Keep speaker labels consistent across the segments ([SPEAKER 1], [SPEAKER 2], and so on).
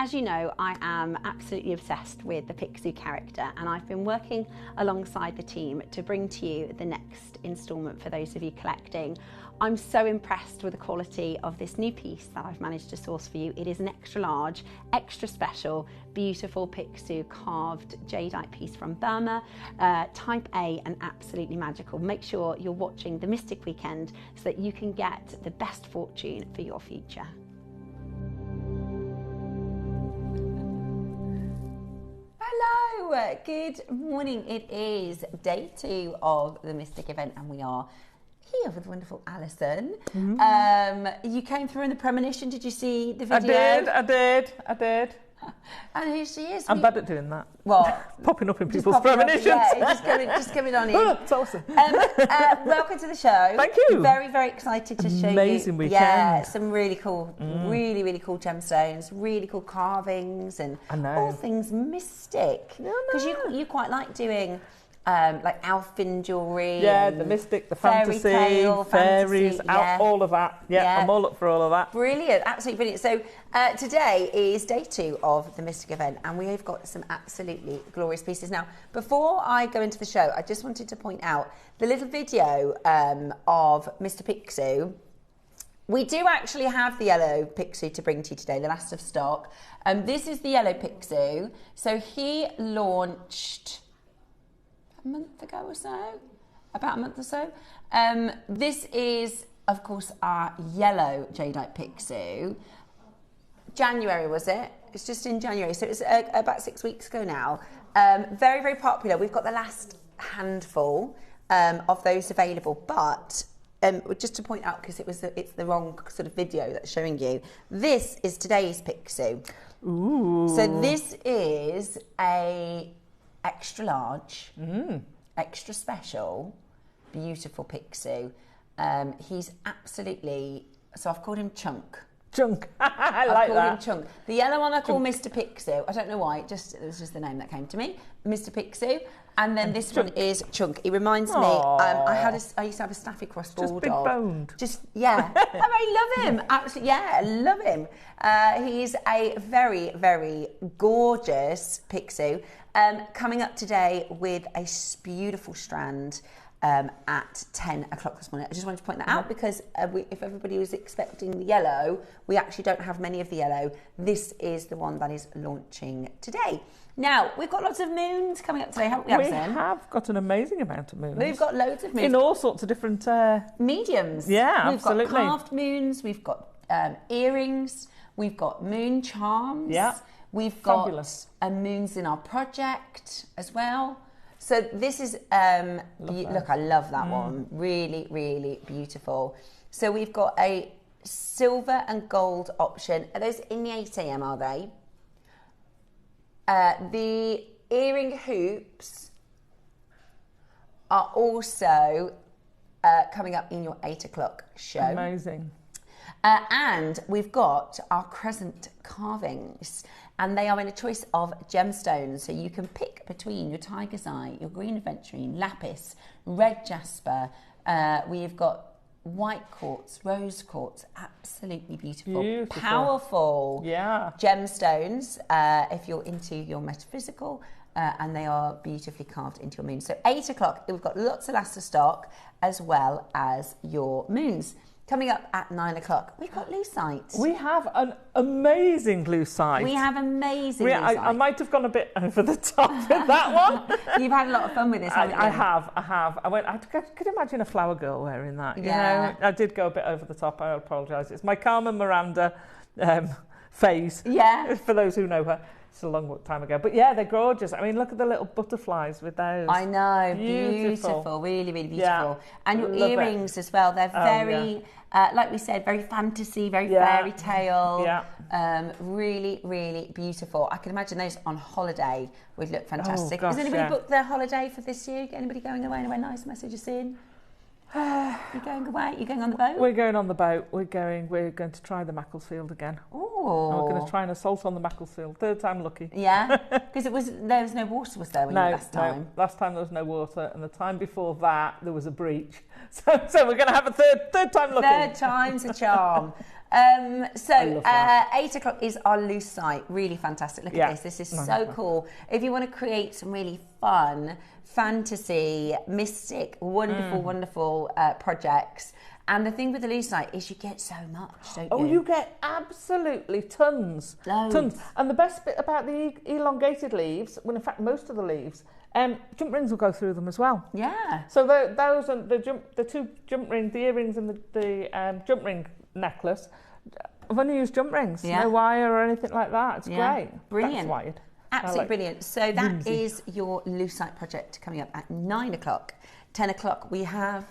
[SPEAKER 1] As you know, I am absolutely obsessed with the Picsou character, and I've been working alongside the team to bring to you the next instalment for those of you collecting. I'm so impressed with the quality of this new piece that I've managed to source for you. It is an extra large, extra special, beautiful Picsou carved jadeite piece from Burma, type A and absolutely magical. Make sure you're watching the Mystic Weekend so that you can get the best fortune for your future. Hello, good morning. It is day 2 of the Mystic event and we are here with wonderful Alison. You came through in the premonition. Did you see the video?
[SPEAKER 2] I did.
[SPEAKER 1] And here she is.
[SPEAKER 2] I'm bad at doing that.
[SPEAKER 1] Well,
[SPEAKER 2] popping up in people's premonitions.
[SPEAKER 1] Just coming on in.
[SPEAKER 2] That's awesome.
[SPEAKER 1] Welcome to the show.
[SPEAKER 2] Thank you.
[SPEAKER 1] Very, very excited to show you.
[SPEAKER 2] Amazing weekend.
[SPEAKER 1] Yeah, some really cool, really cool gemstones, really cool carvings, and all things mystic. Because you quite like doing like elfin jewellery.
[SPEAKER 2] Yeah, the mystic, the fantasy, fairies, all of that. Yeah, I'm all up for all of that.
[SPEAKER 1] Brilliant, absolutely brilliant. So today is day 2 of the Mystic event and we've got some absolutely glorious pieces. Now, before I go into the show, I just wanted to point out the little video of Mr. Picsou. We do actually have the yellow Picsou to bring to you today, the last of stock. This is the yellow Picsou. So he launched a month ago or so, about a month or so. This is, of course, our yellow jadeite Picsou. January, was it? It's just in January, so it's about 6 weeks ago now. Very, very popular. We've got the last handful of those available, but just to point out, because it's the wrong sort of video that's showing you, this is today's Picsou.
[SPEAKER 2] Ooh.
[SPEAKER 1] So this is a extra large, extra special, beautiful Picsou. He's absolutely, so I've called him Chunk.
[SPEAKER 2] Chunk. I like that.
[SPEAKER 1] I've called him Chunk. The yellow one I call Mr. Picsou. I don't know why, it was just the name that came to me. Mr. Picsou. And then this one is Chunk. It reminds me, I used to have a Staffy Cross Bulldog.
[SPEAKER 2] Just big boned.
[SPEAKER 1] Just, yeah. I love him. Absolutely, yeah, I love him. He's a very, very gorgeous Picsou. Coming up today with a beautiful strand at 10 o'clock this morning. I just wanted to point that out because if everybody was expecting the yellow, we actually don't have many of the yellow. This is the one that is launching today. Now, we've got lots of moons coming up today, haven't we, Alison?
[SPEAKER 2] We have got an amazing amount of moons.
[SPEAKER 1] We've got loads of moons.
[SPEAKER 2] In all sorts of different...
[SPEAKER 1] mediums.
[SPEAKER 2] Yeah,
[SPEAKER 1] we've
[SPEAKER 2] absolutely.
[SPEAKER 1] We've got carved moons, we've got earrings, we've got moon charms.
[SPEAKER 2] Yeah.
[SPEAKER 1] We've got
[SPEAKER 2] fabulous.
[SPEAKER 1] Moons in our project as well. So this is, look, I love that one. Really, really beautiful. So we've got a silver and gold option. Are those in the 8 AM, are they? The earring hoops are also coming up in your 8 o'clock show.
[SPEAKER 2] Amazing.
[SPEAKER 1] And we've got our crescent carvings, and they are in a choice of gemstones. So you can pick between your tiger's eye, your green aventurine, lapis, red jasper. We've got white quartz, rose quartz, absolutely beautiful. Powerful gemstones if you're into your metaphysical. And they are beautifully carved into your moon. So 8 o'clock, we've got lots of last of stock as well as your moons. Coming up at 9 o'clock, we've got lucite.
[SPEAKER 2] We have an amazing lucite.
[SPEAKER 1] We have amazing lucite.
[SPEAKER 2] I might have gone a bit over the top with that one.
[SPEAKER 1] You've had a lot of fun with this, haven't you?
[SPEAKER 2] I have. I could imagine a flower girl wearing that. You know, I did go a bit over the top. I apologise. It's my Carmen Miranda phase. Yeah. For those who know her. It's a long time ago. But yeah, they're gorgeous. I mean, look at the little butterflies with those.
[SPEAKER 1] I know. Beautiful. Really, really beautiful. Yeah. And your earrings as well. They're very, like we said, very fantasy, very fairy tale. Yeah. Really, really beautiful. I can imagine those on holiday would look fantastic. Has anybody booked their holiday for this year? Anybody going away anywhere nice? Messages in? You're going away? You're going on the boat?
[SPEAKER 2] We're going on the boat. We're going to try the Macclesfield again.
[SPEAKER 1] Oh, Oh.
[SPEAKER 2] I'm going to try an assault on the mackerel seal. Third time lucky.
[SPEAKER 1] Yeah, because there was no water, was there, when you were last time?
[SPEAKER 2] No, last time there was no water, and the time before that there was a breach. So we're going to have a third time lucky.
[SPEAKER 1] Third time's a charm. 8 o'clock is our lucite. Really fantastic. Look at this. This is so cool. If you want to create some really fun, fantasy, mystic, wonderful projects. And the thing with the lucite is you get so much, don't you?
[SPEAKER 2] Oh, you get absolutely tons.
[SPEAKER 1] Loads.
[SPEAKER 2] Tons. And the best bit about the elongated leaves, well, in fact, most of the leaves, jump rings will go through them as well.
[SPEAKER 1] Yeah.
[SPEAKER 2] So those are the two jump rings, the earrings and the jump ring necklace. I've only used jump rings, no wire or anything like that. It's great.
[SPEAKER 1] Brilliant.
[SPEAKER 2] That's wired.
[SPEAKER 1] Absolutely brilliant. So that is your lucite project coming up at 9 o'clock. 10 o'clock we have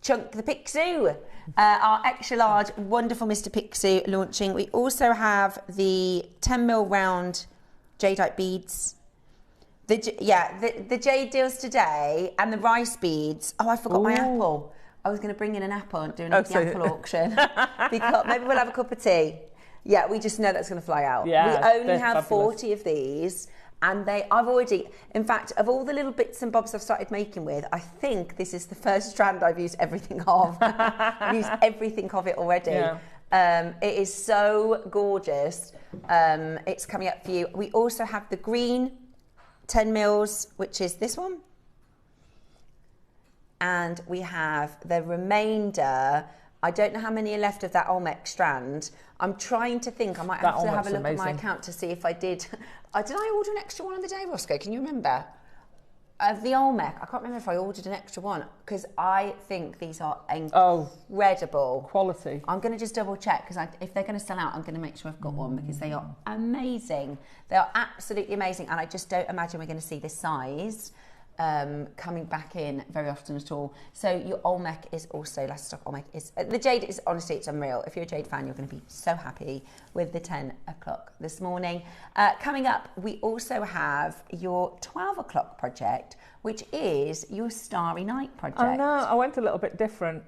[SPEAKER 1] Chunk the Picsou, our extra large, wonderful Mr. Picsou launching. We also have the 10mm round jadeite beads. The jade deals today and the rice beads. Oh, I forgot my apple. I was going to bring in an apple and do an apple auction. Because maybe we'll have a cup of tea. Yeah, we just know that's going to fly out.
[SPEAKER 2] Yeah,
[SPEAKER 1] we only have 40 of these. And I've already, in fact, of all the little bits and bobs I've started making with, I think this is the first strand I've used everything of. I've used everything of it already. Yeah. It is so gorgeous. It's coming up for you. We also have the green 10mm, which is this one. And we have the remainder. I don't know how many are left of that Olmec strand. I'm trying to think. I might have to have a look at my account to see if I did. Did I order an extra one on the day, Roscoe? Can you remember? The Olmec. I can't remember if I ordered an extra one because I think these are incredible.
[SPEAKER 2] Quality.
[SPEAKER 1] I'm going to just double check because if they're going to sell out, I'm going to make sure I've got one because they are amazing. They are absolutely amazing, and I just don't imagine we're going to see this size coming back in very often at all. So your Olmec is also, last stock Olmec is, the jade is, honestly, it's unreal. If you're a jade fan, you're going to be so happy with the 10 o'clock this morning. Coming up, we also have your 12 o'clock project, which is your Starry Night project.
[SPEAKER 2] Oh no, I went a little bit different.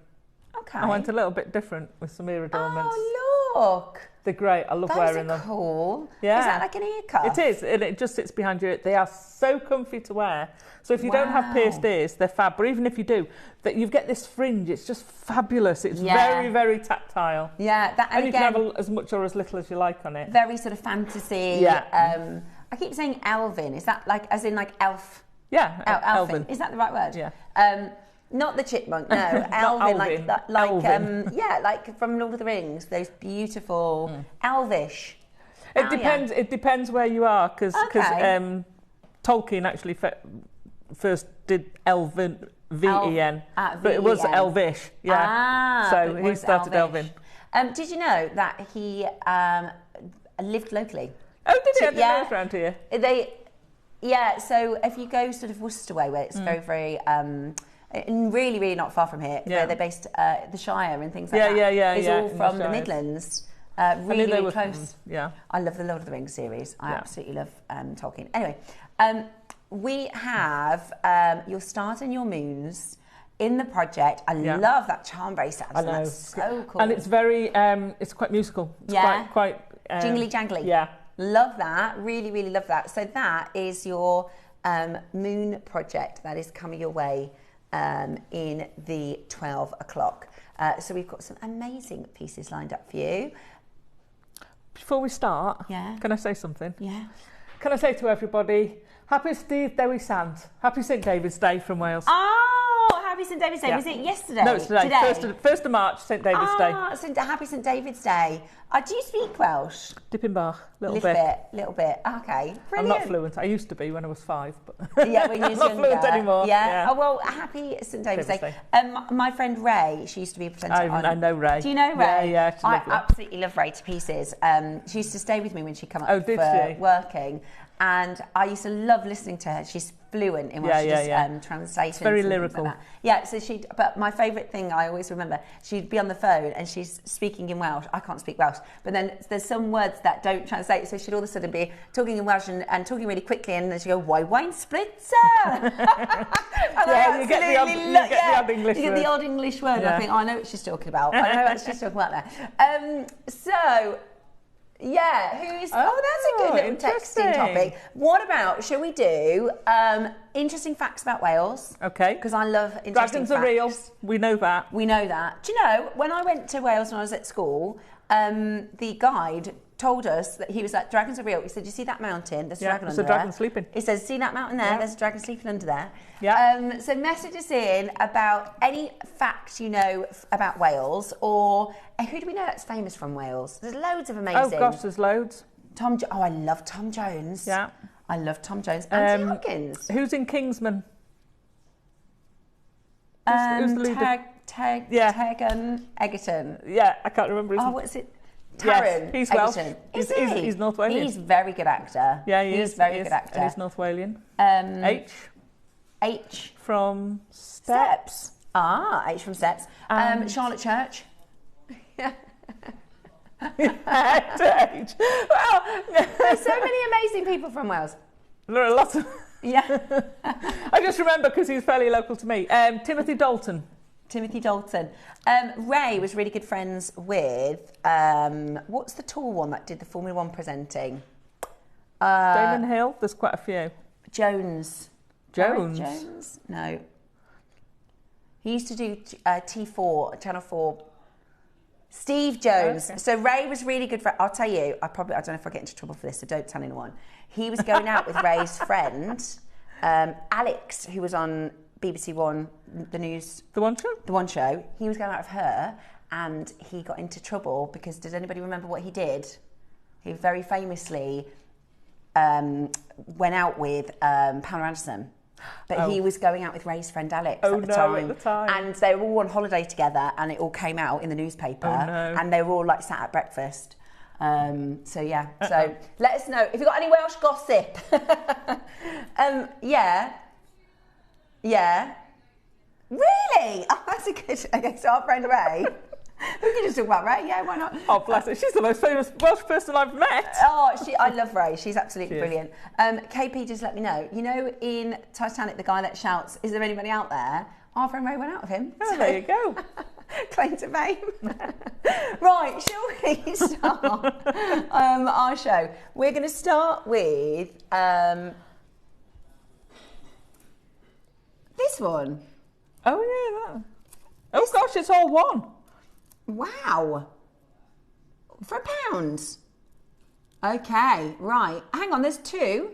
[SPEAKER 1] Okay.
[SPEAKER 2] I went a little bit different with some ear adornments.
[SPEAKER 1] Oh, look.
[SPEAKER 2] They're great. I love wearing them.
[SPEAKER 1] Cool.
[SPEAKER 2] Yeah.
[SPEAKER 1] Is that like an ear cuff?
[SPEAKER 2] It is, and it just sits behind you. They are so comfy to wear. So if you don't have pierced ears, they're fab. But even if you do, that you get this fringe. It's just fabulous. It's very, very tactile.
[SPEAKER 1] Yeah,
[SPEAKER 2] and you can have as much or as little as you like on it.
[SPEAKER 1] Very sort of fantasy.
[SPEAKER 2] Yeah.
[SPEAKER 1] I keep saying Elvin. Is that like, as in like elf?
[SPEAKER 2] Yeah,
[SPEAKER 1] Elfin. Is that the right word?
[SPEAKER 2] Yeah.
[SPEAKER 1] Not the chipmunk, no. Elvin, like from Lord of the Rings. Those beautiful elvish.
[SPEAKER 2] It depends where you are, because Tolkien actually first did Elven, V-E-N, but it was Elvish. Yeah. So he started Elvin.
[SPEAKER 1] Did you know that he lived locally?
[SPEAKER 2] Oh, did he? I didn't know it was around here.
[SPEAKER 1] So if you go sort of Worcester way, where it's very, very really, really not far from here. Yeah. They're based the Shire and things like that. It's all from the Midlands. Really, really close. I love the Lord of the Rings series. I absolutely love Tolkien. Anyway, we have your stars and your moons in the project. I love that charm bracelet. I know. That's so cool.
[SPEAKER 2] And it's very, it's quite musical. It's quite
[SPEAKER 1] jingly jangly.
[SPEAKER 2] Yeah.
[SPEAKER 1] Love that. Really, really love that. So that is your moon project that is coming your way in the 12 o'clock. So we've got some amazing pieces lined up for you.
[SPEAKER 2] Before we start, can I say something?
[SPEAKER 1] Yeah.
[SPEAKER 2] Can I say to everybody, Happy St David's Day from Wales.
[SPEAKER 1] Oh, Happy St David's Day. Yeah. Was it yesterday?
[SPEAKER 2] No, it's today. 1st of March, St David's Day.
[SPEAKER 1] Happy St David's Day. Do you speak Welsh?
[SPEAKER 2] Dipping Bach, little
[SPEAKER 1] bit. Okay, brilliant.
[SPEAKER 2] I'm not fluent. I used to be when I was 5, but
[SPEAKER 1] yeah, when you was
[SPEAKER 2] I'm not fluent anymore.
[SPEAKER 1] Yeah. Oh well, Happy St David's Day. My friend Ray, she used to be a presenter.
[SPEAKER 2] I know Ray.
[SPEAKER 1] Do you know Ray?
[SPEAKER 2] Yeah.
[SPEAKER 1] I absolutely love Ray to pieces. She used to stay with me when she came up for working, and I used to love listening to her. She's fluent in Welsh. She does translations.
[SPEAKER 2] It's very lyrical.
[SPEAKER 1] Like yeah. So but my favourite thing I always remember, she'd be on the phone and she's speaking in Welsh. I can't speak Welsh, but then there's some words that don't translate, so she'd all of a sudden be talking in Welsh and talking really quickly, and then she'd go, "Why wine spritzer?"
[SPEAKER 2] You get the odd English word.
[SPEAKER 1] You get the odd English word. Yeah. I think, I know what she's talking about. I know what she's talking about there. So Yeah, that's a good little texting topic. What about, shall we do interesting facts about Wales?
[SPEAKER 2] Okay.
[SPEAKER 1] Because I love interesting
[SPEAKER 2] Dragons
[SPEAKER 1] facts.
[SPEAKER 2] are real. We know that.
[SPEAKER 1] We know that. Do you know, when I went to Wales when I was at school, the guide told us that he was like, dragons are real. He said, you see that mountain? There's a dragon under there.
[SPEAKER 2] There's a dragon sleeping.
[SPEAKER 1] He says, see that mountain there? There's a dragon sleeping under there.
[SPEAKER 2] Yeah.
[SPEAKER 1] So message us in about any facts you know about Wales, or who do we know that's famous from Wales? There's loads of amazing.
[SPEAKER 2] Oh gosh, there's loads.
[SPEAKER 1] I love Tom Jones.
[SPEAKER 2] Yeah.
[SPEAKER 1] I love Tom Jones. Anthony Hopkins.
[SPEAKER 2] Who's in Kingsman? Who's the leader?
[SPEAKER 1] Tegan Egerton.
[SPEAKER 2] Yeah, I can't remember his name.
[SPEAKER 1] Oh, what's it? Taron.
[SPEAKER 2] Yes, he's
[SPEAKER 1] Egerton.
[SPEAKER 2] Welsh. He's North Walian.
[SPEAKER 1] He's a very good actor.
[SPEAKER 2] Yeah,
[SPEAKER 1] he's very good actor.
[SPEAKER 2] And he's North Walian.
[SPEAKER 1] H
[SPEAKER 2] from Steps.
[SPEAKER 1] H from Steps. Charlotte Church. Yeah.
[SPEAKER 2] H. Well,
[SPEAKER 1] there's so many amazing people from Wales.
[SPEAKER 2] There are lots of.
[SPEAKER 1] Yeah.
[SPEAKER 2] I just remember because he's fairly local to me. Timothy Dalton.
[SPEAKER 1] Ray was really good friends with, what's the tall one that did the Formula 1 presenting?
[SPEAKER 2] Damon Hill, there's quite a few.
[SPEAKER 1] Jones? No. He used to do T4, Channel 4. Steve Jones. Okay. So Ray was really good for, I'll tell you, I don't know if I get into trouble for this, so don't tell anyone. He was going out with Ray's friend, Alex, who was on BBC One, the news.
[SPEAKER 2] The One Show?
[SPEAKER 1] The One Show. He was going out with her and he got into trouble because, does anybody remember what he did? He very famously went out with Pamela Anderson. But he was going out with Ray's friend Alex at the time. And they were all on holiday together and it all came out in the newspaper. And they were all like sat at breakfast. So let us know if you've got any Welsh gossip. Yeah. Really? Oh, that's a good. Okay, so our friend Ray. We can just talk about Ray. Yeah, why not?
[SPEAKER 2] Oh, bless her. She's the most famous Welsh person I've met.
[SPEAKER 1] I love Ray. She's absolutely brilliant. KP just let me know. You know, in Titanic, the guy that shouts, "Is there anybody out there?" Our friend Ray went out with him.
[SPEAKER 2] Oh, there you go.
[SPEAKER 1] Claim to fame. Right, shall we start our show? We're going to start with this one.
[SPEAKER 2] Oh, yeah, that. Oh, gosh, it's all one.
[SPEAKER 1] Wow. For £1. Okay, right. Hang on, there's 2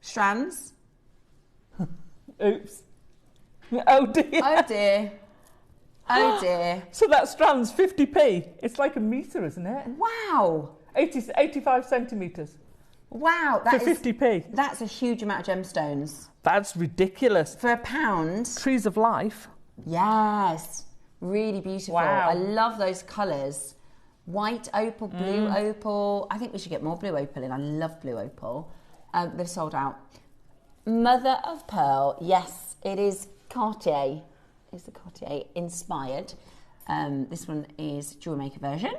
[SPEAKER 1] strands.
[SPEAKER 2] Oops. Oh, dear.
[SPEAKER 1] Oh, dear.
[SPEAKER 2] So that strand's 50p. It's like a metre, isn't it?
[SPEAKER 1] Wow.
[SPEAKER 2] 85 centimetres.
[SPEAKER 1] Wow.
[SPEAKER 2] For 50p.
[SPEAKER 1] That's a huge amount of gemstones.
[SPEAKER 2] That's ridiculous.
[SPEAKER 1] For £1.
[SPEAKER 2] Trees of life.
[SPEAKER 1] Yes. Really beautiful.
[SPEAKER 2] Wow.
[SPEAKER 1] I love those colours. White opal, blue opal. I think we should get more blue opal in. I love blue opal. They've sold out. Mother of pearl. Yes, it is Cartier. It's the Cartier inspired. This one is JewelleryMaker version.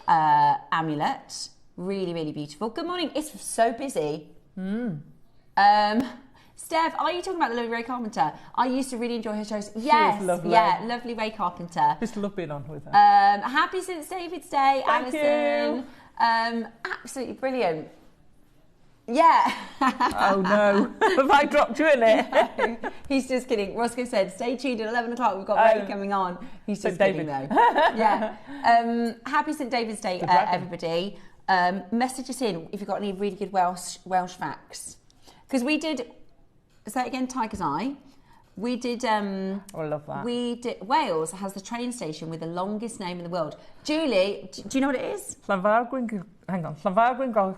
[SPEAKER 1] Amulet. Really, really beautiful. Good morning. It's so busy. Steph, are you talking about the lovely Ray Carpenter? I used to really enjoy her shows. Yes,
[SPEAKER 2] lovely.
[SPEAKER 1] Yeah, lovely Ray Carpenter.
[SPEAKER 2] Just love being on with her.
[SPEAKER 1] Happy St. David's Day,
[SPEAKER 2] Thank
[SPEAKER 1] Alison. You. Absolutely brilliant. Yeah.
[SPEAKER 2] Oh no, have I dropped you in it?
[SPEAKER 1] No, he's just kidding. Roscoe said, stay tuned at 11 o'clock. We've got Ray coming on. He's just kidding though. Yeah. Happy St. David's Day, everybody. Message us in if you've got any really good Welsh facts. Because we did, say it again, Tiger's Eye. We did. I
[SPEAKER 2] love that.
[SPEAKER 1] Wales has the train station with the longest name in the world. Julie, do you know what it is?
[SPEAKER 2] Hang on. Llanfairgwyngoch.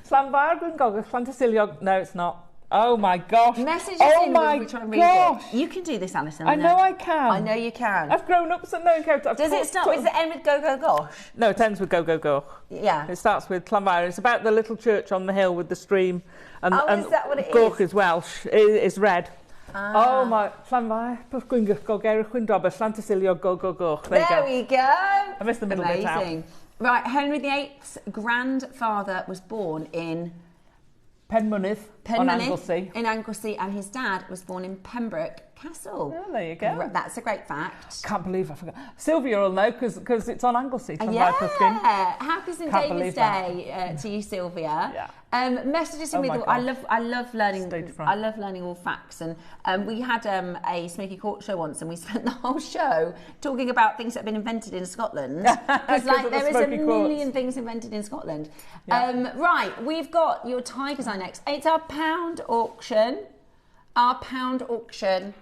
[SPEAKER 2] Llanfairgwyngoch. No, it's not. Oh my gosh.
[SPEAKER 1] Message us in when we're trying to read it. You can do this, Alison.
[SPEAKER 2] I know I can.
[SPEAKER 1] I know you can.
[SPEAKER 2] I've grown up so knowing how to.
[SPEAKER 1] Does it start with the end with go, go, gosh?
[SPEAKER 2] No, it ends with go, go, goch.
[SPEAKER 1] Yeah.
[SPEAKER 2] It starts with Llanfair. It's about the little church on the hill with the stream. And,
[SPEAKER 1] is that what it is?
[SPEAKER 2] Goch is Welsh. It's red. Oh my, Llanfair, Gwyngoch, Gogeir, Chwindrober, Llantysilio, go, go, goch.
[SPEAKER 1] There we go.
[SPEAKER 2] I missed the middle bit out.
[SPEAKER 1] Right, Henry VIII's grandfather was born in...
[SPEAKER 2] Penmynydd. on Anglesey.
[SPEAKER 1] In Anglesey, and his dad was born in Pembroke Castle.
[SPEAKER 2] Oh, there you go.
[SPEAKER 1] That's a great fact.
[SPEAKER 2] Can't believe I forgot. Sylvia will know because it's on Anglesey.
[SPEAKER 1] Happy St David's Day to you, Sylvia.
[SPEAKER 2] Yeah.
[SPEAKER 1] Messages in with all. I love learning all facts. And we had a Smoky Court show once, and we spent the whole show talking about things that have been invented in Scotland. Because there is a million things invented in Scotland. Yeah. Right, we've got your Tiger's Eye next. It's our pound auction. Our pound auction.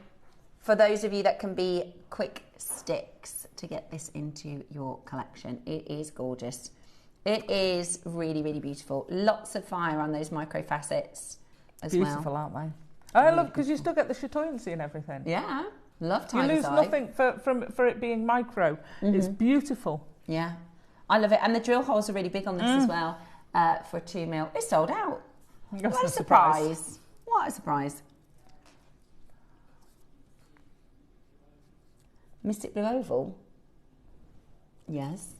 [SPEAKER 1] For those of you that can be quick sticks to get this into your collection. It is gorgeous. It is really, really beautiful. Lots of fire on those micro facets as well.
[SPEAKER 2] Beautiful, aren't they? I love, because you still get the chatoyancy and everything.
[SPEAKER 1] Yeah, love Tiger's Eye.
[SPEAKER 2] You lose nothing for it being micro. It's beautiful.
[SPEAKER 1] Yeah, I love it. And the drill holes are really big on this as well for a 2 mil. It's sold out. What a surprise. What a surprise. Mystic Blue Oval. Yes.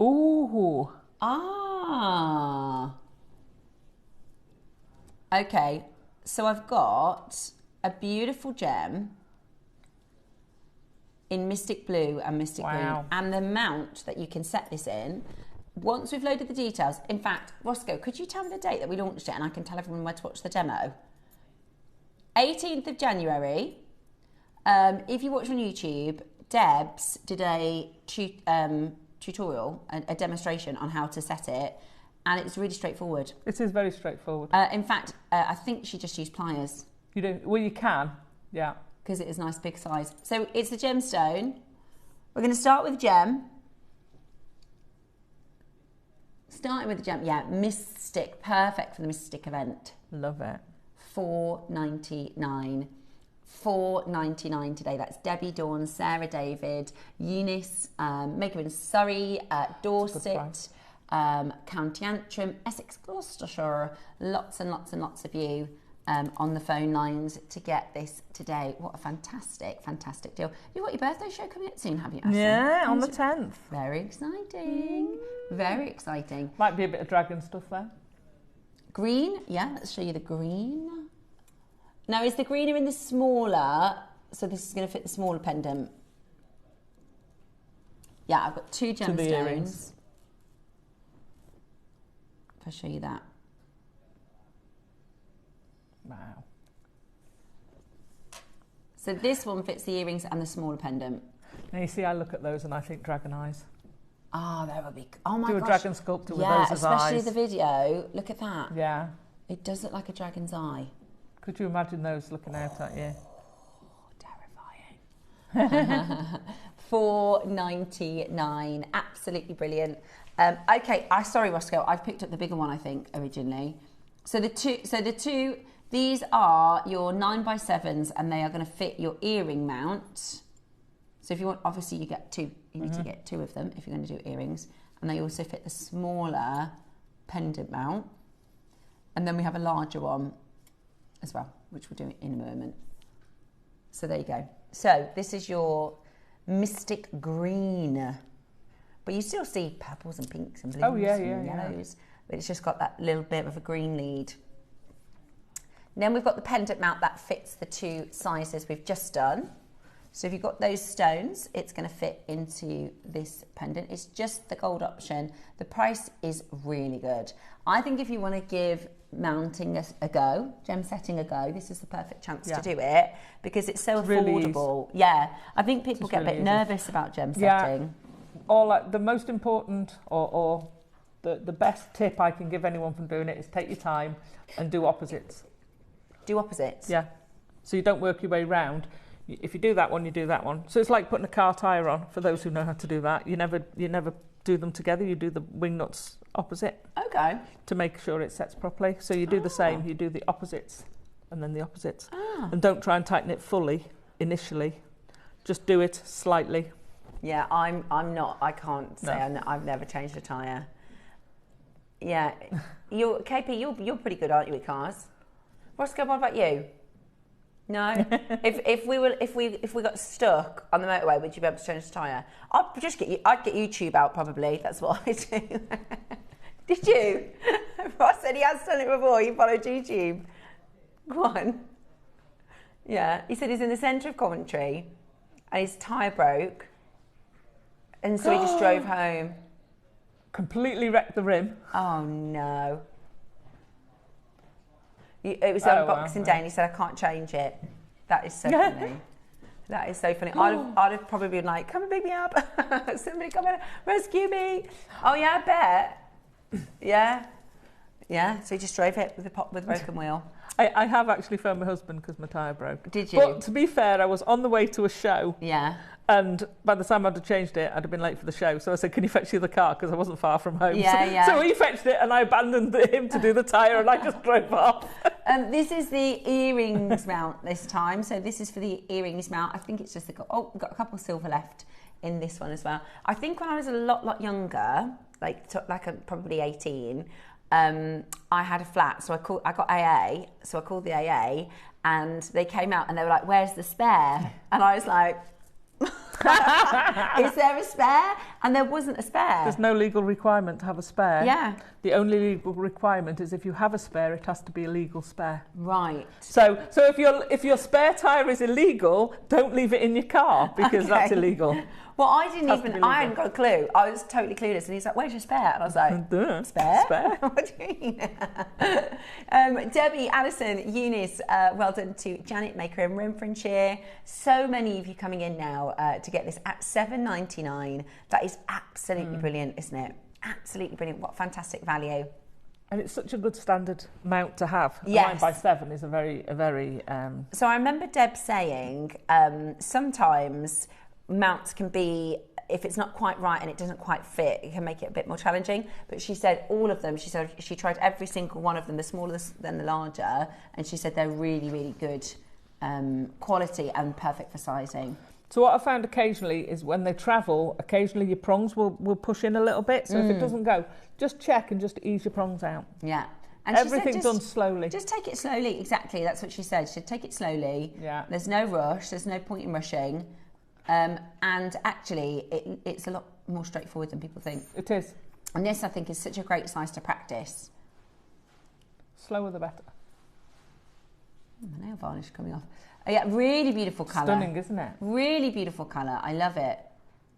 [SPEAKER 2] Ooh.
[SPEAKER 1] Ah. Okay. So I've got a beautiful gem in Mystic Blue and Mystic Green. And the mount that you can set this in, once we've loaded the details. In fact, Roscoe, could you tell me the date that we launched it, and I can tell everyone where to watch the demo? 18th of January. If you watch on YouTube, Debs did a tutorial, a demonstration on how to set it, and it's really straightforward.
[SPEAKER 2] It is very straightforward.
[SPEAKER 1] In fact, I think she just used pliers.
[SPEAKER 2] You do? Well, you can, yeah.
[SPEAKER 1] Because it is nice big size. So it's the gemstone. We're going to start with gem. Starting with the gem, yeah, Mystic, perfect for the Mystic event.
[SPEAKER 2] Love it.
[SPEAKER 1] $4.99. $4.99 today. That's Debbie Dawn, Sarah David, Eunice, Maker in Surrey, Dorset, County Antrim, Essex, Gloucestershire. Lots and lots and lots of you on the phone lines to get this today. What a fantastic, fantastic deal. You've got your birthday show coming up soon, have you, Ashley?
[SPEAKER 2] Yeah, on the 10th.
[SPEAKER 1] Very exciting. Very exciting.
[SPEAKER 2] Might be a bit of dragon stuff there.
[SPEAKER 1] Green, yeah, let's show you the green. Now, is the greener in the smaller, so this is going to fit the smaller pendant? Yeah, I've got 2 gemstones. If I show you that.
[SPEAKER 2] Wow.
[SPEAKER 1] So this one fits the earrings and the smaller pendant.
[SPEAKER 2] Now, you see, I look at those and I think dragon eyes.
[SPEAKER 1] Oh, that would be... Oh, my gosh.
[SPEAKER 2] Do a dragon sculpture with those as eyes.
[SPEAKER 1] Yeah, especially the video. Look at that.
[SPEAKER 2] Yeah.
[SPEAKER 1] It does look like a dragon's eye.
[SPEAKER 2] Could you imagine those looking out at you?
[SPEAKER 1] Oh, terrifying. $4.99. Absolutely brilliant. Okay, sorry, Roscoe. I've picked up the bigger one, I think, originally. So the two, these are your 9x7s, and they are going to fit your earring mount. So if you want, obviously you get 2. You need to get 2 of them if you're going to do earrings. And they also fit the smaller pendant mount. And then we have a larger one as well, which we'll do in a moment. So there you go. So this is your Mystic Green. But you still see purples and pinks and blues and yellows. But it's just got that little bit of a green lead. And then we've got the pendant mount that fits the 2 sizes we've just done. So if you've got those stones, it's going to fit into this pendant. It's just the gold option. The price is really good. I think if you want to give mounting a go, gem setting a go, this is the perfect chance to do it, because it's so affordable. Yeah, I think people get a bit nervous about gem setting.
[SPEAKER 2] Or like the most important or the best tip I can give anyone from doing it is take your time and do opposites. Do opposites? Yeah. So you don't work your way round. If you do that one, you do that one. So it's like putting a car tyre on, for those who know how to do that. You never do them together. You do the wing nuts opposite. Okay. To make sure it sets properly. So you do the same. You do the opposites and then the opposites. And don't try and tighten it fully initially. Just do it slightly. Yeah, I'm not. I can't say I've never changed a tyre. Yeah. KP, you're pretty good, aren't you, with cars? Roscoe, what about you? No. if we got stuck on the motorway, would you be able to change the tyre? I'd get YouTube out probably. That's what I do. Did you? Ross said he has done it before. He followed YouTube.
[SPEAKER 1] Go on. Yeah, he said he's in the centre of Coventry and his tyre broke and so he just drove home.
[SPEAKER 2] Completely wrecked the rim.
[SPEAKER 1] Oh, no. It was on Boxing Day and he said, I can't change it. That is so funny. That is so funny. I'd have probably been like, come and pick me up. Somebody come and rescue me. Oh, yeah, I bet. Yeah. Yeah, so he just drove it with a broken wheel.
[SPEAKER 2] I have actually phoned my husband because my tyre broke.
[SPEAKER 1] Did you?
[SPEAKER 2] But to be fair, I was on the way to a show.
[SPEAKER 1] Yeah.
[SPEAKER 2] And by the time I'd have changed it, I'd have been late for the show. So I said, can you fetch the other car? Because I wasn't far from home.
[SPEAKER 1] Yeah,
[SPEAKER 2] so he fetched it and I abandoned him to do the tyre and I just drove off.
[SPEAKER 1] This is the earrings mount this time. So this is for the earrings mount. I think it's just we've got a couple of silver left in this one as well. I think when I was a lot younger, probably 18, I had a flat, so I got AA, so I called the AA and they came out and they were like, where's the spare? And I was like, is there a spare? And there wasn't a spare.
[SPEAKER 2] There's no legal requirement to have a spare.
[SPEAKER 1] Yeah.
[SPEAKER 2] The only legal requirement is if you have a spare, it has to be a legal spare.
[SPEAKER 1] Right.
[SPEAKER 2] So if your spare tyre is illegal, don't leave it in your car because that's illegal.
[SPEAKER 1] Well, I hadn't got a clue. I was totally clueless. And he's like, where's your spare? And I was like,
[SPEAKER 2] Duh.
[SPEAKER 1] Spare?
[SPEAKER 2] What
[SPEAKER 1] do you mean? Debbie, Alison, Eunice, well done to JewelleryMaker in Renfrewshire. So many of you coming in now to get this at $7.99. That is absolutely brilliant, isn't it? Absolutely brilliant. What fantastic value.
[SPEAKER 2] And it's such a good standard mount to have.
[SPEAKER 1] Yes.
[SPEAKER 2] 9x7 is a very...
[SPEAKER 1] So I remember Deb saying sometimes mounts can be, if it's not quite right and it doesn't quite fit, it can make it a bit more challenging. But she said all of them, she said she tried every single one of them, the smaller than the larger, and she said they're really, really good quality and perfect for sizing.
[SPEAKER 2] So what I found occasionally is when they travel, occasionally your prongs will push in a little bit. So if it doesn't go, just check and just ease your prongs out.
[SPEAKER 1] Yeah. And
[SPEAKER 2] everything's done slowly.
[SPEAKER 1] Just take it slowly. Exactly. That's what she said. She said take it slowly.
[SPEAKER 2] Yeah.
[SPEAKER 1] There's no rush. There's no point in rushing. And actually, it's a lot more straightforward than people think.
[SPEAKER 2] It is.
[SPEAKER 1] And this, I think, is such a great size to practice.
[SPEAKER 2] Slower the better.
[SPEAKER 1] My nail varnish coming off. Oh, yeah, really beautiful colour.
[SPEAKER 2] Stunning, isn't it?
[SPEAKER 1] Really beautiful colour. I love it.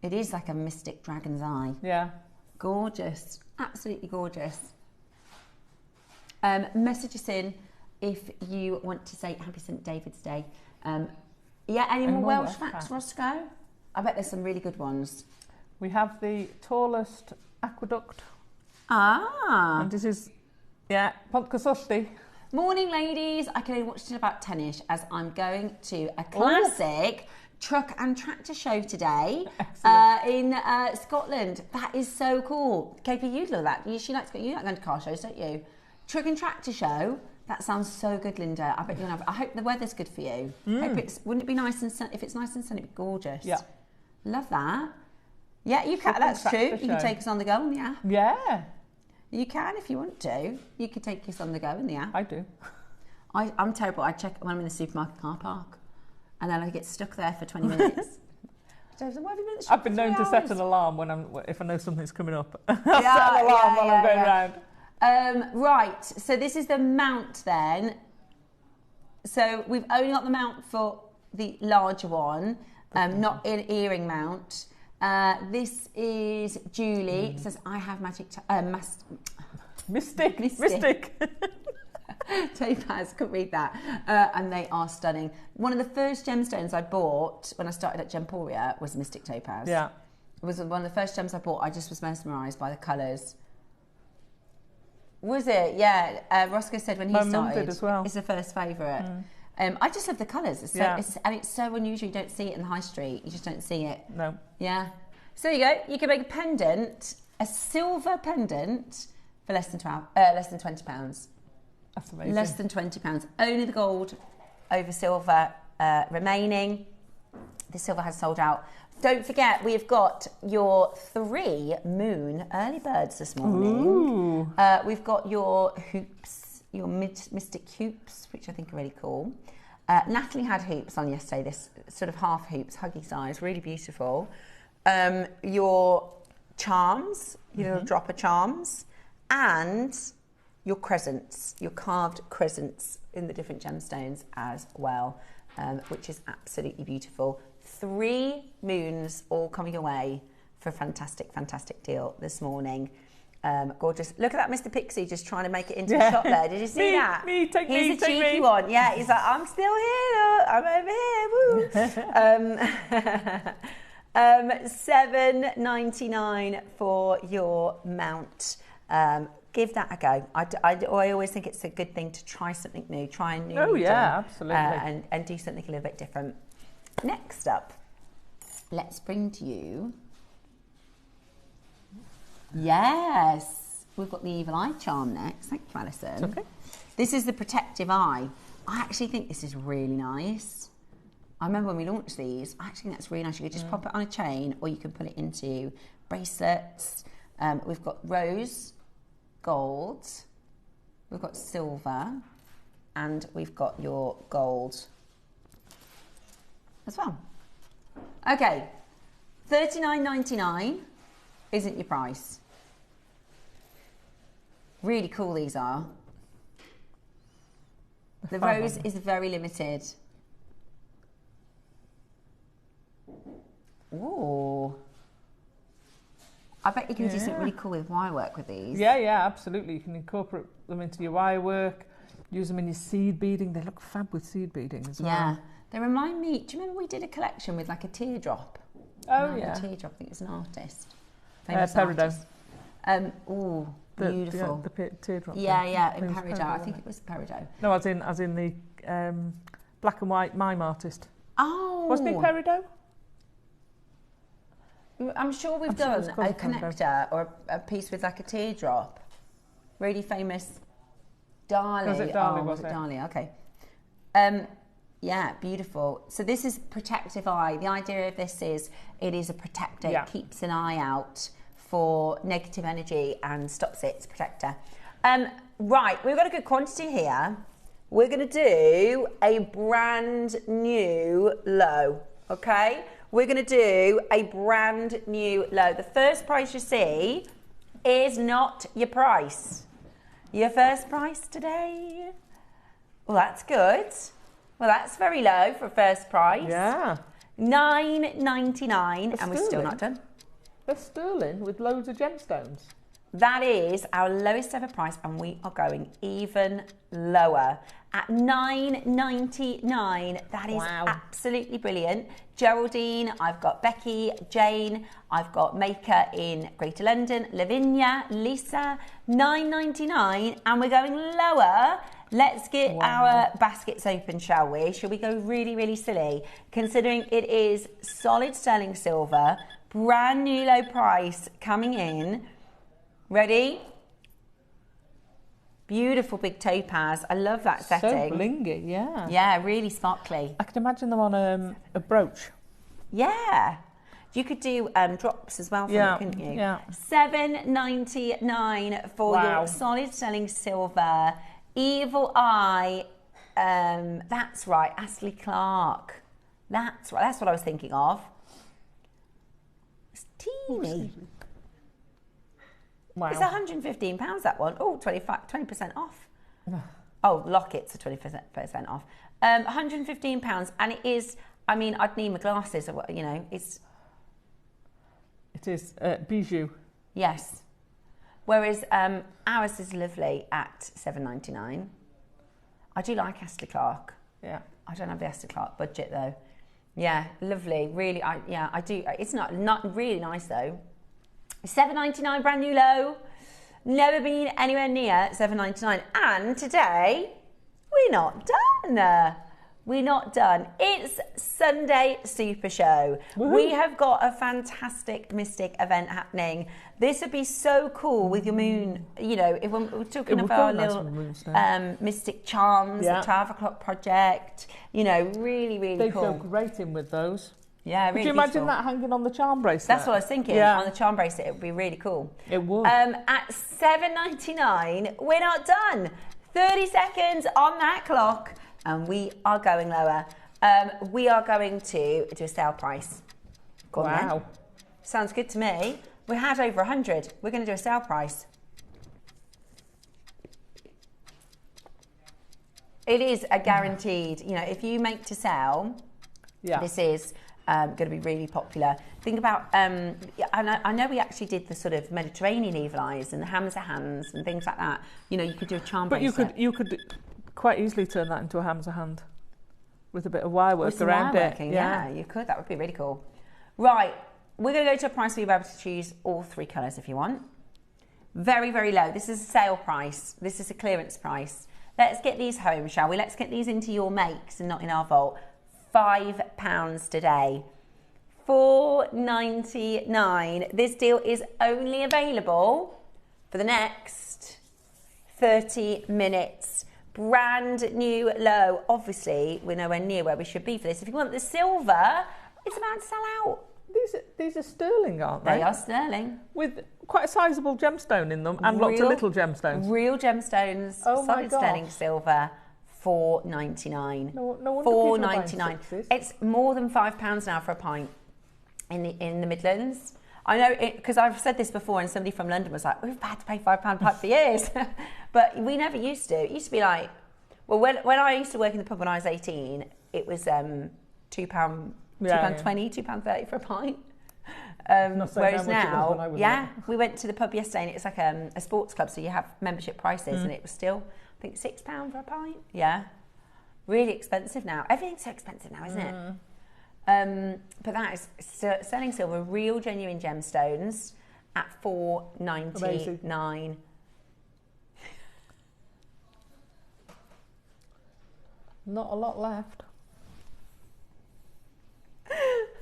[SPEAKER 1] It is like a mystic dragon's eye.
[SPEAKER 2] Yeah.
[SPEAKER 1] Gorgeous. Absolutely gorgeous. Message us in if you want to say Happy St. David's Day. Yeah, any more Welsh facts, Roscoe? I bet there's some really good ones.
[SPEAKER 2] We have the tallest aqueduct.
[SPEAKER 1] Ah.
[SPEAKER 2] And this is, Pont Cysylltu.
[SPEAKER 1] Morning, ladies. I can only watch till about 10ish as I'm going to a classic truck and tractor show today in Scotland. That is so cool. KP, you'd love that. You like going to car shows, don't you? Truck and tractor show. That sounds so good, Linda. I bet you'll have. I hope the weather's good for you. Wouldn't it be nice and if it's nice and sunny, it'd be gorgeous.
[SPEAKER 2] Yeah.
[SPEAKER 1] Love that. Yeah, you can. That's true. You can take us on the go on the app.
[SPEAKER 2] Yeah.
[SPEAKER 1] You can if you want to. You could take us on the go in the app.
[SPEAKER 2] I do.
[SPEAKER 1] I'm terrible. I check when I'm in the supermarket car park, and then I get stuck there for 20 minutes.
[SPEAKER 2] I've been known to set an alarm if I know something's coming up. I'll set an alarm while I'm going round.
[SPEAKER 1] Right, so this is the mount then. So we've only got the mount for the larger one, not an earring mount. This is Julie. It says, I have Mystic. Topaz, couldn't read that. And they are stunning. One of the first gemstones I bought when I started at Gemporia was Mystic Topaz.
[SPEAKER 2] Yeah.
[SPEAKER 1] It was one of the first gems I bought. I just was mesmerised by the colours. Was it? Yeah. Roscoe said when he started.
[SPEAKER 2] My mum did as well.
[SPEAKER 1] It's the first favourite. I just love the colours. It's so unusual. You don't see it in the high street. You just don't see it.
[SPEAKER 2] No.
[SPEAKER 1] Yeah. So there you go. You can make a pendant, a silver pendant, for less than £20.
[SPEAKER 2] That's amazing.
[SPEAKER 1] Less than £20. Only the gold over silver remaining. The silver has sold out. Don't forget, we've got your 3 moon early birds this morning. We've got your hoops, your mystic hoops, which I think are really cool. Natalie had hoops on yesterday, this sort of half hoops, huggy size, really beautiful. Your charms, your little dropper charms, and your crescents, your carved crescents in the different gemstones as well, which is absolutely beautiful. 3 moons all coming away for a fantastic, fantastic deal this morning. Gorgeous. Look at that Mr. Pixie just trying to make it into a shot there. Did you see that? He's a cheeky one. Yeah, he's like, I'm still here. I'm over here. Woo. $7.99 for your mount. Give that a go. I always think it's a good thing to try something new, try a new medium,
[SPEAKER 2] absolutely.
[SPEAKER 1] and do something a little bit different. Next up, let's bring to you. Yes, we've got the Evil Eye charm next. Thank you, Alison.
[SPEAKER 2] Okay.
[SPEAKER 1] This is the Protective Eye. I actually think this is really nice. I remember when we launched these, I actually think that's really nice. You could just pop it on a chain, or you can put it into bracelets. We've got rose gold, we've got silver, and we've got your gold as well. Okay, $39.99 isn't your price. Really cool these are. The rose is very limited. Ooh. I bet you can do something really cool with wire work with these.
[SPEAKER 2] Yeah, absolutely. You can incorporate them into your wire work, use them in your seed beading. They look fab with seed beading as well.
[SPEAKER 1] Yeah. They remind me, do you remember we did a collection with like a teardrop?
[SPEAKER 2] Oh, yeah.
[SPEAKER 1] A teardrop, I think it's an artist.
[SPEAKER 2] Peridot.
[SPEAKER 1] Ooh, beautiful.
[SPEAKER 2] The teardrop.
[SPEAKER 1] Yeah, in Peridot. I think it was Peridot.
[SPEAKER 2] No, as in the black and white mime artist.
[SPEAKER 1] Oh.
[SPEAKER 2] Wasn't it Peridot?
[SPEAKER 1] I'm sure we've done a connector or a piece with like a teardrop. Really famous Dali.
[SPEAKER 2] Was it Dali? Was it
[SPEAKER 1] Dali? Okay. Yeah, beautiful. So this is Protective Eye. The idea of this is it is a protector. It keeps an eye out for negative energy and stops it. It's a protector. Right, we've got a good quantity here. We're going to do a brand new low, okay? We're going to do a brand new low. The first price you see is not your price. Your first price today? Well, that's good. Well, that's very low for a first price.
[SPEAKER 2] Yeah.
[SPEAKER 1] $9.99, and we're still not done.
[SPEAKER 2] That's sterling with loads of gemstones.
[SPEAKER 1] That is our lowest ever price, and we are going even lower at $9.99. That is absolutely brilliant. Geraldine, I've got Becky, Jane, I've got Maker in Greater London, Lavinia, Lisa, $9.99, and we're going lower. Let's get our baskets open, shall we? Shall we go really, really silly? Considering it is solid sterling silver, brand new low price coming in. Ready? Beautiful big topaz. I love that setting.
[SPEAKER 2] So blingy, yeah.
[SPEAKER 1] Yeah, really sparkly.
[SPEAKER 2] I can imagine them on a brooch.
[SPEAKER 1] Yeah. You could do drops as well from it, couldn't you?
[SPEAKER 2] Yeah.
[SPEAKER 1] $7.99 for your solid sterling silver. Evil Eye. That's right, Astley Clark. That's right. That's what I was thinking of. It's teeny.
[SPEAKER 2] Wow.
[SPEAKER 1] It's £115, that one. Oh, 20% off. Oh, lockets are 20% off. £115, and it is, I mean, I'd need my glasses, or you know, it's...
[SPEAKER 2] It is bijou.
[SPEAKER 1] Yes. Whereas ours is lovely at $7.99. I do like Astley Clark.
[SPEAKER 2] Yeah.
[SPEAKER 1] I don't have the Astley Clark budget, though. Yeah, lovely. Really, I do. It's not really nice, though. $7.99 brand new low. Never been anywhere near $7.99. And today, we're not done. We're not done. It's Sunday Super Show. Woo-hoo. We have got a fantastic Mystic event happening. This would be so cool with your moon. You know, if we're talking about our little Mystic charms, the 12 o'clock project. You know, really, really cool.
[SPEAKER 2] They go great in with those.
[SPEAKER 1] Yeah, really.
[SPEAKER 2] Could you imagine that hanging on the charm bracelet?
[SPEAKER 1] That's what I was thinking. Yeah. On the charm bracelet, it would be really cool.
[SPEAKER 2] It would.
[SPEAKER 1] At $7.99, we're not done. 30 seconds on that clock, and we are going lower. We are going to do a sale price. Go on then. Sounds good to me. We had over 100. We're going to do a sale price. It is a guaranteed, you know, if you make to sell, this is going to be really popular. Think about, I know we actually did the sort of Mediterranean evil eyes and the Hamza hands and things like that. You know, you could do a charm bracelet.
[SPEAKER 2] But you could quite easily turn that into a Hamza hand with a bit of wire work around it.
[SPEAKER 1] Yeah, you could. That would be really cool. Right, we're going to go to a price where you'll be able to choose all 3 colours if you want. Very, very low. This is a sale price. This is a clearance price. Let's get these home, shall we? Let's get these into your makes and not in our vault. £5 today. $4.99. This deal is only available for the next 30 minutes. Brand new low. Obviously, we're nowhere near where we should be for this. If you want the silver, it's about to sell out.
[SPEAKER 2] These are sterling, aren't they?
[SPEAKER 1] They are sterling.
[SPEAKER 2] With quite a sizable gemstone in them and lots of little gemstones.
[SPEAKER 1] Real gemstones.
[SPEAKER 2] Oh my
[SPEAKER 1] solid sterling silver. $4.99.
[SPEAKER 2] No wonder
[SPEAKER 1] $4.99. It's more than £5 now for a pint in the Midlands. I know because I've said this before, and somebody from London was like, "We've had to pay £5 a pint for years," but we never used to. It used to be like, well, when I used to work in the pub when I was 18, it was £2, £2.20, £2.30 for a pint. Whereas now, we went to the pub yesterday and it's like a sports club, so you have membership prices, and it was still, I think, £6 for a pint. Yeah, really expensive now. Everything's so expensive now, isn't it? But that is selling silver, real genuine gemstones at $4.99.
[SPEAKER 2] Not a lot left.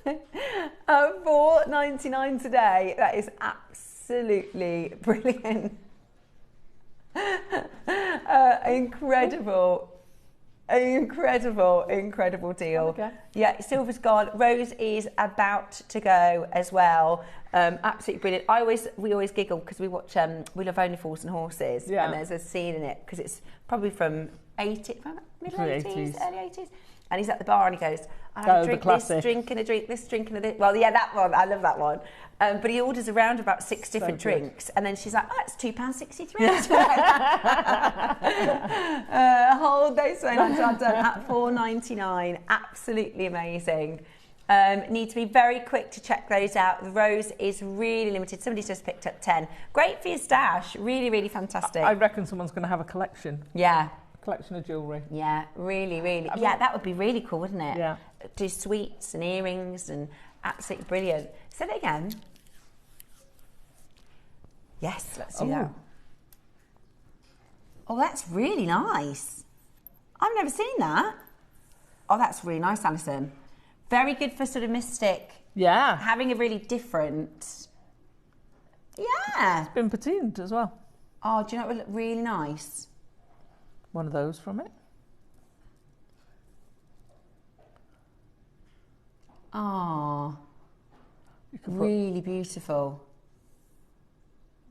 [SPEAKER 1] $4.99 today. That is absolutely brilliant. Incredible deal.
[SPEAKER 2] Okay.
[SPEAKER 1] Yeah, silver's gone. Rose is about to go as well. Absolutely brilliant. We always giggle because we watch We Love Only Fools and Horses, and there's a scene in it because it's probably from middle 80s, early 80s. And he's at the bar and he goes, I have a drink, this drink and a drink, this drink and a this. Well, yeah, that one. I love that one. But he orders around about 6 different drinks. And then she's like, oh, it's £2.63. A whole day's done at $4.99. Absolutely amazing. Need to be very quick to check those out. The rose is really limited. Somebody's just picked up 10. Great for your stash. Really, really fantastic.
[SPEAKER 2] I reckon someone's going to have a collection.
[SPEAKER 1] Yeah.
[SPEAKER 2] Collection of jewellery.
[SPEAKER 1] Yeah, really. That would be really cool, wouldn't it?
[SPEAKER 2] Yeah.
[SPEAKER 1] Do sweets and earrings and absolutely brilliant. Say that again. Yes, let's do that. Oh, that's really nice. I've never seen that. Oh, that's really nice, Alison. Very good for sort of mystic.
[SPEAKER 2] Yeah.
[SPEAKER 1] Having a really different... Yeah.
[SPEAKER 2] It's been patined as well.
[SPEAKER 1] Oh, do you know what would look really nice?
[SPEAKER 2] One of those from it.
[SPEAKER 1] Oh, really beautiful.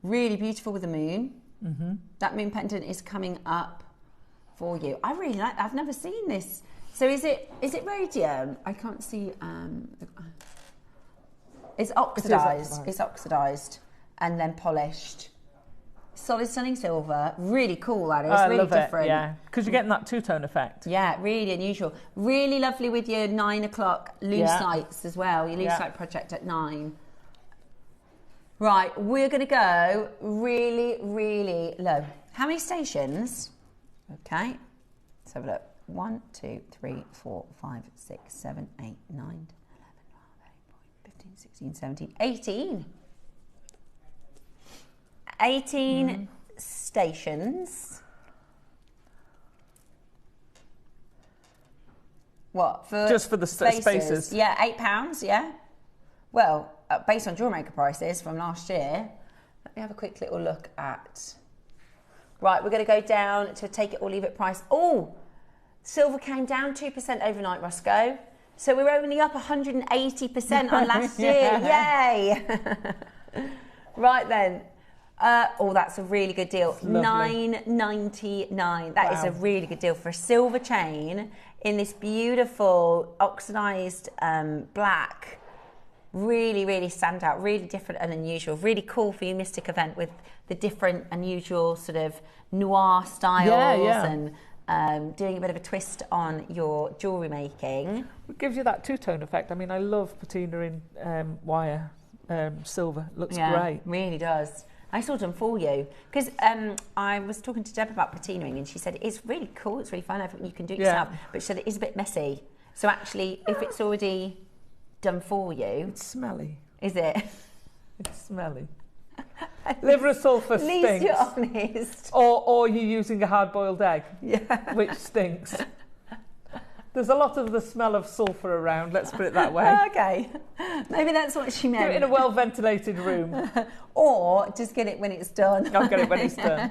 [SPEAKER 1] Really beautiful with the moon. Mm-hmm. That moon pendant is coming up for you. I really like that. I've never seen this. So is it rhodium? I can't see. It's oxidized. It's oxidized and then polished. Solid stunning silver, really cool that is, really
[SPEAKER 2] love
[SPEAKER 1] different.
[SPEAKER 2] It, yeah, because you're getting that two-tone effect.
[SPEAKER 1] Yeah, really unusual. Really lovely with your 9 o'clock loose lights as well, your loose light project at 9. Right, we're going to go really, really low. How many stations? Okay, let's have a look. 1, 2, 3, 4, 5, 6, 7, 8, 9, 10, 11, 12, 15, 16, 17, 18. 18 stations. What for?
[SPEAKER 2] Just for the spaces.
[SPEAKER 1] Yeah, £8. Yeah. Well, based on JewelleryMaker prices from last year, let me have a quick little look at. Right, we're going to go down to take it or leave it price. Oh, silver came down 2% overnight, Roscoe. So we're only up 180% on last year. Yay! Right then. Oh, that's a really good deal. $9.99. That is a really good deal for a silver chain in this beautiful oxidized black. Really, really stand out. Really different and unusual. Really cool for your mystic event with the different unusual sort of noir styles and doing a bit of a twist on your jewellery making.
[SPEAKER 2] It gives you that two-tone effect. I mean, I love patina in wire silver. Looks great.
[SPEAKER 1] Really does. I saw them for you because I was talking to Deb about patinaing, and she said it's really cool, it's really fun, you can do it yourself, but she said it is a bit messy. So actually, if it's already done for you,
[SPEAKER 2] it's smelly.
[SPEAKER 1] Is it?
[SPEAKER 2] It's smelly. Liver of sulphur stinks.
[SPEAKER 1] At least you're honest.
[SPEAKER 2] Or you're using a hard-boiled egg, which stinks. There's a lot of the smell of sulphur around, let's put it that way.
[SPEAKER 1] Okay, maybe that's what she meant.
[SPEAKER 2] Do it in a well-ventilated room.
[SPEAKER 1] Or just get it when it's done.
[SPEAKER 2] I'll get it when it's done.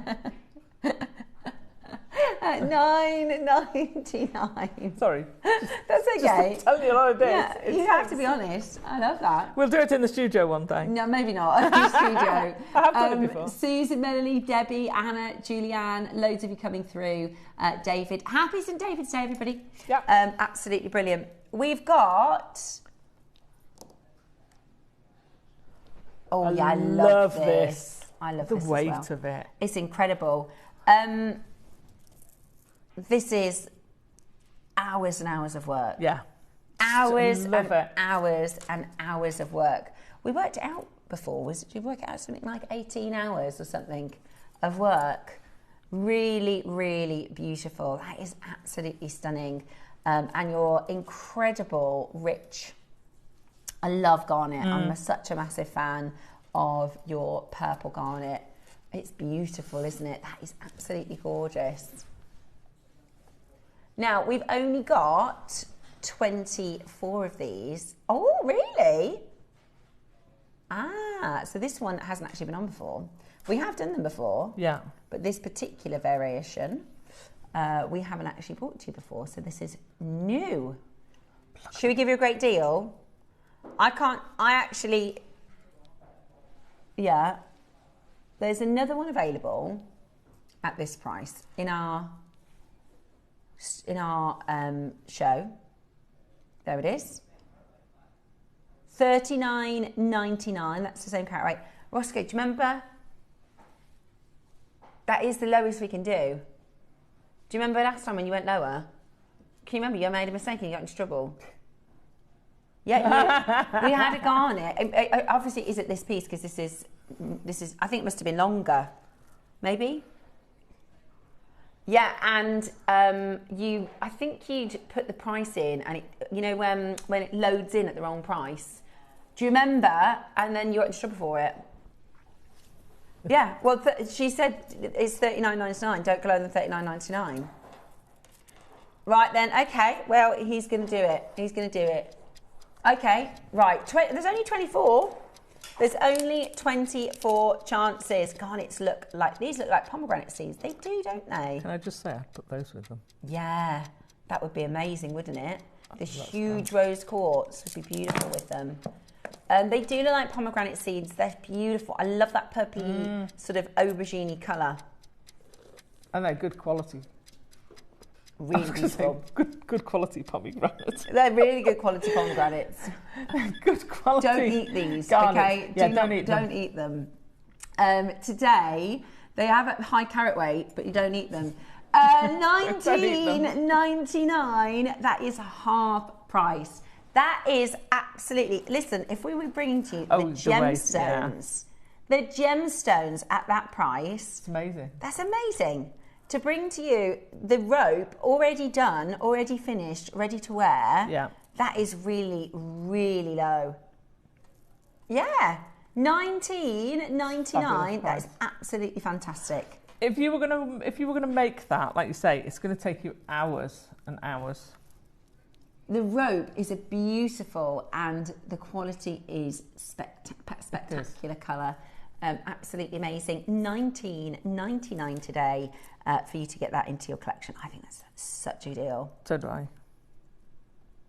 [SPEAKER 1] At $9.99.
[SPEAKER 2] Sorry.
[SPEAKER 1] That's okay.
[SPEAKER 2] Just tell you a lot of days.
[SPEAKER 1] Yeah, you have to be honest. I love that.
[SPEAKER 2] We'll do it in the studio one day.
[SPEAKER 1] No, maybe not. In the studio.
[SPEAKER 2] I have done it before.
[SPEAKER 1] Susan, Melanie, Debbie, Anna, Julianne, loads of you coming through. David. Happy St. David's Day, everybody.
[SPEAKER 2] Yeah.
[SPEAKER 1] Absolutely brilliant. We've got... Oh, yeah, I love this. I love this
[SPEAKER 2] The weight
[SPEAKER 1] as well.
[SPEAKER 2] of it.
[SPEAKER 1] It's incredible. This is hours and hours of work.
[SPEAKER 2] Yeah.
[SPEAKER 1] Hours and hours and hours of work. We worked it out before. Did you work it out something like 18 hours or something of work? Really, really beautiful. That is absolutely stunning. And your incredible rich. I love garnet. I'm such a massive fan of your purple garnet. It's beautiful, isn't it? That is absolutely gorgeous. Now, we've only got 24 of these. Oh, really? Ah, so this one hasn't actually been on before. We have done them before.
[SPEAKER 2] Yeah.
[SPEAKER 1] But this particular variation, we haven't actually brought to you before. So this is new. Should we give you a great deal? Yeah. There's another one available at this price in our show. There it is. $39.99. That's the same carat rate. Roscoe, do you remember? That is the lowest we can do. Do you remember last time when you went lower? Can you remember you made a mistake and you got into trouble? Yeah, we had a garnet. Obviously, it is at this piece because this is. I think it must have been longer, maybe. Yeah, and I think you'd put the price in, and when it loads in at the wrong price. Do you remember? And then you got into trouble for it. Yeah. Well, she said it's $39.99. Don't go lower than $39.99. Right then. Okay. Well, he's going to do it. He's going to do it. Okay. Right. There's only 24. There's only 24 chances. Garnets look like pomegranate seeds. They do, don't they?
[SPEAKER 2] Can I just say I'd put those with them?
[SPEAKER 1] Yeah, that would be amazing, wouldn't it? The huge rose quartz would be beautiful with them. They do look like pomegranate seeds. They're beautiful. I love that purpley sort of aubergine colour.
[SPEAKER 2] And they're good quality.
[SPEAKER 1] Really beautiful.
[SPEAKER 2] Good quality pomegranates.
[SPEAKER 1] They're really good quality pomegranates.
[SPEAKER 2] Good quality.
[SPEAKER 1] Don't eat these,
[SPEAKER 2] garnets.
[SPEAKER 1] Okay?
[SPEAKER 2] Yeah, don't
[SPEAKER 1] eat them. Today, they have a high carat weight, but you don't eat them. $19.99. That is half price. That is absolutely... Listen, if we were bringing to you the gemstones, the gemstones at that price...
[SPEAKER 2] It's amazing.
[SPEAKER 1] That's amazing. To bring to you the rope already done, already finished, ready to wear, that is really, really low. Yeah, $19.99. That is absolutely fantastic.
[SPEAKER 2] If you were gonna make that, like you say, it's gonna take you hours and hours.
[SPEAKER 1] The rope is a beautiful, and the quality is spectacular colour. Absolutely amazing. $19.99 today for you to get that into your collection. I think that's such a deal.
[SPEAKER 2] So do I.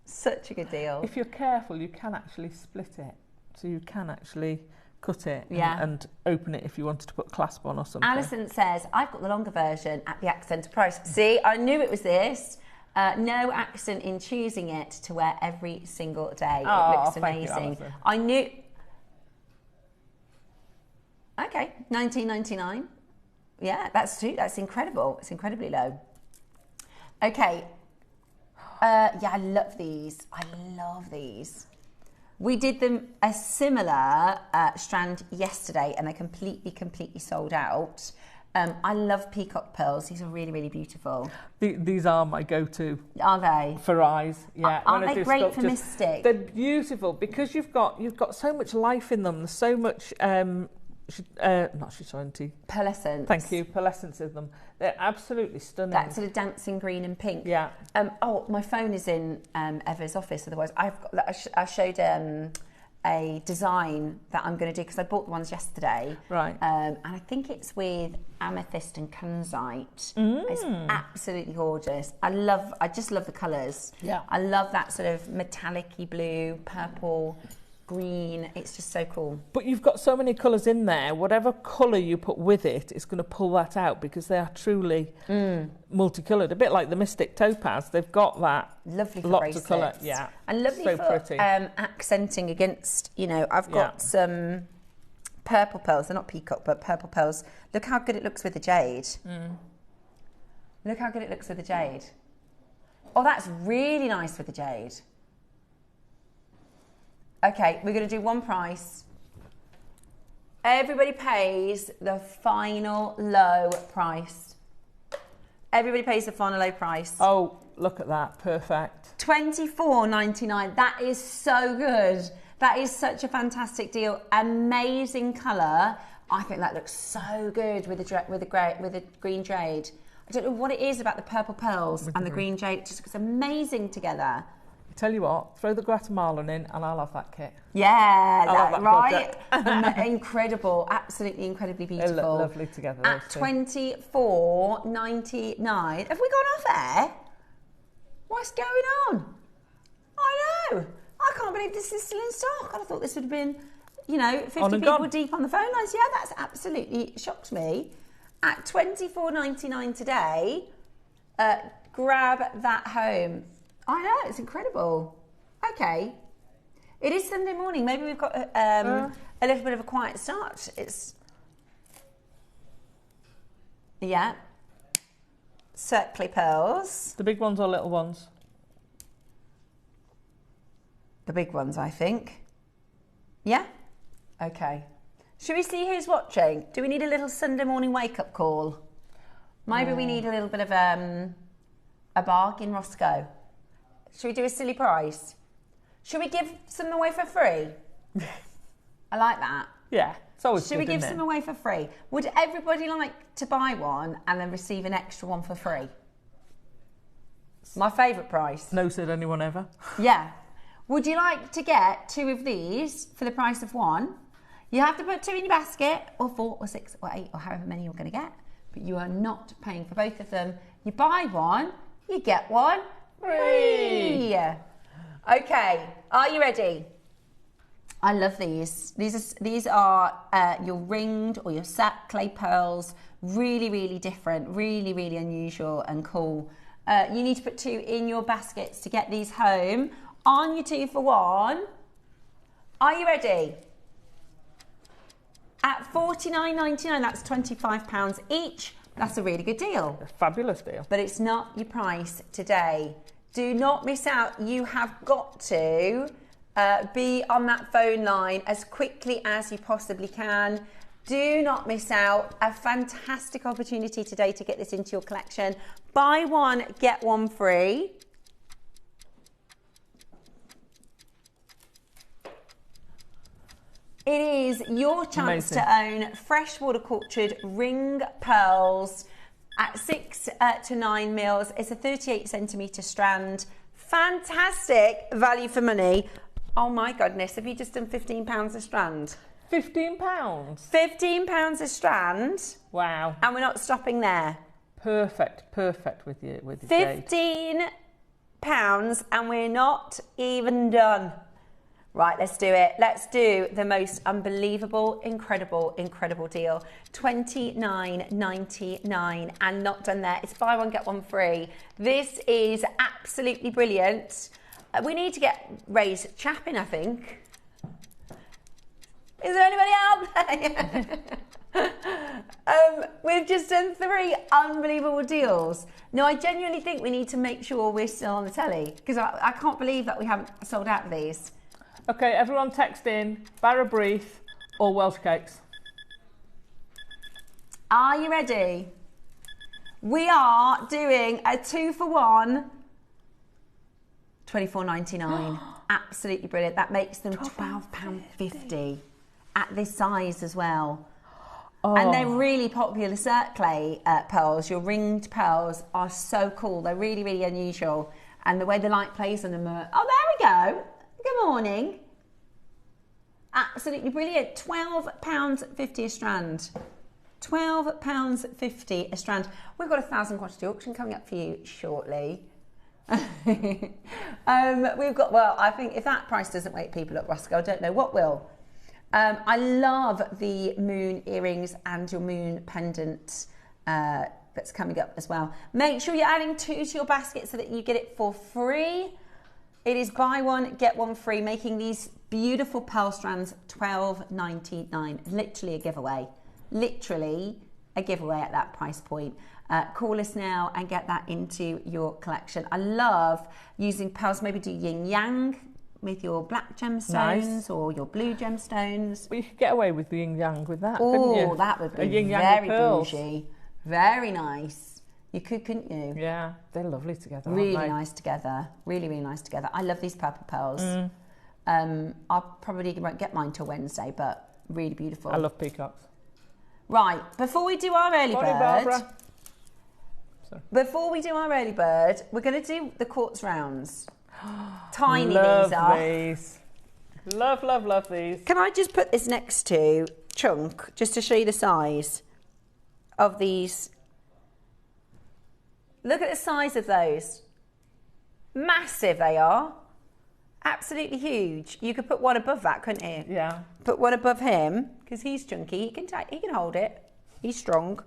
[SPEAKER 1] Such a good deal.
[SPEAKER 2] If you're careful, you can actually split it. So you can actually cut it and open it if you wanted to put clasp on or something.
[SPEAKER 1] Alison says, I've got the longer version at the accented price. See, I knew it was this. No accent in choosing it to wear every single day. It looks amazing.
[SPEAKER 2] You,
[SPEAKER 1] I knew... Okay, $19.99. Yeah, that's incredible. It's incredibly low. Okay. Yeah, I love these. I love these. We did them a similar strand yesterday and they're completely sold out. I love peacock pearls. These are really, really beautiful.
[SPEAKER 2] These are my go-to.
[SPEAKER 1] Are they?
[SPEAKER 2] For eyes, yeah.
[SPEAKER 1] Aren't they great for Mystic?
[SPEAKER 2] They're beautiful because you've got so much life in them. There's so much, not Shishonti.
[SPEAKER 1] Pearlescence.
[SPEAKER 2] Thank you, pearlescence in them. They're absolutely stunning.
[SPEAKER 1] That sort of dancing green and pink.
[SPEAKER 2] Yeah.
[SPEAKER 1] Oh, my phone is in Eva's office. Otherwise, I showed a design that I'm going to do because I bought the ones yesterday.
[SPEAKER 2] Right.
[SPEAKER 1] And I think it's with amethyst and kunzite. It's absolutely gorgeous. I just love the colours.
[SPEAKER 2] Yeah.
[SPEAKER 1] I love that sort of metallic-y blue, purple, green. It's just so cool.
[SPEAKER 2] But you've got so many colours in there. Whatever colour you put with it, it's going to pull that out because they are truly multicoloured. A bit like the Mystic Topaz. They've got that
[SPEAKER 1] lovely for
[SPEAKER 2] lots
[SPEAKER 1] bracelets.
[SPEAKER 2] of colour. Yeah.
[SPEAKER 1] And lovely
[SPEAKER 2] so
[SPEAKER 1] for
[SPEAKER 2] pretty.
[SPEAKER 1] accenting against, I've got some purple pearls. They're not peacock, but purple pearls. Look how good it looks with the jade. Look how good it looks with the jade. Oh, that's really nice with the jade. Okay, we're going to do one price. Everybody pays the final low price. Everybody pays the final low price.
[SPEAKER 2] Oh, look at that. Perfect.
[SPEAKER 1] $24.99. That is so good. That is such a fantastic deal. Amazing colour. I think that looks so good with the green jade. I don't know what it is about the purple pearls and the green jade. It just looks amazing together.
[SPEAKER 2] Tell you what, throw the Guatemalan in and I'll have that kit.
[SPEAKER 1] Yeah, that right? Incredible, absolutely incredibly beautiful.
[SPEAKER 2] They look lovely together.
[SPEAKER 1] At $24.99. Have we gone off air? What's going on? I know. I can't believe this is still in stock. I thought this would have been, 50 people deep on the phone lines. Yeah, that's absolutely shocked me. At $24.99 today, grab that home. I know, it's incredible. Okay. It is Sunday morning. Maybe we've got a little bit of a quiet start. Yeah. Circly pearls.
[SPEAKER 2] The big ones or little ones?
[SPEAKER 1] The big ones, I think. Yeah? Okay. Should we see who's watching? Do we need a little Sunday morning wake-up call? Maybe we need a little bit of a bargain, Roscoe. Should we do a silly price? Should we give some away for free? I like that.
[SPEAKER 2] Yeah, it's always
[SPEAKER 1] Should we give some away for free? Would everybody like to buy one and then receive an extra one for free? My favourite price.
[SPEAKER 2] No, said anyone ever.
[SPEAKER 1] Yeah. Would you like to get 2 of these for the price of 1? You have to put 2 in your basket, or 4 or 6 or 8 or however many you're going to get. But you are not paying for both of them. You buy one, you get one free. Okay, are you ready? I love these. These are your ringed or your set clay pearls. Really, really different. Really, really unusual and cool. You need to put 2 in your baskets to get these home on your 2 for 1. Are you ready? At $49.99, that's £25 each. That's a really good deal.
[SPEAKER 2] A fabulous deal.
[SPEAKER 1] But it's not your price today. Do not miss out. You have got to be on that phone line as quickly as you possibly can. Do not miss out. A fantastic opportunity today to get this into your collection. Buy one, get one free. It is your chance to own freshwater cultured ring pearls at 6 to 9 mils. It's a 38 centimetre strand. Fantastic value for money. Oh my goodness, have you just done £15 a strand?
[SPEAKER 2] £15?
[SPEAKER 1] £15 a strand.
[SPEAKER 2] Wow.
[SPEAKER 1] And we're not stopping there.
[SPEAKER 2] Perfect with your
[SPEAKER 1] £15 and we're not even done. Right, let's do it. Let's do the most unbelievable, incredible deal. $29.99 and not done there. It's buy one, get one free. This is absolutely brilliant. We need to get Ray's chap in, I think. Is there anybody out there? We've just done 3 unbelievable deals. Now, I genuinely think we need to make sure we're still on the telly because I can't believe that we haven't sold out of these.
[SPEAKER 2] Okay, everyone text in Barra Brief or Welsh Cakes.
[SPEAKER 1] Are you ready? We are doing a 2 for 1, £24.99. Absolutely brilliant. That makes them £12.50 at this size as well. Oh. And they're really popular circlay pearls. Your ringed pearls are so cool. They're really, really unusual. And the way the light plays on them are... Oh, there we go. Good morning. Absolutely brilliant. £12.50 a strand. £12.50 a strand. We've got a 1,000 quantity auction coming up for you shortly. We've got, well, I think if that price doesn't wake people up, Roscoe, I don't know what will. I love the moon earrings and your moon pendant that's coming up as well. Make sure you're adding 2 to your basket so that you get it for free. It is buy one, get one free, making these beautiful pearl strands £12.99. Literally a giveaway. Literally a giveaway at that price point. Call us now and get that into your collection. I love using pearls, maybe do yin yang with your black gemstones or your blue gemstones.
[SPEAKER 2] Well, you could get away with the yin yang with that,
[SPEAKER 1] couldn't
[SPEAKER 2] you?
[SPEAKER 1] That would be very bougie. Very nice. You could, couldn't you?
[SPEAKER 2] Yeah, they're lovely together.
[SPEAKER 1] Really nice together. Really, really nice together. I love these purple pearls. I probably won't get mine till Wednesday, but really beautiful.
[SPEAKER 2] I love peacocks.
[SPEAKER 1] Right, before we do our early bird, we're going to do the quartz rounds. Tiny
[SPEAKER 2] love
[SPEAKER 1] these are.
[SPEAKER 2] These. Love, love, love these.
[SPEAKER 1] Can I just put this next to Chunk, just to show you the size of these? Look at the size of those. Massive they are. Absolutely huge. You could put one above that, couldn't you?
[SPEAKER 2] Yeah.
[SPEAKER 1] Put one above him, because he's chunky. He can hold it. He's strong.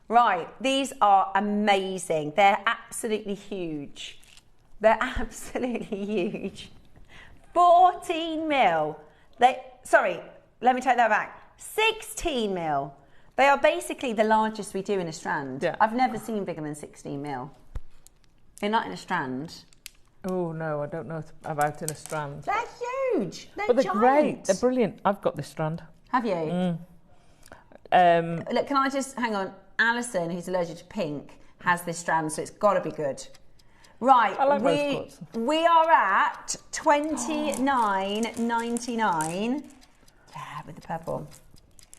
[SPEAKER 1] Right, these are amazing. They're absolutely huge. They're absolutely huge. 14 mil. Sorry, let me take that back. 16 mil. They are basically the largest we do in a strand.
[SPEAKER 2] Yeah.
[SPEAKER 1] I've never seen bigger than 16 mil. They're not in a strand.
[SPEAKER 2] Oh, no, I don't know about in a strand.
[SPEAKER 1] They're huge. They're
[SPEAKER 2] But they're
[SPEAKER 1] giant.
[SPEAKER 2] great. They're brilliant. I've got this strand.
[SPEAKER 1] Have you? Look, can I just, hang on. Alison, who's allergic to pink, has this strand, so it's got to be good. Right,
[SPEAKER 2] I like rose quartz.
[SPEAKER 1] We are at $29.99. Yeah, with the purple.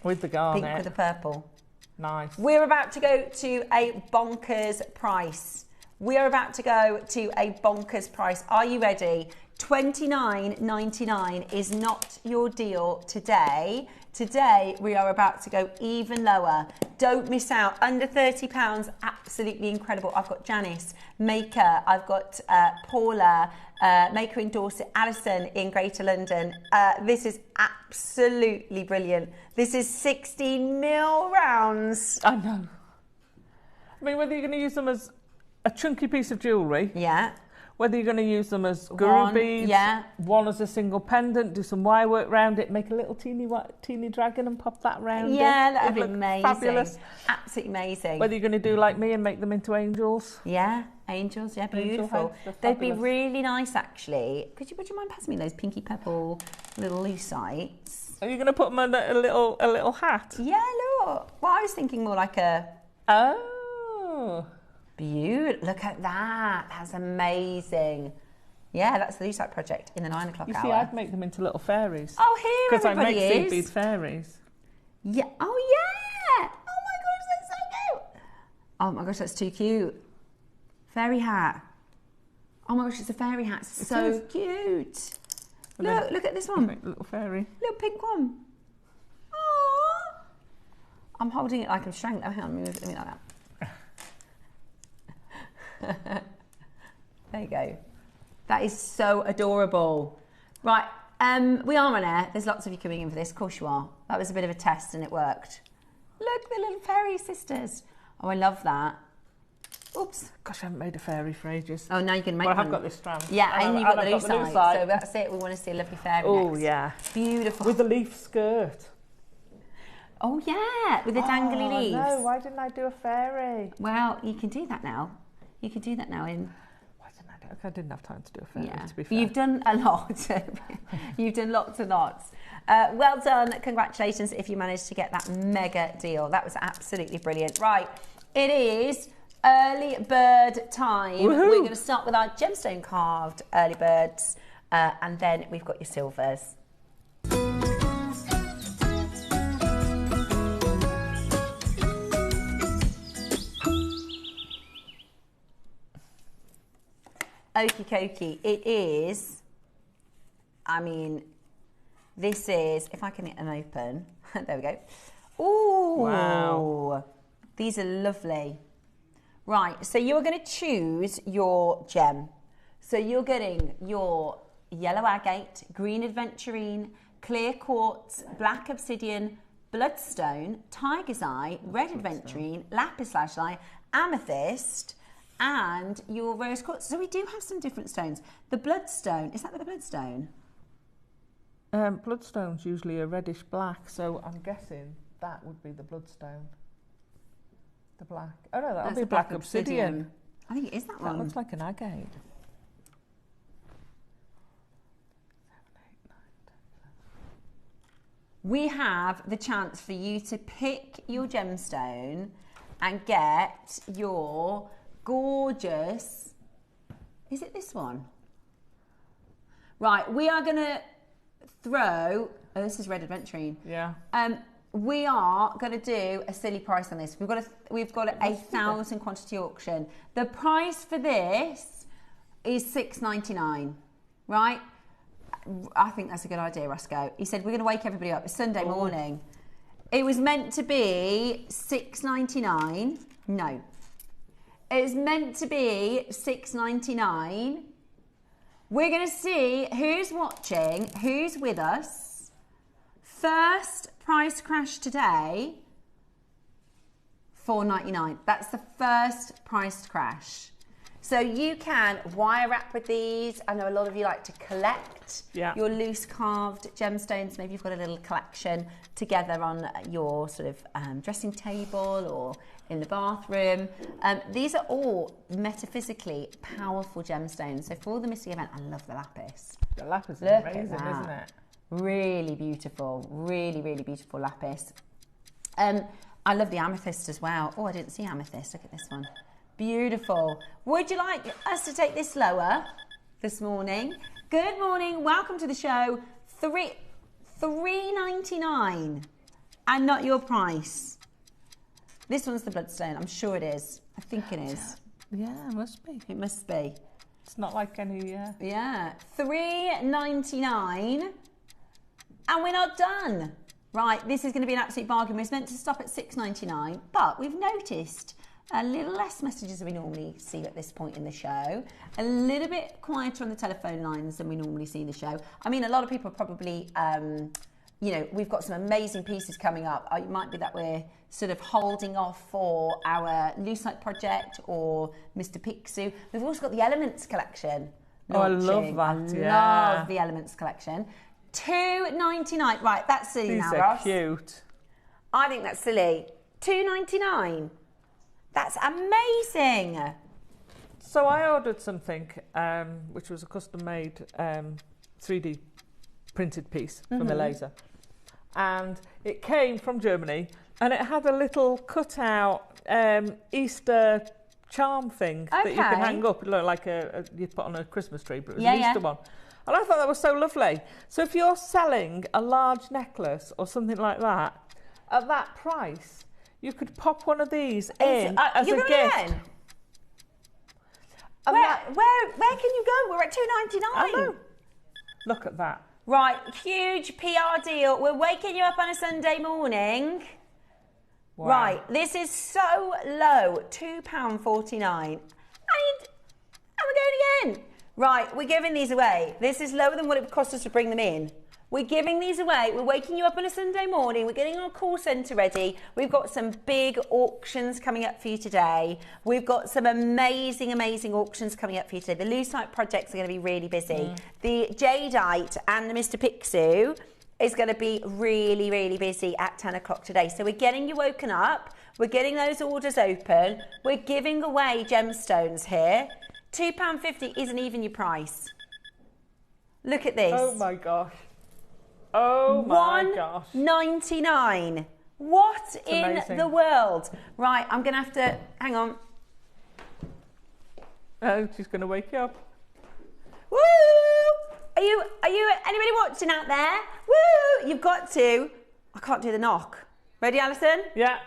[SPEAKER 2] With the garnet.
[SPEAKER 1] Pink with the purple.
[SPEAKER 2] Nice.
[SPEAKER 1] We're about to go to a bonkers price. We are about to go to a bonkers price. Are you ready? $29.99 is not your deal today. Today, we are about to go even lower. Don't miss out. Under £30, absolutely incredible. I've got Janice, Maker. I've got Paula, Maker in Dorset, Alison in Greater London. This is absolutely brilliant. This is 16 mil rounds.
[SPEAKER 2] I know. I mean, whether you're going to use them as a chunky piece of jewellery.
[SPEAKER 1] Yeah.
[SPEAKER 2] Whether you're going to use them as guru beads,
[SPEAKER 1] yeah.
[SPEAKER 2] One as a single pendant, do some wire work around it, make a little teeny dragon and pop that round.
[SPEAKER 1] Yeah, that would be amazing.
[SPEAKER 2] Fabulous.
[SPEAKER 1] Absolutely amazing.
[SPEAKER 2] Whether you're going to do like me and make them into angels.
[SPEAKER 1] Yeah, angels, yeah, beautiful. They'd be really nice actually. Would you mind passing me those pinky purple little lucite's?
[SPEAKER 2] Are you going to put them on a little hat?
[SPEAKER 1] Yeah, look. Well, I was thinking more like a...
[SPEAKER 2] Oh...
[SPEAKER 1] Beautiful. Look at that. That's amazing. Yeah, that's the Lucite project in the 9 o'clock hour.
[SPEAKER 2] You see, I'd make them into little fairies.
[SPEAKER 1] Oh, here everybody is.
[SPEAKER 2] Because I make seed bead fairies.
[SPEAKER 1] Yeah. Oh, yeah. Oh, my gosh, that's so cute. Oh, my gosh, that's too cute. Fairy hat. Oh, my gosh, it's a fairy hat. So cute. Look at this one.
[SPEAKER 2] Make a little fairy.
[SPEAKER 1] Little pink one. Oh. I'm holding it like I'm strangling. Oh, hang on, let me like that. There you go. That is so adorable. Right, we are on air. There's lots of you coming in for this. Of course you are. That was a bit of a test and it worked. Look, the little fairy sisters. Oh, I love that. Oops.
[SPEAKER 2] Gosh, I haven't made a fairy for ages.
[SPEAKER 1] Oh, now you can make one.
[SPEAKER 2] Well, I've got this strand.
[SPEAKER 1] Yeah, and you've got the lucite. So that's it. We want to see a lovely fairy.
[SPEAKER 2] Oh,
[SPEAKER 1] next.
[SPEAKER 2] yeah.
[SPEAKER 1] Beautiful.
[SPEAKER 2] With the leaf skirt.
[SPEAKER 1] Oh yeah, with the dangly leaves.
[SPEAKER 2] No, why didn't I do a fairy?
[SPEAKER 1] Well, you can do that now. You can do that now in...
[SPEAKER 2] Why didn't I do it? I didn't have time to do a fairy,
[SPEAKER 1] Yeah.
[SPEAKER 2] to be fair.
[SPEAKER 1] You've done a lot. You've done lots and lots. Well done. Congratulations if you managed to get that mega deal. That was absolutely brilliant. Right, it is early bird time.
[SPEAKER 2] Woohoo.
[SPEAKER 1] We're going to start with our gemstone carved early birds, and then we've got your silvers. Okie dokie, it is, I mean, this is, if I can get them open, there we go. Ooh,
[SPEAKER 2] wow.
[SPEAKER 1] These are lovely. Right, so you're going to choose your gem. So you're getting your yellow agate, green aventurine, clear quartz, black obsidian, bloodstone, tiger's eye, red aventurine, lapis lazuli, amethyst, and your rose quartz. So we do have some different stones. The bloodstone, is that the bloodstone?
[SPEAKER 2] Bloodstone's usually a reddish black, so I'm guessing that would be the bloodstone. The black. Oh no, that would be black obsidian.
[SPEAKER 1] I think it is that one.
[SPEAKER 2] That looks like an agate. 7, 8, 9, 10, 11.
[SPEAKER 1] We have the chance for you to pick your gemstone and get your gorgeous, is it this one? Right, we are going to throw, oh, this is red aventurine.
[SPEAKER 2] Yeah.
[SPEAKER 1] We are going to do a silly price on this. We've got a 1,000 quantity auction. The price for this is $6.99, right? I think that's a good idea, Roscoe. He said we're going to wake everybody up. It's Sunday morning. It was meant to be $6.99. No. It was meant to be $6.99. We're going to see who's watching, who's with us. First price crash today, $4.99. That's the first price crash. So you can wire wrap with these. I know a lot of you like to collect your loose carved gemstones. Maybe you've got a little collection together on your sort of dressing table or in the bathroom. These are all metaphysically powerful gemstones. So for the Mystic event, I love the lapis.
[SPEAKER 2] The lapis is amazing, isn't it?
[SPEAKER 1] Really beautiful, really, really beautiful lapis. I love the amethyst as well. Oh, I didn't see amethyst. Look at this one. Beautiful. Would you like us to take this lower this morning? Good morning. Welcome to the show. $3.99 and not your price. This one's the bloodstone. I'm sure it is. I think it is.
[SPEAKER 2] Yeah, it must be.
[SPEAKER 1] It must be.
[SPEAKER 2] It's not like any...
[SPEAKER 1] Yeah. $3.99 and we're not done. Right, this is going to be an absolute bargain. We're meant to stop at $6.99, but we've noticed a little less messages than we normally see at this point in the show. A little bit quieter on the telephone lines than we normally see in the show. I mean, a lot of people are probably, you know, we've got some amazing pieces coming up. It might be that we're sort of holding off for our Lucite project or Mr. Picsou. We've also got the Elements collection launching.
[SPEAKER 2] Oh, I love that,
[SPEAKER 1] I love the Elements collection. $2.99. Right, that's silly now, Ross.
[SPEAKER 2] These are cute.
[SPEAKER 1] I think that's silly. $2.99. That's amazing.
[SPEAKER 2] So I ordered something which was a custom-made 3D printed piece from Malaysia, and it came from Germany, and it had a little cut-out Easter charm thing that you can hang up. It looked like you put on a Christmas tree, but it was an Easter one. And I thought that was so lovely. So if you're selling a large necklace or something like that, at that price, you could pop one of these in as a gift.
[SPEAKER 1] Where can you go? We're at $2.99.
[SPEAKER 2] I know. Look at that.
[SPEAKER 1] Right, huge PR deal. We're waking you up on a Sunday morning. Wow. Right, this is so low, £2.49. And we're going again. Right, we're giving these away. This is lower than what it would cost us to bring them in. We're giving these away. We're waking you up on a Sunday morning. We're getting our call centre ready. We've got some big auctions coming up for you today. We've got some amazing, amazing auctions coming up for you today. The Lucite projects are going to be really busy. The Jadeite and the Mr. Picsou is going to be really, really busy at 10 o'clock today. So we're getting you woken up. We're getting those orders open. We're giving away gemstones here. £2.50 isn't even your price. Look at this.
[SPEAKER 2] Oh my gosh. Oh my gosh.
[SPEAKER 1] $1.99. What in
[SPEAKER 2] amazing.
[SPEAKER 1] the world? Right, I'm going to have to, hang on.
[SPEAKER 2] Oh, she's going to wake you up.
[SPEAKER 1] Woo! Are you, anybody watching out there? Woo! You've got to. I can't do the knock. Ready, Alison?
[SPEAKER 2] Yeah.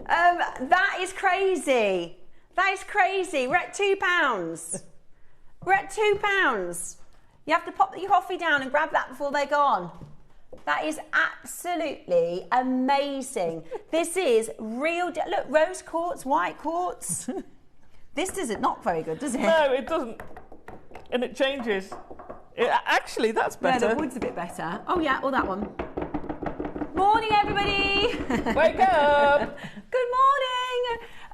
[SPEAKER 1] That is crazy. That is crazy. We're at £2. We're at £2. You have to pop your coffee down and grab that before they're gone. That is absolutely amazing. This is real. Look, rose quartz, white quartz. This doesn't knock very good, does it?
[SPEAKER 2] No, it doesn't. And it changes. Actually, that's better.
[SPEAKER 1] No, the wood's a bit better. Oh yeah, or that one. Morning, everybody.
[SPEAKER 2] Wake up.
[SPEAKER 1] Good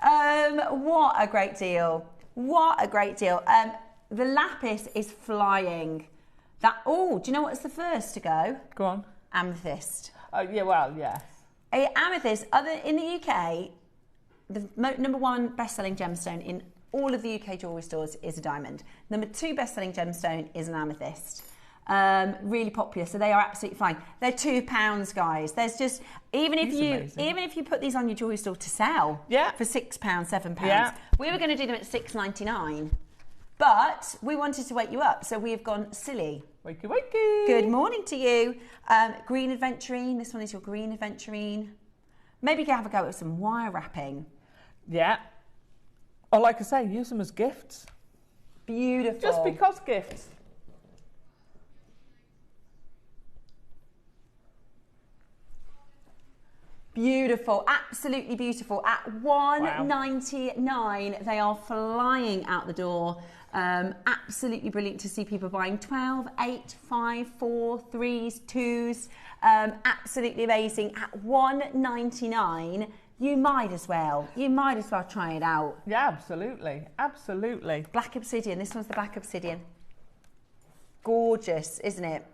[SPEAKER 1] morning. What a great deal. What a great deal. The lapis is flying. Oh, do you know what's the first to go?
[SPEAKER 2] Go on.
[SPEAKER 1] Amethyst.
[SPEAKER 2] Oh, yeah, well, yes.
[SPEAKER 1] Amethyst, in the UK, the number one best-selling gemstone in all of the UK jewellery stores is a diamond. Number two best-selling gemstone is an amethyst. Really popular, so they are absolutely flying. They're £2, guys. There's just even if you put these on your jewellery store to sell, for £6, £7, we were going to do them at £6.99, but we wanted to wake you up, so we have gone silly.
[SPEAKER 2] Wakey, wakey.
[SPEAKER 1] Good morning to you. Green aventurine. This one is your green aventurine. Maybe you can have a go with some wire wrapping.
[SPEAKER 2] Yeah. Or like I say, use them as gifts.
[SPEAKER 1] Beautiful.
[SPEAKER 2] Just because gifts.
[SPEAKER 1] Beautiful, absolutely beautiful. At £1.99, they are flying out the door. Absolutely brilliant to see people buying 12, 8, 5, 4, 3s, 2s. Absolutely amazing. At £1.99, you might as well try it out.
[SPEAKER 2] Yeah, absolutely, absolutely.
[SPEAKER 1] Black obsidian. This one's the black obsidian. Gorgeous, isn't it?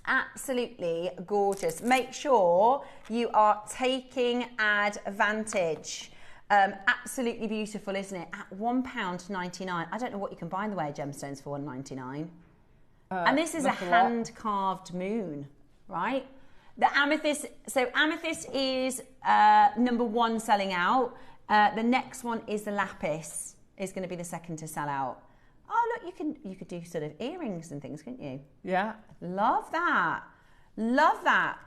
[SPEAKER 1] Absolutely gorgeous. Make sure you are taking advantage. Absolutely beautiful, isn't it? At £1.99. I don't know what you can buy in the way of gemstones for £1.99. And this is a hand-carved moon, right? The amethyst. So amethyst is number one selling out. The next one is the lapis. Is going to be the second to sell out. Oh look, you could do sort of earrings and things, couldn't you?
[SPEAKER 2] Yeah.
[SPEAKER 1] Love that. Love that.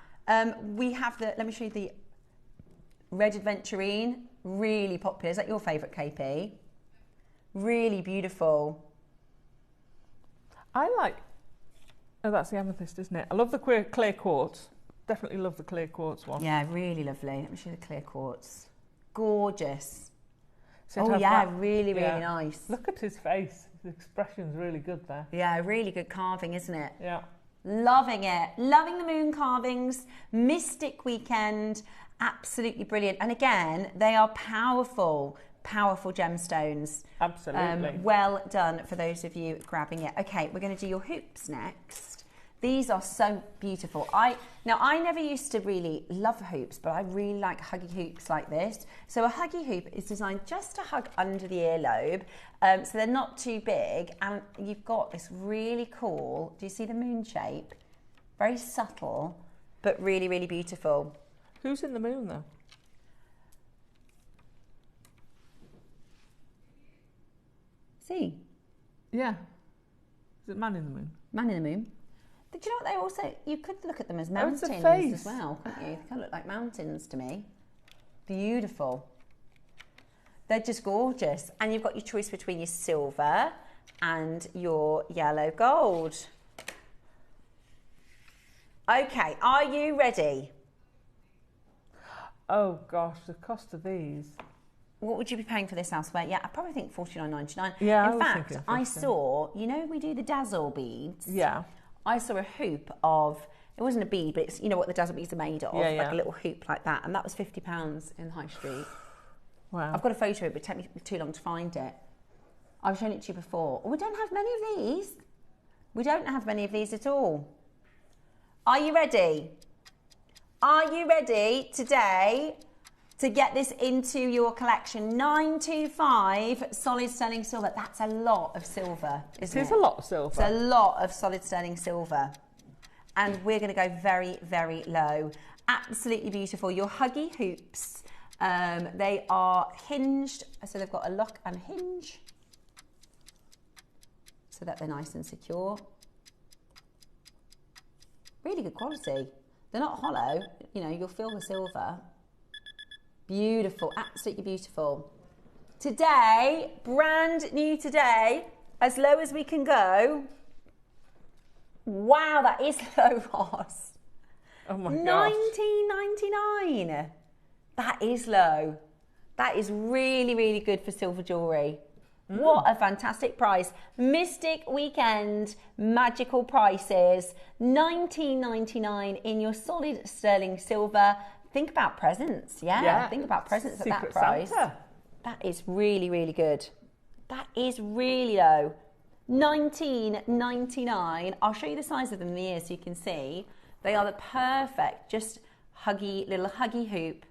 [SPEAKER 1] We have the. Let me show you the red aventurine. Really popular. Is that your favourite, KP? Really beautiful.
[SPEAKER 2] I like. Oh, that's the amethyst, isn't it? I love the clear quartz. Definitely love the clear quartz one.
[SPEAKER 1] Yeah, really lovely. Let me show you the clear quartz. Gorgeous.
[SPEAKER 2] So
[SPEAKER 1] oh yeah, really, really nice.
[SPEAKER 2] Look at his face. His expression's really good there.
[SPEAKER 1] Yeah, really good carving, isn't it?
[SPEAKER 2] Yeah.
[SPEAKER 1] Loving it. Loving the moon carvings. Mystic weekend. Absolutely brilliant. And again, they are powerful, powerful gemstones.
[SPEAKER 2] Absolutely.
[SPEAKER 1] Well done for those of you grabbing it. Okay, we're going to do your hoops next. These are so beautiful. I never used to really love hoops, but I really like huggy hoops like this. So a huggy hoop is designed just to hug under the earlobe, so they're not too big, and you've got this really cool, do you see the moon shape? Very subtle, but really, really beautiful.
[SPEAKER 2] Who's in the moon though?
[SPEAKER 1] See?
[SPEAKER 2] Yeah. Is it man in the moon?
[SPEAKER 1] Man in the moon. Do you know what they also, you could look at them as mountains as well, couldn't you? They kind of look like mountains to me. Beautiful. They're just gorgeous. And you've got your choice between your silver and your yellow gold. Okay, are you ready?
[SPEAKER 2] Oh gosh, the cost of these.
[SPEAKER 1] What would you be paying for this elsewhere? Yeah, I probably think $49.99.
[SPEAKER 2] Yeah,
[SPEAKER 1] in fact, I saw, you know, we do the dazzle beads.
[SPEAKER 2] Yeah.
[SPEAKER 1] I saw a hoop of, it wasn't a bead, but it's, you know what the dazzle beads are made of, like a little hoop like that, and that was £50 in the high street.
[SPEAKER 2] Wow.
[SPEAKER 1] I've got a photo of it, but it took me too long to find it. I've shown it to you before. Oh, we don't have many of these. We don't have many of these at all. Are you ready? Are you ready today to get this into your collection? 925 solid sterling silver. That's a lot of silver, isn't it?
[SPEAKER 2] It is a lot of silver.
[SPEAKER 1] It's a lot of solid sterling silver. And we're going to go very, very low. Absolutely beautiful. Your huggy hoops, they are hinged. So they've got a lock and hinge so that they're nice and secure. Really good quality. They're not hollow. You know, you'll feel the silver. Beautiful, absolutely beautiful. Today, brand new today, as low as we can go. Wow, that is low, Ross.
[SPEAKER 2] Oh my gosh.
[SPEAKER 1] $19.99. That is low. That is really, really good for silver jewellery. What a fantastic price. Mystic Weekend, magical prices. $19.99 in your solid sterling silver. Think about presents, yeah. Think about presents at that price.
[SPEAKER 2] Santa.
[SPEAKER 1] That is really, really good. That is really low. $19.99. I'll show you the size of them in the ear so you can see. They are the perfect, just little huggy hoop.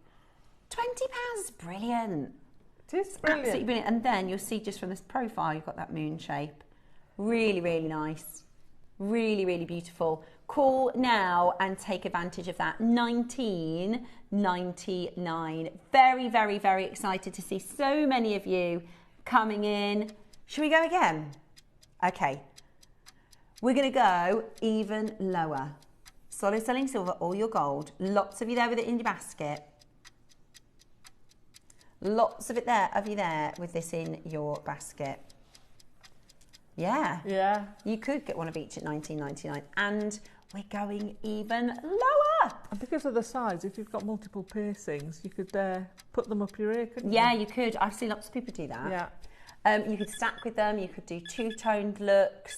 [SPEAKER 1] £20, brilliant.
[SPEAKER 2] It is brilliant.
[SPEAKER 1] Absolutely brilliant. And then you'll see just from this profile, you've got that moon shape. Really, really nice. Really, really beautiful. Call now and take advantage of that. $19.99. Very, very, very excited to see so many of you coming in. Should we go again? Okay. We're going to go even lower. Solid sterling silver, all your gold. Lots of you there with it in your basket. Lots of you there with this in your basket. Yeah.
[SPEAKER 2] Yeah.
[SPEAKER 1] You could get one of each at $19.99, and we're going even lower.
[SPEAKER 2] And because of the size, if you've got multiple piercings, you could put them up your ear, couldn't you?
[SPEAKER 1] Yeah, you could. I've seen lots of people do that.
[SPEAKER 2] Yeah.
[SPEAKER 1] You could stack with them. You could do two-toned looks.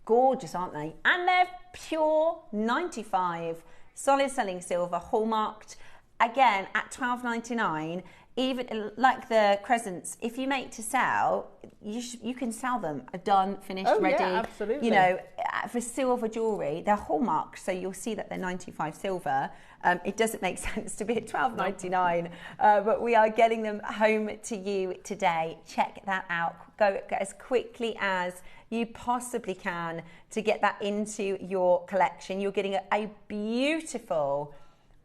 [SPEAKER 1] Gorgeous, aren't they? And they're pure 95 solid sterling silver, hallmarked. Again, at $12.99. Even like the crescents, if you make to sell, you can sell them done, finished, ready.
[SPEAKER 2] Yeah, absolutely.
[SPEAKER 1] You know, for silver jewellery, they're hallmarked, so you'll see that they're 95 silver. It doesn't make sense to be at $12.99, but we are getting them home to you today. Check that out. Go as quickly as you possibly can to get that into your collection. You're getting a beautiful,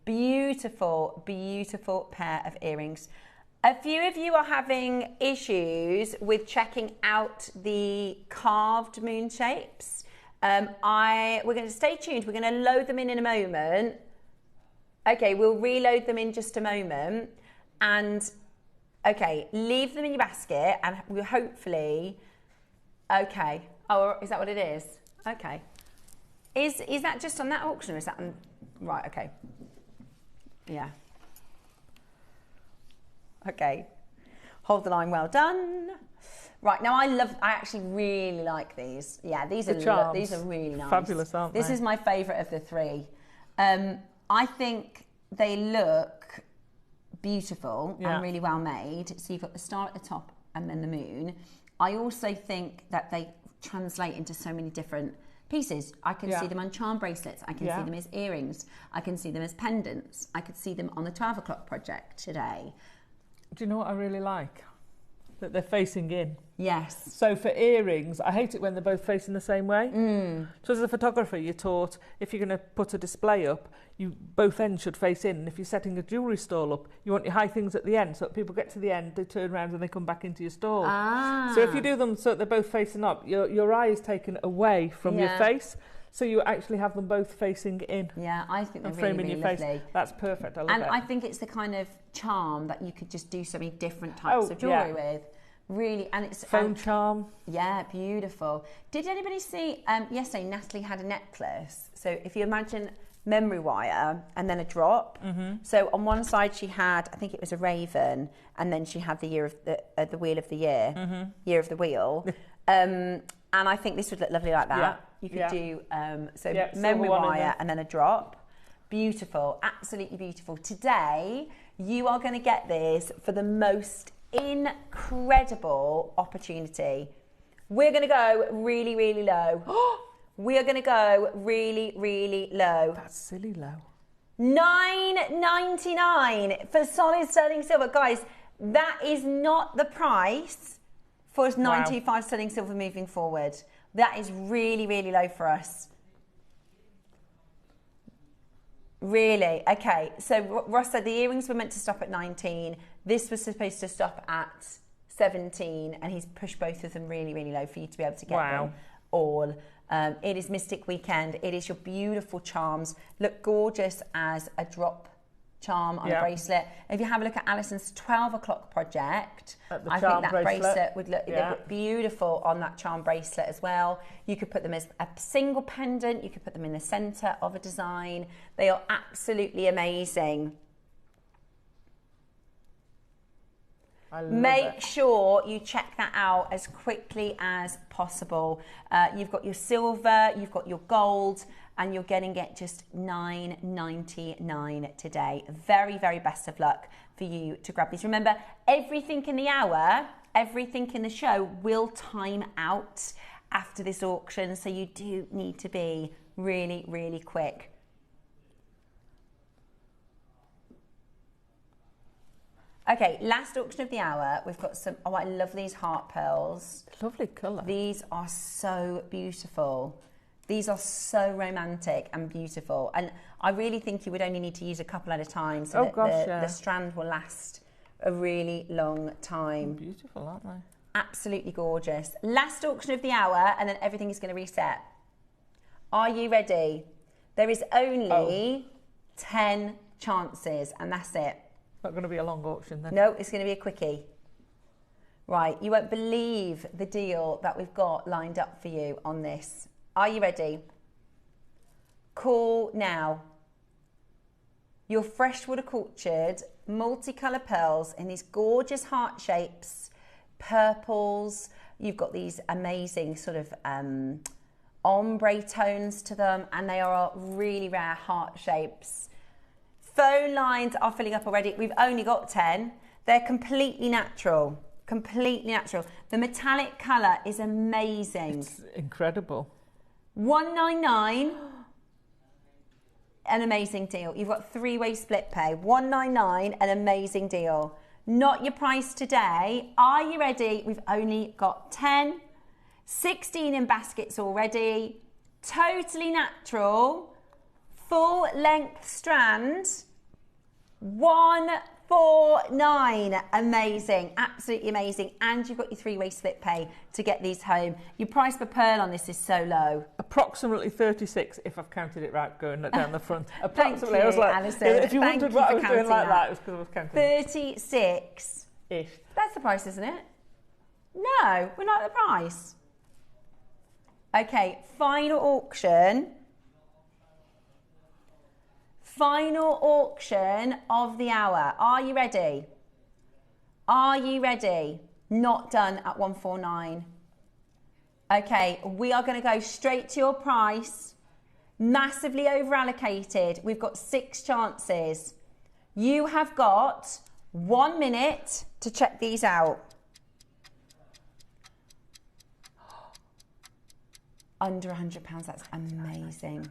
[SPEAKER 1] beautiful, beautiful pair of earrings. A few of you are having issues with checking out the carved moon shapes. We're going to stay tuned. We're going to load them in a moment. Okay, we'll reload them in just a moment. And okay, leave them in your basket, and we'll hopefully. Okay. Oh, is that what it is? Okay. Is that just on that auction, or is that on? Right. Okay. Yeah. Okay. Hold the line. Well done. Right, now I actually really like these. Yeah, these are really nice.
[SPEAKER 2] Fabulous, aren't they?
[SPEAKER 1] This is my favourite of the three. I think they look beautiful and really well made. So you've got the star at the top and then the moon. I also think that they translate into so many different pieces. I can see them on charm bracelets. I can see them as earrings. I can see them as pendants. I could see them on the 12 o'clock project today.
[SPEAKER 2] Do you know what I really like? That they're facing in.
[SPEAKER 1] Yes.
[SPEAKER 2] So for earrings, I hate it when they're both facing the same way. So as a photographer, you're taught if you're going to put a display up, both ends should face in. And if you're setting a jewellery stall up, you want your high things at the end, so that people get to the end, they turn around and they come back into your stall. So if you do them so that they're both facing up, your eye is taken away from your face. So you actually have them both facing in.
[SPEAKER 1] Yeah, I think they're
[SPEAKER 2] framing
[SPEAKER 1] really,
[SPEAKER 2] your
[SPEAKER 1] really
[SPEAKER 2] face.
[SPEAKER 1] lovely.
[SPEAKER 2] That's perfect. I love it.
[SPEAKER 1] And I think it's the kind of charm that you could just do so many different types of jewellery with. Really, and it's
[SPEAKER 2] phone charm.
[SPEAKER 1] Yeah, beautiful. Did anybody see yesterday? Natalie had a necklace. So if you imagine memory wire and then a drop. So on one side she had, I think it was a raven, and then she had the year of the wheel of the year, year of the wheel. And I think this would look lovely like that. You could do memory wire and then a drop. Beautiful, absolutely beautiful. Today you are going to get this for the most incredible opportunity. We're going to go really, really low. We are going to go really, really low.
[SPEAKER 2] That's silly low.
[SPEAKER 1] $9.99 for solid sterling silver. Guys, that is not the price for 925 sterling silver moving forward. That is really, really low for us. Really? Okay. So Ross said the earrings were meant to stop at 19. This was supposed to stop at 17, and he's pushed both of them really, really low for you to be able to get them all. It is Mystic Weekend. It is your beautiful charms. Look gorgeous as a drop charm on a bracelet. If you have a look at Alison's 12 o'clock project, I think that bracelet would look beautiful on that charm bracelet as well. You could put them as a single pendant. You could put them in the center of a design. They are absolutely amazing. Make sure you check that out as quickly as possible. You've got your silver, you've got your gold, and you're getting it just $9.99 today. Very, very best of luck for you to grab these. Remember, everything in the hour, everything in the show will time out after this auction, so you do need to be really, really quick. Okay, last auction of the hour. We've got some, I love these heart pearls.
[SPEAKER 2] Lovely colour.
[SPEAKER 1] These are so beautiful. These are so romantic and beautiful. And I really think you would only need to use a couple at a time so that the strand will last a really long time.
[SPEAKER 2] Beautiful, aren't they?
[SPEAKER 1] Absolutely gorgeous. Last auction of the hour, and then everything is going to reset. Are you ready? There is only 10 chances, and that's it.
[SPEAKER 2] Not going to be a long auction then.
[SPEAKER 1] No, it's going to be a quickie. Right, you won't believe the deal that we've got lined up for you on this. Are you ready? Call now. Your freshwater cultured multicolour pearls in these gorgeous heart shapes, purples. You've got these amazing sort of ombre tones to them, and they are really rare heart shapes. Phone lines are filling up already. We've only got 10. They're completely natural. Completely natural. The metallic colour is amazing.
[SPEAKER 2] It's incredible.
[SPEAKER 1] $199. An amazing deal. You've got three-way split pay. $199, an amazing deal. Not your price today. Are you ready? We've only got 10. 16 in baskets already. Totally natural. Full length strand, $149. Amazing, absolutely amazing. And you've got your three-way split pay to get these home. Your price per pearl on this is so low.
[SPEAKER 2] Approximately 36, if I've counted it right, going down the front.
[SPEAKER 1] Approximately. Thank you, Alison.
[SPEAKER 2] If you wondered what I was doing like that, it was because I was counting.
[SPEAKER 1] 36-ish. That's the price, isn't it? No, we're not at the price. Okay, final auction. Final auction of the hour. Are you ready? Are you ready? Not done at 149. Okay, we are going to go straight to your price. Massively over allocated. We've got 6 chances. You have got 1 minute to check these out. Under £100, that's amazing.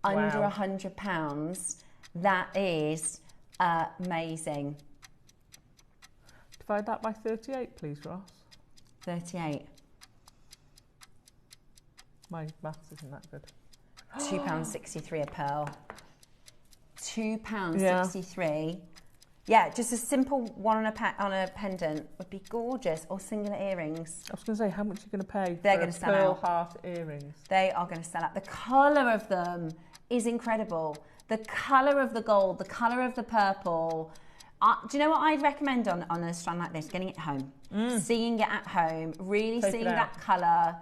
[SPEAKER 1] Under £100, that is amazing.
[SPEAKER 2] Divide that by 38, please, Ross.
[SPEAKER 1] 38.
[SPEAKER 2] My maths isn't that good.
[SPEAKER 1] £2.63 a pearl. £2.63. Yeah, just a simple one on a pendant would be gorgeous, or singular earrings.
[SPEAKER 2] I was going to say, how much are you going to pay
[SPEAKER 1] They're
[SPEAKER 2] for
[SPEAKER 1] going to sell
[SPEAKER 2] pearl
[SPEAKER 1] out.
[SPEAKER 2] heart earrings?
[SPEAKER 1] They are going to sell out. The colour of them is incredible. The colour of the gold, the colour of the purple. Do you know what I'd recommend on a strand like this? Getting it home. Seeing it at home. Really seeing that colour.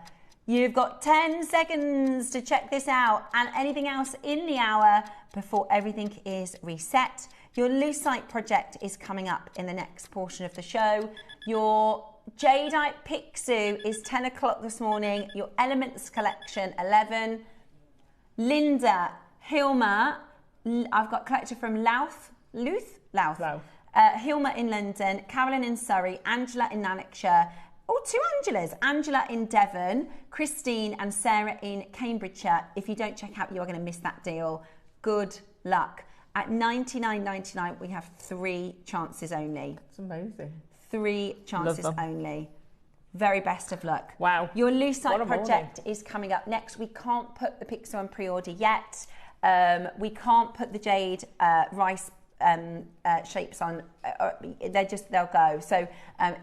[SPEAKER 1] You've got 10 seconds to check this out, and anything else in the hour before everything is reset. Your lucite project is coming up in the next portion of the show. Your jadeite Pixie is 10 o'clock this morning. Your elements collection, 11. Linda, Hilma, I've got collector from Louth. Hilma in London, Carolyn in Surrey, Angela in Lanarkshire. Oh, 2 Angelas. Angela in Devon, Christine and Sarah in Cambridgeshire. If you don't check out, you are going to miss that deal. Good luck. At $99.99, we have 3 chances only.
[SPEAKER 2] It's amazing.
[SPEAKER 1] 3 chances only. Very best of luck.
[SPEAKER 2] Wow.
[SPEAKER 1] Your lucite project is coming up next. We can't put the pixel on pre-order yet. We can't put the jade rice shapes on. They'll go. So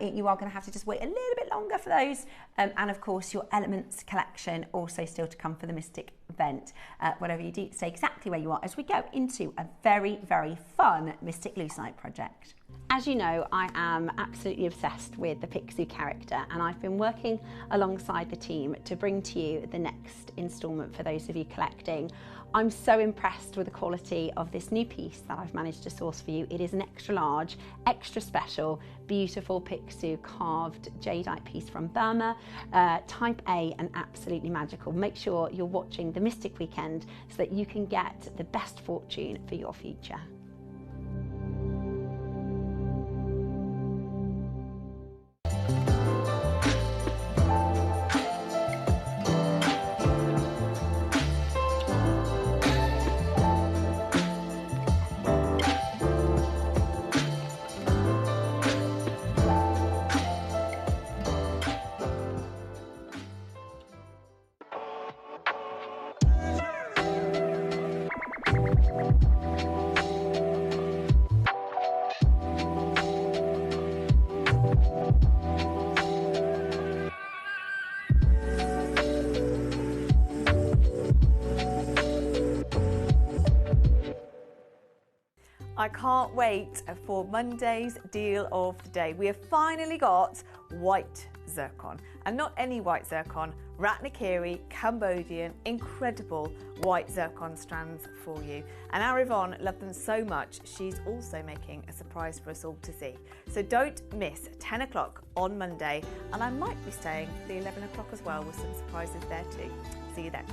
[SPEAKER 1] you are going to have to just wait a little bit longer for those. And of course, your elements collection also still to come for the Mystic event. Whatever you do, stay exactly where you are as we go into a very, very fun Mystic lucite project. As you know, I am absolutely obsessed with the Picsou character, and I've been working alongside the team to bring to you the next instalment for those of you collecting. I'm so impressed with the quality of this new piece that I've managed to source for you. It is an extra large, extra special, beautiful Picsou carved jadeite piece from Burma, type A and absolutely magical. Make sure you're watching the Mystic Weekend so that you can get the best fortune for your future.
[SPEAKER 3] I can't wait for Monday's deal of the day. We have finally got white zircon, and not any white zircon, Ratnakiri, Cambodian, incredible white zircon strands for you. And our Yvonne loved them so much, she's also making a surprise for us all to see. So don't miss 10 o'clock on Monday, and I might be staying for the 11 o'clock as well with some surprises there too. See you then.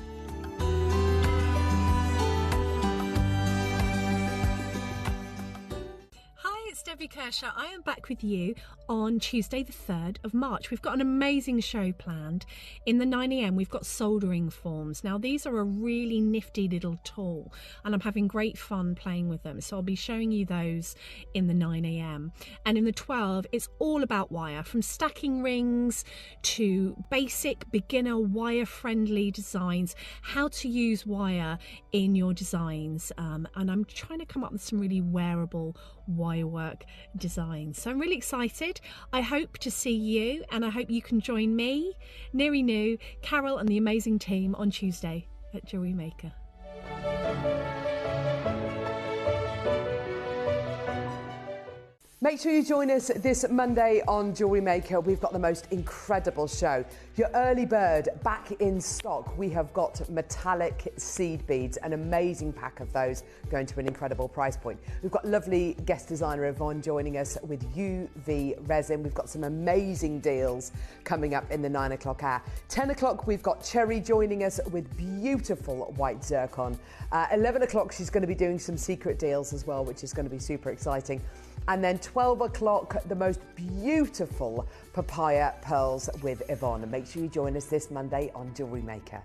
[SPEAKER 4] It's Debbie Kershaw. I am back with you on Tuesday the 3rd of March. We've got an amazing show planned. In the 9 AM we've got soldering forms. Now these are a really nifty little tool and I'm having great fun playing with them. So I'll be showing you those in the 9 AM. And in the 12 it's all about wire, from stacking rings to basic beginner wire friendly designs, how to use wire in your designs. And I'm trying to come up with some really wearable wire work designs. So I'm really excited. I hope to see you, and I hope you can join me, Neri Nu, Carol and the amazing team on Tuesday at JewelleryMaker.
[SPEAKER 5] Make sure you join us this Monday on JewelleryMaker. We've got the most incredible show. Your early bird back in stock. We have got metallic seed beads, an amazing pack of those, going to an incredible price point. We've got lovely guest designer Yvonne joining us with UV resin. We've got some amazing deals coming up in the 9 o'clock hour. 10 o'clock, we've got Cherry joining us with beautiful white zircon. 11 o'clock, she's going to be doing some secret deals as well, which is going to be super exciting. And then 12 o'clock, the most beautiful papaya pearls with Yvonne. And make sure you join us this Monday on JewelleryMaker.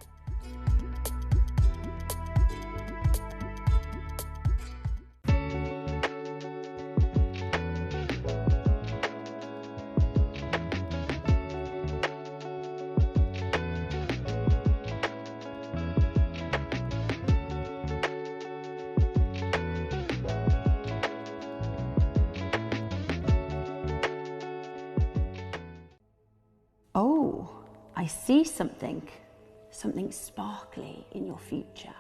[SPEAKER 1] Oh, I see something sparkly in your future.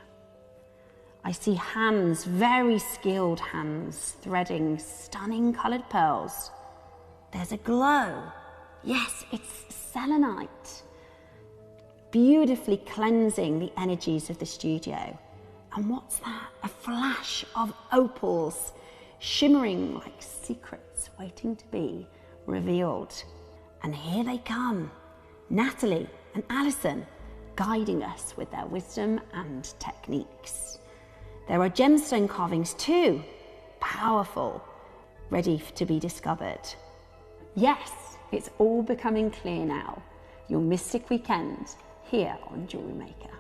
[SPEAKER 1] I see hands, very skilled hands, threading stunning coloured pearls. There's a glow. Yes, it's selenite. Beautifully cleansing the energies of the studio. And what's that? A flash of opals, shimmering like secrets waiting to be revealed. And here they come, Natalie and Alison, guiding us with their wisdom and techniques. There are gemstone carvings too, powerful, ready to be discovered. Yes, it's all becoming clear now. Your mystic weekend here on JewelleryMaker.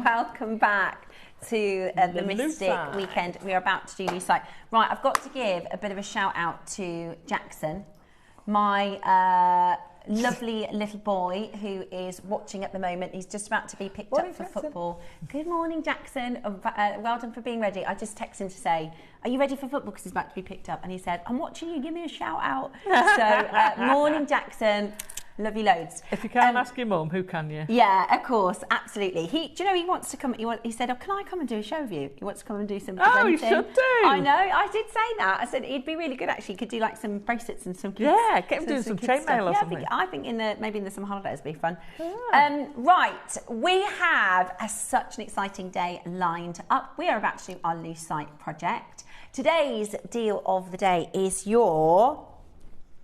[SPEAKER 1] Welcome back to the Mystic Weekend. We are about to do Lucite. Right, I've got to give a bit of a shout out to Jackson, my lovely little boy who is watching at the moment. He's just about to be picked up for football. Good morning, Jackson. Well done for being ready. I just texted him to say, are you ready for football? Because he's about to be picked up. And he said, I'm watching you. Give me a shout out. So, morning, Jackson. Love you loads.
[SPEAKER 2] If you can't ask your mum, who can you?
[SPEAKER 1] Yeah, of course, absolutely. He wants to come. He said, "Oh, can I come and do a show with you?" He wants to come and do some presenting.
[SPEAKER 2] Oh, you should do.
[SPEAKER 1] I know. I did say that. I said it'd be really good. Actually, he could do like some bracelets and some. Kids,
[SPEAKER 2] yeah, get him doing some chainmail or something.
[SPEAKER 1] I think maybe in the summer holidays would be fun.
[SPEAKER 2] Yeah.
[SPEAKER 1] Right, we have such an exciting day lined up. We are about to do our Lucite project. Today's deal of the day is your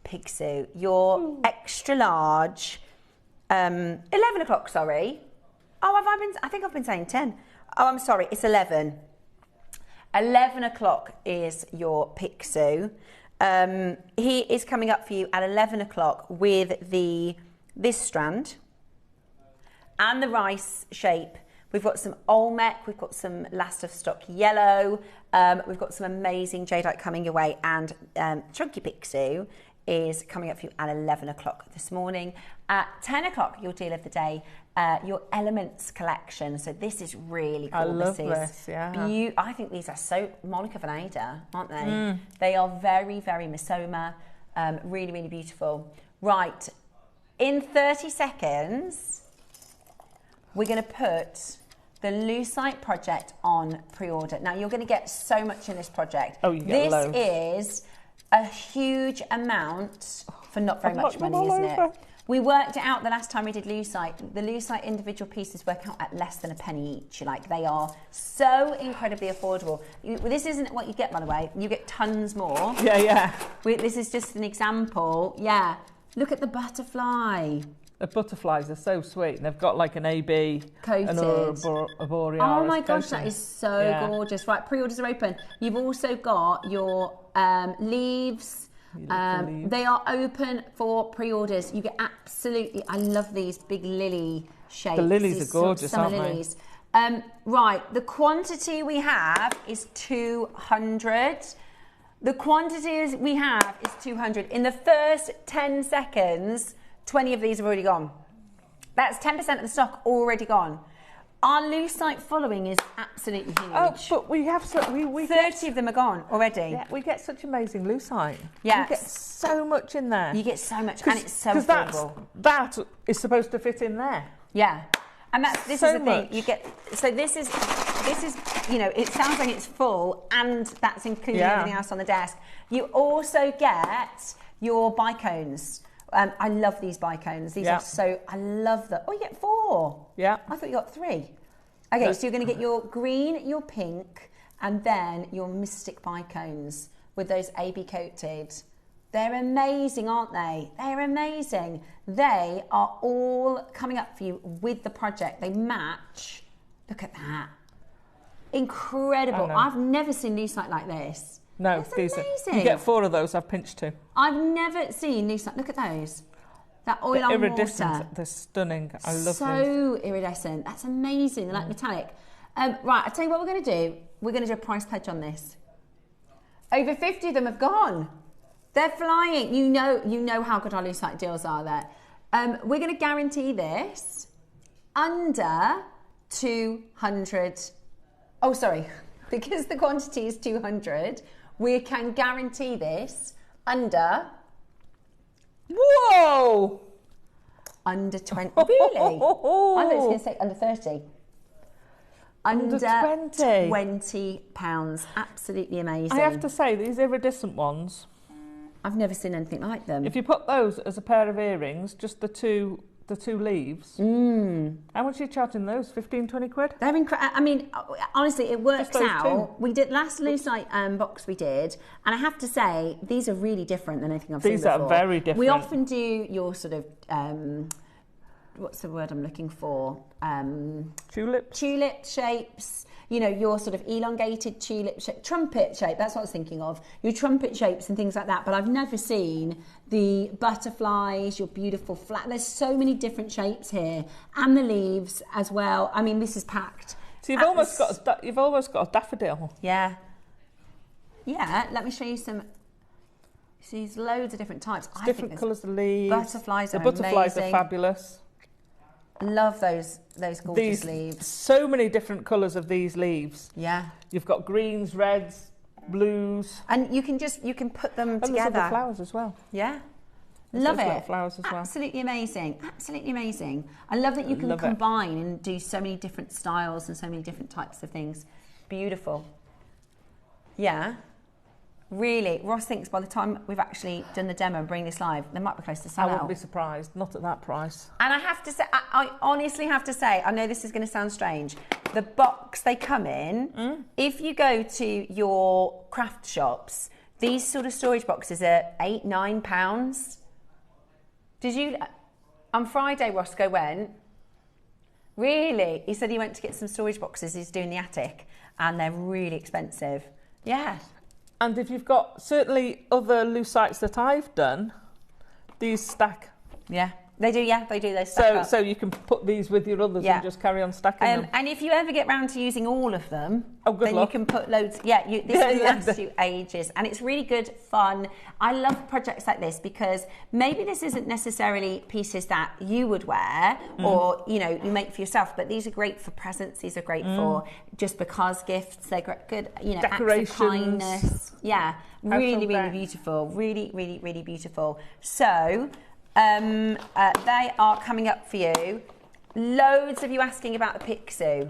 [SPEAKER 1] pig suit, your extra large. 11 o'clock, sorry. Oh, I think I've been saying 10. Oh, I'm sorry, it's 11. 11 o'clock is your Pixie. He is coming up for you at 11 o'clock with this strand and the rice shape. We've got some Olmec, we've got some last of stock yellow, we've got some amazing jadeite coming your way, and Chunky Pixie is coming up for you at 11 o'clock this morning. At 10 o'clock, your deal of the day, your Elements collection. So this is really cool.
[SPEAKER 2] I love this, yeah.
[SPEAKER 1] I think these are so Monica Veneda, aren't they? They are very, very Misoma, really, really beautiful. Right, in 30 seconds, we're going to put the Lucite project on pre-order. Now, you're going to get so much in this project.
[SPEAKER 2] Oh, you get loads.
[SPEAKER 1] This is a huge amount for not very much money, isn't it?
[SPEAKER 2] Over.
[SPEAKER 1] We worked it out the last time we did Lucite. The Lucite individual pieces work out at less than a penny each. Like, they are so incredibly affordable. This isn't what you get, by the way. You get tons more.
[SPEAKER 2] Yeah.
[SPEAKER 1] This is just an example. Yeah. Look at the butterfly.
[SPEAKER 2] The butterflies are so sweet, and they've got like an AB
[SPEAKER 1] coated.
[SPEAKER 2] And a borealis.
[SPEAKER 1] Oh my gosh, that is so gorgeous. Right, pre-orders are open. You've also got your leaves. They are open for pre-orders. You get absolutely, I love these big lily shapes.
[SPEAKER 2] The lilies are gorgeous, aren't
[SPEAKER 1] lilies. Right, the quantity we have is 200. The quantities we have is 200. In the first 10 seconds, 20 of these have already gone. That's 10% of the stock already gone. Our Lucite following is absolutely huge.
[SPEAKER 2] Oh, but we have
[SPEAKER 1] 30 of them are gone already.
[SPEAKER 2] Yeah, we get such amazing Lucite.
[SPEAKER 1] Yeah,
[SPEAKER 2] you get so much in there.
[SPEAKER 1] You get so much, and it's so affordable.
[SPEAKER 2] That is supposed to fit in there.
[SPEAKER 1] Yeah, and this is the thing. You get this is it sounds like it's full, and that's including everything else on the desk. You also get your bicones. I love these bicones. These are so, I love them. Oh, you get 4.
[SPEAKER 2] Yeah.
[SPEAKER 1] I thought you got 3. Okay, so you're going to get your green, your pink, and then your Mystic bicones with those AB coated. They're amazing, aren't they? They're amazing. They are all coming up for you with the project. They match. Look at that. Incredible. I've never seen Lucite like this.
[SPEAKER 2] No,
[SPEAKER 1] these amazing.
[SPEAKER 2] You get 4 of those. I've pinched 2.
[SPEAKER 1] I've never seen Lucite. Look at those. That oil on
[SPEAKER 2] iridescent,
[SPEAKER 1] water.
[SPEAKER 2] They're stunning. I love these.
[SPEAKER 1] So iridescent. That's amazing. They're like metallic. Right, I'll tell you what we're going to do. We're going to do a price pledge on this. Over 50 of them have gone. They're flying. You know how good our Lucite deals are there. We're going to guarantee this under 200. Oh, sorry. Because the quantity is 200, we can guarantee this under...
[SPEAKER 2] Whoa!
[SPEAKER 1] Under 20. Really? I thought it was going to say under 30. Under
[SPEAKER 2] 20.
[SPEAKER 1] £20. Absolutely amazing.
[SPEAKER 2] I have to say, these iridescent ones...
[SPEAKER 1] I've never seen anything like them.
[SPEAKER 2] If you put those as a pair of earrings, just the two leaves, how much are you charging those? 15, 20 quid?
[SPEAKER 1] They're incredible. I mean, honestly, it works out. We did last Lucite box we did, and I have to say, these are really different than anything I've seen before.
[SPEAKER 2] These are very different.
[SPEAKER 1] We often do your sort of what's the word I'm looking for? Tulip shapes. You know, your sort of elongated tulip shape, trumpet shape, that's what I was thinking of. Your trumpet shapes and things like that. But I've never seen the butterflies, your beautiful flat. There's so many different shapes here. And the leaves as well. I mean, this is packed.
[SPEAKER 2] So you've almost got a daffodil.
[SPEAKER 1] Yeah. Yeah, let me show you some. See, there's loads of different types.
[SPEAKER 2] Different colours of leaves.
[SPEAKER 1] Butterflies are
[SPEAKER 2] amazing. The butterflies are fabulous.
[SPEAKER 1] Love those gorgeous leaves.
[SPEAKER 2] So many different colours of these leaves.
[SPEAKER 1] Yeah.
[SPEAKER 2] You've got greens, reds, blues.
[SPEAKER 1] And you can put them together.
[SPEAKER 2] There's other flowers as well.
[SPEAKER 1] Yeah. Love it.
[SPEAKER 2] Flowers as well.
[SPEAKER 1] Absolutely amazing. Absolutely amazing. I love that you can combine and do so many different styles and so many different types of things. Beautiful. Yeah. Really, Ross thinks by the time we've actually done the demo and bring this live, they might be close to sell out.
[SPEAKER 2] I wouldn't be surprised, not at that price.
[SPEAKER 1] And I have to say, I honestly have to say, I know this is going to sound strange, the box they come in, if you go to your craft shops, these sort of storage boxes are £8-9. Did you, on Friday Roscoe went, really? He said he went to get some storage boxes, he's doing the attic, and they're really expensive. Yeah.
[SPEAKER 2] And if you've got certainly other lucite's that I've done, these stack.
[SPEAKER 1] Yeah, they do. Yeah, they do. They stack up.
[SPEAKER 2] So you can put these with your others and just carry on stacking them.
[SPEAKER 1] And if you ever get round to using all of them, then
[SPEAKER 2] luck.
[SPEAKER 1] You can put loads. Yeah, this will last you ages, and it's really good fun. I love projects like this because maybe this isn't necessarily pieces that you would wear or you make for yourself, but these are great for presents. These are great for just because gifts. They're good.
[SPEAKER 2] Decorations.
[SPEAKER 1] Acts of kindness. Yeah, really beautiful. Really, really, really beautiful. So. They are coming up for you. Loads of you asking about the Pixie.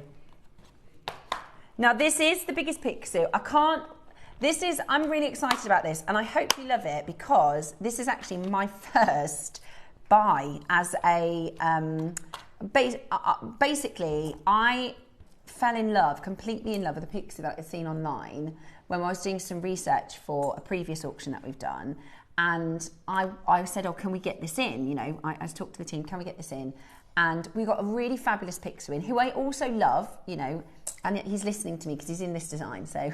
[SPEAKER 1] Now this is the biggest Pixie. I'm really excited about this and I hope you love it because this is actually my first buy as a, basically I fell completely in love with the Pixie that I'd seen online when I was doing some research for a previous auction that we've done. And I said, can we get this in? I talked to the team, can we get this in? And we got a really fabulous Pixie in, who I also love, and he's listening to me because he's in this design. So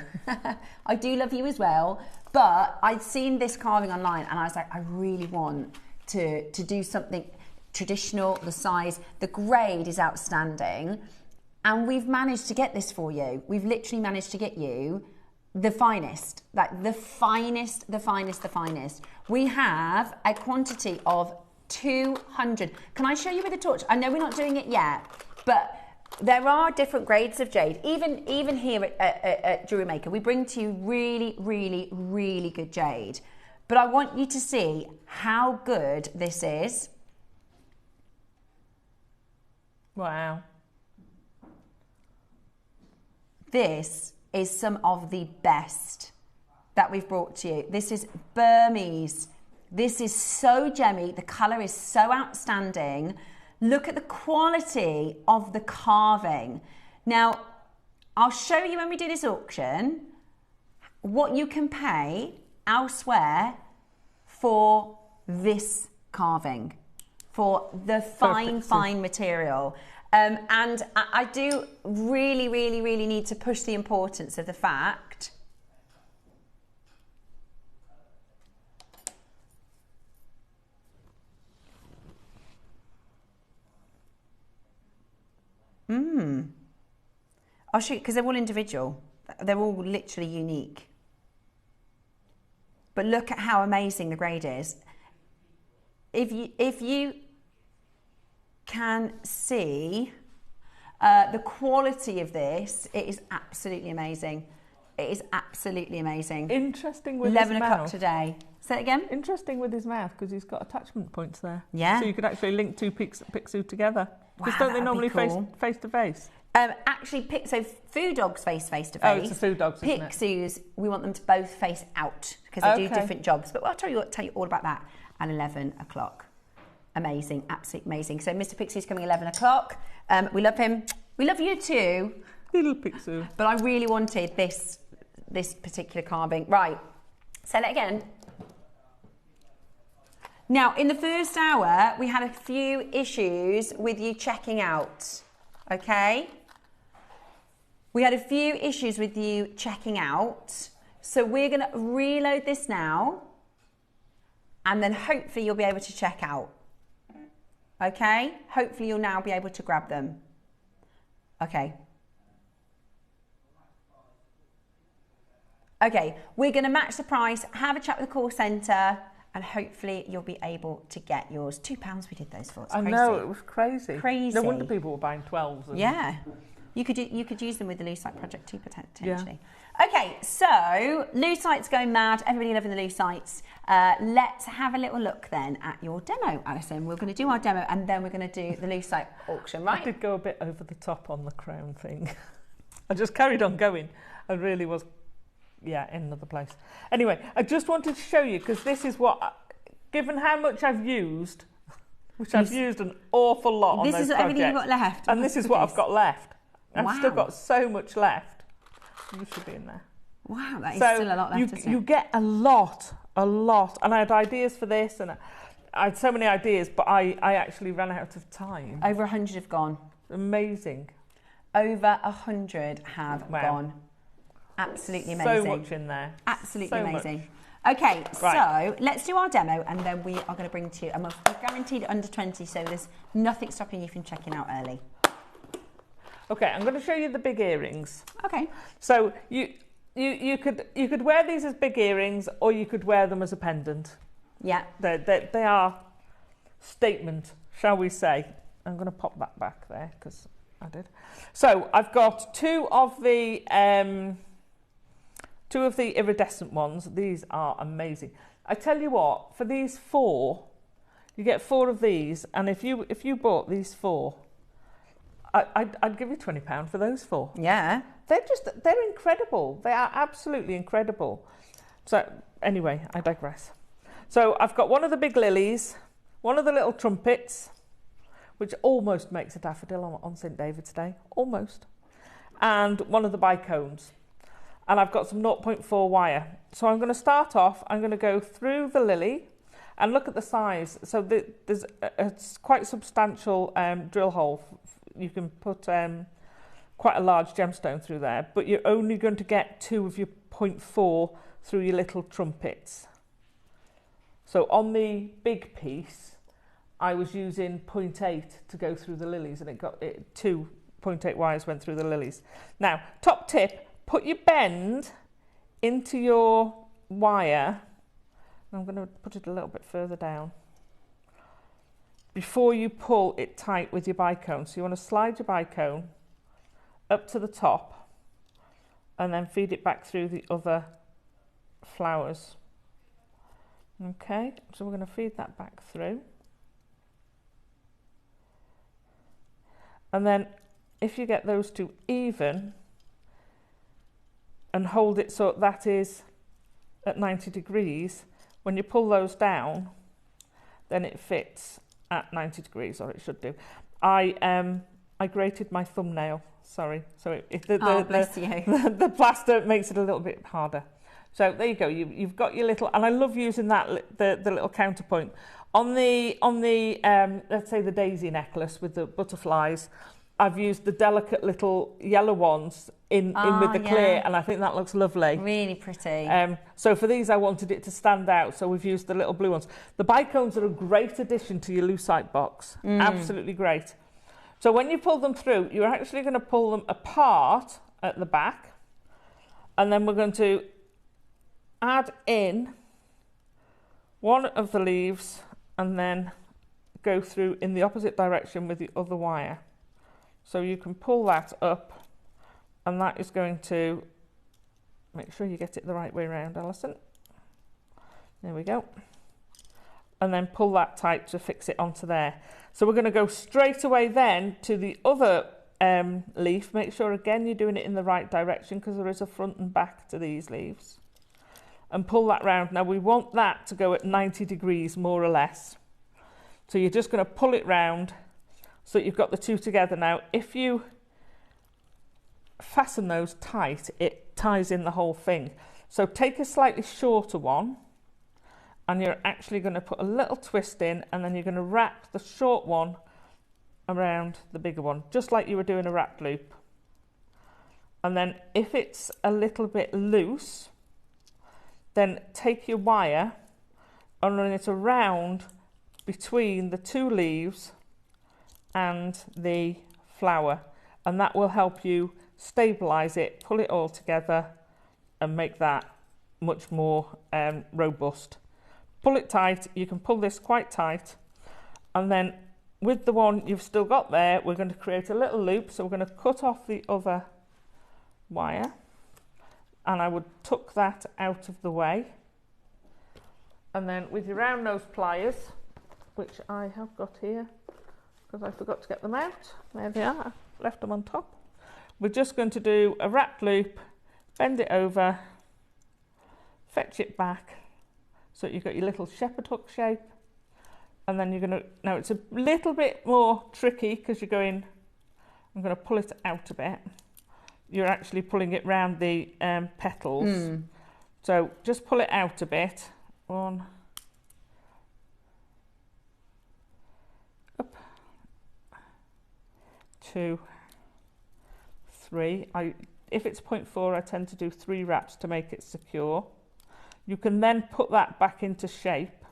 [SPEAKER 1] I do love you as well. But I'd seen this carving online and I was like, I really want to do something traditional, the size, the grade is outstanding. And we've managed to get this for you. We've literally managed to get you the finest, like the finest. We have a quantity of 200. Can I show you with a torch? I know we're not doing it yet, but there are different grades of jade. Even here at JewelleryMaker, we bring to you really, really, really good jade. But I want you to see how good this is.
[SPEAKER 2] Wow.
[SPEAKER 1] This is some of the best that we've brought to you. This is Burmese. This is so gemmy. The colour is so outstanding. Look at the quality of the carving. Now, I'll show you when we do this auction what you can pay elsewhere for this carving, for the fine material. And I do really, really, really need to push the importance of the fact I'll shoot, because they're all individual. They're all literally unique. But look at how amazing the grade is. If you can see the quality of this, it is absolutely amazing. It is absolutely amazing.
[SPEAKER 2] Interesting with his mouth.
[SPEAKER 1] 11 o'clock today. Say it again.
[SPEAKER 2] Interesting with his mouth because he's got attachment points there.
[SPEAKER 1] Yeah.
[SPEAKER 2] So you could actually link two Pixie together. Because
[SPEAKER 1] Wow,
[SPEAKER 2] don't they normally face to face?
[SPEAKER 1] Actually, so food dogs face to face.
[SPEAKER 2] Oh, it's the food dogs, isn't it?
[SPEAKER 1] Pixies, we want them to both face out because they do different jobs. But I'll tell you all about that at 11 o'clock. Amazing, absolutely amazing. So Mr. Pixie's coming 11 o'clock. We love him. We love you too.
[SPEAKER 2] Little Pixie.
[SPEAKER 1] But I really wanted this particular carving. Right, say that again. Now, in the first hour, we had a few issues with you checking out, okay? We had a few issues with you checking out. So we're going to reload this now, and then hopefully you'll be able to check out, okay? Hopefully you'll now be able to grab them. Okay. Okay, we're going to match the price, have a chat with the call centre, and hopefully you'll be able to get yours. £2 we did those for. It's
[SPEAKER 2] crazy. I know, it was crazy.
[SPEAKER 1] Crazy.
[SPEAKER 2] No wonder people were buying 12s. And...
[SPEAKER 1] Yeah. You could use them with the Lucite project too, potentially. Yeah. Okay, so Lucite's going mad. Everybody loving the Lucites. Let's have a little look then at your demo, Alison. We're going to do our demo and then we're going to do the Lucite auction, right?
[SPEAKER 2] I did go a bit over the top on the crown thing. I just carried on going. I really was, yeah, in another place. Anyway, I just wanted to show you, because this is what, given how much I've used, which I've used an awful lot on those projects.
[SPEAKER 1] This is everything you've got left.
[SPEAKER 2] And this is what I've got left. I've
[SPEAKER 1] wow.
[SPEAKER 2] still got so much left. You should be in there.
[SPEAKER 1] Wow, that is still a lot left, isn't it?
[SPEAKER 2] You get a lot. And I had ideas for this, and I had so many ideas, but I actually ran out of time.
[SPEAKER 1] Over 100 have gone.
[SPEAKER 2] Amazing.
[SPEAKER 1] Over 100 have gone. Absolutely amazing.
[SPEAKER 2] So much in there.
[SPEAKER 1] Absolutely
[SPEAKER 2] so
[SPEAKER 1] amazing.
[SPEAKER 2] Much.
[SPEAKER 1] Okay, right. So let's do our demo, and then we are going to bring to you, and we're guaranteed under 20, so there's nothing stopping you from checking out early.
[SPEAKER 2] Okay, I'm going to show you the big earrings.
[SPEAKER 1] Okay.
[SPEAKER 2] So you could wear these as big earrings, or you could wear them as a pendant.
[SPEAKER 1] Yeah.
[SPEAKER 2] They are statement, shall we say. I'm going to pop that back there because I did. So I've got two of the iridescent ones. These are amazing. I tell you what, for these 4, you get 4 of these, and if you bought these 4. I'd give you £20 for those 4.
[SPEAKER 1] Yeah.
[SPEAKER 2] They're incredible. They are absolutely incredible. So anyway, I digress. So I've got one of the big lilies, one of the little trumpets, which almost makes a daffodil on St. David's Day, almost, and one of the bicones. And I've got some 0.4 wire. So I'm going to start off, I'm going to go through the lily and look at the size. So there's a quite substantial drill hole. You can put quite a large gemstone through there, but you're only going to get 2 of your 0.4 through your little trumpets. So on the big piece, I was using 0.8 to go through the lilies, and 2 0.8 wires went through the lilies. Now, top tip, put your bend into your wire. I'm going to put it a little bit further down. Before you pull it tight with your bicone. So you want to slide your bicone up to the top and then feed it back through the other flowers. Okay, so we're going to feed that back through. And then if you get those 2 even and hold it so that is at 90 degrees, when you pull those down, then it fits at 90 degrees, or it should do. I grated my thumbnail, sorry. So
[SPEAKER 1] bless you.
[SPEAKER 2] The plaster makes it a little bit harder. So there you go. You've got your little, and I love using that the little counterpoint on the let's say the daisy necklace with the butterflies. I've used the delicate little yellow ones in with the clear, and I think that looks lovely.
[SPEAKER 1] Really pretty.
[SPEAKER 2] So for these, I wanted it to stand out, so we've used the little blue ones. The bicones are a great addition to your lucite box. Absolutely great. So when you pull them through, you're actually going to pull them apart at the back, and then we're going to add in one of the leaves and then go through in the opposite direction with the other wire. So you can pull that up, and that is going to make sure you get it the right way around, Alison. There we go. And then pull that tight to fix it onto there. So we're going to go straight away then to the other leaf. Make sure again you're doing it in the right direction, because there is a front and back to these leaves. And pull that round. Now we want that to go at 90 degrees more or less. So you're just going to pull it round so that you've got the 2 together. Now if you fasten those tight, it ties in the whole thing. So take a slightly shorter one and you're actually going to put a little twist in, and then you're going to wrap the short one around the bigger one, just like you were doing a wrap loop. And then if it's a little bit loose, then take your wire and run it around between the two leaves and the flower, and that will help you stabilize it, pull it all together, and make that much more robust. Pull it tight. You can pull this quite tight, and then with the one you've still got there, we're going to create a little loop. So we're going to cut off the other wire, and I would tuck that out of the way, and then with your round nose pliers, which I have got here because I forgot to get them out, there they are, I've left them on top. We're just going to do a wrap loop, bend it over, fetch it back, so you've got your little shepherd hook shape, and then you're going to, now it's a little bit more tricky because you're going, I'm going to pull it out a bit. You're actually pulling it round the petals. So just pull it out a bit. 1, up, 2, 3. If it's 0.4, I tend to do 3 wraps to make it secure. You can then put that back into shape.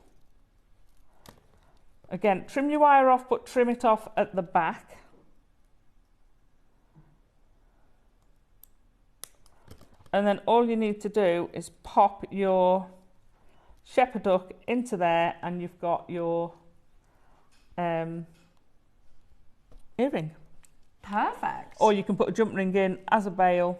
[SPEAKER 2] Again, trim your wire off, but trim it off at the back. And then all you need to do is pop your shepherd hook into there, and you've got your earring.
[SPEAKER 1] Perfect.
[SPEAKER 2] Or you can put a jump ring in as a bail.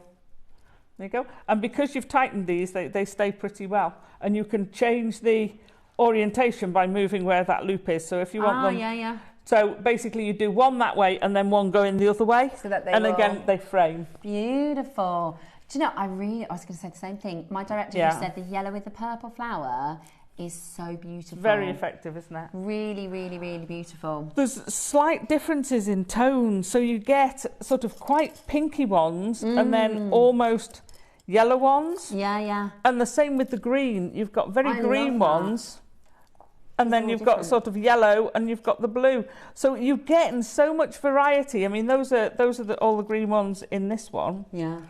[SPEAKER 2] There you go. And because you've tightened these, they stay pretty well. And you can change the orientation by moving where that loop is. So if you want them...
[SPEAKER 1] yeah.
[SPEAKER 2] So basically you do one that way and then one going the other way.
[SPEAKER 1] So that they
[SPEAKER 2] and
[SPEAKER 1] will...
[SPEAKER 2] again, they frame.
[SPEAKER 1] Beautiful. Do you know, I was going to say the same thing. My director just said the yellow with the purple flower is so beautiful.
[SPEAKER 2] Very effective, isn't it?
[SPEAKER 1] Really, really, really beautiful.
[SPEAKER 2] There's slight differences in tone. So you get sort of quite pinky ones and then almost yellow ones.
[SPEAKER 1] Yeah.
[SPEAKER 2] And the same with the green. You've got very green ones. And then you've got sort of yellow, and you've got the blue. So you're getting so much variety. I mean, those are all the green ones in this one.
[SPEAKER 1] Yeah.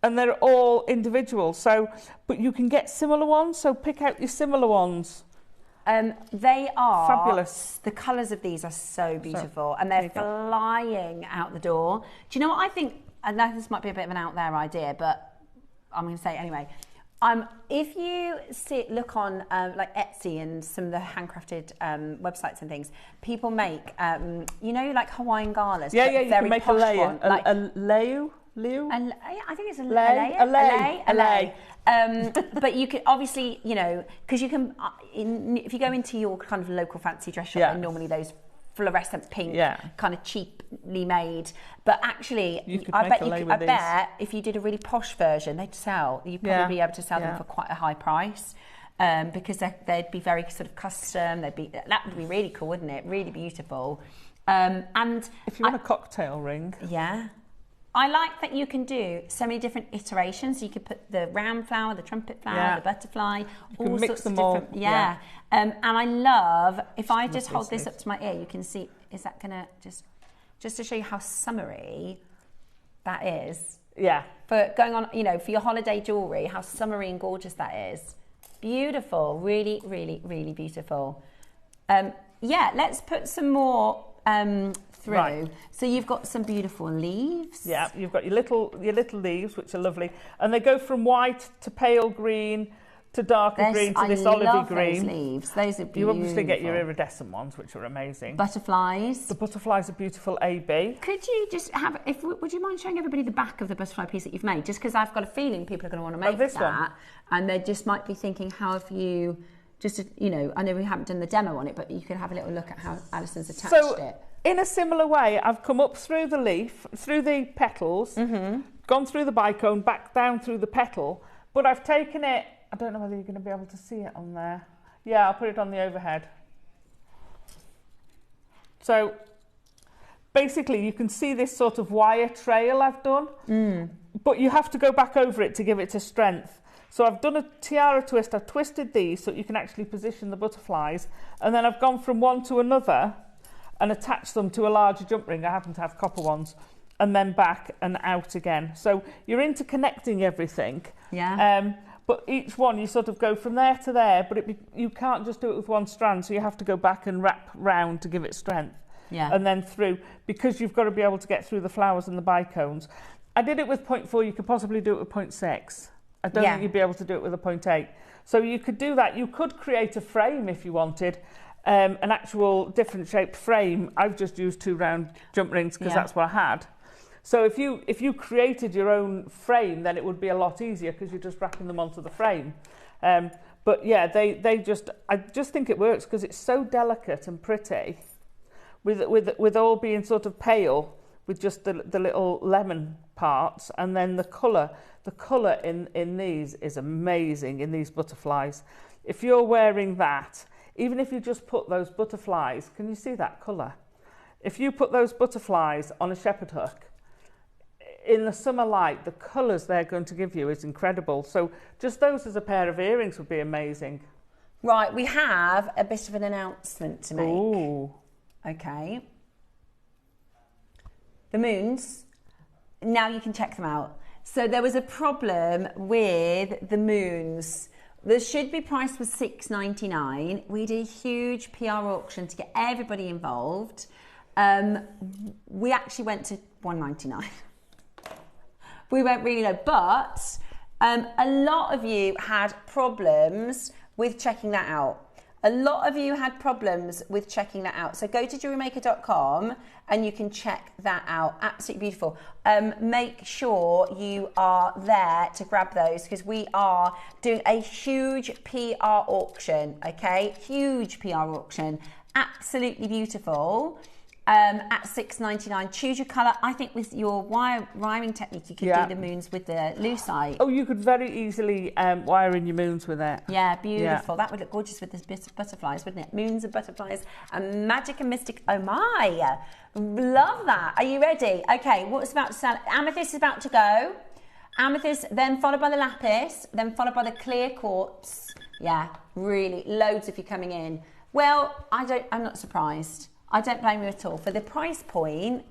[SPEAKER 2] And they're all individual. So, but you can get similar ones. So pick out your similar ones.
[SPEAKER 1] They are
[SPEAKER 2] fabulous.
[SPEAKER 1] The colours of these are so beautiful, and they're flying out the door. Do you know what I think? And this might be a bit of an out there idea, but I'm going to say it anyway. If you look on like Etsy and some of the handcrafted websites and things, people make you know, like Hawaiian galas.
[SPEAKER 2] Yeah, you can make a layer,
[SPEAKER 1] like
[SPEAKER 2] a leu.
[SPEAKER 1] I think it's a lei. But you could obviously, you know, because you can, if you go into your kind of local fancy dress shop, and normally those fluorescent pink, kind of cheaply made. But actually, I bet if you did a really posh version, they'd sell. You'd probably be able to sell them for quite a high price. Because they'd be very sort of custom. That would be really cool, wouldn't it? Really beautiful. And
[SPEAKER 2] if you want a cocktail ring,
[SPEAKER 1] I like that you can do so many different iterations. You could put the round flower, the trumpet flower, the butterfly, all sorts of different. And I love, if I just hold this up to my ear, you can see, is that gonna just to show you how summery that is.
[SPEAKER 2] Yeah.
[SPEAKER 1] For going on, you know, for your holiday jewellery, how summery and gorgeous that is. Beautiful, really, really, really beautiful. Let's put some more through. Right. So you've got some beautiful leaves.
[SPEAKER 2] Yeah, you've got your little leaves, which are lovely, and they go from white to pale green to darker green to this olivey green.
[SPEAKER 1] Those leaves. Those are beautiful.
[SPEAKER 2] You obviously get your iridescent ones, which are amazing.
[SPEAKER 1] Butterflies.
[SPEAKER 2] The butterflies are beautiful. AB.
[SPEAKER 1] Could you just have? Would you mind showing everybody the back of the butterfly piece that you've made? Just because I've got a feeling people are going to want to make this that, and they just might be thinking, how have you? Just to, you know, I know we haven't done the demo on it, but you could have a little look at how Alison's attached it.
[SPEAKER 2] In a similar way, I've come up through the leaf, through the petals, gone through the bicone, back down through the petal, but I've taken it, I don't know whether you're going to be able to see it on there. Yeah, I'll put it on the overhead. So basically you can see this sort of wire trail I've done, but you have to go back over it to give it to strength. So I've done a tiara twist, I've twisted these so you can actually position the butterflies, and then I've gone from one to another and attached them to a larger jump ring. I happen to have copper ones, and then back and out again. So you're interconnecting everything.
[SPEAKER 1] Yeah.
[SPEAKER 2] But each one you sort of go from there to there, but you can't just do it with one strand, so you have to go back and wrap round to give it strength.
[SPEAKER 1] Yeah.
[SPEAKER 2] And then through, because you've got to be able to get through the flowers and the bicones. I did it with 0.4, you could possibly do it with 0.6. I don't think you'd be able to do it with a 0.8. So you could do that. You could create a frame if you wanted, an actual different shaped frame. I've just used 2 round jump rings because that's what I had. So if you created your own frame, then it would be a lot easier because you're just wrapping them onto the frame. But yeah, I just think it works because it's so delicate and pretty, with all being sort of pale, with just the little lemon parts, and then the colour in these is amazing, in these butterflies. If you're wearing that, even if you just put those butterflies, can you see that colour? If you put those butterflies on a shepherd hook, in the summer light, the colours they're going to give you is incredible. So just those as a pair of earrings would be amazing.
[SPEAKER 1] Right, we have a bit of an announcement to make.
[SPEAKER 2] Ooh.
[SPEAKER 1] Okay. The moons, now you can check them out. So there was a problem with the moons. The should be price was $6.99. We did a huge PR auction to get everybody involved. We actually went to $1.99. We went really low, but a lot of you had problems with checking that out. A lot of you had problems with checking that out. So go to JewelleryMaker.com and you can check that out. Absolutely beautiful. Make sure you are there to grab those because we are doing a huge PR auction, okay? Huge PR auction. Absolutely beautiful. At $6.99. Choose your colour. I think with your wiring technique, you could do the moons with the lucite.
[SPEAKER 2] Oh, you could very easily wire in your moons with it.
[SPEAKER 1] Yeah, beautiful. Yeah. That would look gorgeous with the butterflies, wouldn't it? Moons and butterflies and magic and mystic. Oh my, love that. Are you ready? Okay, what's about to sell? Amethyst is about to go. Amethyst, then followed by the lapis, then followed by the clear quartz. Yeah, really, loads of you coming in. Well, I'm not surprised. I don't blame you at all. For the price point,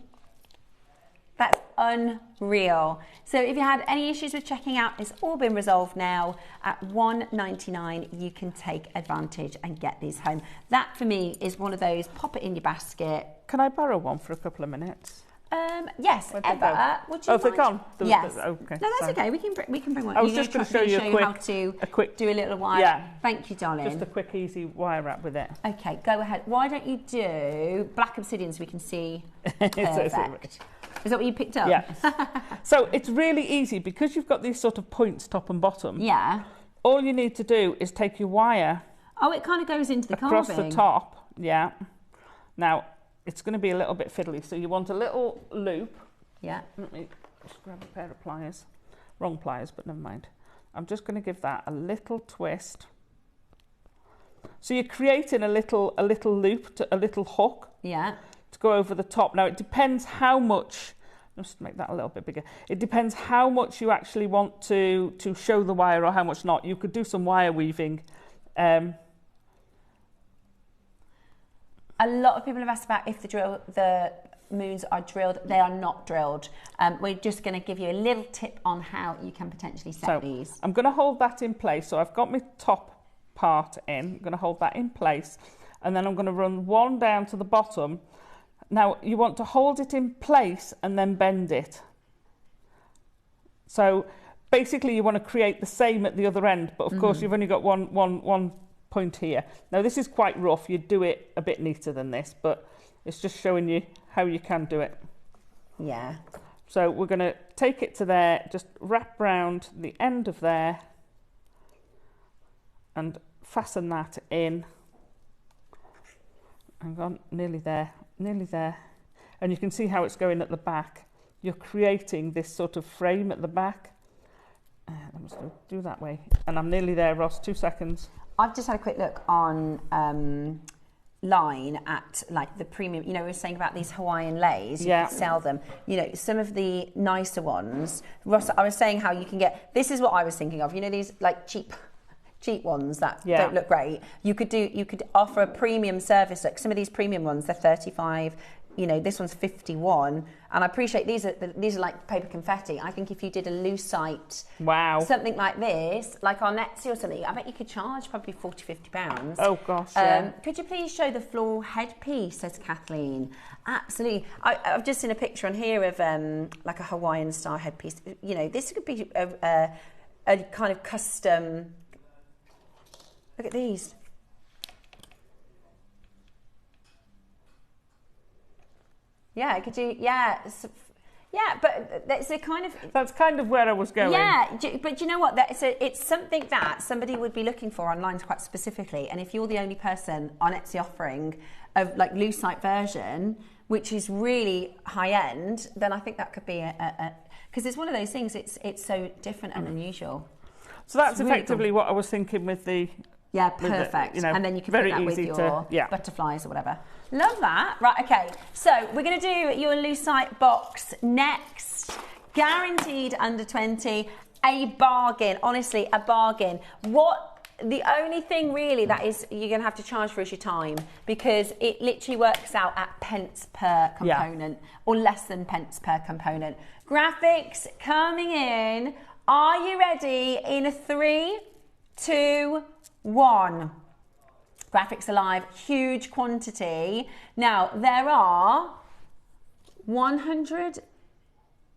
[SPEAKER 1] that's unreal. So if you had any issues with checking out, it's all been resolved now. At $1.99, you can take advantage and get these home. That for me is one of those, pop it in your basket.
[SPEAKER 2] Can I borrow one for a couple of minutes?
[SPEAKER 1] Yes, Eva, would you mind?
[SPEAKER 2] They're gone?
[SPEAKER 1] Yes.
[SPEAKER 2] Okay,
[SPEAKER 1] no, that's okay. We can bring one.
[SPEAKER 2] I was just going to show you
[SPEAKER 1] how to do a little wire.
[SPEAKER 2] Yeah.
[SPEAKER 1] Thank you, darling.
[SPEAKER 2] Just a quick, easy wire wrap with it.
[SPEAKER 1] Okay, go ahead. Why don't you do black obsidian so we can see? Perfect. Is that what you picked up?
[SPEAKER 2] Yeah. So it's really easy because you've got these sort of points, top and bottom.
[SPEAKER 1] Yeah.
[SPEAKER 2] All you need to do is take your wire.
[SPEAKER 1] Oh, it kind of goes into the
[SPEAKER 2] across
[SPEAKER 1] carving.
[SPEAKER 2] The top. Yeah. Now it's going to be a little bit fiddly, so you want a little loop.
[SPEAKER 1] Yeah.
[SPEAKER 2] Let me just grab a pair of pliers. Wrong pliers, but never mind. I'm just going to give that a little twist. So you're creating a little loop, a little hook.
[SPEAKER 1] Yeah.
[SPEAKER 2] To go over the top. Now it depends how much. Let's make that a little bit bigger. It depends how much you actually want to show the wire or how much not. You could do some wire weaving. A
[SPEAKER 1] lot of people have asked about if the moons are drilled. They are not drilled. We're just going to give you a little tip on how you can potentially set these.
[SPEAKER 2] I'm going to hold that in place. So I've got my top part in. I'm going to hold that in place. And then I'm going to run one down to the bottom. Now, you want to hold it in place and then bend it. So basically, you want to create the same at the other end. But of course, you've only got one point here. Now, this is quite rough. You'd do it a bit neater than this, but it's just showing you how you can do it.
[SPEAKER 1] Yeah.
[SPEAKER 2] So we're going to take it to there, just wrap round the end of there and fasten that in. Hang on, nearly there. And you can see how it's going at the back. You're creating this sort of frame at the back. I'm just going to do that way. And I'm nearly there, Ross, 2 seconds.
[SPEAKER 1] I've just had a quick look on line at like the premium, you know, we were saying about these Hawaiian leis, you can sell them, you know, some of the nicer ones. Ross, I was saying how you can get, this is what I was thinking of, you know, these like cheap ones that don't look great. You could offer a premium service. Like some of these premium ones, they're 35, you know, this one's 51, and I appreciate these are like paper confetti. I think if you did a lucite, something like this, like on Etsy or something, I bet you could charge probably £40-50.
[SPEAKER 2] Oh gosh, yeah.
[SPEAKER 1] Could you please show the floral headpiece, says Kathleen. Absolutely. I've just seen a picture on here of like a Hawaiian style headpiece. You know, this could be a kind of custom. Look at these. Yeah, could you? Yeah, but that's a kind of.
[SPEAKER 2] That's kind of where I was going.
[SPEAKER 1] Yeah, but you know what? It's something that somebody would be looking for online quite specifically. And if you're the only person on Etsy offering a like lucite version, which is really high end, then I think that could be because it's one of those things. It's so different and unusual.
[SPEAKER 2] So that's effectively what I was thinking with the.
[SPEAKER 1] Yeah, perfect.
[SPEAKER 2] You know,
[SPEAKER 1] and then you can put that with your butterflies or whatever. Love that. Right, okay. So we're going to do your lucite box next. Guaranteed under 20. A bargain. Honestly, a bargain. The only thing really that is you're going to have to charge for is your time, because it literally works out at pence per component or less than pence per component. Graphics coming in. Are you ready? In 3, 2, 1. Graphics alive, huge quantity. Now, there are 100,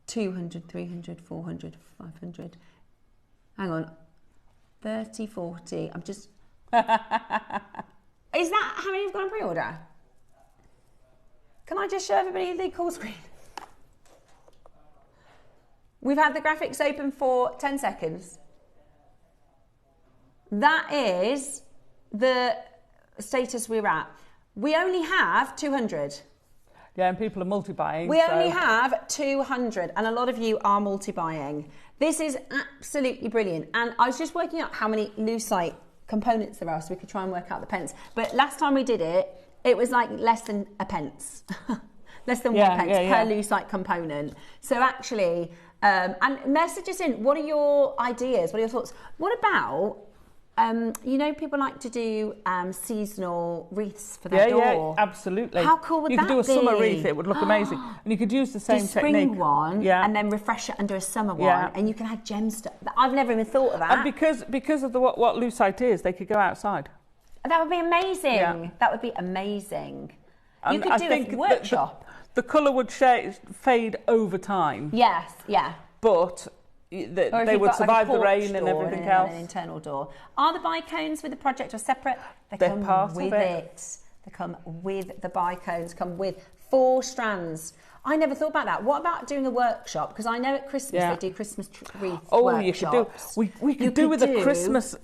[SPEAKER 1] 200, 300, 400, 500. Hang on. 30, 40. I'm just... Is that how many have gone on pre-order? Can I just show everybody the call screen? We've had the graphics open for 10 seconds. That is the status we're at. We only have 200.
[SPEAKER 2] Yeah, and people are multi-buying.
[SPEAKER 1] We only have 200, and a lot of you are multi-buying. This is absolutely brilliant. And I was just working out how many lucite components there are so we could try and work out the pence. But last time we did it, it was like less than a pence. Less than 1 pence per lucite component. So actually, and message us in. What are your ideas? What are your thoughts? What about... you know, people like to do seasonal wreaths for their door.
[SPEAKER 2] Yeah, absolutely.
[SPEAKER 1] How cool would that be?
[SPEAKER 2] You could do a summer wreath, it would look amazing. And you could use the same technique.
[SPEAKER 1] Spring one, and then refresh it under a summer one, and you can have gemstones. I've never even thought of that.
[SPEAKER 2] And because of what lucite is, they could go outside.
[SPEAKER 1] That would be amazing. Yeah. That would be amazing. You could do a workshop.
[SPEAKER 2] The colour would fade over time.
[SPEAKER 1] Yes, yeah.
[SPEAKER 2] But... they would survive the rain and everything else.
[SPEAKER 1] An internal door. Are the bicones with the project or separate?
[SPEAKER 2] They're part
[SPEAKER 1] with
[SPEAKER 2] of it.
[SPEAKER 1] They come with the bicones. Come with 4 strands. I never thought about that. What about doing a workshop? Because I know at Christmas they do Christmas wreath workshops.
[SPEAKER 2] You could do. We could do with a Christmas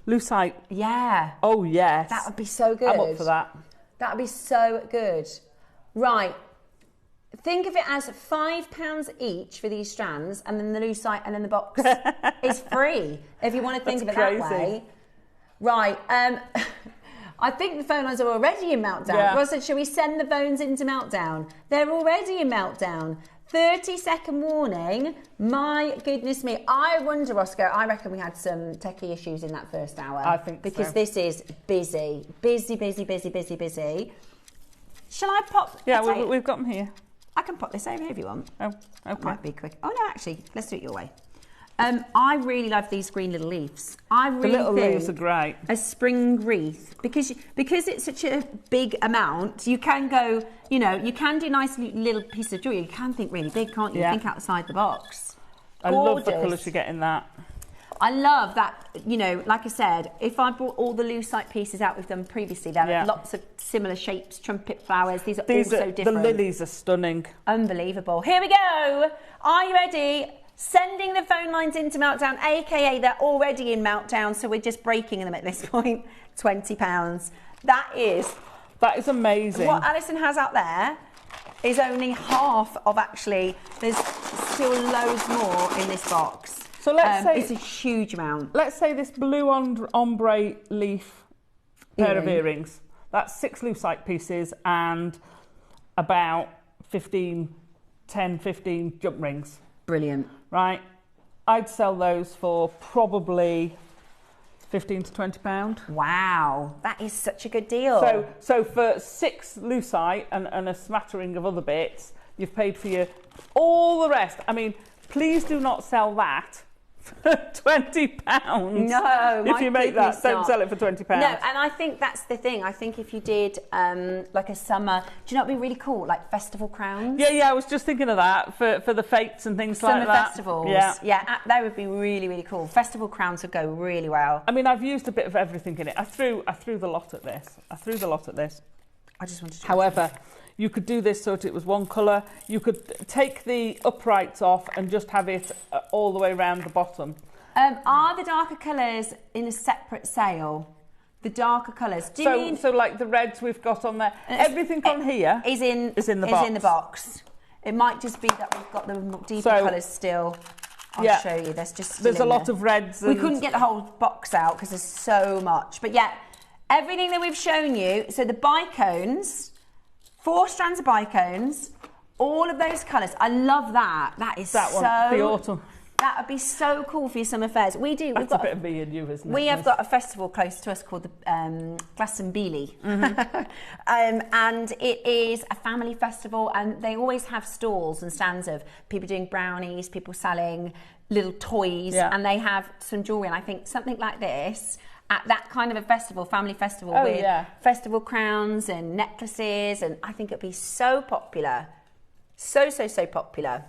[SPEAKER 2] lucite.
[SPEAKER 1] Yeah.
[SPEAKER 2] Oh yes.
[SPEAKER 1] That would be so good.
[SPEAKER 2] I'm up for that.
[SPEAKER 1] That would be so good. Right. Think of it as £5 each for these strands, and then the lucite, and then the box is free. If you want to think of it that way. Right. I think the phone lines are already in meltdown.
[SPEAKER 2] Yeah.
[SPEAKER 1] Ross said, shall we send the phones into meltdown? They're already in meltdown. 30-second warning. My goodness me. I wonder, Roscoe, I reckon we had some techie issues in that first hour.
[SPEAKER 2] I think
[SPEAKER 1] because this is busy. Busy. Shall I pop?
[SPEAKER 2] Yeah, we've got them here.
[SPEAKER 1] I can pop this over here if you want.
[SPEAKER 2] Oh, okay.
[SPEAKER 1] Might be quick. Oh no, actually, let's do it your way. I really love these green little leaves. I really
[SPEAKER 2] the little leaves are great.
[SPEAKER 1] A spring wreath, because it's such a big amount. You can go, you know, you can do nice little pieces of jewellery. You can think really big, can't you? Think outside the box.
[SPEAKER 2] I love the colours you get in that.
[SPEAKER 1] I love that, you know, like I said, if I brought all the lucite pieces out we've done previously, there are lots of similar shapes, trumpet flowers. These are all so different.
[SPEAKER 2] The lilies are stunning.
[SPEAKER 1] Unbelievable. Here we go. Are you ready? Sending the phone lines into meltdown, aka they're already in meltdown, so we're just breaking them at this point. £20. That is
[SPEAKER 2] amazing.
[SPEAKER 1] What Alison has out there is only half of actually. There's still loads more in this box.
[SPEAKER 2] So let's say
[SPEAKER 1] it's a huge amount.
[SPEAKER 2] Let's say this blue ombre leaf pair of earrings. That's 6 lucite pieces and about 10, 15 jump rings.
[SPEAKER 1] Brilliant.
[SPEAKER 2] Right? I'd sell those for probably £15 to £20.
[SPEAKER 1] Wow, that is such a good deal.
[SPEAKER 2] So for 6 lucite and a smattering of other bits, you've paid for all the rest. I mean, please do not sell that for £20.
[SPEAKER 1] No,
[SPEAKER 2] if you make that, don't sell it for £20.
[SPEAKER 1] No, and I think that's the thing. I think if you did like a summer, do you know what would be really cool? Like festival crowns.
[SPEAKER 2] Yeah, I was just thinking of that for the fetes and things like that.
[SPEAKER 1] Summer festivals. Yeah, that would be really, really cool. Festival crowns would go really well.
[SPEAKER 2] I mean, I've used a bit of everything in it. I threw the lot at this.
[SPEAKER 1] I just wanted to.
[SPEAKER 2] However, you could do this so that it was one colour. You could take the uprights off and just have it all the way around the bottom.
[SPEAKER 1] Are the darker colours in a separate sale? The darker colours. Do you mean
[SPEAKER 2] so like the reds we've got on there? Everything on here
[SPEAKER 1] is in the box. It might just be that we've got the deeper colours still. I'll show you. There's
[SPEAKER 2] a lot of reds.
[SPEAKER 1] We couldn't get the whole box out because there's so much. But yeah, everything that we've shown you. So the bicones. 4 strands of bicones, all of those colours. I love that. That is
[SPEAKER 2] that one, the autumn.
[SPEAKER 1] That would be so cool for your summer fairs.
[SPEAKER 2] That's a bit of me and you, isn't it?
[SPEAKER 1] We have got a festival close to us called the Glastonbury.
[SPEAKER 2] Mm-hmm.
[SPEAKER 1] And it is a family festival, and they always have stalls and stands of people doing brownies, people selling little toys, and they have some jewellery. And I think something like this, at that kind of a festival, family festival, with festival crowns and necklaces, and I think it'd be so popular. So popular.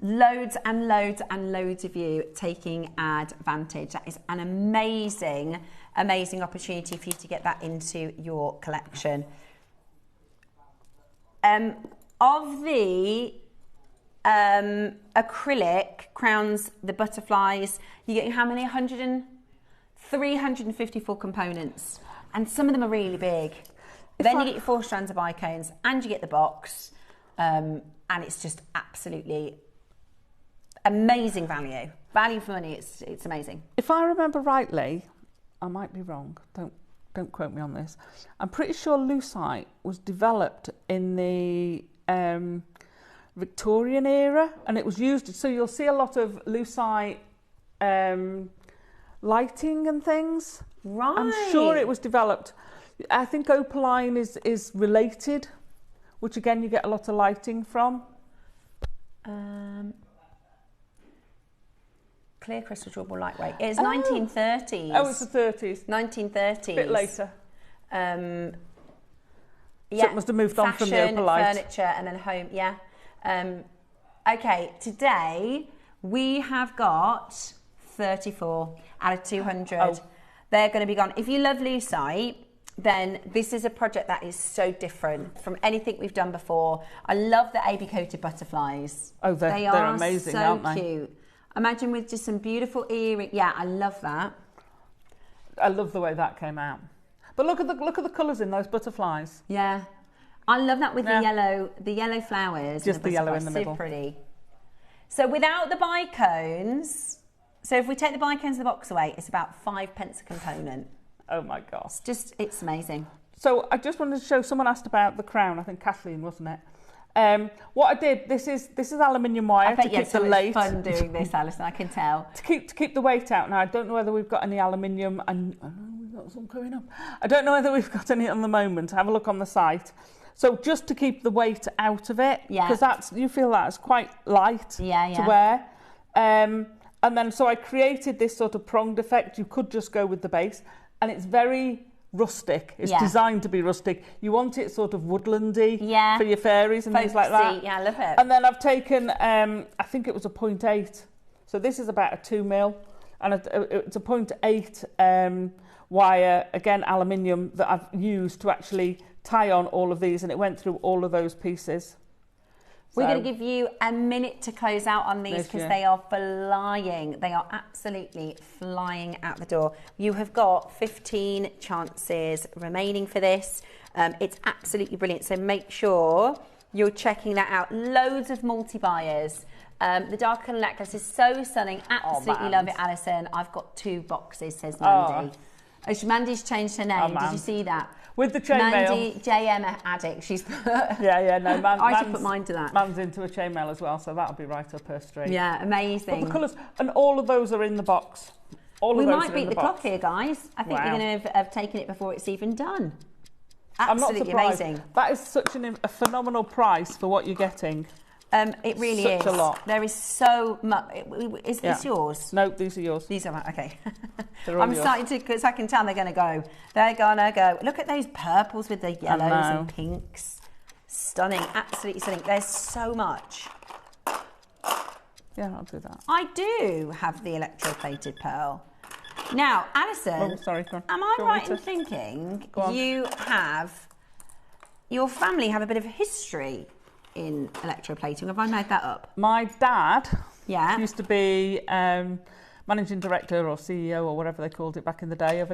[SPEAKER 1] Loads and loads and loads of you taking advantage. That is an amazing opportunity for you to get that into your collection. Of the acrylic crowns, the butterflies, you get how many? 354 components, and some of them are really big. Then you get your 4 strands of bicones, and you get the box, and it's just absolutely amazing value for money. It's amazing.
[SPEAKER 2] If I remember rightly, I might be wrong, don't quote me on this, I'm pretty sure lucite was developed in the Victorian era, and it was used, so you'll see a lot of lucite lighting and things.
[SPEAKER 1] Right.
[SPEAKER 2] I'm sure it was developed. I think opaline is related, which again you get a lot of lighting from.
[SPEAKER 1] Clear crystal jewel, lightweight. It's 1930s.
[SPEAKER 2] Oh, it's the 30s.
[SPEAKER 1] 1930s.
[SPEAKER 2] A bit later.
[SPEAKER 1] Yeah.
[SPEAKER 2] So it must have moved on from the opalite.
[SPEAKER 1] Furniture, and then home. Yeah. Okay. Today we have got 34 out of 200. Oh. They're going to be gone. If you love lucite, then this is a project that is so different from anything we've done before. I love the AB coated butterflies.
[SPEAKER 2] Oh, they're amazing, aren't they?
[SPEAKER 1] So cute. Imagine with just some beautiful earrings. Yeah, I love that.
[SPEAKER 2] I love the way that came out. But look at the colours in those butterflies.
[SPEAKER 1] Yeah, I love that with the yellow flowers.
[SPEAKER 2] Just the yellow in the middle.
[SPEAKER 1] So pretty. So without the bicones, so if we take the bicones of the box away, it's about 5p a component.
[SPEAKER 2] Oh my gosh.
[SPEAKER 1] It's amazing.
[SPEAKER 2] So I just wanted to show, someone asked about the crown, I think Kathleen, wasn't it? What I did, this is aluminium wire to keep the weight.
[SPEAKER 1] It's fun doing this, Alison, I can tell.
[SPEAKER 2] to keep the weight out. Now, I don't know whether we've got any aluminium, and I know we've got some coming up. I don't know whether we've got any on the moment. Have a look on the site. So just to keep the weight out of it, because you feel that's quite light to wear. And then so I created this sort of pronged effect. You could just go with the base, and it's very rustic. It's designed to be rustic. You want it sort of woodlandy for your fairies and things like that.
[SPEAKER 1] Yeah, I love it.
[SPEAKER 2] And then I've taken, I think it was a 0.8. So this is about a 2mm, and it's a 0.8 wire, again aluminium, that I've used to actually tie on all of these, and it went through all of those pieces.
[SPEAKER 1] We're going to give you a minute to close out on these because they are flying. They are absolutely flying out the door. You have got 15 chances remaining for this. It's absolutely brilliant. So make sure you're checking that out. Loads of multi-buyers. The dark colour necklace is so stunning. Absolutely love it, Alison. I've got 2 boxes, says Mandy. Oh, Mandy's changed her name. Did you see that?
[SPEAKER 2] With the chainmail.
[SPEAKER 1] Mandy JM addict. She's put...
[SPEAKER 2] no.
[SPEAKER 1] I should put mine to that.
[SPEAKER 2] Man's into a chainmail as well, so that'll be right up her street.
[SPEAKER 1] Yeah, amazing.
[SPEAKER 2] But the colours, and all of those are in the box.
[SPEAKER 1] We might beat the clock here, guys. I think you're going to have taken it before it's even done. Absolutely amazing.
[SPEAKER 2] That is such a phenomenal price for what you're getting.
[SPEAKER 1] It really is.
[SPEAKER 2] Such a lot.
[SPEAKER 1] There is so much. Is this yours?
[SPEAKER 2] No, these are yours.
[SPEAKER 1] These are mine. Okay.
[SPEAKER 2] I'm
[SPEAKER 1] starting to, because I can tell they're going to go. They're going to go. Look at those purples with the yellows and pinks. Stunning. Absolutely stunning. There's so much.
[SPEAKER 2] Yeah, I'll do that.
[SPEAKER 1] I do have the electroplated pearl. Now, Alison,
[SPEAKER 2] sorry, go on.
[SPEAKER 1] Am I right in thinking your family have a bit of history in electroplating? Have I made that up?
[SPEAKER 2] My dad
[SPEAKER 1] used
[SPEAKER 2] to be managing director or CEO or whatever they called it back in the day of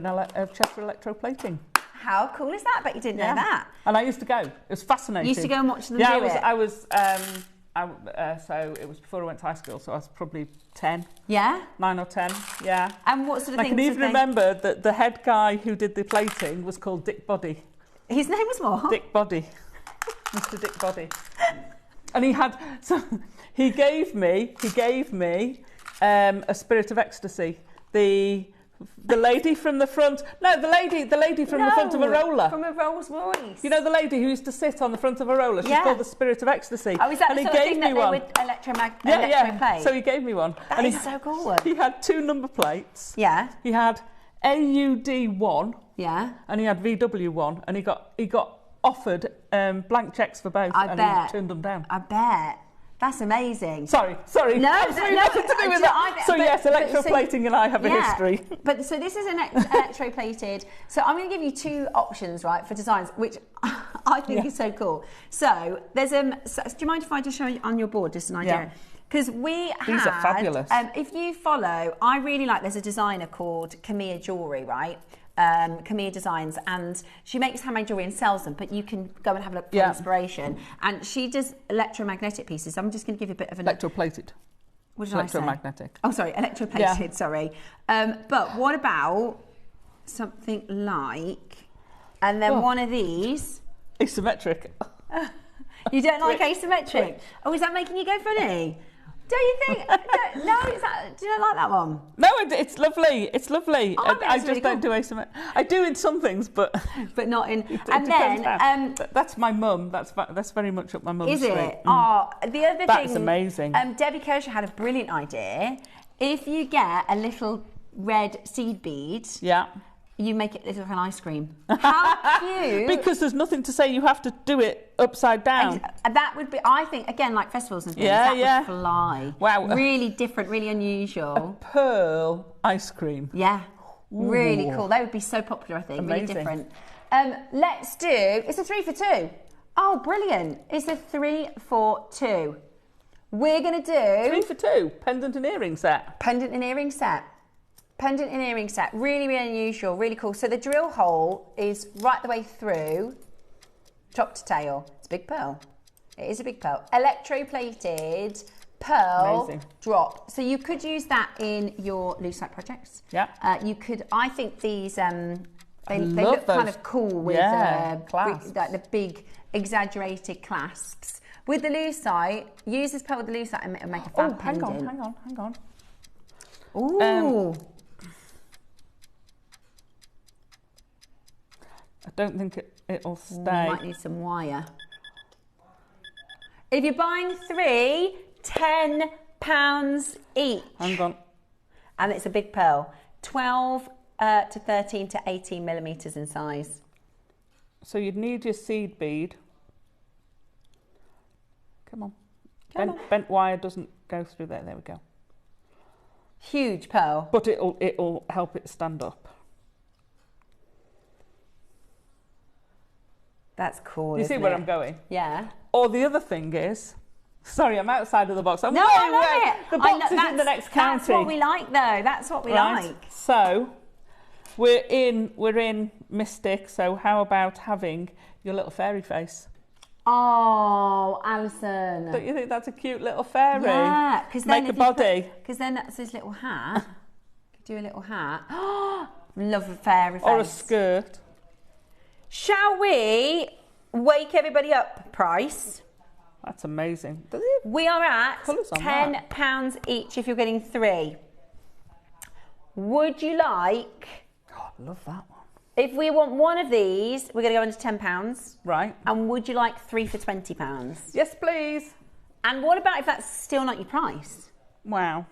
[SPEAKER 2] Chester Electroplating.
[SPEAKER 1] How cool is that? But you didn't know that.
[SPEAKER 2] And I used to go. It was fascinating.
[SPEAKER 1] You used to go and watch them do it?
[SPEAKER 2] So it was before I went to high school, so I was probably 10.
[SPEAKER 1] Yeah?
[SPEAKER 2] 9 or 10, yeah.
[SPEAKER 1] And what sort of things?
[SPEAKER 2] I can even remember that the head guy who did the plating was called Dick Body.
[SPEAKER 1] His name was what?
[SPEAKER 2] Dick Body. Mr. Dick Body. And he gave me a Spirit of Ecstasy. The lady from the front. No, the lady from the front of a roller.
[SPEAKER 1] From a Rolls Royce.
[SPEAKER 2] You know the lady who used to sit on the front of a roller? She's called the Spirit of Ecstasy.
[SPEAKER 1] Oh, is that the sort of thing that they would electroplate?
[SPEAKER 2] So he gave me one.
[SPEAKER 1] That is so cool.
[SPEAKER 2] He had 2 number plates.
[SPEAKER 1] Yeah.
[SPEAKER 2] He had AUD1.
[SPEAKER 1] Yeah.
[SPEAKER 2] And he had VW1. And he got offered blank cheques for both.
[SPEAKER 1] I bet.
[SPEAKER 2] He turned them down.
[SPEAKER 1] I bet. That's amazing.
[SPEAKER 2] Sorry.
[SPEAKER 1] No,
[SPEAKER 2] absolutely nothing to do with that. Yes, electroplating and I have a history.
[SPEAKER 1] But so this is an electroplated. So I'm going to give you 2 options, right, for designs, which I think is so cool. So there's do you mind if I just show you on your board just an idea? Because these
[SPEAKER 2] are fabulous.
[SPEAKER 1] If you follow, I really like. There's a designer called Camilla Jewellery, right? Camilla Designs, and she makes handmade jewellery and sells them, but you can go and have a look for inspiration. And she does electromagnetic pieces. I'm just going to give you a bit of an...
[SPEAKER 2] Electroplated.
[SPEAKER 1] What did I say?
[SPEAKER 2] Electromagnetic.
[SPEAKER 1] Oh, sorry, electroplated, sorry. But what about something like, and then one of these...
[SPEAKER 2] Asymmetric.
[SPEAKER 1] You don't like asymmetric? Oh, is that making you go funny? Do you think? No, do you not like that one?
[SPEAKER 2] No, it's lovely. It's lovely.
[SPEAKER 1] Oh,
[SPEAKER 2] I just don't do asymmetric. I do in some things, but
[SPEAKER 1] not in.
[SPEAKER 2] And then that's my mum. That's very much up my mum's street.
[SPEAKER 1] Is it? Oh, the other thing.
[SPEAKER 2] That's amazing.
[SPEAKER 1] Debbie Kershaw had a brilliant idea. If you get a little red seed bead, you make it look like an ice cream. How cute!
[SPEAKER 2] Because there's nothing to say you have to do it upside down.
[SPEAKER 1] That would be, I think, again, like festivals and things, that would fly.
[SPEAKER 2] Wow.
[SPEAKER 1] Really different, really unusual.
[SPEAKER 2] A pearl ice cream.
[SPEAKER 1] Yeah. Ooh. Really cool. They would be so popular, I think.
[SPEAKER 2] Amazing.
[SPEAKER 1] Really different. Let's do, it's a 3 for 2. Oh, brilliant. It's a 3 for 2. We're going to do...
[SPEAKER 2] 3 for 2. Pendant and earring set.
[SPEAKER 1] Pendant and earring set. Pendant and earring set, really, really unusual, really cool. So the drill hole is right the way through, top to tail. It's a big pearl. It is a big pearl. Electroplated pearl drop. So you could use that in your lucite projects.
[SPEAKER 2] Yeah.
[SPEAKER 1] You could, I think these, they look kind of cool with the big exaggerated clasps. With the lucite, use this pearl with the lucite and make a fab pendant.
[SPEAKER 2] Hang on.
[SPEAKER 1] Ooh.
[SPEAKER 2] I don't think it'll stay.
[SPEAKER 1] You might need some wire. If you're buying 3, £10 each.
[SPEAKER 2] Hang on.
[SPEAKER 1] And it's a big pearl. 12 to 13 to 18 millimetres in size.
[SPEAKER 2] So you'd need your seed bead. Come on. Bent wire doesn't go through there. There we go.
[SPEAKER 1] Huge pearl.
[SPEAKER 2] But it'll help it stand up.
[SPEAKER 1] That's cool.
[SPEAKER 2] You see where I'm going?
[SPEAKER 1] Yeah.
[SPEAKER 2] Or the other thing is, sorry, I'm outside of the box.
[SPEAKER 1] I love it.
[SPEAKER 2] The box is in the next county.
[SPEAKER 1] That's what we like, though. That's what we like.
[SPEAKER 2] So we're in Mystic. So how about having your little fairy face?
[SPEAKER 1] Oh, Alison.
[SPEAKER 2] Don't you think that's a cute little fairy?
[SPEAKER 1] Yeah, because then
[SPEAKER 2] make a body.
[SPEAKER 1] Because then that's his little hat. Do a little hat. Oh, love a fairy face.
[SPEAKER 2] Or a skirt.
[SPEAKER 1] Shall we wake everybody up price?
[SPEAKER 2] That's amazing.
[SPEAKER 1] We are at £10 each if you're getting 3. Would you like...
[SPEAKER 2] Oh, I love that one.
[SPEAKER 1] If we want one of these, we're going to go into £10.
[SPEAKER 2] Right.
[SPEAKER 1] And would you like 3 for £20?
[SPEAKER 2] Yes, please.
[SPEAKER 1] And what about if that's still not your price?
[SPEAKER 2] Wow.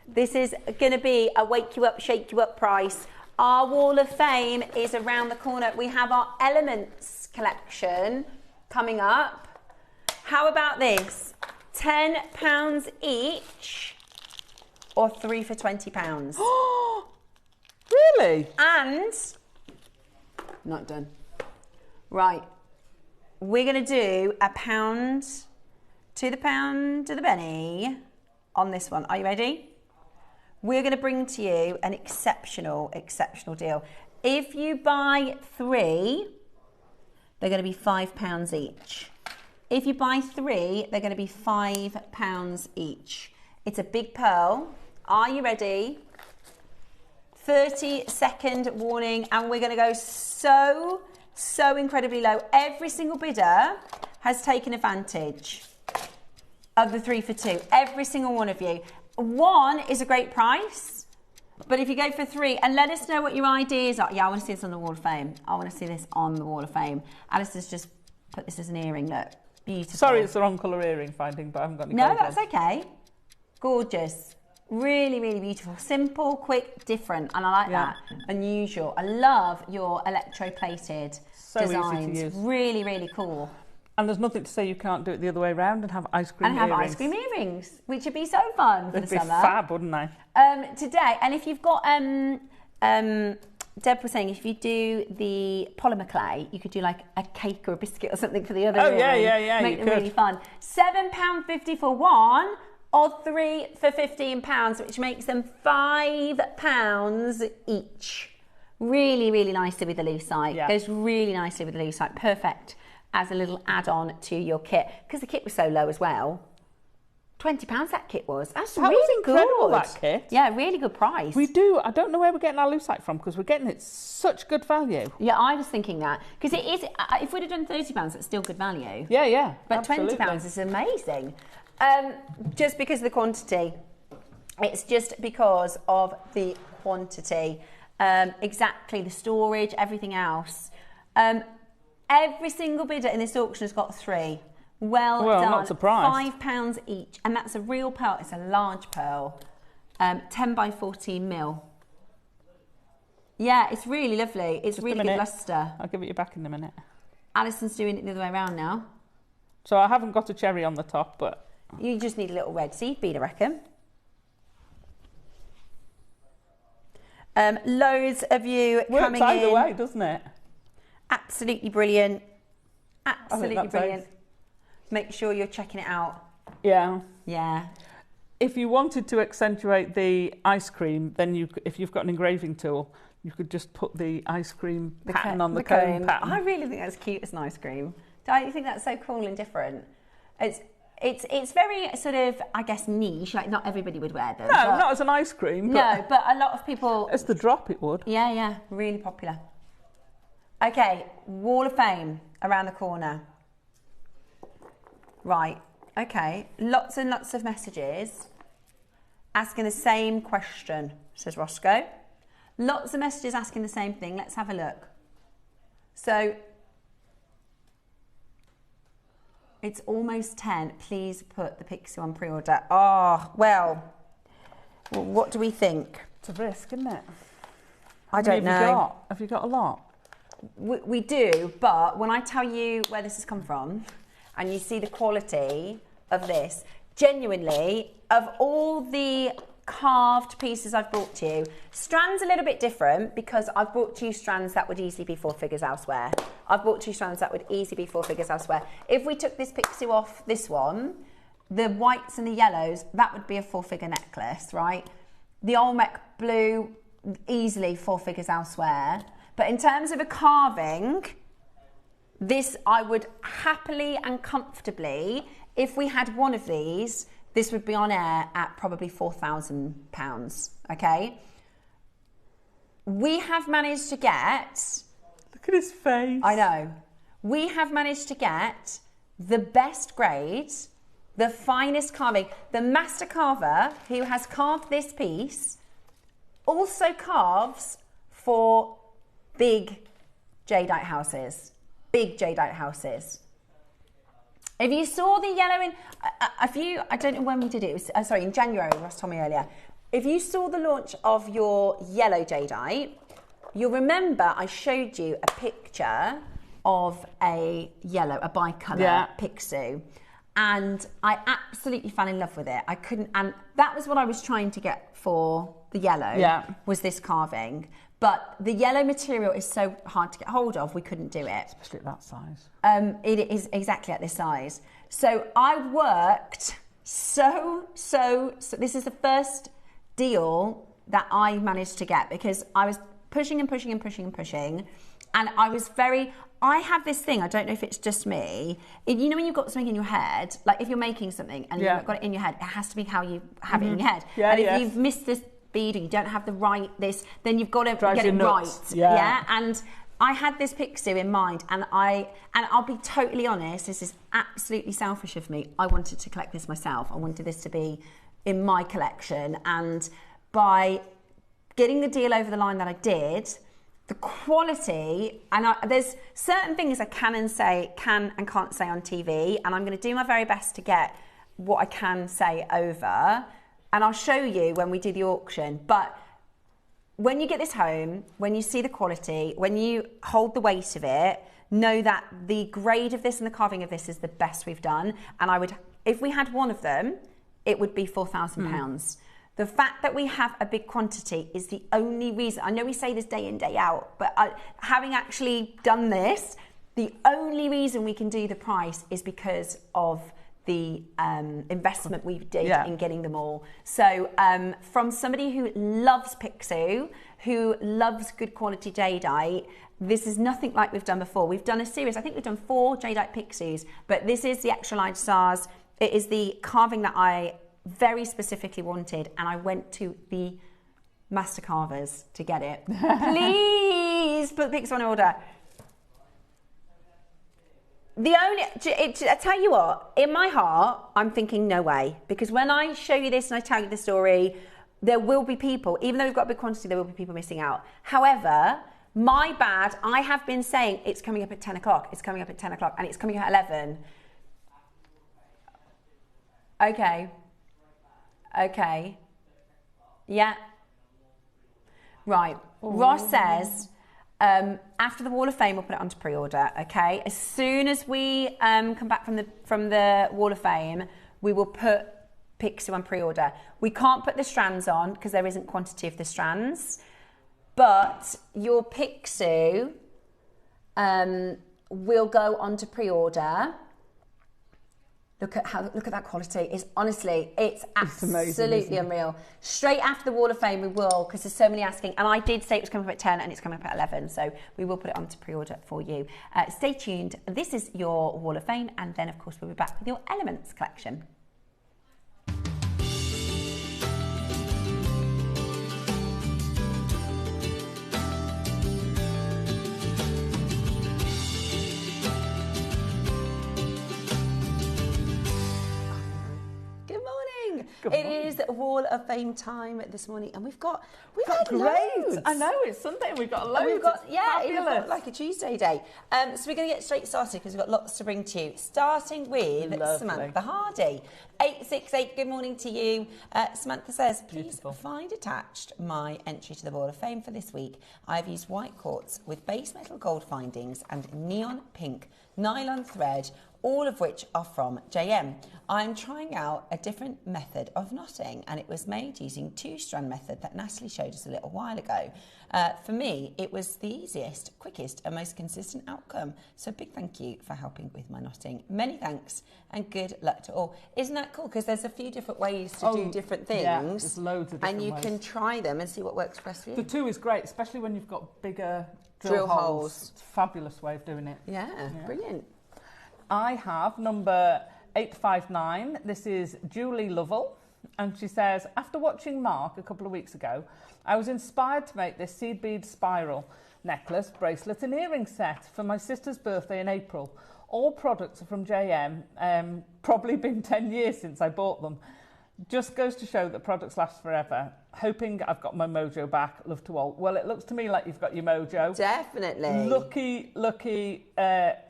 [SPEAKER 1] This is going to be a wake you up, shake you up price. Our Wall of Fame is around the corner. We have our Elements collection coming up. How about this? £10 each or 3 for £20?
[SPEAKER 2] Really?
[SPEAKER 1] And, not done. Right, we're going to do £1 to the pound to the penny on this one. Are you ready? We're going to bring to you an exceptional deal. If you buy 3, they're going to be £5 each. If you buy 3, they're going to be £5 each. It's a big pearl. Are you ready? 30-second warning, and we're going to go so incredibly low. Every single bidder has taken advantage of the 3 for 2. Every single one of you. 1 is a great price, but if you go for 3, and let us know what your ideas are. Yeah, I want to see this on the Wall of Fame. I want to see this on the Wall of Fame. Alistair's just put this as an earring. Look, beautiful.
[SPEAKER 2] Sorry, it's the wrong colour earring finding, but I haven't got any.
[SPEAKER 1] No, that's okay. Gorgeous. Really beautiful. Simple, quick, different, and I like that. Unusual. I love your electroplated designs.
[SPEAKER 2] Easy to use.
[SPEAKER 1] Really cool.
[SPEAKER 2] And there's nothing to say you can't do it the other way around and have ice cream earrings.
[SPEAKER 1] And have ice cream earrings, which would be so fun for the summer.
[SPEAKER 2] They'd be fab, wouldn't they?
[SPEAKER 1] Today, and if you've got, Deb was saying, if you do the polymer clay, you could do like a cake or a biscuit or something for the other earring.
[SPEAKER 2] Yeah,
[SPEAKER 1] Make them really fun. £7.50 for 1 or 3 for £15, which makes them £5 each. Really nicely with the lucite.
[SPEAKER 2] Yeah.
[SPEAKER 1] Goes really nicely with the lucite. Perfect as a little add-on to your kit, because the kit was so low as well. £20 that kit was. That really
[SPEAKER 2] was incredible,
[SPEAKER 1] good.
[SPEAKER 2] that kit.
[SPEAKER 1] Yeah, really good price.
[SPEAKER 2] We do. I don't know where we're getting our lucite from, because we're getting it such good value.
[SPEAKER 1] Yeah, I was thinking that, because it is. If we'd have done £30, it's still good value.
[SPEAKER 2] Yeah.
[SPEAKER 1] But
[SPEAKER 2] absolutely.
[SPEAKER 1] £20 is amazing. Just because of the quantity. It's just because of the quantity. Exactly, the storage, everything else. Every single bidder in this auction has got 3. Well done.
[SPEAKER 2] I'm not surprised.
[SPEAKER 1] £5 each, and that's a real pearl. It's a large pearl, 10 by 14 mil. Yeah, it's really lovely. It's really good lustre.
[SPEAKER 2] I'll give it you back in a minute.
[SPEAKER 1] Alison's doing it the other way around now.
[SPEAKER 2] So I haven't got a cherry on the top, but
[SPEAKER 1] you just need a little red seed bead, I reckon. Loads of you coming in.
[SPEAKER 2] Works either way, doesn't it?
[SPEAKER 1] Absolutely brilliant. Absolutely brilliant. Make sure you're checking it out.
[SPEAKER 2] Yeah.
[SPEAKER 1] Yeah.
[SPEAKER 2] If you wanted to accentuate the ice cream, then if you've got an engraving tool, you could just put the ice cream pattern on the cone pattern.
[SPEAKER 1] I really think that's cute as an ice cream. Don't you think that's so cool and different? It's very sort of, I guess, niche. Like, not everybody would wear them.
[SPEAKER 2] No, not as an ice cream.
[SPEAKER 1] No, but a lot of people.
[SPEAKER 2] As the drop, it would.
[SPEAKER 1] Yeah, really popular. Okay, Wall of Fame around the corner. Right, okay. Lots and lots of messages asking the same question, says Roscoe. Lots of messages asking the same thing. Let's have a look. So, it's almost 10. Please put the Pixie on pre-order. Oh, well, what do we think?
[SPEAKER 2] It's a risk, isn't it?
[SPEAKER 1] I don't know.
[SPEAKER 2] Have you got a lot?
[SPEAKER 1] We do, but when I tell you where this has come from and you see the quality of this, genuinely, of all the carved pieces I've brought to you, strands a little bit different because I've brought to you strands that would easily be 4 figures elsewhere. I've brought to you strands that would easily be 4 figures elsewhere. If we took this Pixie off this one, the whites and the yellows, that would be a 4-figure necklace, right? The Olmec blue, easily 4 figures elsewhere. But in terms of a carving, this I would happily and comfortably, if we had one of these, this would be on air at probably £4,000, okay? We have managed to get
[SPEAKER 2] Look at his face.
[SPEAKER 1] I know. We have managed to get the best grade, the finest carving. The master carver who has carved this piece also carves for big jadeite houses. Big jadeite houses. If you saw the yellow in, I don't know when we did it, it was, in January, Ross told me earlier. If you saw the launch of your yellow jadeite, you'll remember I showed you a picture of a yellow, a bicolour Pixu. And I absolutely fell in love with it. I couldn't, and that was what I was trying to get for the yellow, was this carving. But the yellow material is so hard to get hold of, we couldn't do it.
[SPEAKER 2] Especially at that size.
[SPEAKER 1] It is exactly at this size. So I worked so this is the first deal that I managed to get, because I was pushing and pushing and pushing and pushing. And I have this thing, I don't know if it's just me, you know when you've got something in your head, like if you're making something and you've got it in your head, it has to be how you have it in your head. And if you've missed this bead or you don't have the right this, then you've got to get it right. And I had this Pixu in mind, and I'll be totally honest, this is absolutely selfish of me. I wanted to collect this myself. I wanted this to be in my collection, and by getting the deal over the line that I did, the quality, and there's certain things I can and can't say on TV, and I'm going to do my very best to get what I can say over, and I'll show you when we do the auction. But when you get this home, when you see the quality, when you hold the weight of it, know that the grade of this and the carving of this is the best we've done. And if we had one of them, it would be £4,000. The fact that we have a big quantity is the only reason. I know we say this day in, day out, but having actually done this, the only reason we can do the price is because of the investment we did in getting them all. So from somebody who loves Pixu, who loves good quality jadeite, this is nothing like we've done before. We've done a series, I think we've done 4 jadeite Pixus, but this is the extra large stars. It is the carving that I very specifically wanted, and I went to the master carvers to get it. Please put the Pixu on order. I tell you what, in my heart, I'm thinking no way, because when I show you this and I tell you the story, there will be people, even though we've got a big quantity, there will be people missing out. However, my bad, I have been saying it's coming up at 10 o'clock, it's coming up at 10 o'clock, and it's coming at 11. Okay. Yeah. Right. Ross says, after the Wall of Fame, we'll put it onto pre-order, okay? As soon as we come back from the Wall of Fame, we will put Pixu on pre-order. We can't put the strands on because there isn't quantity of the strands, but your Pixu will go onto pre-order. Look at that quality. It's absolutely unreal. Straight after the Wall of Fame, we will, because there's so many asking. And I did say it was coming up at 10 and it's coming up at 11. So we will put it on to pre-order for you. Stay tuned. This is your Wall of Fame. And then, of course, we'll be back with your Elements collection. It is Wall of Fame time this morning, and we've had loads.
[SPEAKER 2] I know, it's Sunday and we've got loads.
[SPEAKER 1] We've got like a Tuesday day. So we're going to get straight started because we've got lots to bring to you. Starting with Samantha Hardy. 868, good morning to you. Samantha says, please find attached my entry to the Wall of Fame for this week. I've used white quartz with base metal gold findings and neon pink nylon thread, all of which are from JM. I'm trying out a different method of knotting, and it was made using 2-strand method that Natalie showed us a little while ago. For me, it was the easiest, quickest and most consistent outcome. So big thank you for helping with my knotting. Many thanks and good luck to all. Isn't that cool? Because there's a few different ways to do different things.
[SPEAKER 2] Yeah, there's loads of different
[SPEAKER 1] ways.
[SPEAKER 2] And
[SPEAKER 1] you can try them and see what works best for you.
[SPEAKER 2] The 2 is great, especially when you've got bigger drill holes. It's a fabulous way of doing it.
[SPEAKER 1] Yeah, brilliant.
[SPEAKER 2] I have number 859. This is Julie Lovell, and she says, after watching Mark a couple of weeks ago, I was inspired to make this seed bead spiral. necklace, bracelet and earring set for my sister's birthday in April. All products are from JM, probably been 10 years since I bought them. Just goes to show that products last forever. Hoping I've got my mojo back. Love to all. Well, it looks to me like you've got your mojo.
[SPEAKER 1] Definitely.
[SPEAKER 2] Lucky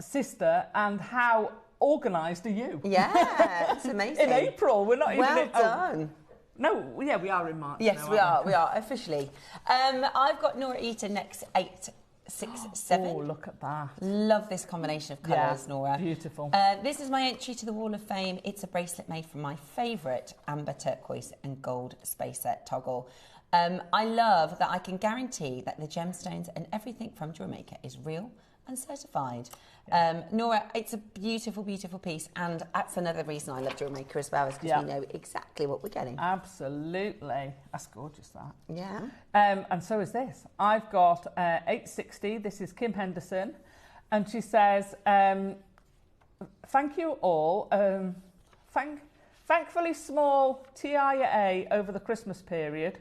[SPEAKER 2] sister. And how organised are you?
[SPEAKER 1] Yeah, it's amazing.
[SPEAKER 2] In April, we're not even...
[SPEAKER 1] Well done.
[SPEAKER 2] No, yeah, we are in March.
[SPEAKER 1] Yes,
[SPEAKER 2] now,
[SPEAKER 1] we are officially. I've got Nora Eaton next 867.
[SPEAKER 2] Oh, look at that.
[SPEAKER 1] Love this combination of colours, Nora.
[SPEAKER 2] Beautiful.
[SPEAKER 1] This is my entry to the Wall of Fame. It's a bracelet made from my favourite amber, turquoise and gold spacer toggle. I love that I can guarantee that the gemstones and everything from JewelleryMaker is real and certified. Nora, it's a beautiful, beautiful piece, and that's another reason I love JewelleryMaker as well, is because we know exactly what we're getting.
[SPEAKER 2] Absolutely. That's gorgeous, that.
[SPEAKER 1] Yeah.
[SPEAKER 2] And so is this. I've got 860. This is Kim Henderson, and she says, thank you all. Thankfully small TIA over the Christmas period.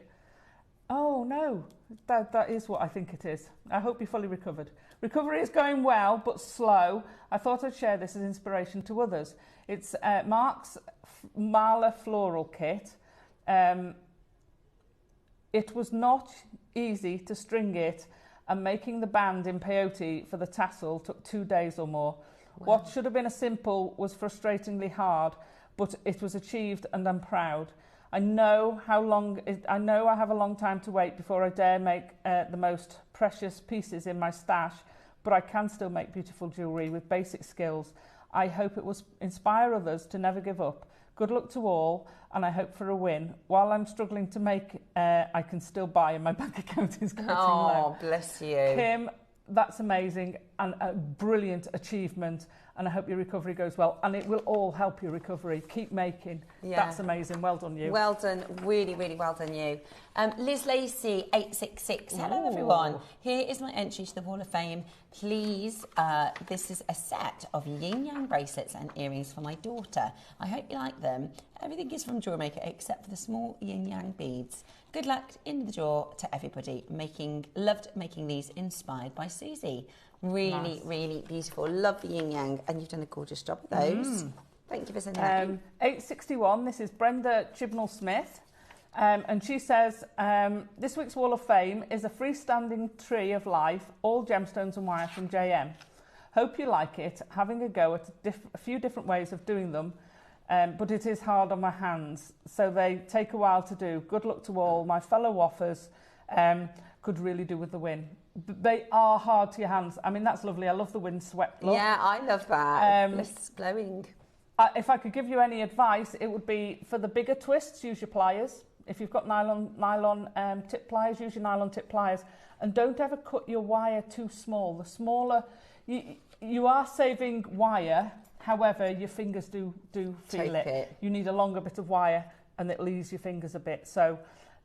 [SPEAKER 2] Oh, no. That is what I think it is. I hope you're fully recovered. Recovery is going well, but slow. I thought I'd share this as inspiration to others. It's Mark's Mala Floral Kit. It was not easy to string it, and making the band in peyote for the tassel took 2 days or more. Wow. What should have been a simple was frustratingly hard, but it was achieved and I'm proud. I know I have a long time to wait before I dare make the most precious pieces in my stash, but I can still make beautiful jewellery with basic skills. I hope it will inspire others to never give up. Good luck to all, and I hope for a win. While I'm struggling to make, I can still buy, and my bank account is getting low.
[SPEAKER 1] Oh, bless you.
[SPEAKER 2] Kim, that's amazing and a brilliant achievement, and I hope your recovery goes well, and it will all help your recovery. Keep making. Yeah. That's amazing. Well done, you.
[SPEAKER 1] Well done. Really, really well done, you. Liz Lacey, 866. Hello, everyone. Here is my entry to the Wall of Fame. Please, this is a set of yin-yang bracelets and earrings for my daughter. I hope you like them. Everything is from JewelleryMaker except for the small yin-yang beads. Good luck in the draw to everybody. Loved making these, inspired by Susie. Really, really beautiful. Love the yin-yang, and you've done a gorgeous job with those. Thank you for sending that in.
[SPEAKER 2] 861, this is Brenda Chibnall-Smith, and she says, this week's Wall of Fame is a freestanding tree of life, all gemstones and wire from JM. Hope you like it, having a go at a few different ways of doing them, but it is hard on my hands, so they take a while to do. Good luck to all. My fellow waffers could really do with the win. They are hard to your hands. I mean, that's lovely. I love the windswept look.
[SPEAKER 1] Yeah, I love that. It's glowing.
[SPEAKER 2] If I could give you any advice, it would be for the bigger twists, use your pliers. If you've got nylon tip pliers, use your nylon tip pliers. And don't ever cut your wire too small. The smaller, you are saving wire, however, your fingers do feel it. You need a longer bit of wire, and it'll ease your fingers a bit. So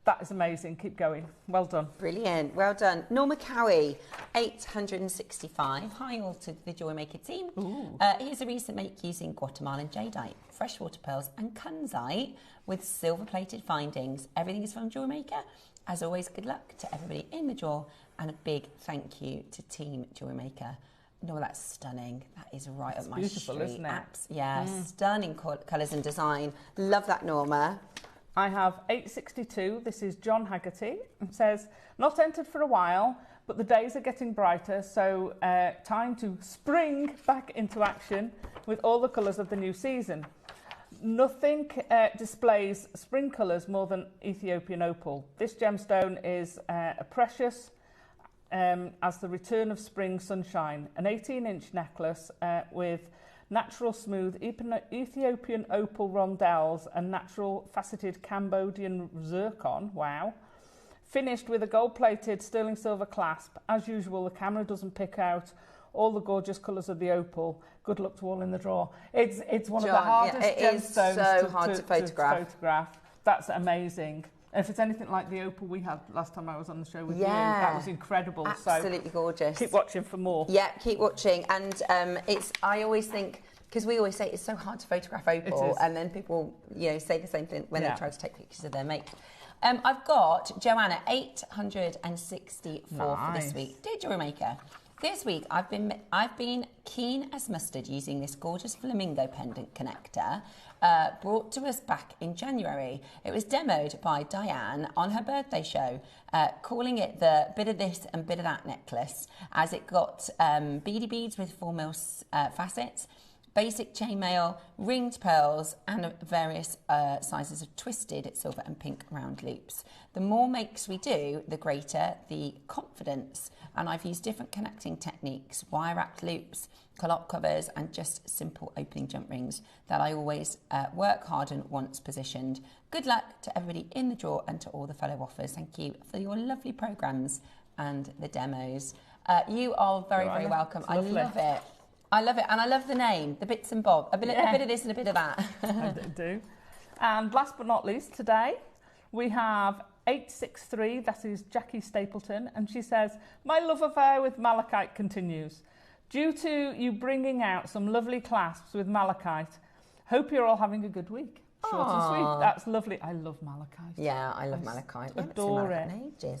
[SPEAKER 2] that is amazing. Keep going. Well done. Brilliant.
[SPEAKER 1] Well done. Norma Cowie, 865. Hi all to the JewelleryMaker team. Here's a recent make using Guatemalan jadeite, freshwater pearls and kunzite with silver-plated findings. Everything is from JewelleryMaker. As always, good luck to everybody in the draw, and a big thank you to Team JewelleryMaker. No, that's stunning. That is right up my
[SPEAKER 2] beautiful,
[SPEAKER 1] street.
[SPEAKER 2] Isn't it?
[SPEAKER 1] Yeah, stunning colours and design. Love that, Norma.
[SPEAKER 2] I have 862. This is John Haggerty. It says, not entered for a while, but the days are getting brighter, so time to spring back into action with all the colours of the new season. Nothing displays spring colours more than Ethiopian opal. This gemstone is a precious as the return of spring sunshine. An 18-inch necklace with natural smooth Ethiopian opal rondelles and natural faceted Cambodian zircon. Wow. Finished with a gold-plated sterling silver clasp. As usual, the camera doesn't pick out all the gorgeous colours of the opal. Good luck to all in the draw. It's one of the hardest gemstones to photograph. That's amazing. And if it's anything like the opal we had last time I was on the show with you, that was incredible.
[SPEAKER 1] Absolutely gorgeous.
[SPEAKER 2] Keep watching for more.
[SPEAKER 1] Yeah, keep watching. And I always think, because we always say it's so hard to photograph opal, and then people, say the same thing when they try to take pictures of their make. I've got Joanna 864 for this week. Dear Jewellery Maker, this week I've been keen as mustard using this gorgeous flamingo pendant connector brought to us back in January. It was demoed by Diane on her birthday show, calling it the bit of this and bit of that necklace, as it got beady beads with 4 mil facets, basic chainmail, ringed pearls, and various sizes of twisted silver and pink round loops. The more makes we do, the greater the confidence. And I've used different connecting techniques, wire-wrapped loops, collop covers, and just simple opening jump rings that I always work hard on once positioned. Good luck to everybody in the drawer and to all the fellow offers. Thank you for your lovely programmes and the demos. You are very, very welcome. I love it. I love it, and I love the name, the bits and bob. A bit of this and a bit of that.
[SPEAKER 2] I do. And last but not least, today we have 863, that is Jackie Stapleton, and she says, my love affair with malachite continues. Due to you bringing out some lovely clasps with malachite, hope you're all having a good week. Short and sweet. That's lovely. I love malachite.
[SPEAKER 1] Yeah, I love malachite.
[SPEAKER 2] Adore it.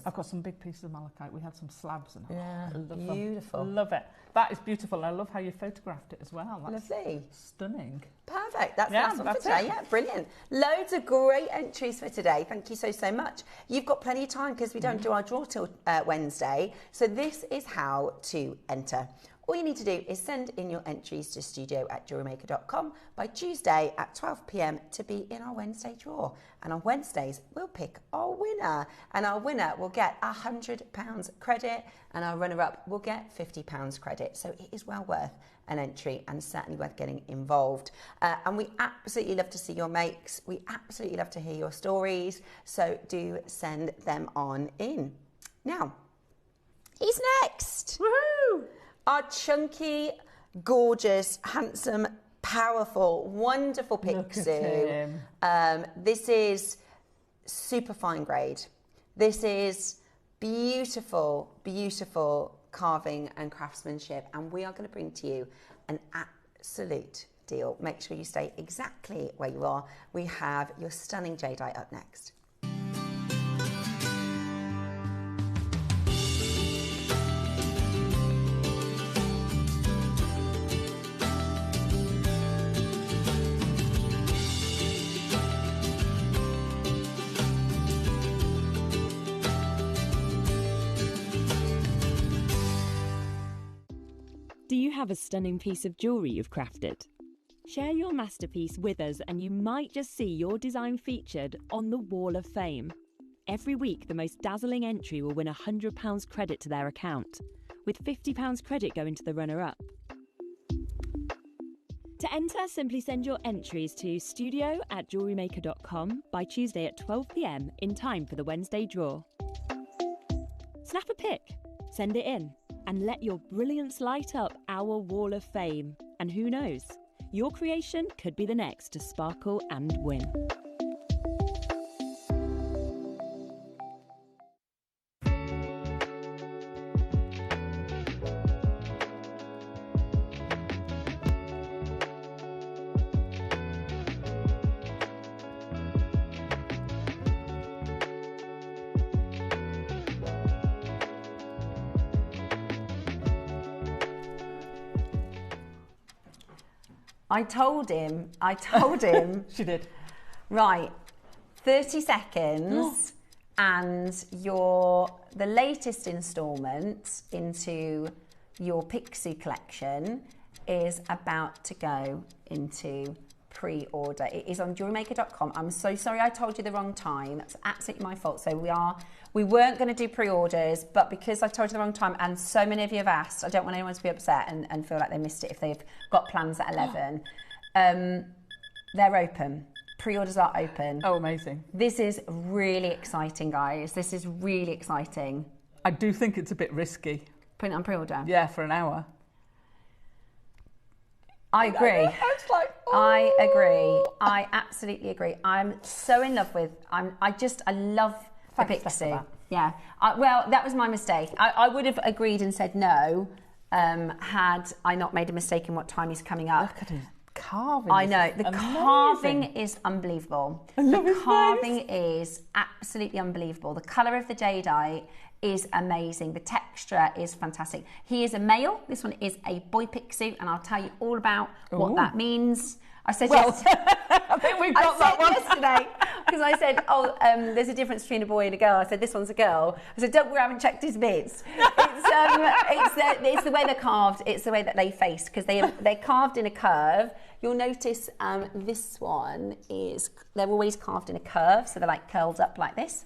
[SPEAKER 2] I've got some big pieces of malachite. We had some slabs and
[SPEAKER 1] yeah,
[SPEAKER 2] I love
[SPEAKER 1] beautiful.
[SPEAKER 2] Them. Love it. That is beautiful. I love how you photographed it as well. That's
[SPEAKER 1] lovely.
[SPEAKER 2] Stunning.
[SPEAKER 1] Perfect. That's one for today. Yeah, brilliant. Loads of great entries for today. Thank you so much. You've got plenty of time because we don't do our draw till Wednesday. So this is how to enter. All you need to do is send in your entries to studio@jewellerymaker.com by Tuesday at 12 p.m. to be in our Wednesday draw. And on Wednesdays, we'll pick our winner. And our winner will get £100 credit and our runner-up will get £50 credit. So it is well worth an entry and certainly worth getting involved. And we absolutely love to see your makes. We absolutely love to hear your stories. So do send them on in. Now, he's next.
[SPEAKER 2] Woohoo!
[SPEAKER 1] Our chunky, gorgeous, handsome, powerful, wonderful Pixie. This is super fine grade. This is beautiful, beautiful carving and craftsmanship. And we are going to bring to you an absolute deal. Make sure you stay exactly where you are. We have your stunning jadeite up next.
[SPEAKER 6] Do you have a stunning piece of jewellery you've crafted? Share your masterpiece with us and you might just see your design featured on the Wall of Fame. Every week, the most dazzling entry will win £100 credit to their account, with £50 credit going to the runner-up. To enter, simply send your entries to studio@jewellerymaker.com by Tuesday at 12 p.m. in time for the Wednesday draw. Snap a pic, send it in, and let your brilliance light up our Wall of Fame. And who knows, your creation could be the next to sparkle and win.
[SPEAKER 1] I told him.
[SPEAKER 2] She did.
[SPEAKER 1] Right, 30 seconds and the latest instalment into your Pixie collection is about to go into pre-order. It is on JewelleryMaker.com. I'm so sorry I told you the wrong time. That's absolutely my fault. So we weren't going to do pre-orders, but because I told you the wrong time and so many of you have asked, I don't want anyone to be upset and feel like they missed it if they've got plans at 11. They're open. Pre-orders are open.
[SPEAKER 2] Oh, amazing.
[SPEAKER 1] This is really exciting, guys. This is really exciting.
[SPEAKER 2] I do think it's a bit risky.
[SPEAKER 1] Putting it on pre-order?
[SPEAKER 2] Yeah, for an hour.
[SPEAKER 1] I agree. I agree. I absolutely agree. I'm so in love with. I love the Pixie. Yeah. Well, that was my mistake. I would have agreed and said no, had I not made a mistake in what time he's coming up.
[SPEAKER 2] Look at his carving.
[SPEAKER 1] I know. The
[SPEAKER 2] amazing.
[SPEAKER 1] carving is unbelievable. The carving is absolutely unbelievable. The colour of the jadeite is amazing. The texture is fantastic. He is a male. This one is a boy pixie, and I'll tell you all about what that means. I said
[SPEAKER 2] I think we've got that one
[SPEAKER 1] yesterday because I said, there's a difference between a boy and a girl. I said, this one's a girl. I said, don't worry, I haven't checked his bits. It's the way they're carved. It's the way that they face, because they're carved in a curve. You'll notice this one they're always carved in a curve, so they're like curled up like this.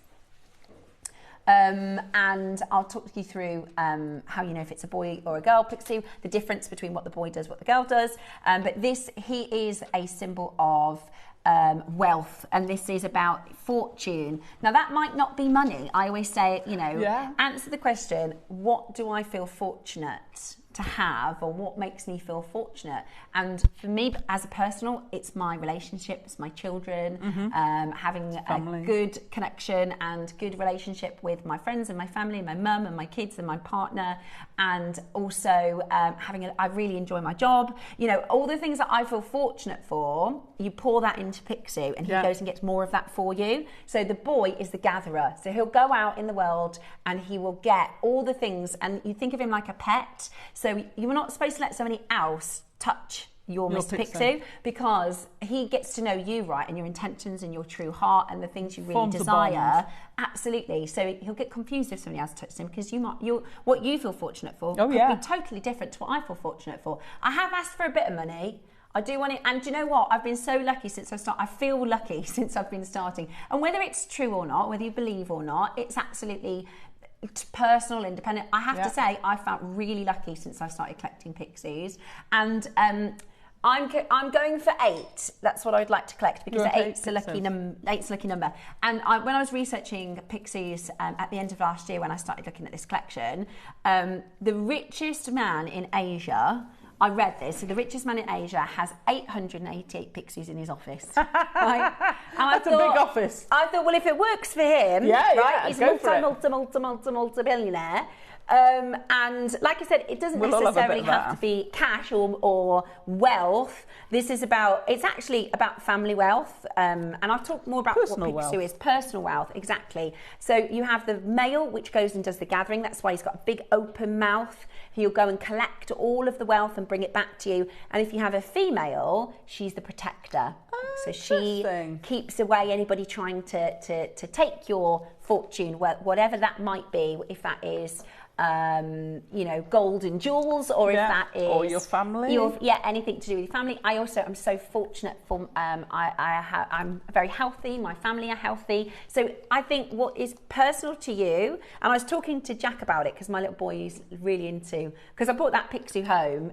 [SPEAKER 1] And I'll talk you through how you know if it's a boy or a girl pixie, the difference between what the boy does, what the girl does. But he is a symbol of wealth, and this is about fortune. Now that might not be money. I always say, answer the question, what do I feel fortunate to have, or what makes me feel fortunate? And for me, as a personal, it's my relationships, my children, having family. A good connection and good relationship with my friends and my family, my mum and my kids and my partner, and also I really enjoy my job. All the things that I feel fortunate for, you pour that into Pixie, and he goes and gets more of that for you. So the boy is the gatherer, so he'll go out in the world and he will get all the things, and you think of him like a pet. So you're not supposed to let somebody else touch your Mr. Pixie, because he gets to know you, right, and your intentions and your true heart and the things you really desire. Absolutely. So he'll get confused if somebody else touches him, because what you feel fortunate for could be totally different to what I feel fortunate for. I have asked for a bit of money. I do want it, and do you know what? I've been so lucky since I started. I feel lucky since I've been starting. And whether it's true or not, whether you believe or not, it's absolutely personal, independent. I have to say, I felt really lucky since I started collecting pixies, and I'm going for 8. That's what I'd like to collect, because 8's a lucky number. And when I was researching pixies at the end of last year, when I started looking at this collection, the richest man in Asia, I read this, so the richest man in Asia has 888 pixies in his office. Right?
[SPEAKER 2] That's a big office.
[SPEAKER 1] I thought, well, if it works for him, he's a multi-billionaire. And like I said, it doesn't necessarily have to be cash or wealth. It's actually about family wealth. And I'll talk more about what Pixie is. Personal wealth, exactly. So you have the male, which goes and does the gathering. That's why he's got a big open mouth. He'll go and collect all of the wealth and bring it back to you. And if you have a female, she's the protector. So she keeps away anybody trying to take your fortune, whatever that might be, if that is gold and jewels, or if that is,
[SPEAKER 2] or your family,
[SPEAKER 1] anything to do with your family. I also am so fortunate for I'm very healthy. My family are healthy. So I think what is personal to you, and I was talking to Jack about it, because my little boy is really into, because I brought that pixie home,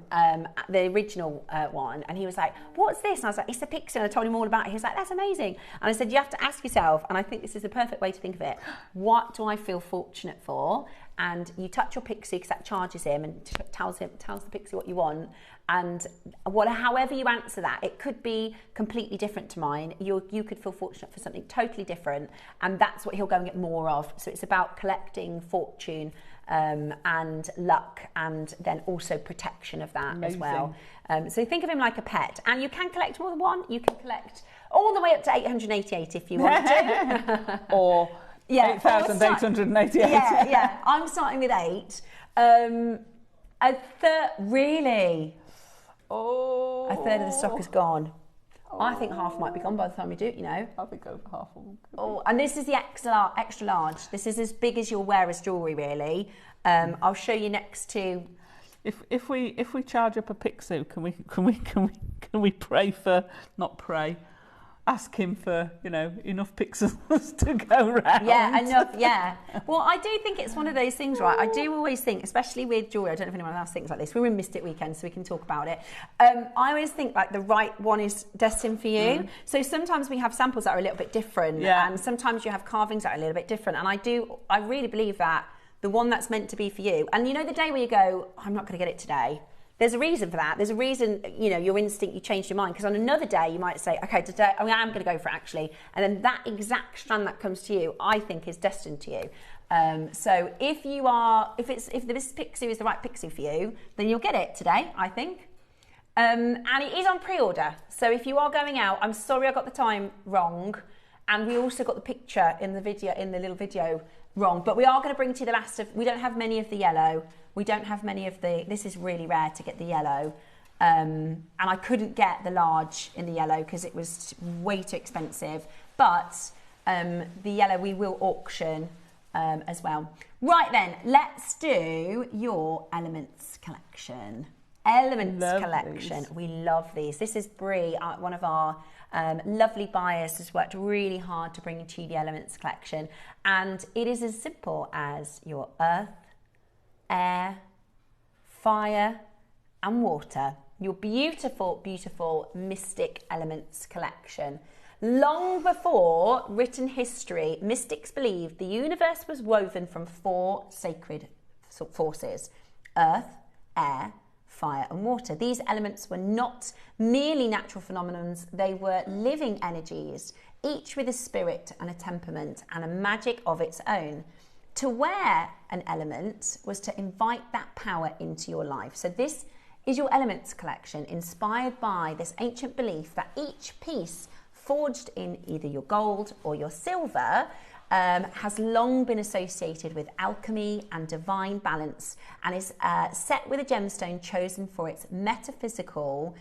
[SPEAKER 1] the original one, and he was like, "What's this?" And I was like, "It's a pixie." And I told him all about it. He was like, "That's amazing." And I said, "You have to ask yourself," and I think this is the perfect way to think of it, what do I feel fortunate for? And you touch your pixie, because that charges him and tells the pixie what you want. And however you answer that, it could be completely different to mine. You could feel fortunate for something totally different, and that's what he'll go and get more of. So it's about collecting fortune and luck, and then also protection of that as well. So think of him like a pet, and you can collect more than one. You can collect all the way up to 888 if you want to.
[SPEAKER 2] Or 8,888.
[SPEAKER 1] Yeah. I'm starting with 8. Really?
[SPEAKER 2] Oh.
[SPEAKER 1] A third of the stock is gone. I think half might be gone by the time we do it,
[SPEAKER 2] I think over half of them.
[SPEAKER 1] Oh, and this is the extra large. This is as big as you'll wear as jewellery, really. I'll show you next to.
[SPEAKER 2] If we charge up a pixie, can we pray for, not pray, ask him for, enough pixels to go round?
[SPEAKER 1] Yeah, enough, yeah. Well, I do think it's one of those things, right? I do always think, especially with jewellery, I don't know if anyone else thinks like this. We were in Mystic Weekend, so we can talk about it. I always think like the right one is destined for you. So sometimes we have samples that are a little bit different, and sometimes you have carvings that are a little bit different. And I really believe that the one that's meant to be for you, and the day where you go, I'm not going to get it today. There's a reason for that. There's a reason, your instinct, you changed your mind. Because on another day, you might say, okay, today, I am going to go for it, actually. And then that exact strand that comes to you, I think, is destined to you. So if this pixie is the right pixie for you, then you'll get it today, I think. And it is on pre-order. So if you are going out, I'm sorry I got the time wrong. And we also got the picture in the video, in the little video, wrong. But we are going to bring to you the last of, we don't have many of the yellow. We don't have many of the, this is really rare to get the yellow. And I couldn't get the large in the yellow because it was way too expensive. But the yellow we will auction as well. Right then, let's do your Elements collection. Elements collection. We love these. This is Brie, one of our lovely buyers, has worked really hard to bring to you the Elements collection. And it is as simple as your earth, air, fire, and water. Your beautiful, beautiful Mystic Elements collection. Long before written history, mystics believed the universe was woven from 4 sacred forces: earth, air, fire, and water. These elements were not merely natural phenomena, they were living energies, each with a spirit and a temperament and a magic of its own. To wear an element was to invite that power into your life. So this is your Elements collection, inspired by this ancient belief that each piece forged in either your gold or your silver has long been associated with alchemy and divine balance, and is set with a gemstone chosen for its metaphysical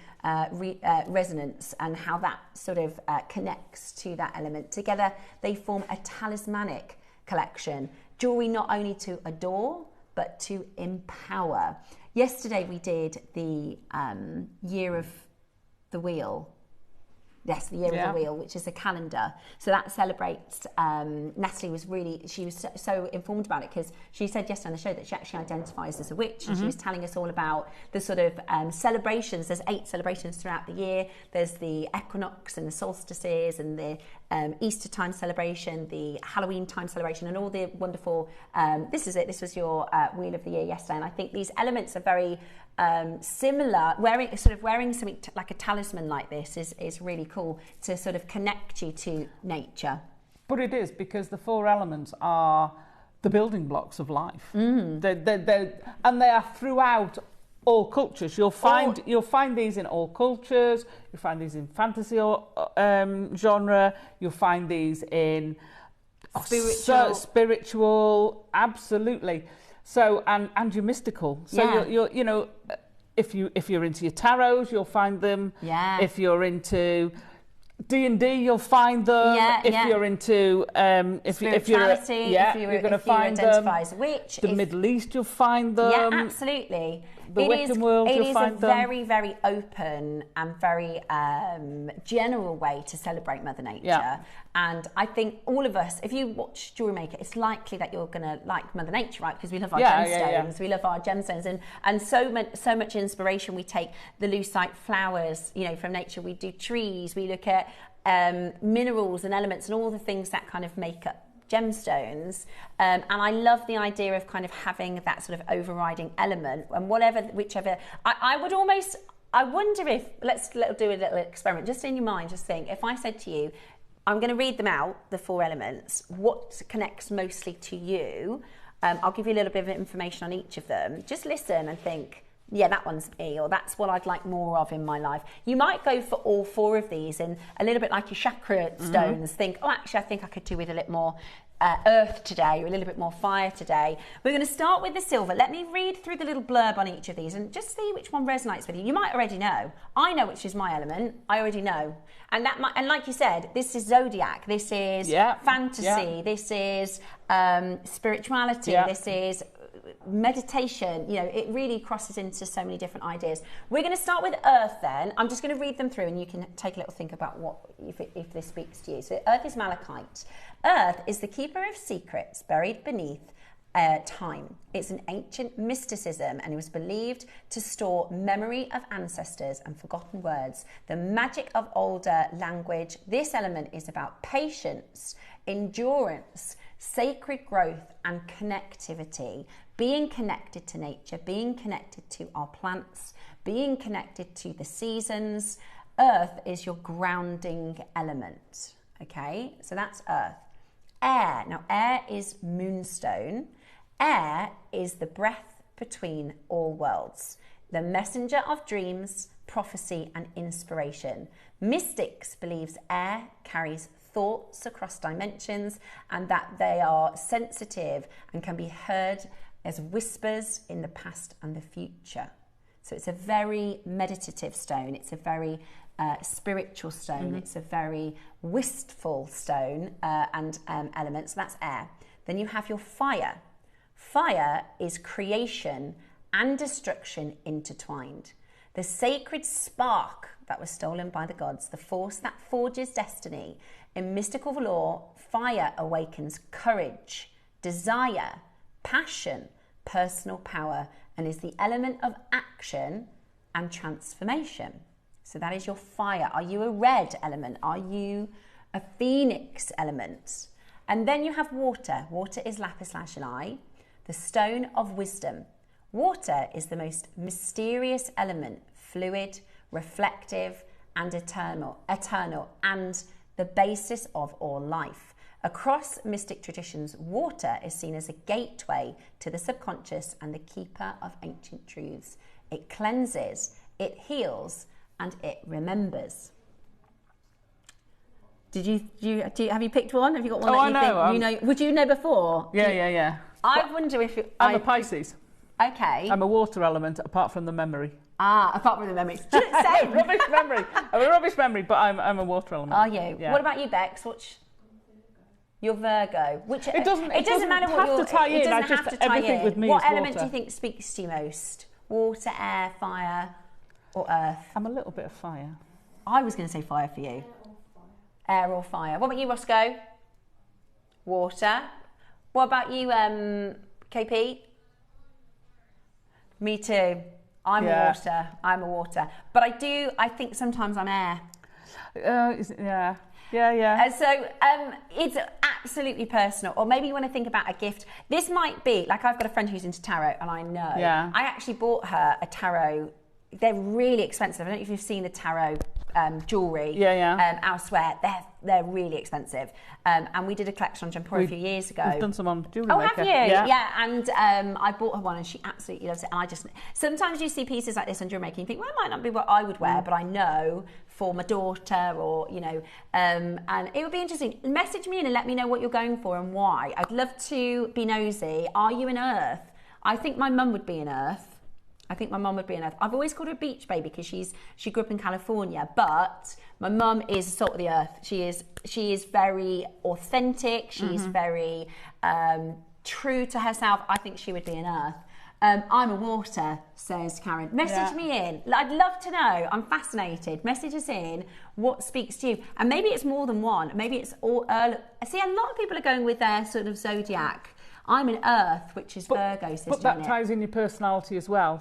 [SPEAKER 1] resonance and how that sort of connects to that element. Together they form a talismanic collection, jewelry not only to adore but to empower. Yesterday we did the Year of the Wheel. Yes, the Year of the Wheel, which is a calendar. So that celebrates, Natalie was really, she was so informed about it because she said yesterday on the show that she actually identifies as a witch, and she was telling us all about the sort of celebrations. There's 8 celebrations throughout the year. There's the equinox and the solstices and the Easter time celebration, the Halloween time celebration, and all the wonderful, this is it, this was your Wheel of the Year yesterday. And I think these elements are very similar. Wearing something like a talisman like this is really cool to sort of connect you to nature.
[SPEAKER 2] But it is, because the 4 elements are the building blocks of life. And they are throughout all cultures. You'll find these in all cultures. You'll find these in fantasy genre. You'll find these in spiritual, absolutely. So and you're mystical. So you're you know, if you're into your tarots, you'll find them. Yeah. If you're into D&D, you'll find them. If you're into if you're going to find them.
[SPEAKER 1] As a witch,
[SPEAKER 2] the Middle East, you'll find them.
[SPEAKER 1] Yeah, absolutely.
[SPEAKER 2] The Wiccan world, you'll find them.
[SPEAKER 1] It is a very, very open and very general way to celebrate Mother Nature. Yeah. And I think all of us, if you watch JewelleryMaker, it's likely that you're going to like Mother Nature, right? Because we love our gemstones. We love our gemstones, and so much inspiration. We take the lucite flowers, you know, from nature. We do trees. We look at minerals and elements and all the things that kind of make up gemstones, and I love the idea of kind of having that sort of overriding element, and whichever. I wonder if let's do a little experiment just in your mind. Just think, if I said to you, I'm going to read them out, the 4 elements, what connects mostly to you? I'll give you a little bit of information on each of them. Just listen and think, yeah, that one's me, or that's what I'd like more of in my life. You might go for all 4 of these, and a little bit like your chakra stones, think, oh, actually, I think I could do with a little more earth today, or a little bit more fire today. We're going to start with the silver. Let me read through the little blurb on each of these and just see which one resonates with you. You might already know. I know which is my element. I already know. And and like you said, this is zodiac. This is fantasy. Yeah. This is spirituality. Yeah. This is meditation. You know, it really crosses into so many different ideas. We're going to start with earth then. I'm just going to read them through and you can take a little think about what if this speaks to you. So earth is malachite. Earth is the keeper of secrets buried beneath time. It's an ancient mysticism, and it was believed to store memory of ancestors and forgotten words, the magic of older language. This element is about patience, endurance, sacred growth, and connectivity. Being connected to nature, being connected to our plants, being connected to the seasons. Earth is your grounding element. Okay, so that's earth. Air. Now, air is moonstone. Air is the breath between all worlds, the messenger of dreams, prophecy and inspiration. Mystics believes air carries thoughts across dimensions and that they are sensitive and can be heard as whispers in the past and the future. So it's a very meditative stone. It's a very spiritual stone. It's a very wistful stone and element. So that's air. Then you have your fire. Fire is creation and destruction intertwined. The sacred spark that was stolen by the gods, the force that forges destiny. In mystical lore, fire awakens courage, desire, passion, personal power, and is the element of action and transformation. So that is your fire. Are you a red element? Are you a phoenix element? And then you have water. Water is lapis lazuli, the stone of wisdom. Water is the most mysterious element, fluid, reflective, and eternal, and the basis of all life. Across mystic traditions, water is seen as a gateway to the subconscious and the keeper of ancient truths. It cleanses, it heals, and it remembers. Have you picked one? Have you got one that you think you know? Would you know before?
[SPEAKER 2] Yeah.
[SPEAKER 1] I wonder if
[SPEAKER 2] I'm a Pisces.
[SPEAKER 1] Okay.
[SPEAKER 2] I'm a water element, apart from the memory.
[SPEAKER 1] Apart from the memory. Same.
[SPEAKER 2] Rubbish memory. I'm a rubbish memory, but I'm a water element.
[SPEAKER 1] Are you?
[SPEAKER 2] Yeah.
[SPEAKER 1] What about you, Bex? You're Virgo.
[SPEAKER 2] It doesn't matter what you're...
[SPEAKER 1] It doesn't have to tie
[SPEAKER 2] everything
[SPEAKER 1] in.
[SPEAKER 2] with me
[SPEAKER 1] What
[SPEAKER 2] is
[SPEAKER 1] element
[SPEAKER 2] water.
[SPEAKER 1] do you think speaks to you most? Water, air, fire, or earth?
[SPEAKER 2] I'm a little bit of fire.
[SPEAKER 1] I was going to say fire for you. Air or fire. What about you, Roscoe? Water. What about you, KP? Me too. I'm a water. But I think sometimes I'm air.
[SPEAKER 2] Yeah.
[SPEAKER 1] So it's absolutely personal. Or maybe you want to think about a gift. This might be, like I've got a friend who's into tarot and I know.
[SPEAKER 2] Yeah.
[SPEAKER 1] I actually bought her a tarot. They're really expensive. I don't know if you've seen the tarot jewellery elsewhere. They're really expensive. And we did a collection on Jempora a few years ago.
[SPEAKER 2] We've done some on JewelleryMaker.
[SPEAKER 1] Oh, have you? Yeah. And I bought her one and she absolutely loves it. And sometimes you see pieces like this on JewelleryMaker and you think, well, it might not be what I would wear, but I know for my daughter or, and it would be interesting. Message me in and let me know what you're going for and why. I'd love to be nosy. Are you an earth? I think my mum would be an earth. I've always called her a beach baby because she grew up in California, but my mum is salt of the earth. She is very authentic. She's very true to herself. I think she would be an earth. I'm a water, says Karen. Message me in. I'd love to know. I'm fascinated. Message us in what speaks to you. And maybe it's more than one. Maybe it's all... See, a lot of people are going with their sort of zodiac. I'm an earth, which is Virgo, says
[SPEAKER 2] But
[SPEAKER 1] Janet.
[SPEAKER 2] that ties in your personality as well.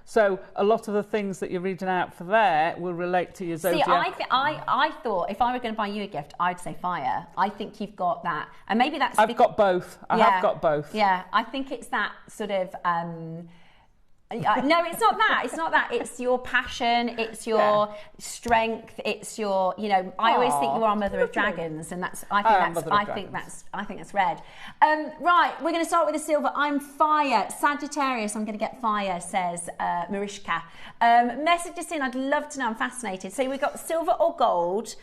[SPEAKER 2] So a lot of the things that you're reading out for there will relate to your zodiac.
[SPEAKER 1] See, I thought if I were going to buy you a gift, I'd say fire. I think you've got that. And maybe that's...
[SPEAKER 2] I've got both. I have got both.
[SPEAKER 1] Yeah, I think it's that sort of... no, it's not that. It's not that. It's your passion. It's your strength. It's your, I always think you are Mother of Dragons, and I think that's red. Right, we're going to start with the silver. I'm fire, Sagittarius. I'm going to get fire, says Marishka. Message us in. I'd love to know. I'm fascinated. So we've got silver or gold.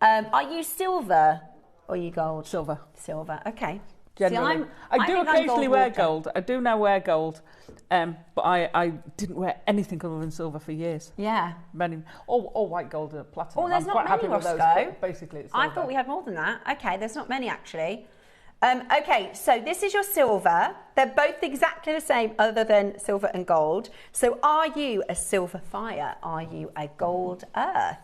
[SPEAKER 1] Are you silver or are you gold?
[SPEAKER 2] Silver.
[SPEAKER 1] Silver. Okay.
[SPEAKER 2] Generally.
[SPEAKER 1] See,
[SPEAKER 2] I do occasionally wear gold. I do now wear gold, but I didn't wear anything other than silver for years.
[SPEAKER 1] Yeah.
[SPEAKER 2] Or white gold or platinum.
[SPEAKER 1] Oh, there's
[SPEAKER 2] I'm
[SPEAKER 1] not
[SPEAKER 2] quite
[SPEAKER 1] many,
[SPEAKER 2] happy with those,
[SPEAKER 1] Roscoe.
[SPEAKER 2] but basically it's silver.
[SPEAKER 1] I thought we had more than that. Okay, there's not many actually. Okay, so this is your silver. They're both exactly the same other than silver and gold. So are you a silver fire? Are you a gold earth?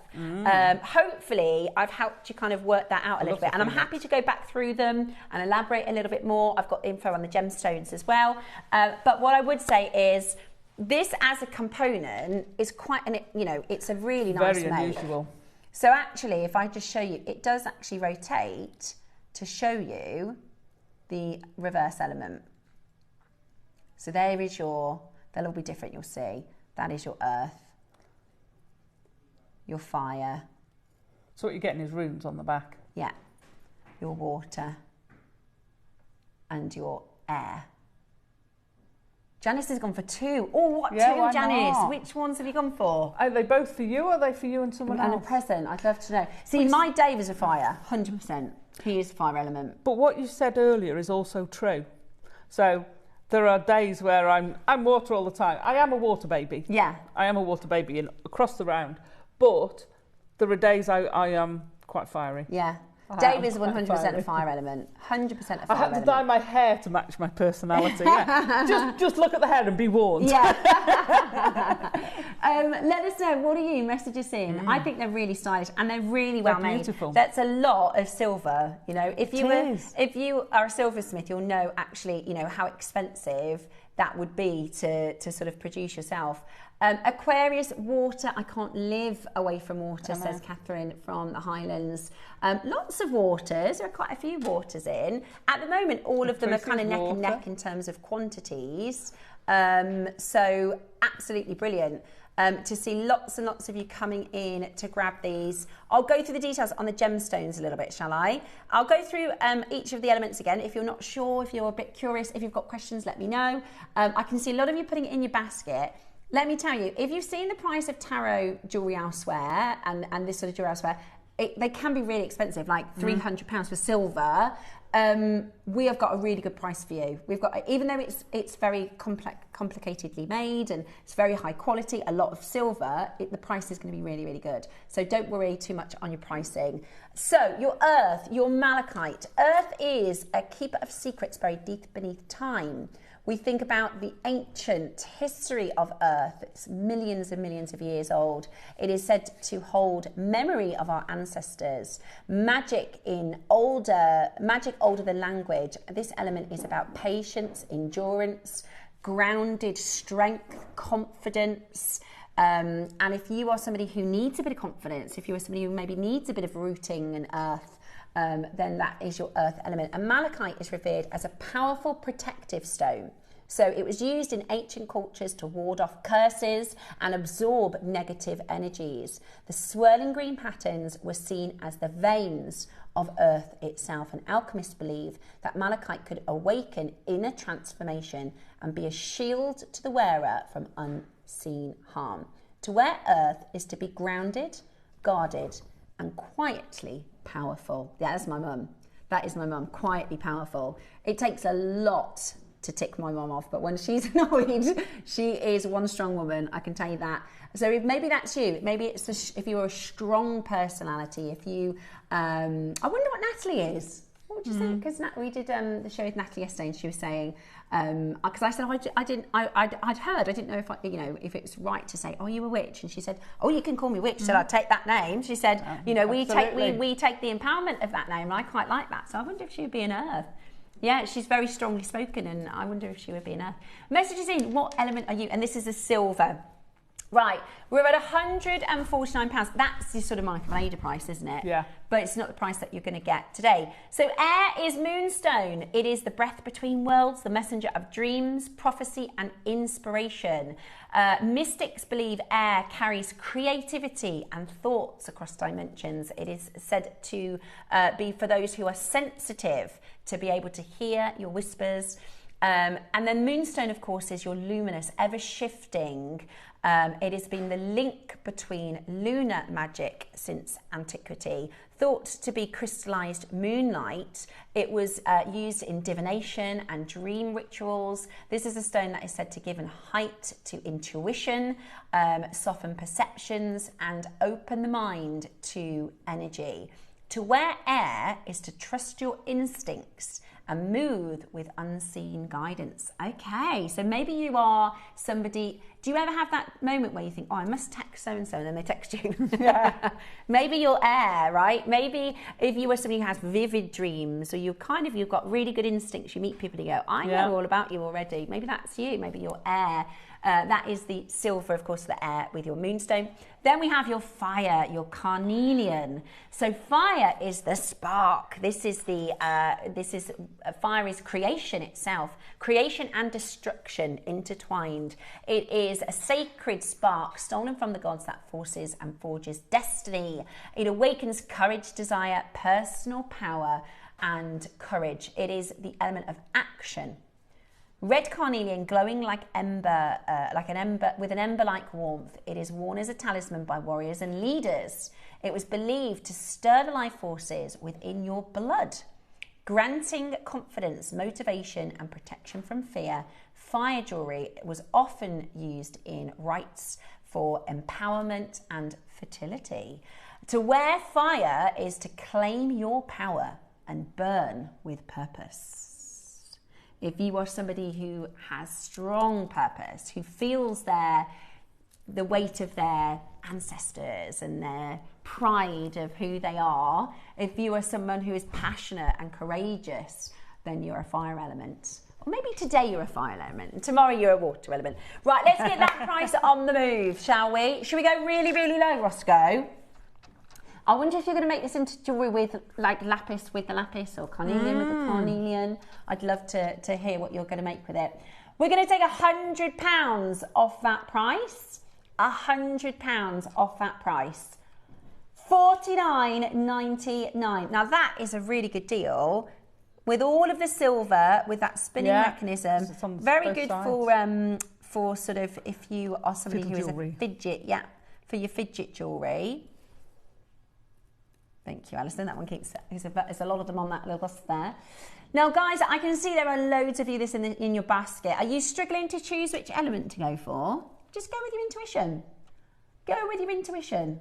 [SPEAKER 1] Hopefully I've helped you kind of work that out a little bit. And I'm happy to go back through them and elaborate a little bit more. I've got info on the gemstones as well. But what I would say is this as a component is quite it's a really nice
[SPEAKER 2] Very unusual.
[SPEAKER 1] So actually, if I just show you, it does actually rotate to show you the reverse element. So there is they'll all be different, you'll see. That is your earth, your fire.
[SPEAKER 2] So what you're getting is runes on the back.
[SPEAKER 1] Yeah. Your water and your air. Janice has gone for 2. Oh, what 2, Janice?
[SPEAKER 2] Not?
[SPEAKER 1] Which ones have you gone for?
[SPEAKER 2] Are they both for you, or are they for you and someone else?
[SPEAKER 1] And a present, I'd love to know. See, my Dave is a fire, 100%. He is a fire element.
[SPEAKER 2] But what you said earlier is also true. So there are days where I'm water all the time. I am a water baby.
[SPEAKER 1] Yeah.
[SPEAKER 2] I am a water baby across the round. But there are days I am quite fiery.
[SPEAKER 1] Yeah. Dave is 100% a fire element. 100% a fire element.
[SPEAKER 2] I had to dye my hair to match my personality. Yeah. just look at the hair and be warned.
[SPEAKER 1] Yeah. Let us know, what are you messages in? I think they're really stylish and they're really well made.
[SPEAKER 2] Beautiful.
[SPEAKER 1] That's a lot of silver. You know, if you are a silversmith, you'll know actually, you know, how expensive that would be to sort of produce yourself. Aquarius, water. I can't live away from water, says Catherine from the Highlands. Lots of waters. There are quite a few waters in. At the moment, all of them are kind of neck and neck in terms of quantities. So absolutely brilliant. To see lots and lots of you coming in to grab these. I'll go through the details on the gemstones a little bit, shall I? I'll go through each of the elements again. If you're not sure, if you're a bit curious, if you've got questions, let me know. I can see a lot of you putting it in your basket. Let me tell you, if you've seen the price of tarot jewellery elsewhere and this sort of jewellery elsewhere, they can be really expensive, like £300 for silver. We have got a really good price for you. We've got, even though it's very complicatedly made and it's very high quality, a lot of silver, the price is going to be really, really good. So don't worry too much on your pricing. So your earth, your malachite. Earth is a keeper of secrets buried deep beneath time. We think about the ancient history of Earth. It's millions and millions of years old. It is said to hold memory of our ancestors. Magic older than language. This element is about patience, endurance, grounded strength, confidence. And if you are somebody who needs a bit of confidence, if you are somebody who maybe needs a bit of rooting in earth, then that is your earth element. And malachite is revered as a powerful protective stone. So it was used in ancient cultures to ward off curses and absorb negative energies. The swirling green patterns were seen as the veins of earth itself, and alchemists believe that malachite could awaken inner transformation and be a shield to the wearer from unseen harm. To wear earth is to be grounded, guarded, and quietly powerful. Yeah, that's my mum. That is my mum, quietly powerful. It takes a lot to tick my mum off, but when she's annoyed, she is one strong woman, I can tell you that. So if maybe that's you, maybe it's if you're a strong personality, if you, I wonder what Natalie is. What would you say? Because we did the show with Natalie yesterday, and she was saying, because I said I'd heard, I didn't know if it was right to say, "Oh, you a witch?" And she said, "Oh, you can call me witch." So I'd take that name. She said, we take the empowerment of that name, and I quite like that. So I wonder if she would be an earth. Yeah, she's very strongly spoken, and I wonder if she would be an earth. Messages in. What element are you? And this is a silver. Right, we're at £149. That's the sort of Michael Ada price, isn't it? Yeah. But it's not the price that you're going to get today. So air is moonstone. It is the breath between worlds, the messenger of dreams, prophecy and inspiration. Mystics believe air carries creativity and thoughts across dimensions. It is said to be for those who are sensitive, to be able to hear your whispers. And then moonstone, of course, is your luminous, ever-shifting. It has been the link between lunar magic since antiquity. Thought to be crystallized moonlight, it was used in divination and dream rituals. This is a stone that is said to give height to intuition, soften perceptions, and open the mind to energy. To wear air is to trust your instincts and move with unseen guidance. Okay, so maybe you are somebody, do you ever have that moment where you think, oh, I must text so-and-so, and then they text you? Yeah. Maybe you're air, right? Maybe if you are somebody who has vivid dreams, or you've got really good instincts, you meet people and you go, I know all about you already. Maybe that's you, maybe you're air. That is the silver, of course, the air with your moonstone. Then we have your fire, your carnelian. So fire is the spark. Fire is creation itself, creation and destruction intertwined. It is a sacred spark stolen from the gods that forces and forges destiny. It awakens courage, desire, personal power, and courage. It is the element of action. Red carnelian, glowing like ember, with an ember-like warmth. It is worn as a talisman by warriors and leaders. It was believed to stir the life forces within your blood, granting confidence, motivation, and protection from fear. Fire jewellery was often used in rites for empowerment and fertility. To wear fire is to claim your power and burn with purpose. If you are somebody who has strong purpose, who feels the weight of their ancestors and their pride of who they are, if you are someone who is passionate and courageous, then you're a fire element. Or maybe today you're a fire element and tomorrow you're a water element. Right, let's get that price on the move, shall we? Should we go really, really low, Roscoe? I wonder if you're going to make this into jewellery with like lapis with the lapis or carnelian with the carnelian. I'd love to hear what you're going to make with it. We're going to take £100 off that price. £100 off that price. $49.99. Now that is a really good deal. With all of the silver, with that spinning mechanism, very good for sort of if you are somebody who is a fidget, for your fidget jewellery. Thank you, Alison. That one keeps, there's a lot of them on that little bus there. Now, guys, I can see there are loads of you this in your basket. Are you struggling to choose which element to go for? Just go with your intuition. Go with your intuition.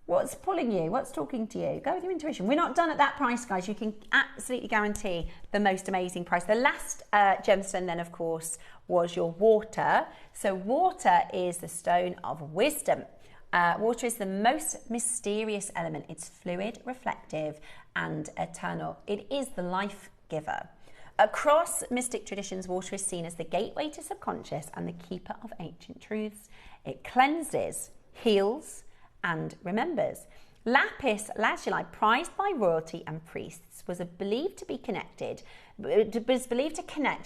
[SPEAKER 1] What's pulling you? What's talking to you? Go with your intuition. We're not done at that price, guys. You can absolutely guarantee the most amazing price. The last gemstone then, of course, was your water. So water is the stone of wisdom. Water is the most mysterious element. It's fluid, reflective, and eternal. It is the life giver. Across mystic traditions, water is seen as the gateway to subconscious and the keeper of ancient truths. It cleanses, heals, and remembers. Lapis lazuli, prized by royalty and priests, was believed to connect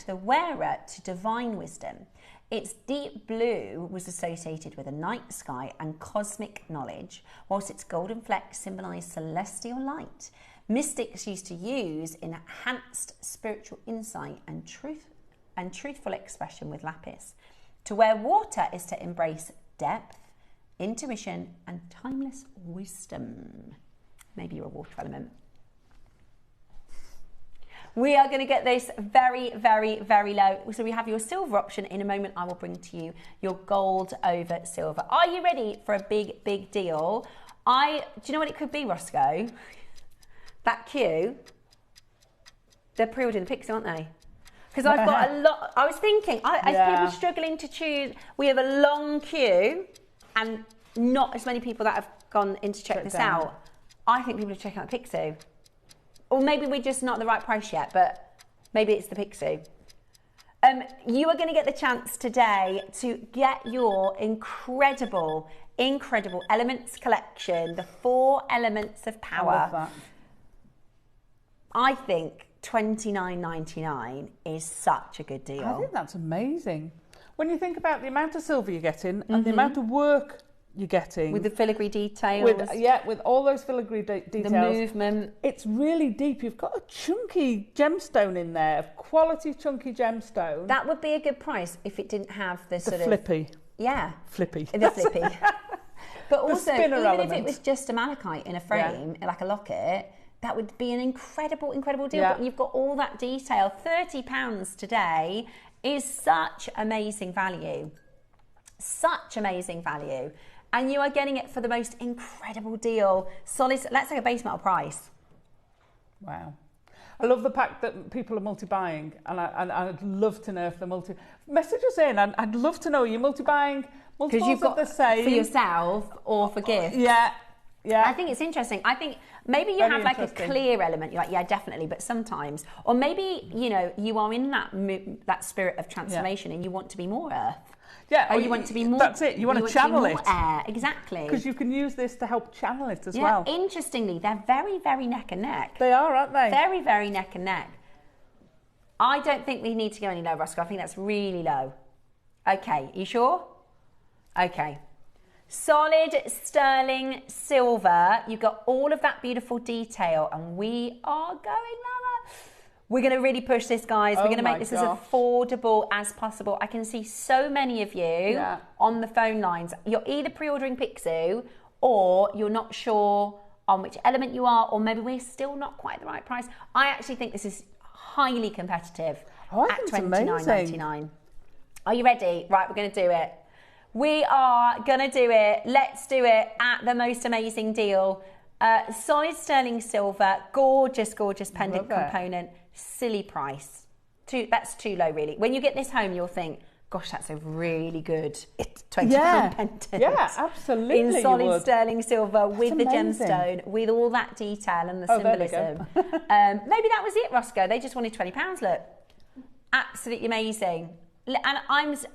[SPEAKER 1] the wearer to divine wisdom. Its deep blue was associated with a night sky and cosmic knowledge, whilst its golden flecks symbolised celestial light. Mystics used to use enhanced spiritual insight and truthful expression with lapis. To wear water is to embrace depth, intuition, and timeless wisdom. Maybe you're a water element. We are going to get this very, very, very low. So we have your silver option. In a moment, I will bring to you your gold over silver. Are you ready for a big, big deal? Do you know what it could be, Roscoe? That queue. They're pre-ordering the Pixie, aren't they? Because I've got a lot. I was thinking, as people struggling to choose, we have a long queue and not as many people that have gone in to check this out. I think people are checking out the Pixie. Or maybe we're just not at the right price yet, but maybe it's the Pixie. You are going to get the chance today to get your incredible, incredible Elements collection, the 4 Elements of Power.
[SPEAKER 2] I love that.
[SPEAKER 1] I think $29.99 is such a good deal.
[SPEAKER 2] I think that's amazing. When you think about the amount of silver you're getting and the amount of work you're getting.
[SPEAKER 1] With the filigree details.
[SPEAKER 2] With all those filigree details.
[SPEAKER 1] The movement.
[SPEAKER 2] It's really deep. You've got a chunky gemstone in there, a quality chunky gemstone.
[SPEAKER 1] That would be a good price if it didn't have the sort of...
[SPEAKER 2] flippy.
[SPEAKER 1] Yeah.
[SPEAKER 2] Flippy.
[SPEAKER 1] The flippy. But also, even
[SPEAKER 2] element.
[SPEAKER 1] if it was just a malachite in a frame, like a locket, that would be an incredible, incredible deal.
[SPEAKER 2] Yeah.
[SPEAKER 1] But you've got all that detail. £30 today is such amazing value. Such amazing value. And you are getting it for the most incredible deal. Solid, let's take a base metal price.
[SPEAKER 2] Wow. I love the fact that people are multi-buying, and I'd love to know if they're message us in. I'd love to know, are you multi-buying multiples of the same? For
[SPEAKER 1] yourself or for gifts?
[SPEAKER 2] Yeah.
[SPEAKER 1] I think it's interesting. I think maybe you have like a clear element. You're like, yeah, definitely. But sometimes, or maybe, you know, you are in that spirit of transformation and you want to be more earth.
[SPEAKER 2] Yeah,
[SPEAKER 1] or you want to be more...
[SPEAKER 2] That's it, you want to channel it.
[SPEAKER 1] Air, exactly.
[SPEAKER 2] Because you can use this to help channel it as well.
[SPEAKER 1] Interestingly, they're very, very neck and neck.
[SPEAKER 2] They are, aren't they?
[SPEAKER 1] Very, very neck and neck. I don't think we need to go any lower, Roscoe. I think that's really low. Okay, you sure? Okay. Solid sterling silver. You've got all of that beautiful detail, and we are going lower. We're going to really push this, guys. We're going to make this as affordable as possible. I can see so many of you on the phone lines. You're either pre-ordering Pixu or you're not sure on which element you are, or maybe we're still not quite the right price. I actually think this is highly competitive at $29.99. Are you ready? Right, we're going to do it. We are going to do it. Let's do it at the most amazing deal. Solid sterling silver, gorgeous, gorgeous pendant component. Silly price. That's too low, really. When you get this home, you'll think, gosh, that's a really good £20 pendant.
[SPEAKER 2] Yeah, absolutely.
[SPEAKER 1] In solid sterling silver with the gemstone, with all that detail and the symbolism. Maybe that was it, Roscoe. They just wanted £20. Look, absolutely amazing. And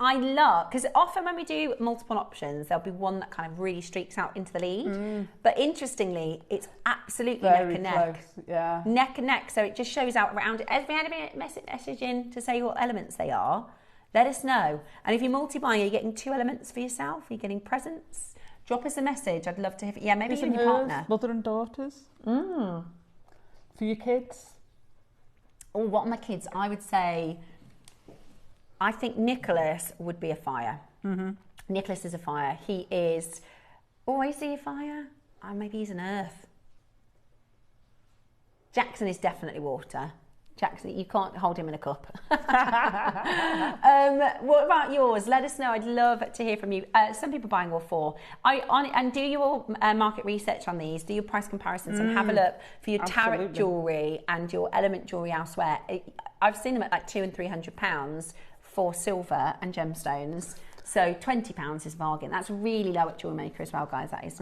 [SPEAKER 1] I love, because often when we do multiple options, there'll be one that kind of really streaks out into the lead. But interestingly, it's absolutely neck and neck.
[SPEAKER 2] Yeah.
[SPEAKER 1] Neck and neck. So it just shows out around it. If we had a message in to say what elements they are, let us know. And if you're multi-buying, are you getting 2 elements for yourself? Are you getting presents? Drop us a message. I'd love to hear. Yeah, maybe even your partner.
[SPEAKER 2] Mother and daughters. For your kids.
[SPEAKER 1] Oh, what are my kids? I would say, I think Nicholas would be a fire. Nicholas is a fire. He is, is he a fire? Maybe he's an earth. Jackson is definitely water. Jackson, you can't hold him in a cup. What about yours? Let us know. I'd love to hear from you. Some people buying all 4. And do your market research on these. Do your price comparisons and have a look for your tarot jewellery and your element jewellery elsewhere. I've seen them at like £200 and £300 for silver and gemstones. So £20 is a bargain. That's really low at JewelleryMaker as well, guys. That is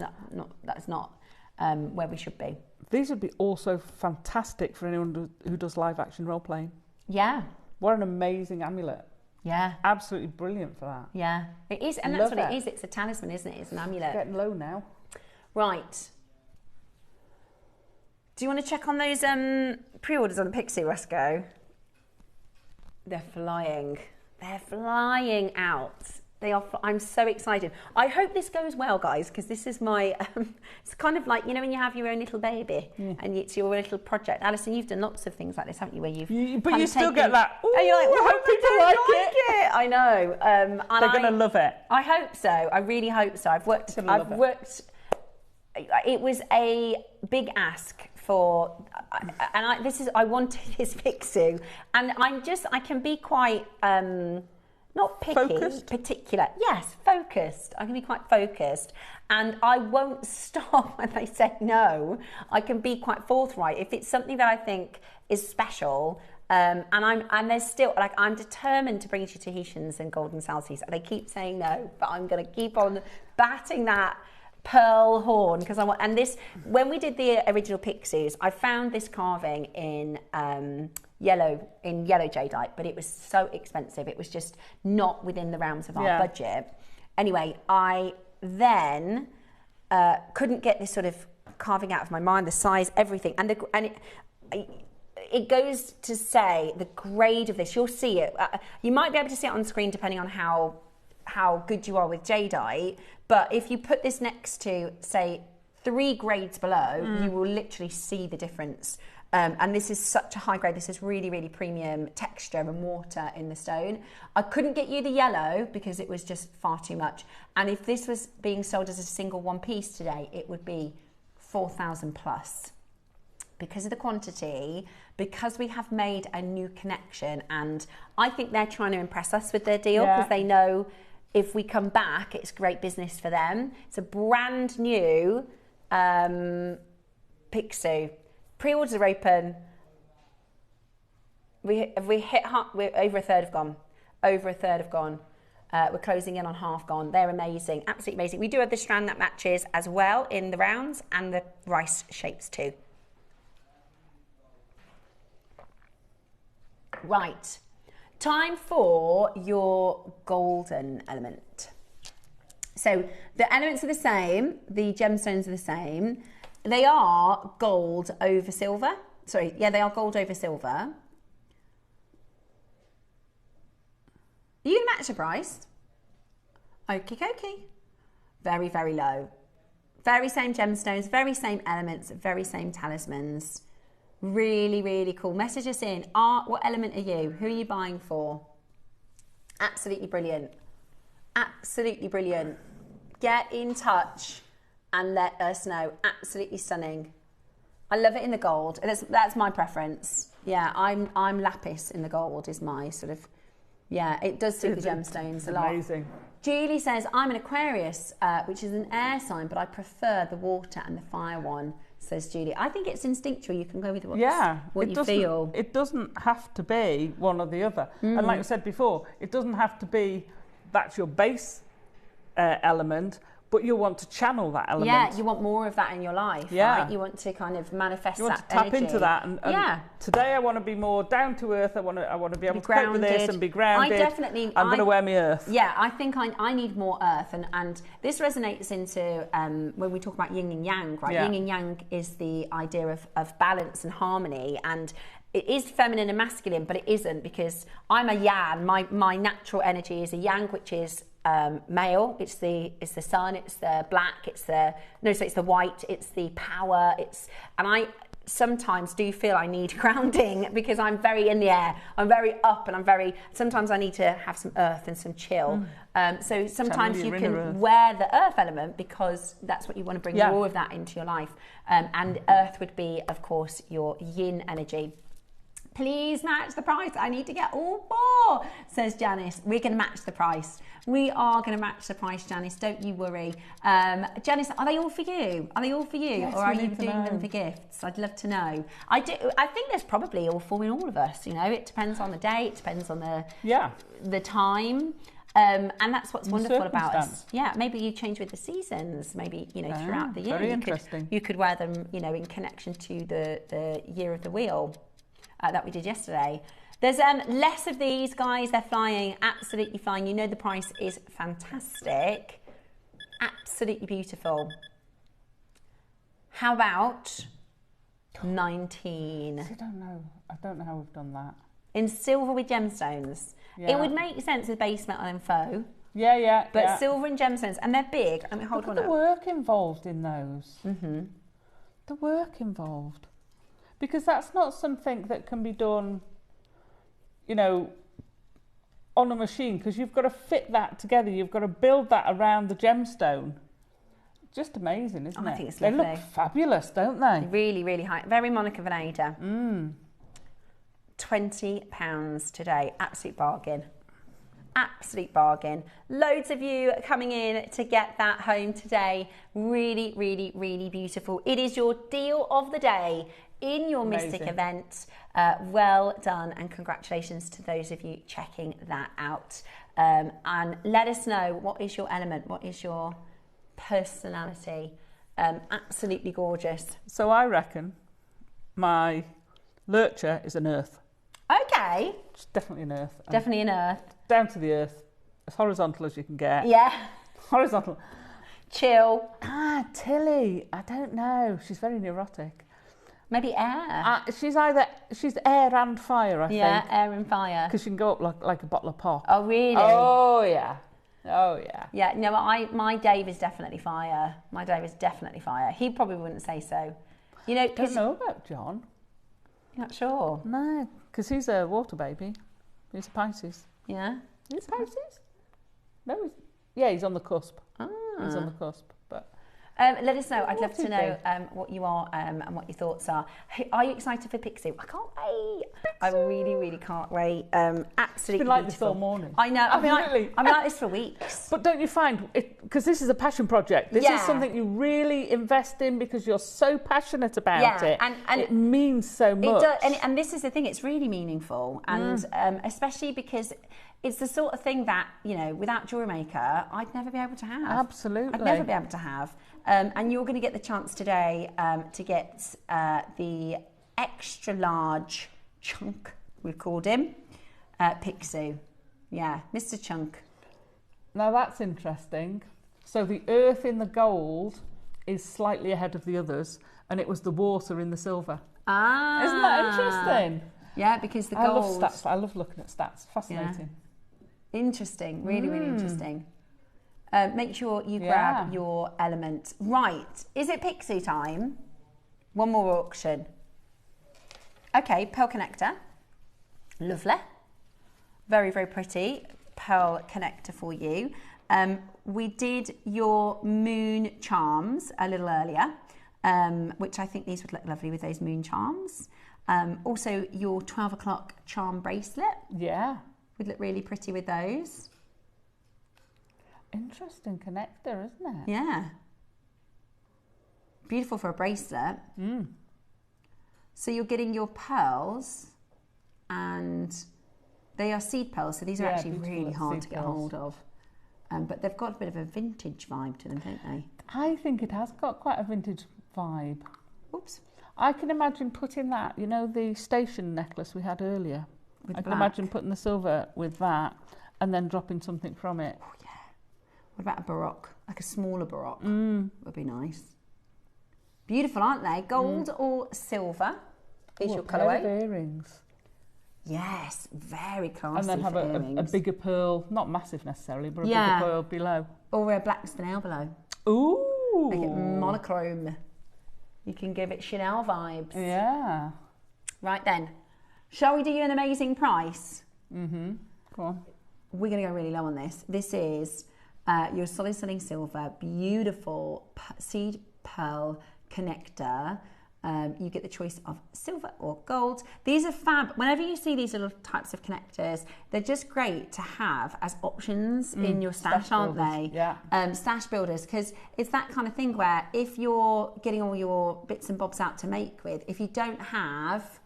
[SPEAKER 1] not where we should be.
[SPEAKER 2] These would be also fantastic for anyone who does live action role playing.
[SPEAKER 1] Yeah.
[SPEAKER 2] What an amazing amulet.
[SPEAKER 1] Yeah.
[SPEAKER 2] Absolutely brilliant for that.
[SPEAKER 1] Yeah. It is, and that's what it is. It's a talisman, isn't it? It's an amulet.
[SPEAKER 2] It's getting low now. Right.
[SPEAKER 1] Do you want to check on those pre-orders on the Pixie, Roscoe? They're flying. They're flying out. They are. I'm so excited. I hope this goes well, guys, because this is my. It's kind of like, you know, when you have your own little baby and it's your little project. Alison, you've done lots of things like this, haven't you? Where
[SPEAKER 2] but you still get that. Ooh,
[SPEAKER 1] you're like,
[SPEAKER 2] I hope people like it.
[SPEAKER 1] I know. And
[SPEAKER 2] they're going to love it.
[SPEAKER 1] I hope so. I really hope so. I've worked. It was a big ask for, and I wanted this Pixu, and I can be quite. Not picky, focused. Particular. Yes, focused. I can be quite focused, and I won't stop when they say no. I can be quite forthright if it's something that I think is special. And there's still, like, I'm determined to bring you to Tahitians and Golden Salsies. They keep saying no, but I'm going to keep on batting that pearl horn because I want. And this, when we did the original Pixies, I found this carving in yellow jadeite, but it was so expensive. It was just not within the realms of our budget. Anyway, I then couldn't get this sort of carving out of my mind, the size, everything, and it goes to say the grade of this. You'll see it. You might be able to see it on screen depending on how good you are with jadeite. But if you put this next to, say, 3 grades below, you will literally see the difference. And this is such a high grade. This is really, really premium texture and water in the stone. I couldn't get you the yellow because it was just far too much. And if this was being sold as a single one piece today, it would be 4,000 plus. Because of the quantity, because we have made a new connection, and I think they're trying to impress us with their deal because they know if we come back, it's great business for them. It's a brand new Pixu. Pre-orders are open. We're over a third have gone. Over a third have gone. We're closing in on half gone. They're amazing, absolutely amazing. We do have the strand that matches as well in the rounds and the rice shapes too. Right, time for your golden element. So the elements are the same, the gemstones are the same. They are gold over silver. Sorry, yeah, they are gold over silver. Are you going to match the price? Okie dokie. Very, very low. Very same gemstones, very same elements, very same talismans. Really, really cool. Message us in. What element are you? Who are you buying for? Absolutely brilliant. Absolutely brilliant. Get in touch and let us know. Absolutely stunning. I love it in the gold. That's my preference. Yeah, I'm lapis in the gold is my sort of, yeah, it does suit the gemstones a lot.
[SPEAKER 2] Amazing.
[SPEAKER 1] Julie says, I'm an Aquarius, which is an air sign, but I prefer the water and the fire one, says Julie. I think it's instinctual. You can go with what you feel.
[SPEAKER 2] It doesn't have to be one or the other. And like I said before, it doesn't have to be that's your base element, but you want to channel that element.
[SPEAKER 1] Yeah, you want more of that in your life, right? You want to kind of manifest that energy. You want to
[SPEAKER 2] tap into that. And today I want to be more down to earth. I want to be able to cope with this and be grounded. I'm going to wear my earth.
[SPEAKER 1] Yeah, I think I need more earth. And this resonates into when we talk about yin and yang, right? Yeah. Yin and yang is the idea of balance and harmony. And it is feminine and masculine, but it isn't, because I'm a yang. My natural energy is a yang, which is male. It's the sun, it's the black, it's the white, it's the power, and I sometimes do feel I need grounding because I'm very in the air, I'm very up, and sometimes I need to have some earth and some chill. So sometimes you can wear the earth element because that's what you want to bring more of that into your life. And earth would be, of course, your yin energy. Please match the price. I need to get all four, says Janice. We're going to match the price. We are going to match the price, Janice. Don't you worry. Janice, are they all for you? Are they all for you? Yes, or are you doing them for gifts? I'd love to know. I think there's probably all four in all of us. You know, it depends on the day. It depends on the time. And that's what's wonderful about us. Yeah, maybe you change with the seasons. Maybe, throughout the year.
[SPEAKER 2] Very interesting.
[SPEAKER 1] You could wear them, in connection to the year of the wheel. That we did yesterday. There's less of these, guys. They're flying, absolutely flying. You know the price is fantastic. Absolutely beautiful. How about 19?
[SPEAKER 2] I don't know how we've done that.
[SPEAKER 1] In silver with gemstones. Yeah. It would make sense with base metal and faux.
[SPEAKER 2] Yeah.
[SPEAKER 1] But silver and gemstones, and they're big. I mean, hold on.
[SPEAKER 2] Look at the work involved in those. The work involved. Because that's not something that can be done, on a machine, because you've got to fit that together. You've got to build that around the gemstone. Just amazing, isn't it?
[SPEAKER 1] I think it's lovely.
[SPEAKER 2] They look fabulous, don't they?
[SPEAKER 1] Really, really high. Very Monica Veneda. £20 today. Absolute bargain. Absolute bargain. Loads of you coming in to get that home today. Really, really, really beautiful. It is your deal of the day in your Mystic event. Well done, and congratulations to those of you checking that out. And let us know, what is your element? What is your personality? Absolutely gorgeous.
[SPEAKER 2] So I reckon my lurcher is an earth.
[SPEAKER 1] Okay.
[SPEAKER 2] It's definitely an earth.
[SPEAKER 1] Definitely an earth.
[SPEAKER 2] Down to the earth, as horizontal as you can get.
[SPEAKER 1] Yeah.
[SPEAKER 2] Horizontal.
[SPEAKER 1] Chill.
[SPEAKER 2] Tilly. I don't know. She's very neurotic.
[SPEAKER 1] Maybe air.
[SPEAKER 2] She's air and fire, I think.
[SPEAKER 1] Yeah, air and fire.
[SPEAKER 2] Because she can go up like a bottle of pop.
[SPEAKER 1] Oh, really?
[SPEAKER 2] Oh, yeah. Oh, yeah.
[SPEAKER 1] Yeah, no, my Dave is definitely fire. My Dave is definitely fire. He probably wouldn't say so.
[SPEAKER 2] Don't know about John.
[SPEAKER 1] You're not sure?
[SPEAKER 2] No, because he's a water baby. He's a Pisces.
[SPEAKER 1] Yeah?
[SPEAKER 2] He's a Pisces? No, he's on the cusp. He's on the cusp, but...
[SPEAKER 1] let us know. I'd love to know what you are and what your thoughts are. Hey, are you excited for Pixie? I can't wait. I really, really can't wait. Absolutely
[SPEAKER 2] It's been like this all morning.
[SPEAKER 1] I know. I've been like this for weeks.
[SPEAKER 2] But don't you find, because this is a passion project, this is something you really invest in because you're so passionate about it. And it means so much.
[SPEAKER 1] It does, and this is the thing, it's really meaningful. And especially because it's the sort of thing that, without JewelleryMaker, I'd never be able to have.
[SPEAKER 2] Absolutely.
[SPEAKER 1] I'd never be able to have. And you're going to get the chance today to get the extra large chunk, we've called him, Picsou. Yeah, Mr. Chunk.
[SPEAKER 2] Now that's interesting. So the earth in the gold is slightly ahead of the others, and it was the water in the silver.
[SPEAKER 1] Ah.
[SPEAKER 2] Isn't that interesting?
[SPEAKER 1] Yeah, because the gold...
[SPEAKER 2] I love stats. I love looking at stats. Fascinating.
[SPEAKER 1] Yeah. Interesting. Really, really interesting. Make sure you grab your element. Right. Is it Pixie time? One more auction. Okay, pearl connector. Lovely. Very, very pretty pearl connector for you. We did your moon charms a little earlier, which I think these would look lovely with those moon charms. Also, your 12 o'clock charm bracelet.
[SPEAKER 2] Yeah.
[SPEAKER 1] Would look really pretty with those.
[SPEAKER 2] Interesting connector, isn't it?
[SPEAKER 1] Yeah. Beautiful for a bracelet. So you're getting your pearls, and they are seed pearls, so these are actually really hard to get hold of. But they've got a bit of a vintage vibe to them, don't they?
[SPEAKER 2] I think it has got quite a vintage vibe.
[SPEAKER 1] Oops.
[SPEAKER 2] I can imagine putting that, you know, the station necklace we had earlier. I can imagine putting the silver with that and then dropping something from it.
[SPEAKER 1] Oh, yeah. What about a baroque? Like a smaller baroque would be nice. Beautiful, aren't they? Gold or silver is your colourway.
[SPEAKER 2] Pair of earrings.
[SPEAKER 1] Yes, very classy.
[SPEAKER 2] And then have a bigger pearl, not massive necessarily, but a bigger pearl below.
[SPEAKER 1] Or a black spinel below.
[SPEAKER 2] Ooh.
[SPEAKER 1] Make it monochrome. You can give it Chanel vibes.
[SPEAKER 2] Yeah.
[SPEAKER 1] Right then, shall we do you an amazing price?
[SPEAKER 2] Go on.
[SPEAKER 1] We're going to go really low on this. This is your solid sterling silver, beautiful seed pearl connector. You get the choice of silver or gold. These are fab. Whenever you see these little types of connectors, they're just great to have as options in your stash, aren't they?
[SPEAKER 2] Yeah.
[SPEAKER 1] Stash builders, because it's that kind of thing where if you're getting all your bits and bobs out to make with, if you don't have,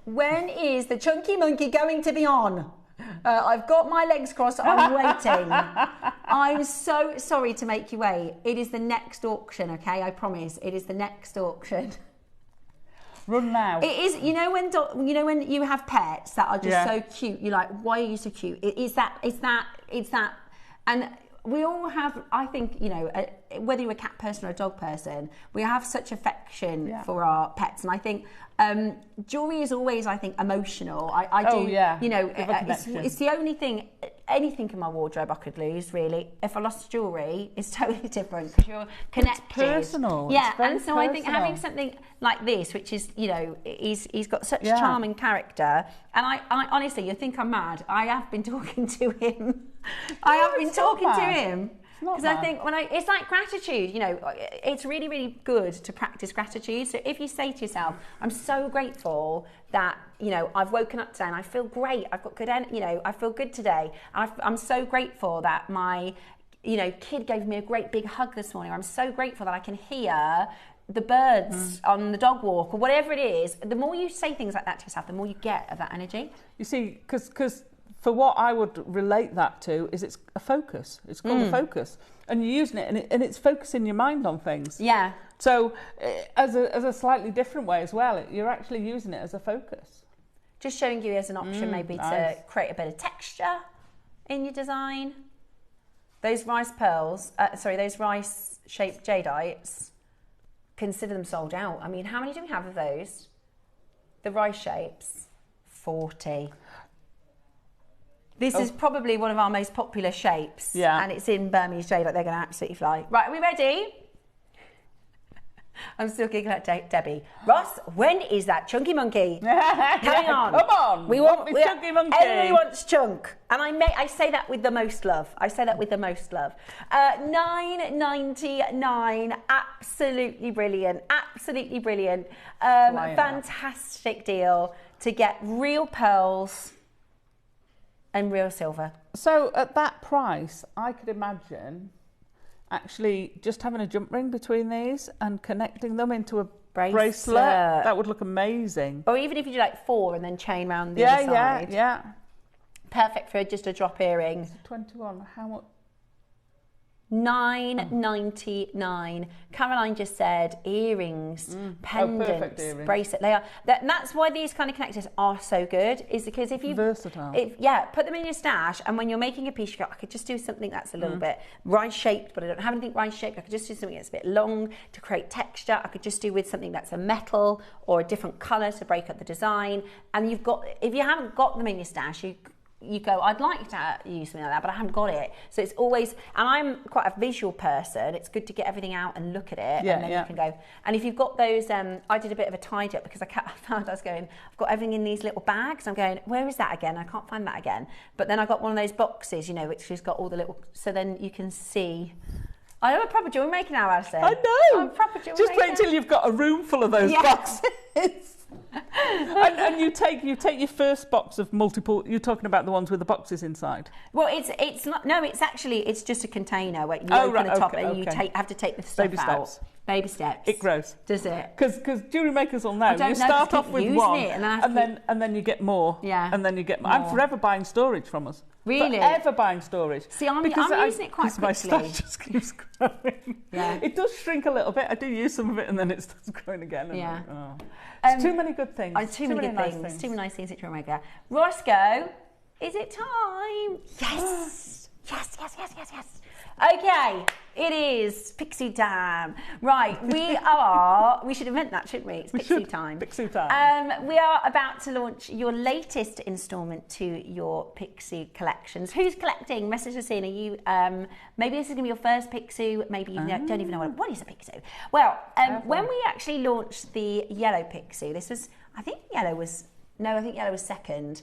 [SPEAKER 1] when is the Chunky Monkey going to be on? I've got my legs crossed, I'm waiting. I'm so sorry to make you wait. It is the next auction, okay? I promise. It is the next auction.
[SPEAKER 2] Run now.
[SPEAKER 1] It is, you know when you have pets that are just so cute, you're like, why are you so cute? It's that. And we all have, I think, you know, whether you're a cat person or a dog person, we have such affection for our pets. And I think jewellery is always, I think, emotional. You know, it's the only thing, anything in my wardrobe I could lose, really. If I lost jewellery, it's totally different because you're connected. It's
[SPEAKER 2] personal.
[SPEAKER 1] Yeah, and so I think having something like this, which is, you know, he's got such charm and character. And I honestly, you think I'm mad. I have been talking to him. I have been talking to him. Because I think it's like gratitude, you know, it's really, really good to practice gratitude. So if you say to yourself, I'm so grateful that, you know, I've woken up today and I feel great. I've got good, you know, I feel good today. I'm so grateful that my, you know, kid gave me a great big hug this morning. I'm so grateful that I can hear the birds on the dog walk or whatever it is. The more you say things like that to yourself, the more you get of that energy.
[SPEAKER 2] You see, because for what I would relate that to is it's a focus. It's called a focus. And you're using it and it's focusing your mind on things.
[SPEAKER 1] Yeah.
[SPEAKER 2] So as a slightly different way as well, you're actually using it as a focus.
[SPEAKER 1] Just showing you as an option maybe to create a bit of texture in your design. Those rice pearls, those rice shaped jadeites, consider them sold out. I mean, how many do we have of those? The rice shapes, 40. This is probably one of our most popular shapes.
[SPEAKER 2] Yeah.
[SPEAKER 1] And it's in Burmese jade, like they're going to absolutely fly. Right, are we ready? I'm still giggling at Debbie. Ross, when is that Chunky Monkey coming on?
[SPEAKER 2] Come on.
[SPEAKER 1] We want
[SPEAKER 2] Chunky Monkey.
[SPEAKER 1] Everybody wants Chunk. And I say that with the most love. $9.99. Absolutely brilliant. Absolutely brilliant. Fantastic deal to get real pearls and real silver.
[SPEAKER 2] So at that price, I could imagine actually just having a jump ring between these and connecting them into a bracelet. That would look amazing.
[SPEAKER 1] Or even if you do like 4 and then chain round the other side.
[SPEAKER 2] Yeah.
[SPEAKER 1] Perfect for just a drop earring.
[SPEAKER 2] 21. How much?
[SPEAKER 1] $9.99. Caroline just said earrings, pendants,
[SPEAKER 2] earrings.
[SPEAKER 1] bracelet. They are. That's why these kind of connectors are so good. Is because if you
[SPEAKER 2] versatile.
[SPEAKER 1] Put them in your stash, and when you're making a piece, you go, I could just do something that's a little bit rice shaped, but I don't have anything rice shaped. I could just do something that's a bit long to create texture. I could just do with something that's a metal or a different colour to break up the design. And if you haven't got them in your stash, you go, I'd like to use something like that, but I haven't got it. So it's always, and I'm quite a visual person. It's good to get everything out and look at it, and then you can go. And if you've got those, I did a bit of a tidy up because I found I was going, I've got everything in these little bags. I'm going, where is that again? I can't find that again. But then I got one of those boxes, you know, which has got all the little, so then you can see. I am a proper jewellery maker now, Alison.
[SPEAKER 2] I know.
[SPEAKER 1] I'm a proper jewellery
[SPEAKER 2] Just
[SPEAKER 1] maker.
[SPEAKER 2] wait until you've got a room full of those boxes. and you take your first box of multiple. You're talking about the ones with the boxes inside.
[SPEAKER 1] Well, it's not. No, it's just a container where you open the top and you have to take the stuff out. Baby steps.
[SPEAKER 2] It grows.
[SPEAKER 1] Does it?
[SPEAKER 2] Because jewellery makers will know. You start off with one, and then you get more.
[SPEAKER 1] Yeah.
[SPEAKER 2] And then you get more. I'm forever buying storage from us.
[SPEAKER 1] Really?
[SPEAKER 2] Forever buying storage.
[SPEAKER 1] See, I'm using it quite quickly.
[SPEAKER 2] My stuff just keeps growing.
[SPEAKER 1] Yeah.
[SPEAKER 2] It does shrink a little bit. I do use some of it, and then it starts growing again.
[SPEAKER 1] Yeah.
[SPEAKER 2] It's too many good things.
[SPEAKER 1] Too many good things. Too many nice things at Jewellery Maker. Roscoe, is it time? Yes. Yes. Okay, it is Pixie time. Right, we should invent that, shouldn't we? It's Pixie time.
[SPEAKER 2] Pixie time.
[SPEAKER 1] We are about to launch your latest instalment to your Pixie collections. Who's collecting? Message us in. Are you, maybe this is going to be your first Pixie, maybe you don't even know what is a Pixie. Well, when we actually launched the yellow Pixie, I think yellow was second.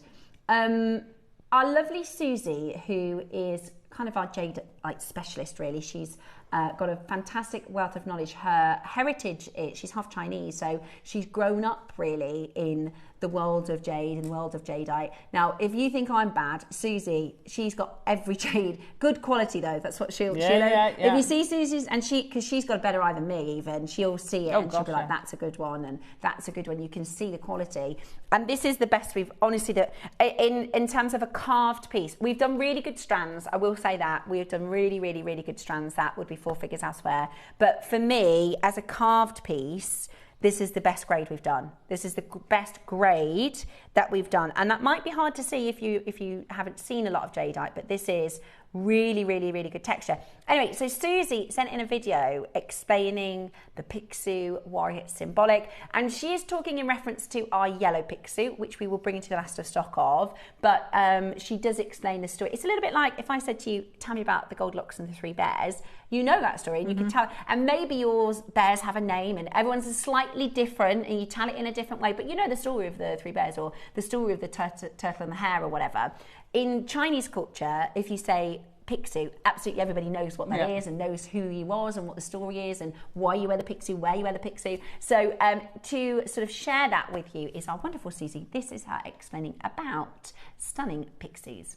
[SPEAKER 1] Our lovely Susie, who is kind of our jade specialist, really. She's got a fantastic wealth of knowledge. Her heritage is she's half Chinese, so she's grown up really in the world of jade and world of jadeite. Now, if you think I'm bad, Susie, she's got every jade, good quality though. That's what she'll. If you see Susie's, and because she's got a better eye than me, even she'll see it and she'll be like, "That's a good one," and "That's a good one." You can see the quality, and this is the best we've honestly done in terms of a carved piece. We've done really good strands. I will say that we've done really, really, really good strands. That would be 4 figures elsewhere, but for me, as a carved piece, this is the best grade we've done. This is the best grade that we've done. And that might be hard to see if you haven't seen a lot of jadeite, but this is really, really, really good texture. Anyway, so Susie sent in a video explaining the Pixie, why it's symbolic, and she is talking in reference to our yellow Pixie, which we will bring into the last of stock of, but she does explain the story. It's a little bit like if I said to you, tell me about the Goldilocks and the Three Bears. You know that story, and you can tell, and maybe yours bears have a name, and everyone's is slightly different, and you tell it in a different way, but you know the story of the Three Bears, or the story of the turtle and the hare, or whatever. In Chinese culture, if you say Pixie, absolutely everybody knows what that is and knows who he was and what the story is and why you wear the Pixie, where you wear the Pixie. So to sort of share that with you is our wonderful Susie. This is her explaining about stunning Pixies.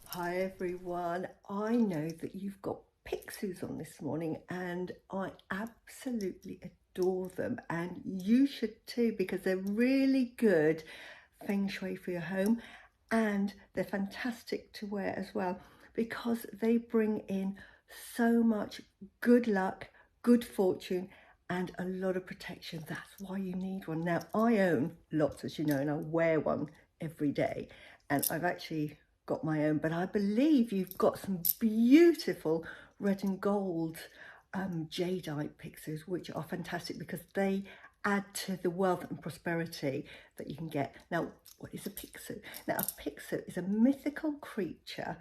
[SPEAKER 7] Hi everyone, I know that you've got Pixies on this morning and I absolutely adore them, and you should too, because they're really good feng shui for your home, and they're fantastic to wear as well because they bring in so much good luck, good fortune, and a lot of protection. That's why you need one. Now, I own lots, as you know, and I wear one every day, and I've actually got my own, but I believe you've got some beautiful red and gold jadeite Pixies, which are fantastic because they add to the wealth and prosperity that you can get. Now, what is a Pixie? Now, a Pixie is a mythical creature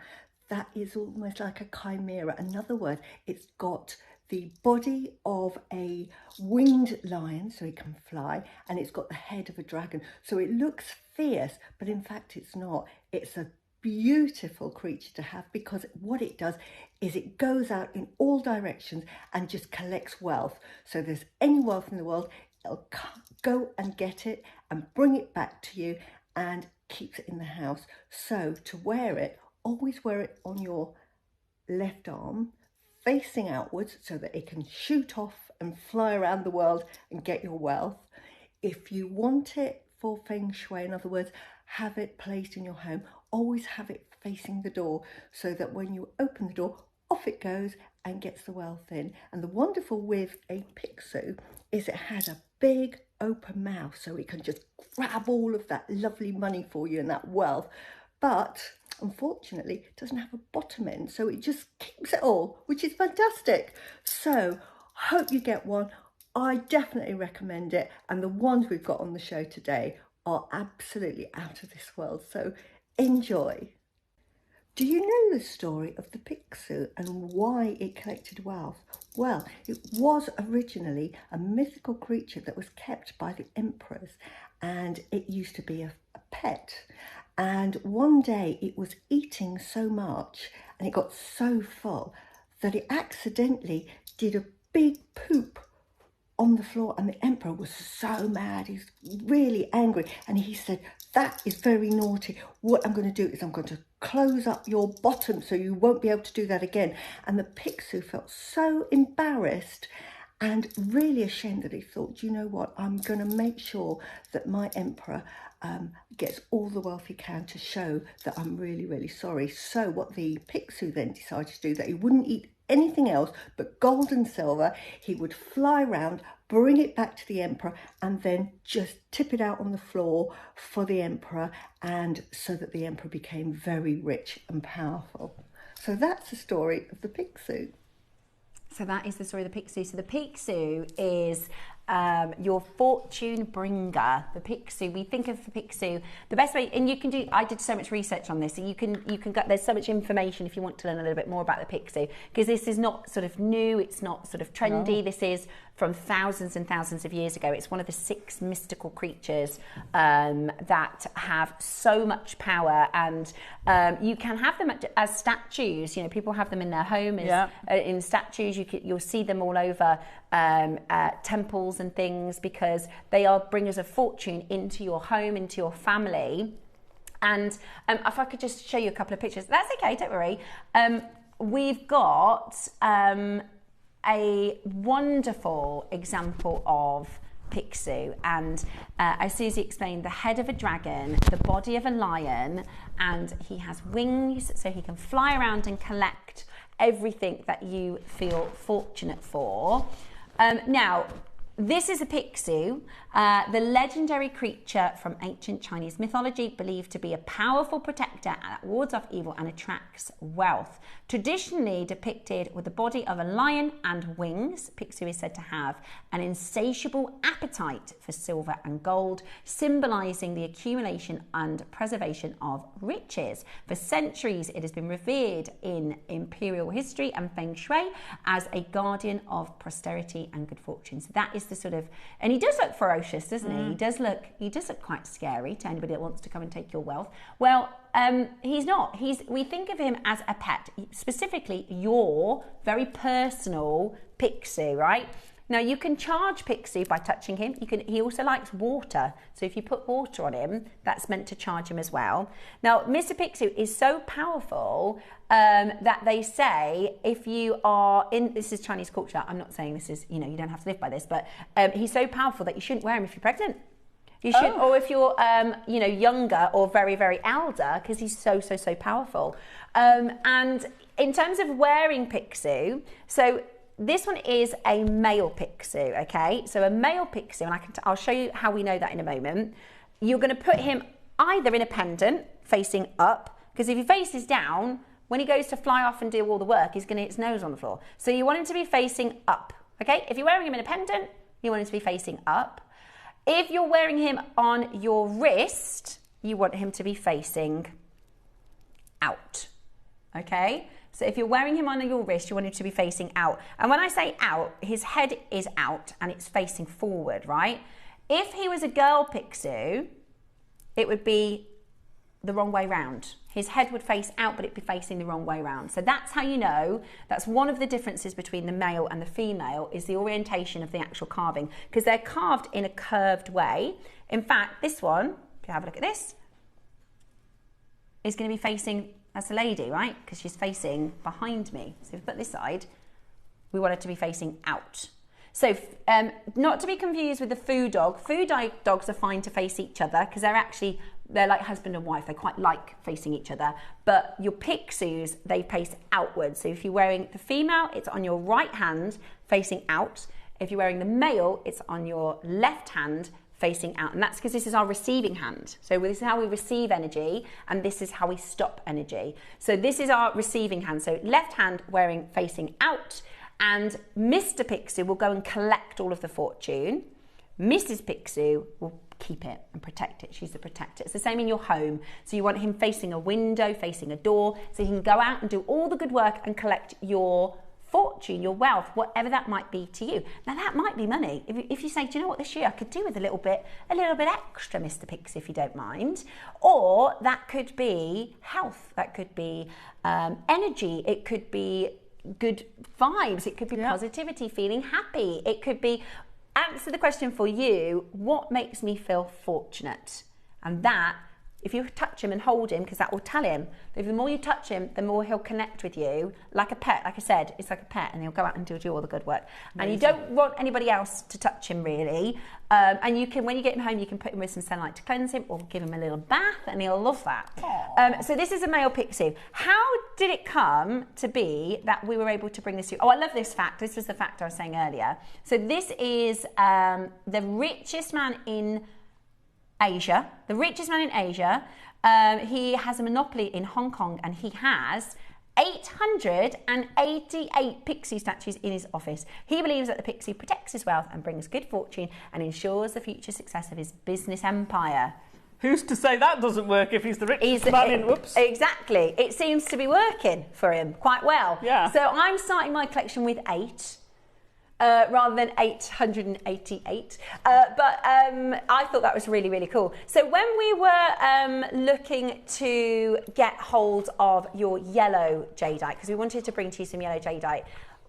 [SPEAKER 7] that is almost like a chimera. In other words, it's got the body of a winged lion, so it can fly, and it's got the head of a dragon. So it looks fierce, but in fact it's not. It's a beautiful creature to have because what it does is it goes out in all directions and just collects wealth. So if there's any wealth in the world, it'll go and get it and bring it back to you and keeps it in the house. So to wear it, always wear it on your left arm, facing outwards so that it can shoot off and fly around the world and get your wealth. If you want it for feng shui, in other words, have it placed in your home, always have it facing the door so that when you open the door, off it goes and gets the wealth in. And the wonderful with a Pixie is it has a big open mouth so it can just grab all of that lovely money for you and that wealth. But unfortunately, it doesn't have a bottom end, so it just keeps it all, which is fantastic. So hope you get one. I definitely recommend it, and the ones we've got on the show today are absolutely out of this world, so enjoy. Do you know the story of the Pixiu and why it collected wealth? Well, it was originally a mythical creature that was kept by the emperors, and it used to be a pet. And one day it was eating so much and it got so full that it accidentally did a big poop on the floor, and the emperor was so mad. He's really angry, and he said, "That is very naughty. What I'm going to do is I'm going to close up your bottom so you won't be able to do that again." And the Pixiu felt so embarrassed and really ashamed that he thought, you know what, I'm going to make sure that my emperor gets all the wealth he can to show that I'm really, really sorry. So what the Pixiu then decided to do, that he wouldn't eat anything else but gold and silver. He would fly around, bring it back to the emperor, and then just tip it out on the floor for the emperor, and so that the emperor became very rich and powerful. So that's the story of the Pixiu.
[SPEAKER 1] So that is the story of the Pixiu. So the Pixiu is your fortune bringer. The Pixiu, we think of the Pixiu, the best way, and you can do, I did so much research on this, so you can get, there's so much information if you want to learn a little bit more about the Pixiu, because this is not sort of new, it's not sort of trendy, this is from thousands and thousands of years ago. It's one of the 6 mystical creatures that have so much power, and you can have them as statues. You know, people have them in their home as, in statues. You'll see them all over temples and things, because they are bringers of fortune into your home, into your family. And if I could just show you a couple of pictures. That's okay, don't worry. We've got a wonderful example of Pixiu, and as Susie explained, the head of a dragon, the body of a lion, and he has wings so he can fly around and collect everything that you feel fortunate for. Now, this is a Pixiu, the legendary creature from ancient Chinese mythology, believed to be a powerful protector that wards off evil and attracts wealth. Traditionally depicted with the body of a lion and wings, Pixiu is said to have an insatiable appetite for silver and gold, symbolising the accumulation and preservation of riches. For centuries, it has been revered in imperial history and feng shui as a guardian of prosperity and good fortune. So that is the sort of, and he does look ferocious, doesn't he? He does look quite scary to anybody that wants to come and take your wealth. Well, he's not. We think of him as a pet, specifically your very personal Pixiu, right? Now, you can charge Pixiu by touching him. He also likes water. So if you put water on him, that's meant to charge him as well. Now, Mr. Pixiu is so powerful that they say if you are in, this is Chinese culture, I'm not saying this is, you don't have to live by this, but he's so powerful that you shouldn't wear him if you're pregnant. You shouldn't, or if you're, younger or very, very elder, because he's so powerful. And in terms of wearing Pixiu, so this one is a male Pixiu, okay? So a male Pixiu, and I'll show you how we know that in a moment. You're going to put him either in a pendant facing up, because if he faces down, when he goes to fly off and do all the work, he's going to hit his nose on the floor. So you want him to be facing up, okay? If you're wearing him in a pendant, you want him to be facing up. If you're wearing him on your wrist, you want him to be facing out, okay? So if you're wearing him on your wrist, you want him to be facing out. And when I say out, his head is out and it's facing forward, right? If he was a girl Pixiu, it would be the wrong way round. His head would face out, but it'd be facing the wrong way round. So that's how you know, that's one of the differences between the male and the female, is the orientation of the actual carving, because they're carved in a curved way. In fact, this one, if you have a look at this, is going to be facing, that's the lady, right? Because she's facing behind me. So if we put this side, we want it to be facing out. So not to be confused with the foo dog. Foo dogs are fine to face each other because they're like husband and wife. They quite like facing each other. But your Pixius, they face outwards. So if you're wearing the female, it's on your right hand facing out. If you're wearing the male, it's on your left hand facing out. And that's because this is our receiving hand. So this is how we receive energy, and this is how we stop energy. So this is our receiving hand. So left hand wearing facing out, and Mr. Pixiu will go and collect all of the fortune. Mrs. Picsou will keep it and protect it. She's the protector. It's the same in your home. So you want him facing a window, facing a door, so he can go out and do all the good work and collect your fortune, your wealth, whatever that might be to you. Now that might be money. If you say, do you know what, this year I could do with a little bit extra, Mr. Pixie, if you don't mind. Or that could be health, that could be energy, it could be good vibes, it could be positivity, feeling happy, it could be, answer the question for you, what makes me feel fortunate? And that, if you touch him and hold him, because that will tell him, the more you touch him, the more he'll connect with you. Like a pet, like I said, it's like a pet, and he'll go out and do all the good work. Amazing. And you don't want anybody else to touch him, really. And you can, when you get him home, you can put him with some sunlight to cleanse him, or give him a little bath, and he'll love that. So this is a male Picsou. How did it come to be that we were able to bring this to you? Oh, I love this fact. This was the fact I was saying earlier. So this is the richest man in Asia, the richest man in Asia. He has a monopoly in Hong Kong, and he has 888 Pixie statues in his office. He believes that the Pixie protects his wealth and brings good fortune and ensures the future success of his business empire.
[SPEAKER 2] Who's to say that doesn't work if he's the richest man in... Whoops.
[SPEAKER 1] Exactly. It seems to be working for him quite well.
[SPEAKER 2] Yeah.
[SPEAKER 1] So I'm starting my collection with 8. Rather than 888. But I thought that was really, really cool. So when we were looking to get hold of your yellow jadeite, because we wanted to bring to you some yellow jadeite,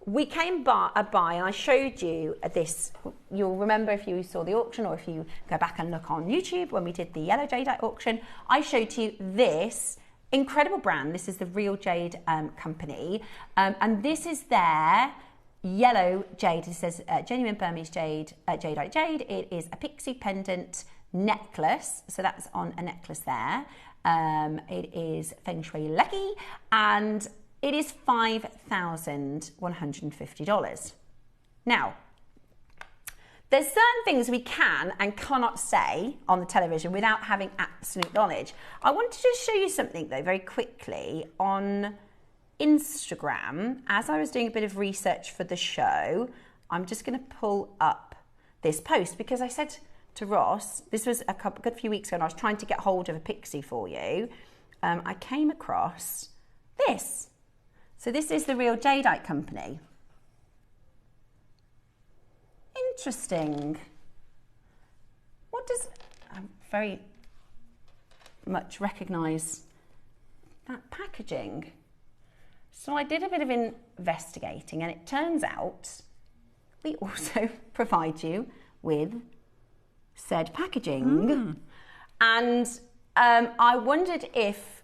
[SPEAKER 1] we came by and I showed you this. You'll remember if you saw the auction, or if you go back and look on YouTube when we did the yellow jadeite auction, I showed you this incredible brand. This is the Real Jade company. And this is their yellow jade. It says genuine Burmese jade, jadeite jade. It is a pixie pendant necklace, so that's on a necklace there. It is feng shui lucky, and it is $5,150. Now, there's certain things we can and cannot say on the television without having absolute knowledge. I want to just show you something though very quickly on Instagram. As I was doing a bit of research for the show, I'm just going to pull up this post, because I said to Ross, this was a good few weeks ago, and I was trying to get hold of a Pixie for you. I came across this. So this is the Real Jadeite company. Interesting. What does... I very much recognise that packaging. So I did a bit of investigating, and it turns out we also provide you with said packaging. And I wondered if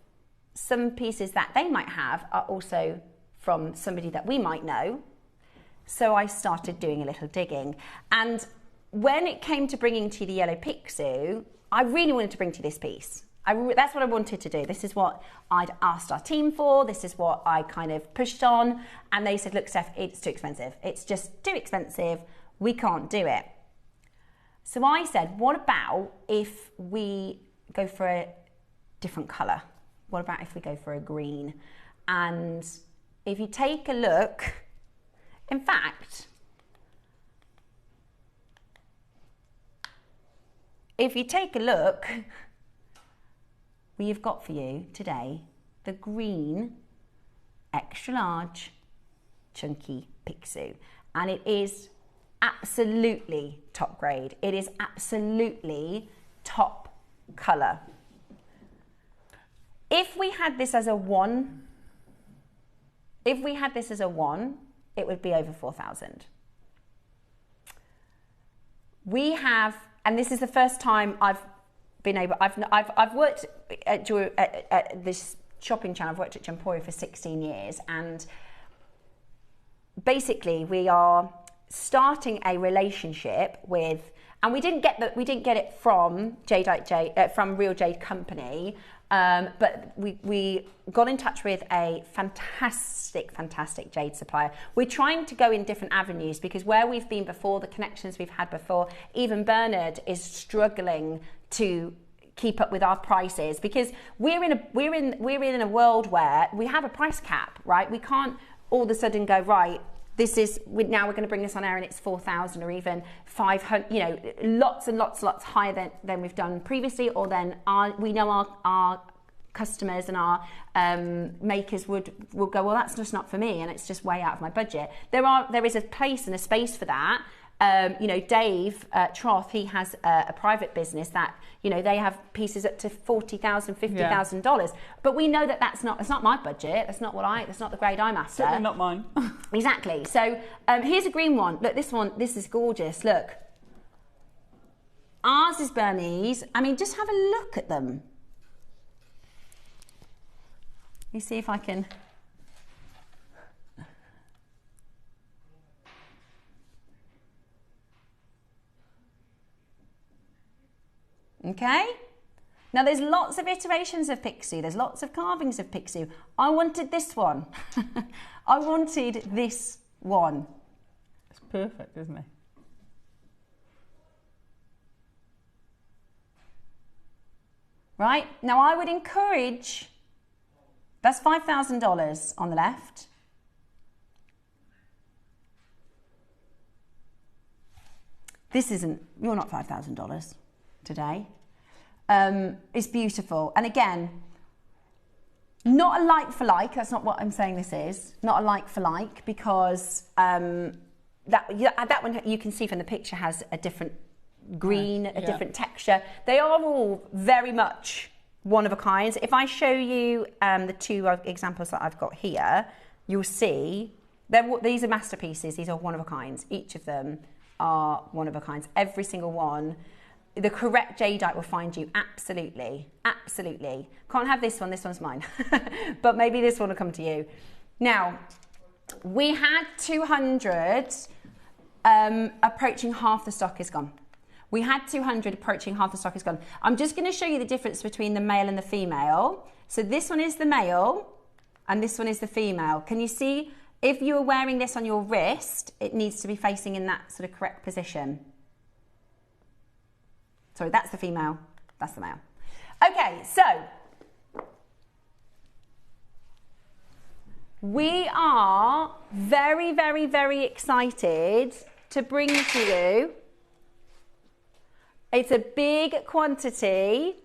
[SPEAKER 1] some pieces that they might have are also from somebody that we might know. So I started doing a little digging. And when it came to bringing to you the yellow Picsou, I really wanted to bring to you this piece. That's what I wanted to do. This is what I'd asked our team for. This is what I kind of pushed on. And they said, look, Steph, it's too expensive. It's just too expensive. We can't do it. So I said, what about if we go for a different colour? What about if we go for a green? And if you take a look, in fact, if you take a look, we've got for you today the green extra large chunky Picsou, and it is absolutely top grade. It is absolutely top colour. If we had this as a 1, it would be over 4,000. We have, and this is the first time I've been able, I've worked at this shopping channel. I've worked at Jamporia for 16 years, and basically we are starting a relationship with, and we didn't get it from from Real Jade Company, but we got in touch with a fantastic jade supplier. We're trying to go in different avenues, because where we've been before, the connections we've had before, even Bernard is struggling to keep up with our prices, because we're in a world where we have a price cap, right? We can't all of a sudden go, right, this is, now we're going to bring this on air and it's 4,000 or even 500, you know, lots and lots higher than we've done previously, or then we know our customers and our makers will go, well, that's just not for me and it's just way out of my budget. There is a place and a space for that. You know, Dave Troth, he has a private business that, you know, they have pieces up to $40,000, $50,000. But we know that it's not my budget. That's not the grade I'm after.
[SPEAKER 2] Certainly not mine.
[SPEAKER 1] Exactly. So here's a green one. Look, this is gorgeous. Look. Ours is Burmese. I mean, just have a look at them. Let me see if I can. Okay, now there's lots of iterations of Pixie, there's lots of carvings of Pixie. I wanted this one. I wanted this one.
[SPEAKER 2] It's perfect, isn't it?
[SPEAKER 1] Right, now I would encourage, that's $5,000 on the left. This isn't, you're not $5,000. Today. It's beautiful, and again, not a like for like. That's not what I'm saying. This is not a like for like, because that one you can see from the picture has a different green, a different texture. They are all very much one of a kind. If I show you the two examples that I've got here, you'll see these are masterpieces. These are one of a kinds. Each of them are one of a kinds. Every single one. The correct jadeite will find you, absolutely, absolutely. Can't have this one's mine. But maybe this one will come to you. Now, we had 200, approaching half the stock is gone. We had 200, approaching half the stock is gone. I'm just gonna show you the difference between the male and the female. So this one is the male, and this one is the female. Can you see, if you are wearing this on your wrist, it needs to be facing in that sort of correct position. Sorry, that's the female, that's the male. Okay, so we are very, very, very excited to bring to you. It's a big quantity.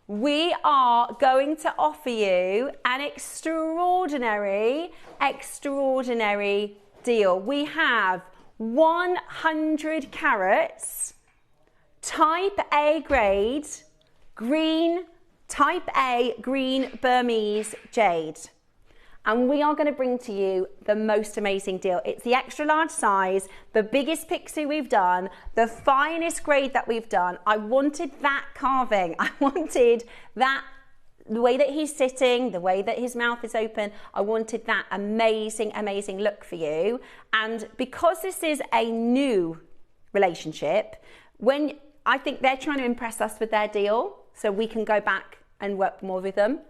[SPEAKER 1] We are going to offer you an extraordinary, extraordinary deal. We have 100 carats. Type A grade, green, type A green Burmese jade. And we are going to bring to you the most amazing deal. It's the extra large size, the biggest Pixie we've done, the finest grade that we've done. I wanted that carving. I wanted that, the way that he's sitting, the way that his mouth is open. I wanted that amazing, amazing look for you. And because this is a new relationship, I think they're trying to impress us with their deal so we can go back and work more with them.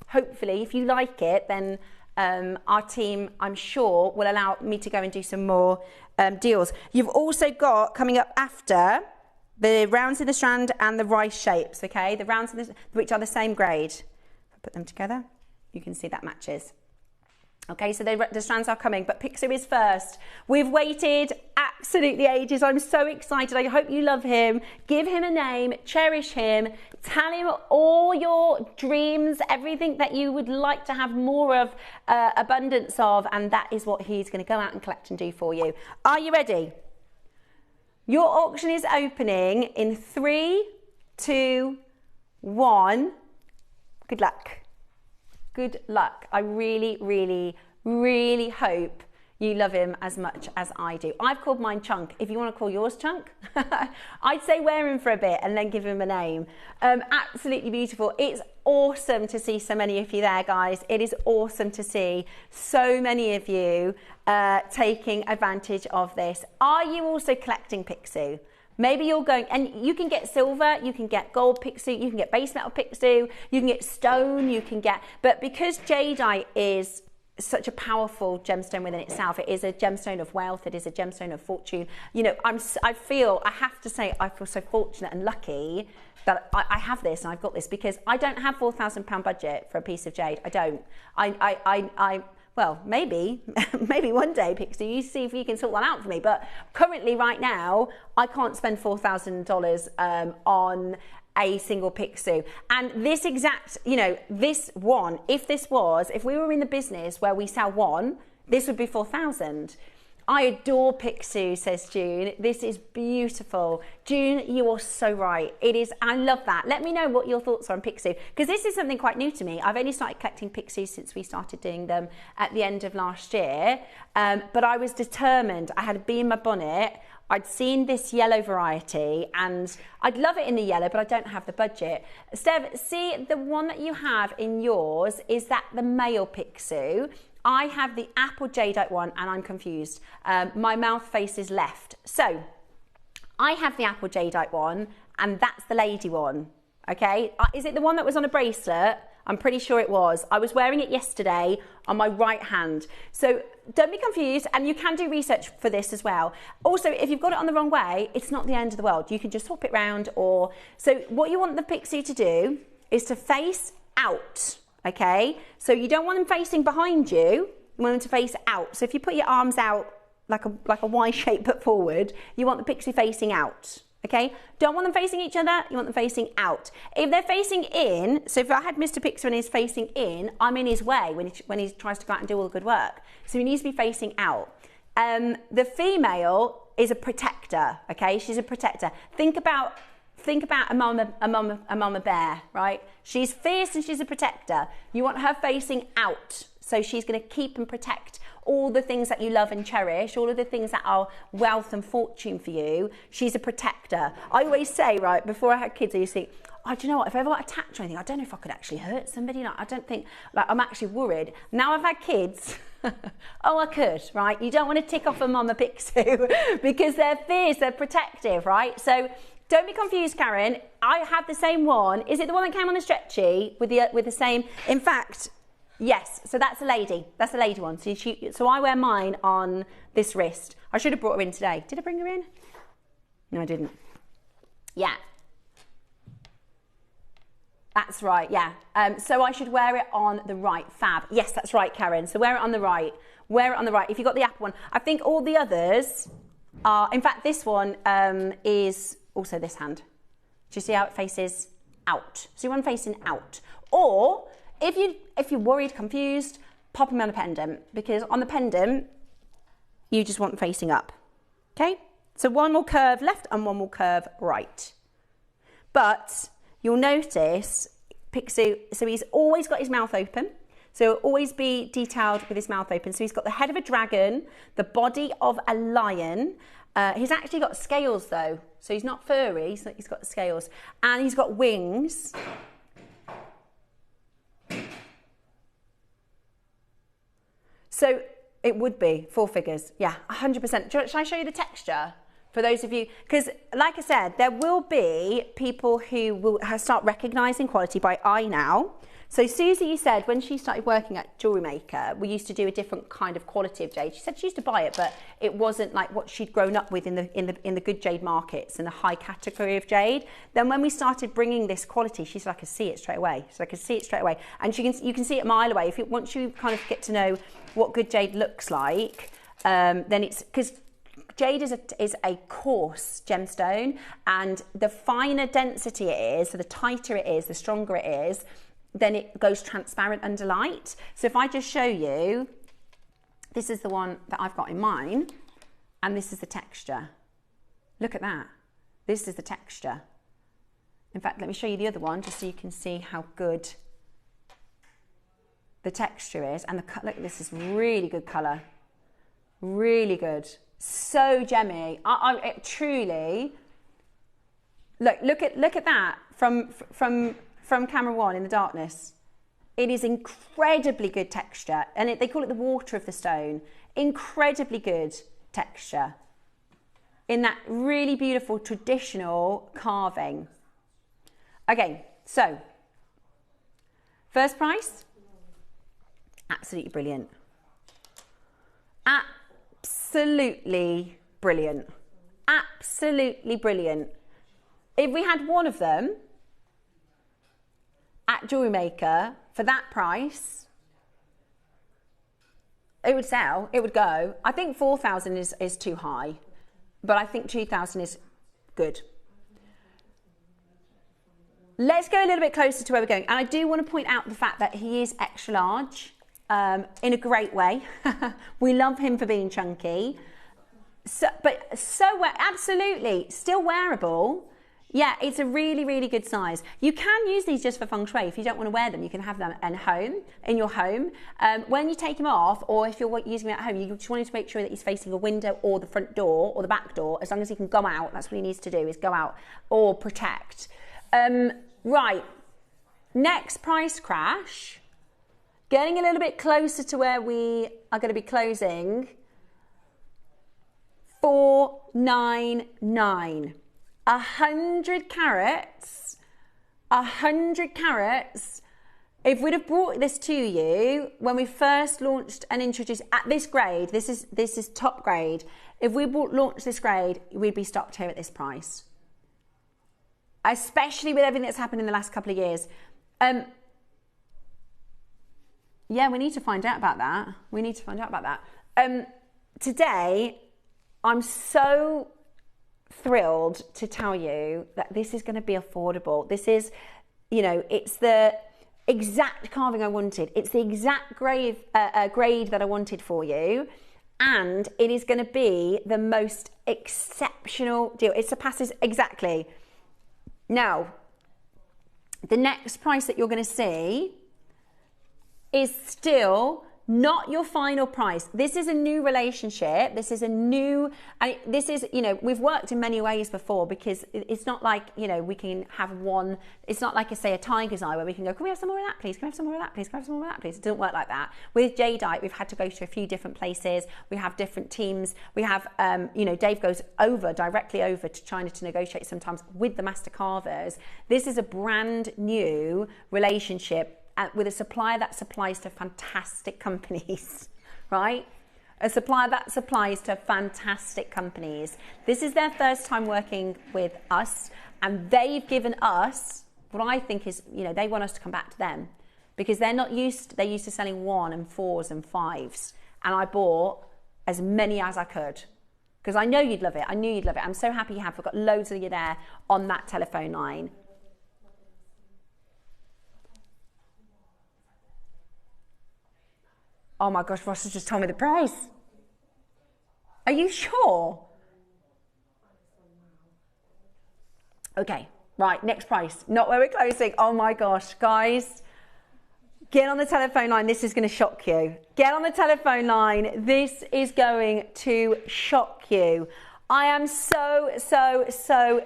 [SPEAKER 1] Hopefully, if you like it, then our team, I'm sure, will allow me to go and do some more deals. You've also got, coming up after, the rounds in the strand and the rice shapes, okay? The rounds, which are the same grade. If I put them together, you can see that matches. Okay, so the strands are coming, but Pixie is first. We've waited absolutely ages. I'm so excited. I hope you love him. Give him a name, cherish him, tell him all your dreams, everything that you would like to have more of, abundance of, and that is what he's going to go out and collect and do for you. Are you ready? Your auction is opening in 3, 2, 1. Good luck. Good luck. I really, really, really hope you love him as much as I do. I've called mine Chunk. If you want to call yours Chunk, I'd say wear him for a bit and then give him a name. Absolutely beautiful. It's awesome to see so many of you there, guys. It is awesome to see so many of you taking advantage of this. Are you also collecting Pixie? Maybe you're going, and you can get silver, you can get gold Pixie, you can get base metal Pixie, you can get stone, you can get, but because jadeite is such a powerful gemstone within itself, it is a gemstone of wealth, it is a gemstone of fortune. You know, I have to say, I feel so fortunate and lucky that I have this and I've got this, because I don't have £4,000 budget for a piece of jade. I don't. well, maybe one day, Pixie, you see if you can sort one out for me. But currently, right now, I can't spend $4,000 on a single Pixie. And this exact, this one, if we were in the business where we sell one, this would be 4,000. I adore Pixie, says June. This is beautiful. June, you are so right. It is, I love that. Let me know what your thoughts are on Pixie, because this is something quite new to me. I've only started collecting Pixies since we started doing them at the end of last year. But I was determined. I had a bee in my bonnet. I'd seen this yellow variety and I'd love it in the yellow, but I don't have the budget. Stev, see the one that you have in yours, is that the male Pixie? I have the apple jadeite one and I'm confused. My mouth faces left. So I have the apple jadeite one and that's the lady one, okay? Is it the one that was on a bracelet? I'm pretty sure it was. I was wearing it yesterday on my right hand. So don't be confused, and you can do research for this as well. Also, if you've got it on the wrong way, it's not the end of the world. You can just swap it round so what you want the Pixie to do is to face out. Okay, so you don't want them facing behind you, you want them to face out. So if you put your arms out like a Y shape put forward, you want the Pixie facing out. Okay, don't want them facing each other, you want them facing out. If they're facing in, so if I had Mr. Pixie and he's facing in, I'm in his way when he tries to go out and do all the good work. So he needs to be facing out. The female is a protector, okay, she's a protector. Think about a mama bear, right? She's fierce and she's a protector. You want her facing out. So she's going to keep and protect all the things that you love and cherish, all of the things that are wealth and fortune for you. She's a protector. I always say, right, before I had kids, I used to think, oh, do you know what? If I ever got attacked or anything, I don't know if I could actually hurt somebody. I don't think, I'm actually worried. Now I've had kids. Oh, I could, right? You don't want to tick off a mama Pixie because they're fierce, they're protective, right? So don't be confused, Karen. I have the same one. Is it the one that came on the stretchy with the same? In fact, yes. So that's a lady. That's a lady one. So I wear mine on this wrist. I should have brought her in today. Did I bring her in? No, I didn't. Yeah. That's right. Yeah. So I should wear it on the right. Fab. Yes, that's right, Karen. So wear it on the right. Wear it on the right. If you got the apple one, I think all the others are. In fact, this one is also this hand. Do you see how it faces out? So you want facing out. Or if you're worried, confused, pop them on a pendant, because on the pendant you just want them facing up. Okay? So one will curve left and one will curve right. But you'll notice Pixie, so he's always got his mouth open. So he'll always be detailed with his mouth open. So he's got the head of a dragon, the body of a lion. He's actually got scales though. So he's not furry, so he's got scales. And he's got wings. So it would be 4 figures. Yeah, 100%. Shall I show you the texture? For those of you, because like I said, there will be people who will start recognising quality by eye now. So Susie, you said when she started working at JewelleryMaker, we used to do a different kind of quality of jade. She said she used to buy it, but it wasn't like what she'd grown up with in the good jade markets and the high category of jade. Then when we started bringing this quality, she said I could see it straight away. So I could see it straight away, and you can see it a mile away. Once you kind of get to know what good jade looks like, then it's because jade is a coarse gemstone, and the finer density it is, so the tighter it is, the stronger it is, then it goes transparent under light. So if I just show you, this is the one that I've got in mine, and this is the texture. Look at that. This is the texture. In fact, let me show you the other one just so you can see how good the texture is. And look, this is really good colour. Really good. So gemmy. It truly, look at that from camera one in the darkness. It is incredibly good texture, and they call it the water of the stone. Incredibly good texture in that really beautiful traditional carving. Okay, so first price, absolutely brilliant. Absolutely brilliant. Absolutely brilliant. If we had one of them at JewelleryMaker for that price, It would sell, it would go. I think 4,000 is too high, but I think 2,000 is good. Let's go a little bit closer to where we're going. And I do want to point out the fact that he is extra large in a great way. We love him for being chunky. Absolutely, still wearable. Yeah, it's a really, really good size. You can use these just for feng shui. If you don't want to wear them, you can have them in your home. When you take them off, or if you're using them at home, you just wanted to make sure that he's facing a window or the front door or the back door. As long as he can go out, that's what he needs to do, is go out or protect. Right, next price crash. Getting a little bit closer to where we are going to be closing. 499. 100 carats. 100 carats. If we'd have brought this to you when we first launched and introduced at this grade, this is top grade. If we launched this grade, we'd be stopped here at this price. Especially with everything that's happened in the last couple of years. Yeah, we need to find out about that. Today, I'm so thrilled to tell you that this is going to be affordable. This is, it's the exact carving I wanted. It's the exact grade that I wanted for you. And it is going to be the most exceptional deal. It surpasses exactly. Now, the next price that you're going to see is still not your final price. This is a new relationship. This is we've worked in many ways before, because it's not like, we can have one, it's not like, say, a tiger's eye where we can go, can we have some more of that, please? Can we have some more of that, please? Can we have some more of that, please? It doesn't work like that. With Jadeite, we've had to go to a few different places. We have different teams. We have, Dave goes directly over to China to negotiate sometimes with the master carvers. This is a brand new relationship with a supplier that supplies to fantastic companies, right? A supplier that supplies to fantastic companies. This is their first time working with us, and they've given us what I think is, they want us to come back to them, because they're used to selling 1 and 4s and 5s, and I bought as many as I could, because I know you'd love it. I knew you'd love it. I'm so happy you have. I've got loads of you there on that telephone line. Oh my gosh, Ross has just told me the price. Are you sure? Okay, right, next price. Not where we're closing. Oh my gosh, guys. Get on the telephone line. This is going to shock you. Get on the telephone line. This is going to shock you. I am so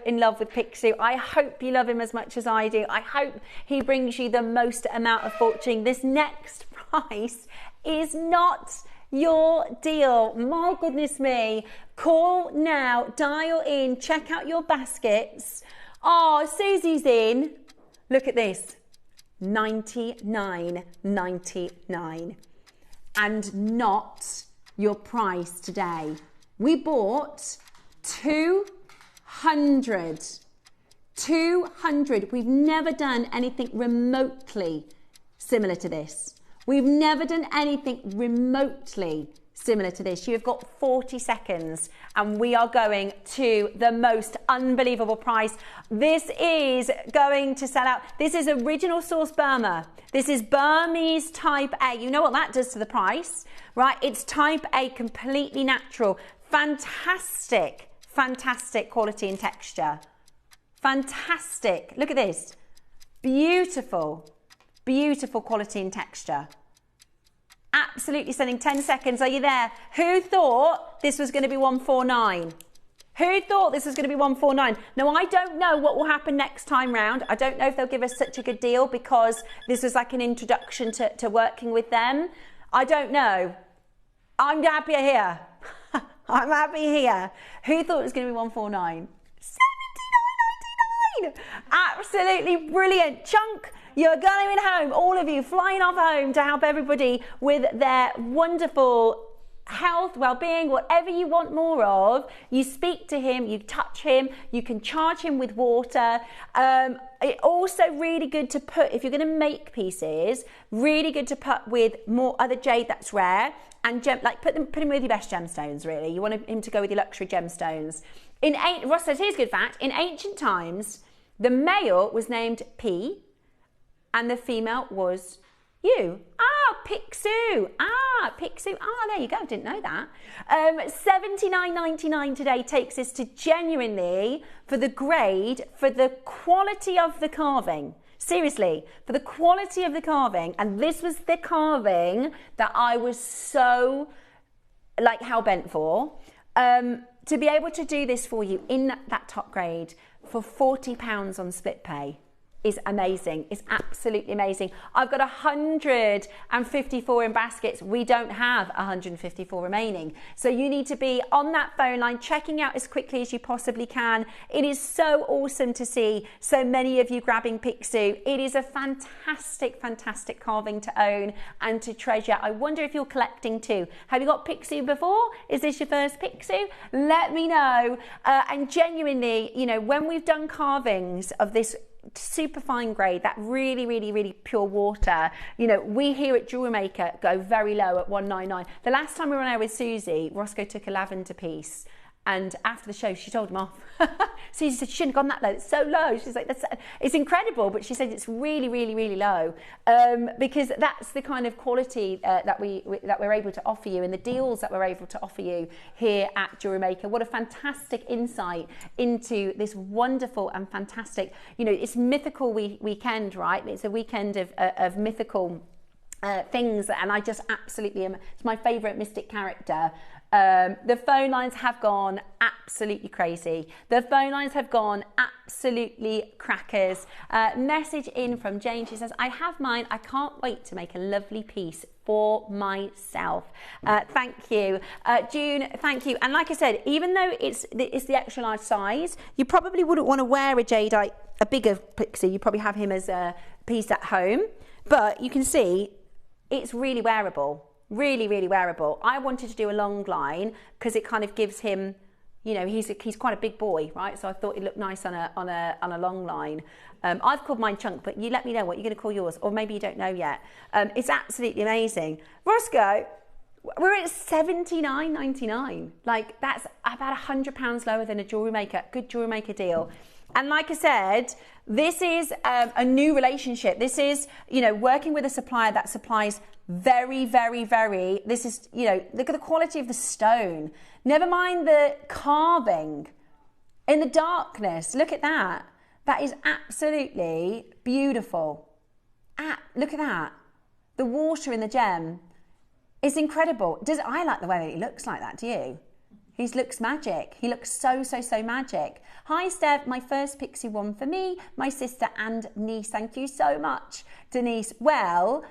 [SPEAKER 1] in love with Picsou. I hope you love him as much as I do. I hope he brings you the most amount of fortune. This next price is not your deal. My goodness me. Call now, dial in, check out your baskets. Oh, Susie's in. Look at this. $99.99. And not your price today. We bought 200. 200. We've never done anything remotely similar to this. We've never done anything remotely similar to this. You've got 40 seconds and we are going to the most unbelievable price. This is going to sell out. This is original source Burma. This is Burmese type A. You know what that does to the price, right? It's type A, completely natural. Fantastic, fantastic quality and texture. Fantastic. Look at this. Beautiful. Beautiful quality and texture. Absolutely stunning. 10 seconds. Are you there? Who thought this was going to be 149? Who thought this was going to be 149? Now, I don't know what will happen next time round. I don't know if they'll give us such a good deal because this was like an introduction to working with them. I don't know. I'm happy here. I'm happy here. Who thought it was going to be 149? $79.99. Absolutely brilliant. Chunk. You're going home, all of you, flying off home to help everybody with their wonderful health, well-being, whatever you want more of, you speak to him, you touch him, you can charge him with water. It also really good to put, if you're going to make pieces, really good to put with more other jade that's rare, and put him with your best gemstones, really. You want him to go with your luxury gemstones. Ross says, here's a good fact, in ancient times, the male was named P and the female was U. Picsou. Picsou. There you go. Didn't know that. $79.99 today takes us to genuinely, for the grade, for the quality of the carving. Seriously, for the quality of the carving. And this was the carving that I was so hell-bent for. To be able to do this for you in that top grade for £40 on split pay is amazing. It's absolutely amazing. I've got 154 in baskets. We don't have 154 remaining. So you need to be on that phone line, checking out as quickly as you possibly can. It is so awesome to see so many of you grabbing Picsou. It is a fantastic, fantastic carving to own and to treasure. I wonder if you're collecting too. Have you got Picsou before? Is this your first Picsou? Let me know. And genuinely, you know, when we've done carvings of this super fine grade, that really, really, really pure water, you know, we here at JewelleryMaker go very low at $199. The last time we were on air with Susie, Roscoe took a lavender piece, and after the show she told him off. Susie said, you shouldn't have gone that low, it's so low. She's like, it's incredible, but she said it's really, really, really low, because that's the kind of quality that we're able to offer you, and the deals that we're able to offer you here at JewelleryMaker. What a fantastic insight into this wonderful and fantastic, you know, it's mythical weekend, right? It's a weekend of mythical things, and I just absolutely am. It's my favourite mystic character. The phone lines have gone absolutely crazy. The phone lines have gone absolutely crackers. Message in from Jane. She says, I have mine. I can't wait to make a lovely piece for myself. Thank you. June, thank you. And like I said, even though it's the extra large size, you probably wouldn't want to wear a jadeite, a bigger Picsou. You probably have him as a piece at home. But you can see it's really wearable. Really, really wearable. I wanted to do a long line because it kind of gives him, you know, he's quite a big boy, right? So I thought it looked nice on a long line. I've called mine Chunk, but you let me know what you're going to call yours, or maybe you don't know yet. It's absolutely amazing. Roscoe, we're at $79.99. Like, that's about £100 lower than a JewelleryMaker, good JewelleryMaker deal. And like I said, this is a new relationship. This is, you know, working with a supplier that supplies very, very, very, this is, you know, look at the quality of the stone. Never mind the carving in the darkness. Look at that. That is absolutely beautiful. Look at that. The water in the gem is incredible. I like the way that he looks like that, do you? He looks magic. He looks so, so, so magic. Hi, Steph. My first Picsou one for me, my sister and niece. Thank you so much, Denise. Well,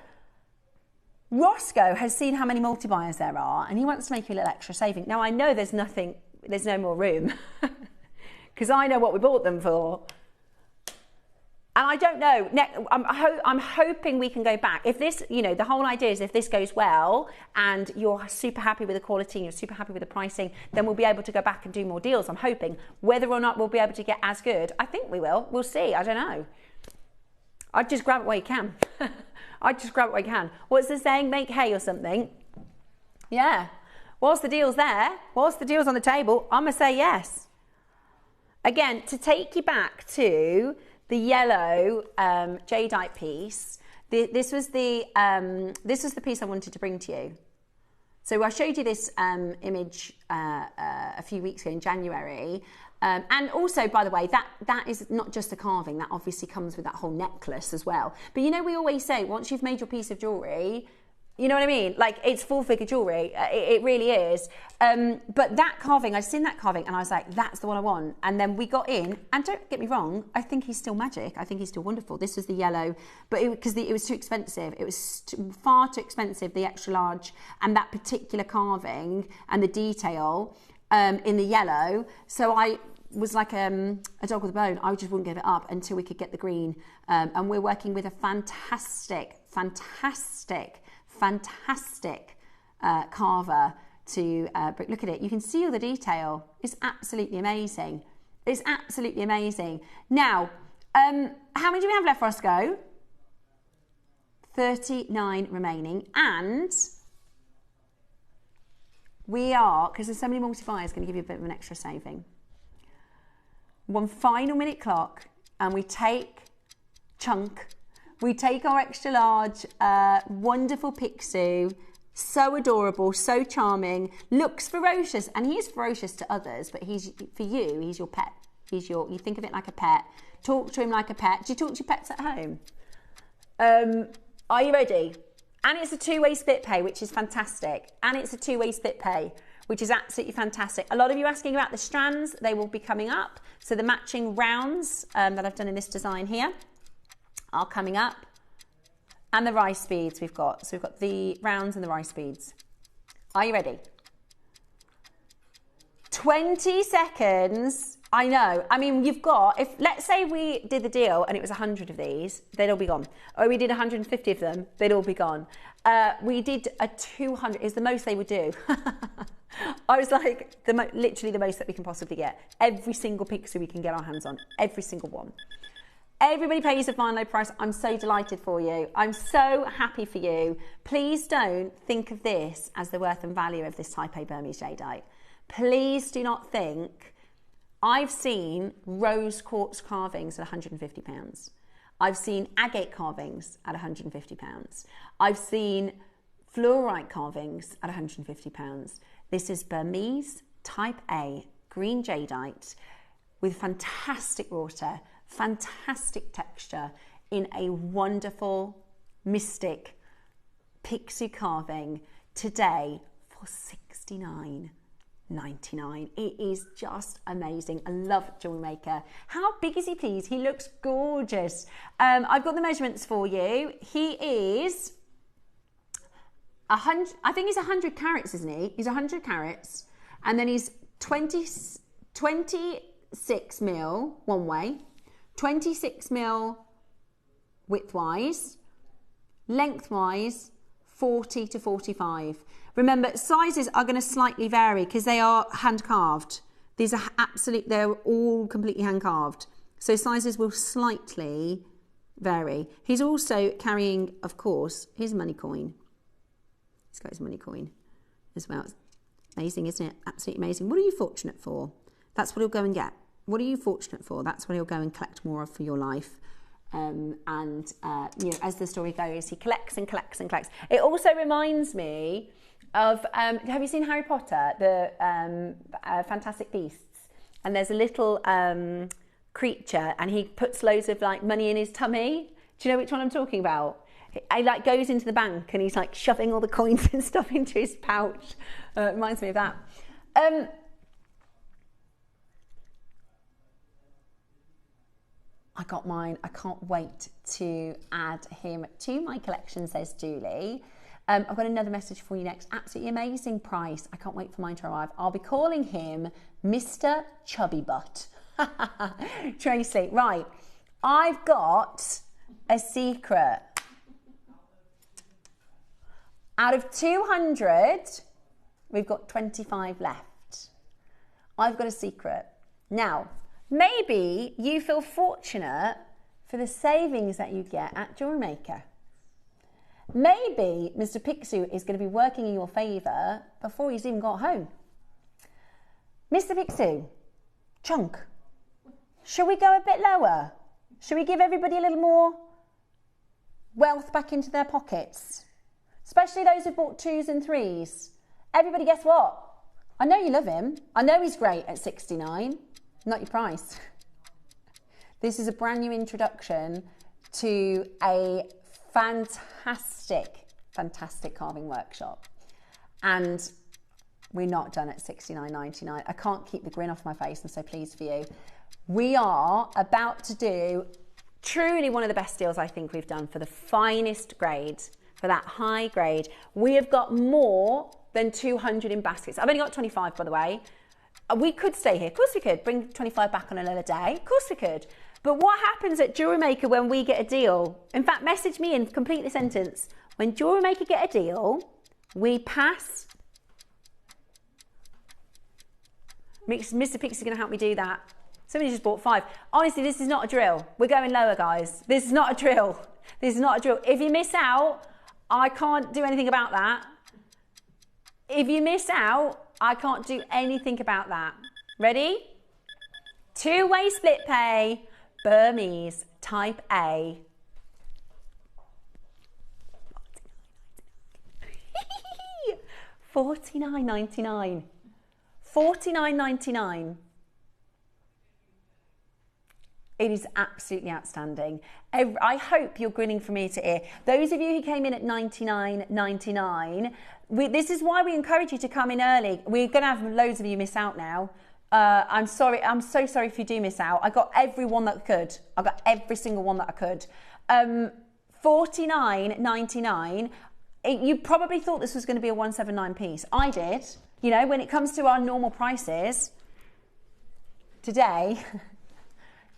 [SPEAKER 1] Roscoe has seen how many multi-buyers there are, and he wants to make you a little extra saving. Now, I know there's no more room, because I know what we bought them for. And I don't know, I'm hoping we can go back. If this, you know, the whole idea is if this goes well and you're super happy with the quality and you're super happy with the pricing, then we'll be able to go back and do more deals. I'm hoping. Whether or not we'll be able to get as good, I think we will. We'll see. I don't know. I'd just grab it where you can. I'd just grab it where you can. What's the saying? Make hay or something. Yeah. Whilst the deal's there, whilst the deal's on the table, I'm going to say yes. Again, to take you back to the yellow jadeite piece. This was the piece I wanted to bring to you. So I showed you this image a few weeks ago in January. And also, by the way, that is not just a carving. That obviously comes with that whole necklace as well. But you know, we always say once you've made your piece of jewellery, you know what I mean? Like, it's full-figure jewellery. It really is. But that carving, I've seen that carving, and I was like, that's the one I want. And then we got in, and don't get me wrong, I think he's still magic. I think he's still wonderful. This was the yellow, but because it was too expensive. It was far too expensive, the extra large, and that particular carving and the detail in the yellow. So I was like a dog with a bone. I just wouldn't give it up until we could get the green. And we're working with a fantastic carver to brick. Look at it. You can see all the detail. It's absolutely amazing. It's absolutely amazing. Now, how many do we have left, Roscoe? 39 remaining. And we are, because there's so many multipliers, going to give you a bit of an extra saving. One final minute clock, and we take chunk. We take our extra large, wonderful Picsou. So adorable, so charming, looks ferocious, and he is ferocious to others, but for you, he's your pet. You think of it like a pet. Talk to him like a pet. Do you talk to your pets at home? Are you ready? And it's a two-way split pay, which is fantastic. And it's a two-way split pay, which is absolutely fantastic. A lot of you asking about the strands, they will be coming up. So the matching rounds that I've done in this design here are coming up. And the rice beads we've got. So we've got the rounds and the rice beads. Are you ready? 20 seconds. I know. I mean, you've got, if let's say we did the deal and it was 100 of these, they'd all be gone. Or we did 150 of them, they'd all be gone. We did a 200, is the most they would do. I was like, literally the most that we can possibly get. Every single Picsou we can get our hands on. Every single one. Everybody pays a fine low price. I'm so delighted for you. I'm so happy for you. Please don't think of this as the worth and value of this Type A Burmese jadeite. Please do not think. I've seen rose quartz carvings at £150. I've seen agate carvings at £150. I've seen fluorite carvings at £150. This is Burmese Type A green jadeite with fantastic water, fantastic texture in a wonderful mystic Picsou carving today for $69.99. It is just amazing. I love JewelleryMaker. How big is he, please? He looks gorgeous. I've got the measurements for you. He is 100, I think he's 100 carats, isn't he? He's 100 carats. And then he's 26 mil one way, 26 mil widthwise, lengthwise 40 to 45. Remember, sizes are going to slightly vary because they are hand carved. These are they're all completely hand carved. So sizes will slightly vary. He's also carrying, of course, his money coin. He's got his money coin as well. It's amazing, isn't it? Absolutely amazing. What are you fortunate for? That's what he'll go and get. What are you fortunate for? That's what he'll go and collect more of for your life. You know, as the story goes, he collects and collects and collects. It also reminds me of, have you seen Harry Potter, the Fantastic Beasts? And there's a little creature and he puts loads of like money in his tummy. Do you know which one I'm talking about? He like goes into the bank and he's like shoving all the coins and stuff into his pouch. It reminds me of that. I got mine. I can't wait to add him to my collection, says Julie. I've got another message for you next. Absolutely amazing price. I can't wait for mine to arrive. I'll be calling him Mr. Chubby Butt. Tracy, right. I've got a secret. Out of 200, we've got 25 left. I've got a secret. Now, maybe you feel fortunate for the savings that you get at JewelleryMaker. Maybe Mr. Picsou is going to be working in your favour before he's even got home. Mr. Picsou, chunk, shall we go a bit lower? Shall we give everybody a little more wealth back into their pockets? Especially those who bought 2s and 3s. Everybody, guess what? I know you love him. I know he's great at $69. Not your price. This is a brand new introduction to a fantastic, fantastic carving workshop. And we're not done at $69.99. I can't keep the grin off my face. I'm so pleased for you. We are about to do truly one of the best deals I think we've done for the finest grade, for that high grade. We have got more than 200 in baskets. I've only got 25, by the way. We could stay here. Of course we could. Bring 25 back on another day. Of course we could. But what happens at JewelleryMaker when we get a deal? In fact, message me and complete the sentence. When JewelleryMaker get a deal, we pass Mr. Pixie's going to help me do that. Somebody just bought 5. Honestly, this is not a drill. We're going lower, guys. This is not a drill. This is not a drill. If you miss out, I can't do anything about that. If you miss out, I can't do anything about that. Ready? Two-way split pay, Burmese, type A. $49.99. $49.99. It is absolutely outstanding. I hope you're grinning from ear to ear. Those of you who came in at $99.99, this is why we encourage you to come in early. We're going to have loads of you miss out now. I'm sorry. I'm so sorry if you do miss out. I got every one that I could. I got every single one that I could. $49.99. You probably thought this was going to be a 179 piece. I did. You know, when it comes to our normal prices, today,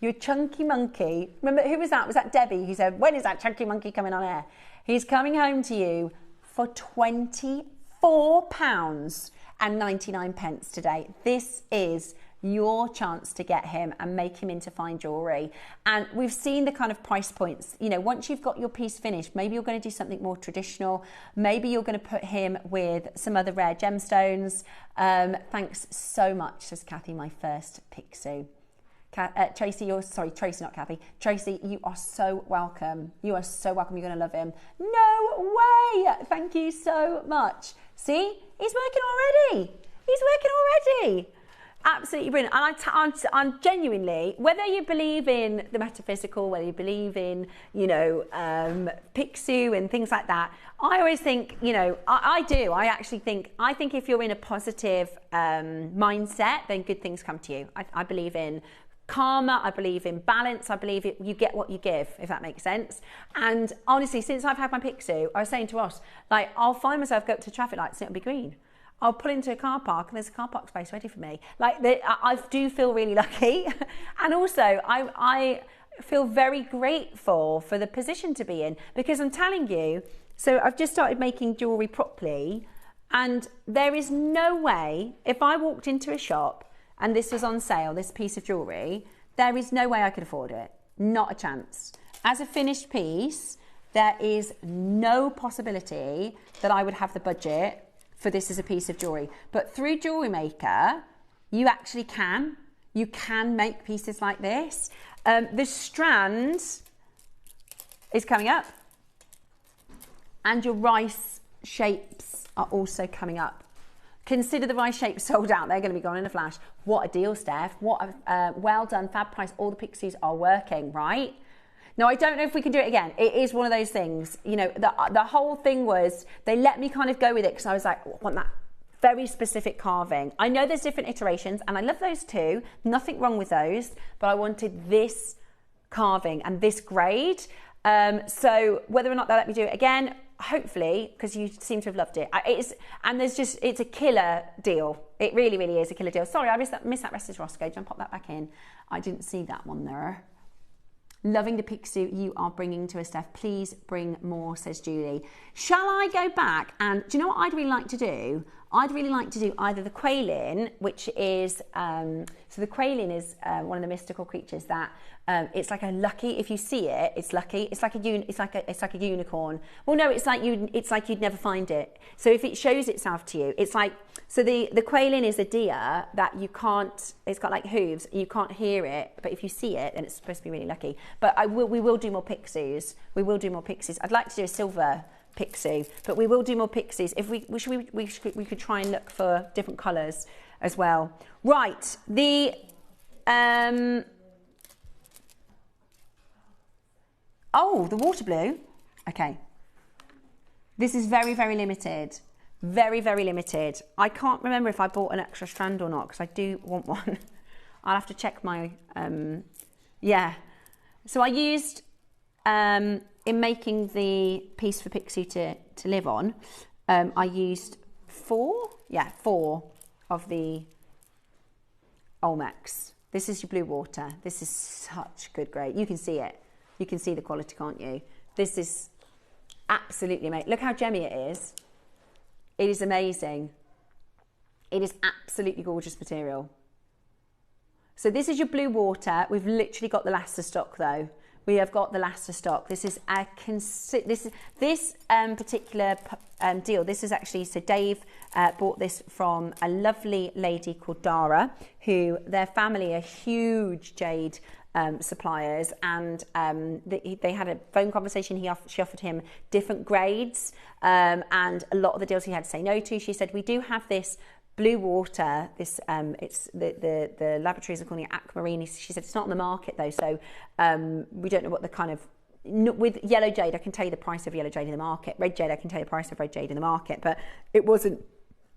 [SPEAKER 1] your chunky monkey. Remember, who was that? Was that Debbie who said, when is that chunky monkey coming on air? He's coming home to you for £24.99 today. This is your chance to get him and make him into fine jewellery. And we've seen the kind of price points. You know, once you've got your piece finished, maybe you're going to do something more traditional. Maybe you're going to put him with some other rare gemstones. Thanks so much, says Kathy, my first Pixie. Tracy, Tracy, not Kathy. Tracy, you are so welcome. You are so welcome. You're going to love him. No way. Thank you so much. See, he's working already. He's working already. Absolutely brilliant. And I'm genuinely, whether you believe in the metaphysical, whether you believe in, you know, Picsou and things like that, I always think, you know, I do. I think if you're in a positive mindset, then good things come to you. I believe in karma, I believe in balance, I believe you get what you give, if that makes sense. And honestly, since I've had my Picsou, I was saying to Ross, like, I'll find myself go up to traffic lights and it'll be green. I'll pull into a car park and there's a car park space ready for me. Like, I do feel really lucky. And also, I feel very grateful for the position to be in, because I'm telling you, so I've just started making jewellery properly, and there is no way, if I walked into a shop and this was on sale, this piece of jewellery, there is no way I could afford it. Not a chance. As a finished piece, there is no possibility that I would have the budget for this as a piece of jewellery. But through JewelleryMaker, you actually can. You can make pieces like this. The strand is coming up, and your rice shapes are also coming up. Consider the rice shapes sold out. They're going to be gone in a flash. What a deal, Steph. What a well done, fab price. All the Pixies are working, right? Now, I don't know if we can do it again. It is one of those things, you know, the whole thing was, they let me kind of go with it because I was like, I want that very specific carving. I know there's different iterations and I love those too. Nothing wrong with those, but I wanted this carving and this grade. So whether or not they'll let me do it again, hopefully, because you seem to have loved it. It's a killer deal. It really, really is a killer deal. Sorry, I missed that Rested Roscoe. Do you want to pop that back in? I didn't see that one there. Loving the Picsou you are bringing to us, Steph. Please bring more, says Julie. Shall I go back and, do you know what I'd really like to do? I'd really like to do either the Quailin, which is, so the Quailin is one of the mystical creatures that, it's like a lucky, if you see it, it's lucky. It's like a unicorn. Well, no, it's like you'd never find it. So if it shows itself to you, it's like, so the Quailin is a deer that you can't, it's got like hooves, you can't hear it, but if you see it, then it's supposed to be really lucky. But we will do more Pixies. We will do more Pixies. I'd like to do a silver Pixie, but we will do more Pixies. If we could try and look for different colours as well. Right, the the water blue. Okay, this is very, very limited. Very, very limited. I can't remember if I bought an extra strand or not, because I do want one. I'll have to check my yeah. So I used in making the piece for Pixie to live on, I used four of the Olmecs. This is your blue water. This is such good grade. You can see it. You can see the quality, can't you? This is absolutely amazing. Look how gemmy it is. It is amazing. It is absolutely gorgeous material. So this is your blue water. We've literally got the last of stock though. We have got the last of stock. This is this particular deal. This is actually, so Dave bought this from a lovely lady called Dara, who their family are huge jade suppliers, and they had a phone conversation. She offered him different grades, and a lot of the deals he had to say no to. She said, we do have this blue water, this it's the laboratories are calling it aquamarine. She said it's not on the market though, so we don't know what the kind of, with yellow jade I can tell you the price of yellow jade in the market, red jade I can tell you the price of red jade in the market, but it wasn't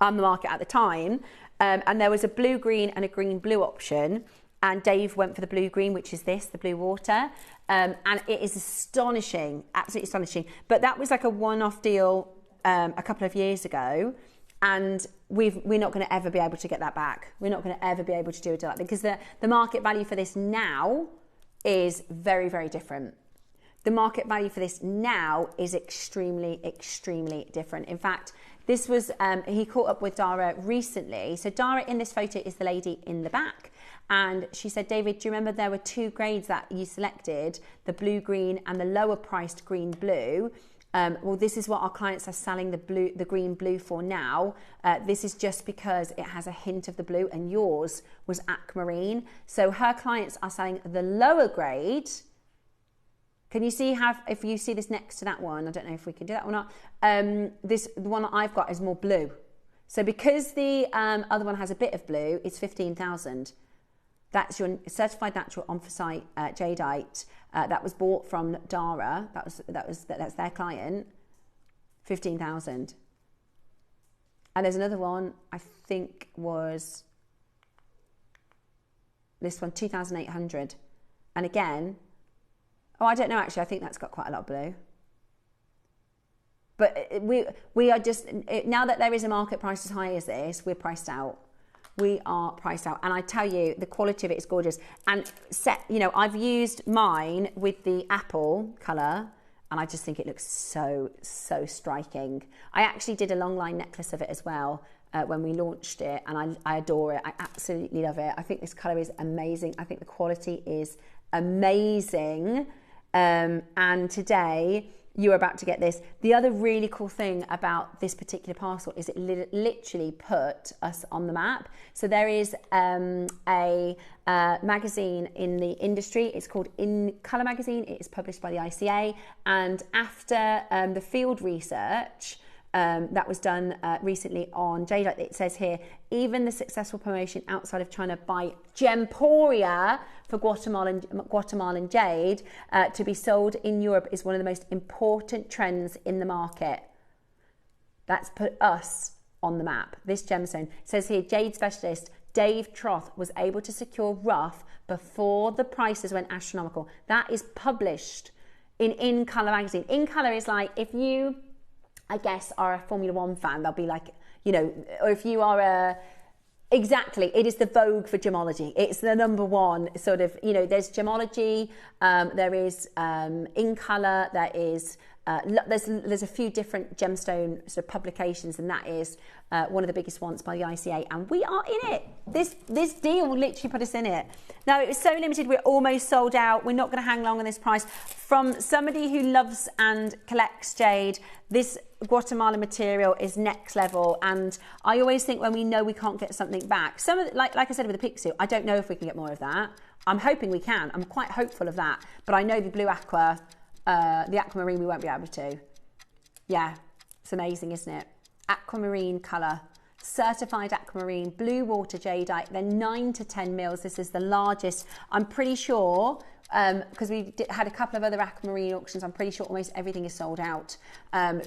[SPEAKER 1] on the market at the time. And there was a blue green and a green blue option, and Dave went for the blue green, which is this, the blue water, and it is astonishing, absolutely astonishing. But that was like a one-off deal a couple of years ago. And we're not going to ever be able to get that back. We're not going to ever be able to do a deal like that, because the market value for this now is very, very different. The market value for this now is extremely, extremely different. In fact, this was, he caught up with Dara recently. So Dara in this photo is the lady in the back. And she said, David, do you remember there were two grades that you selected, the blue green and the lower priced green blue? Well, this is what our clients are selling the green blue for now. This is just because it has a hint of the blue, and yours was aquamarine. So her clients are selling the lower grade. Can you see how, if you see this next to that one, I don't know if we can do that or not. The one that I've got is more blue. So because the other one has a bit of blue, it's 15,000. That's your certified natural on-site jadeite that was bought from Dara. That's their client. 15,000. And there's another one, I think was this one, 2,800. And again, oh, I don't know actually. I think that's got quite a lot of blue. But we are just, now that there is a market price as high as this, we're priced out. We are priced out, and I tell you, the quality of it is gorgeous. And I've used mine with the apple colour, and I just think it looks so striking. I actually did a long line necklace of it as well when we launched it, and I adore it. I absolutely love it. I think this colour is amazing. I think the quality is amazing. And today you're about to get this. The other really cool thing about this particular parcel is it literally put us on the map. So there is a magazine in the industry. It's called In Colour magazine. It is published by the ICA. And after the field research that was done recently on jadeite, it says here, even the successful promotion outside of China by Gemporia for Guatemalan jade to be sold in Europe is one of the most important trends in the market. That's put us on the map. This gemstone, it says here, jade specialist Dave Troth was able to secure rough before the prices went astronomical. That is published in Colour magazine. In Colour is like, if you, I guess, are a Formula One fan, they'll be like, or if you are exactly, it is the Vogue for gemology. It's the number one sort of, there's gemology, there is In Colour, there is, there's a few different gemstone sort of publications, and that is one of the biggest ones by the ICA, and we are in it. This deal will literally put us in it. Now, it was so limited, we're almost sold out. We're not going to hang long on this price. From somebody who loves and collects jade, this Guatemalan material is next level, and I always think when we know we can't get something back, some of like I said with the Pixie, I don't know if we can get more of that. I'm hoping we can. I'm quite hopeful of that, but I know the blue aqua, the aquamarine, we won't be able to. Yeah, it's amazing, isn't it? Aquamarine colour, certified aquamarine, blue water jadeite. They're 9 to 10 mils. This is the largest. I'm pretty sure, because we had a couple of other aquamarine auctions, I'm pretty sure almost everything is sold out.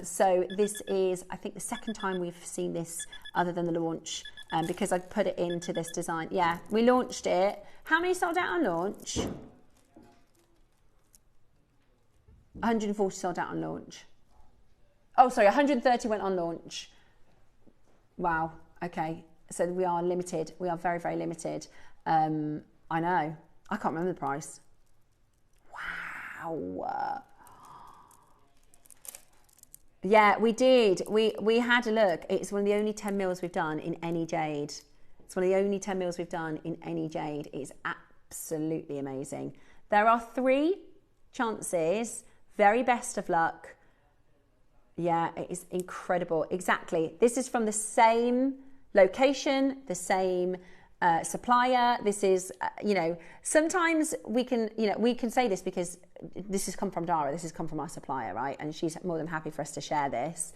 [SPEAKER 1] So this is, I think, the second time we've seen this other than the launch, because I put it into this design. Yeah, we launched it. How many sold out on launch? 140 sold out on launch. Oh, sorry, 130 went on launch. Wow, okay. So we are limited. We are very, very limited. I know. I can't remember the price. Wow. Yeah, we did. We had a look. It's one of the only 10 mils we've done in any jade. It's one of the only 10 mils we've done in any jade. It's absolutely amazing. There are 3 chances. Very best of luck. Yeah, it is incredible. Exactly. This is from the same location, the same supplier. This is, you know, sometimes we can say this because this has come from Dara. This has come from our supplier, right? And she's more than happy for us to share this.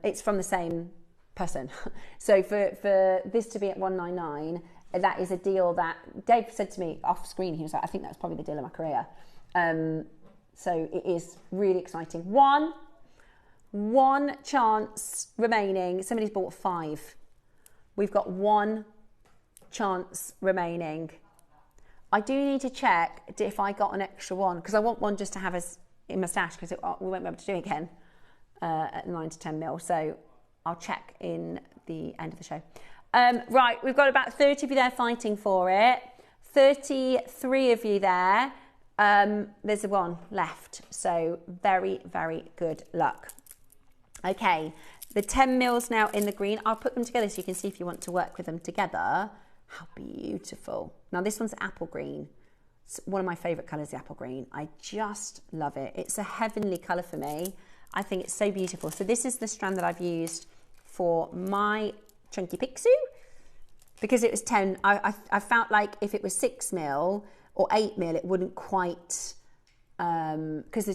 [SPEAKER 1] It's from the same person. So for this to be at 199, that is a deal that Dave said to me off screen. He was like, I think that's probably the deal of my career. So it is really exciting. One chance remaining. Somebody's bought 5. We've got 1 chance remaining. I do need to check if I got an extra one, because I want one just to have us in my stash, because we won't be able to do it again at 9 to 10 mil. So I'll check in the end of the show. Right, we've got about 30 of you there fighting for it. 33 of you there. There's 1 left. So very, very good luck. Okay, the 10 mils now in the green. I'll put them together so you can see if you want to work with them together. How beautiful. Now this one's apple green. It's one of my favourite colours, the apple green. I just love it. It's a heavenly colour for me. I think it's so beautiful. So this is the strand that I've used for my chunky Picsou. Because it was 10, I felt like if it was 6 mil or 8 mil, it wouldn't quite, because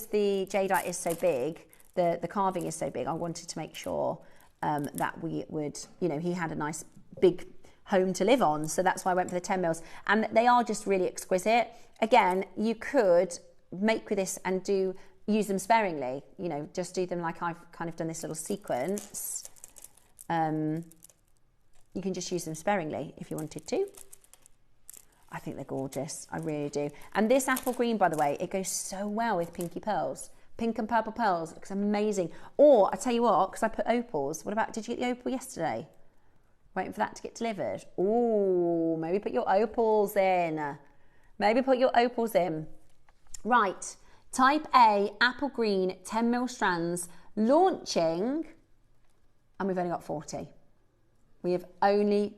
[SPEAKER 1] the jadeite is so big, the carving is so big, I wanted to make sure that we would, you know, he had a nice big home to live on. So that's why I went for the 10 mils. And they are just really exquisite. Again, you could make with this and use them sparingly, you know, just do them like I've kind of done this little sequence. You can just use them sparingly if you wanted to. I think they're gorgeous. I really do. And this apple green, by the way, it goes so well with pinky pearls. Pink and purple pearls. It looks amazing. Or, I tell you what, because I put opals. What about, did you get the opal yesterday? Waiting for that to get delivered. Ooh, maybe put your opals in. Maybe put your opals in. Right. Type A, apple green, 10 mil strands, launching. And we've only got 40. We have only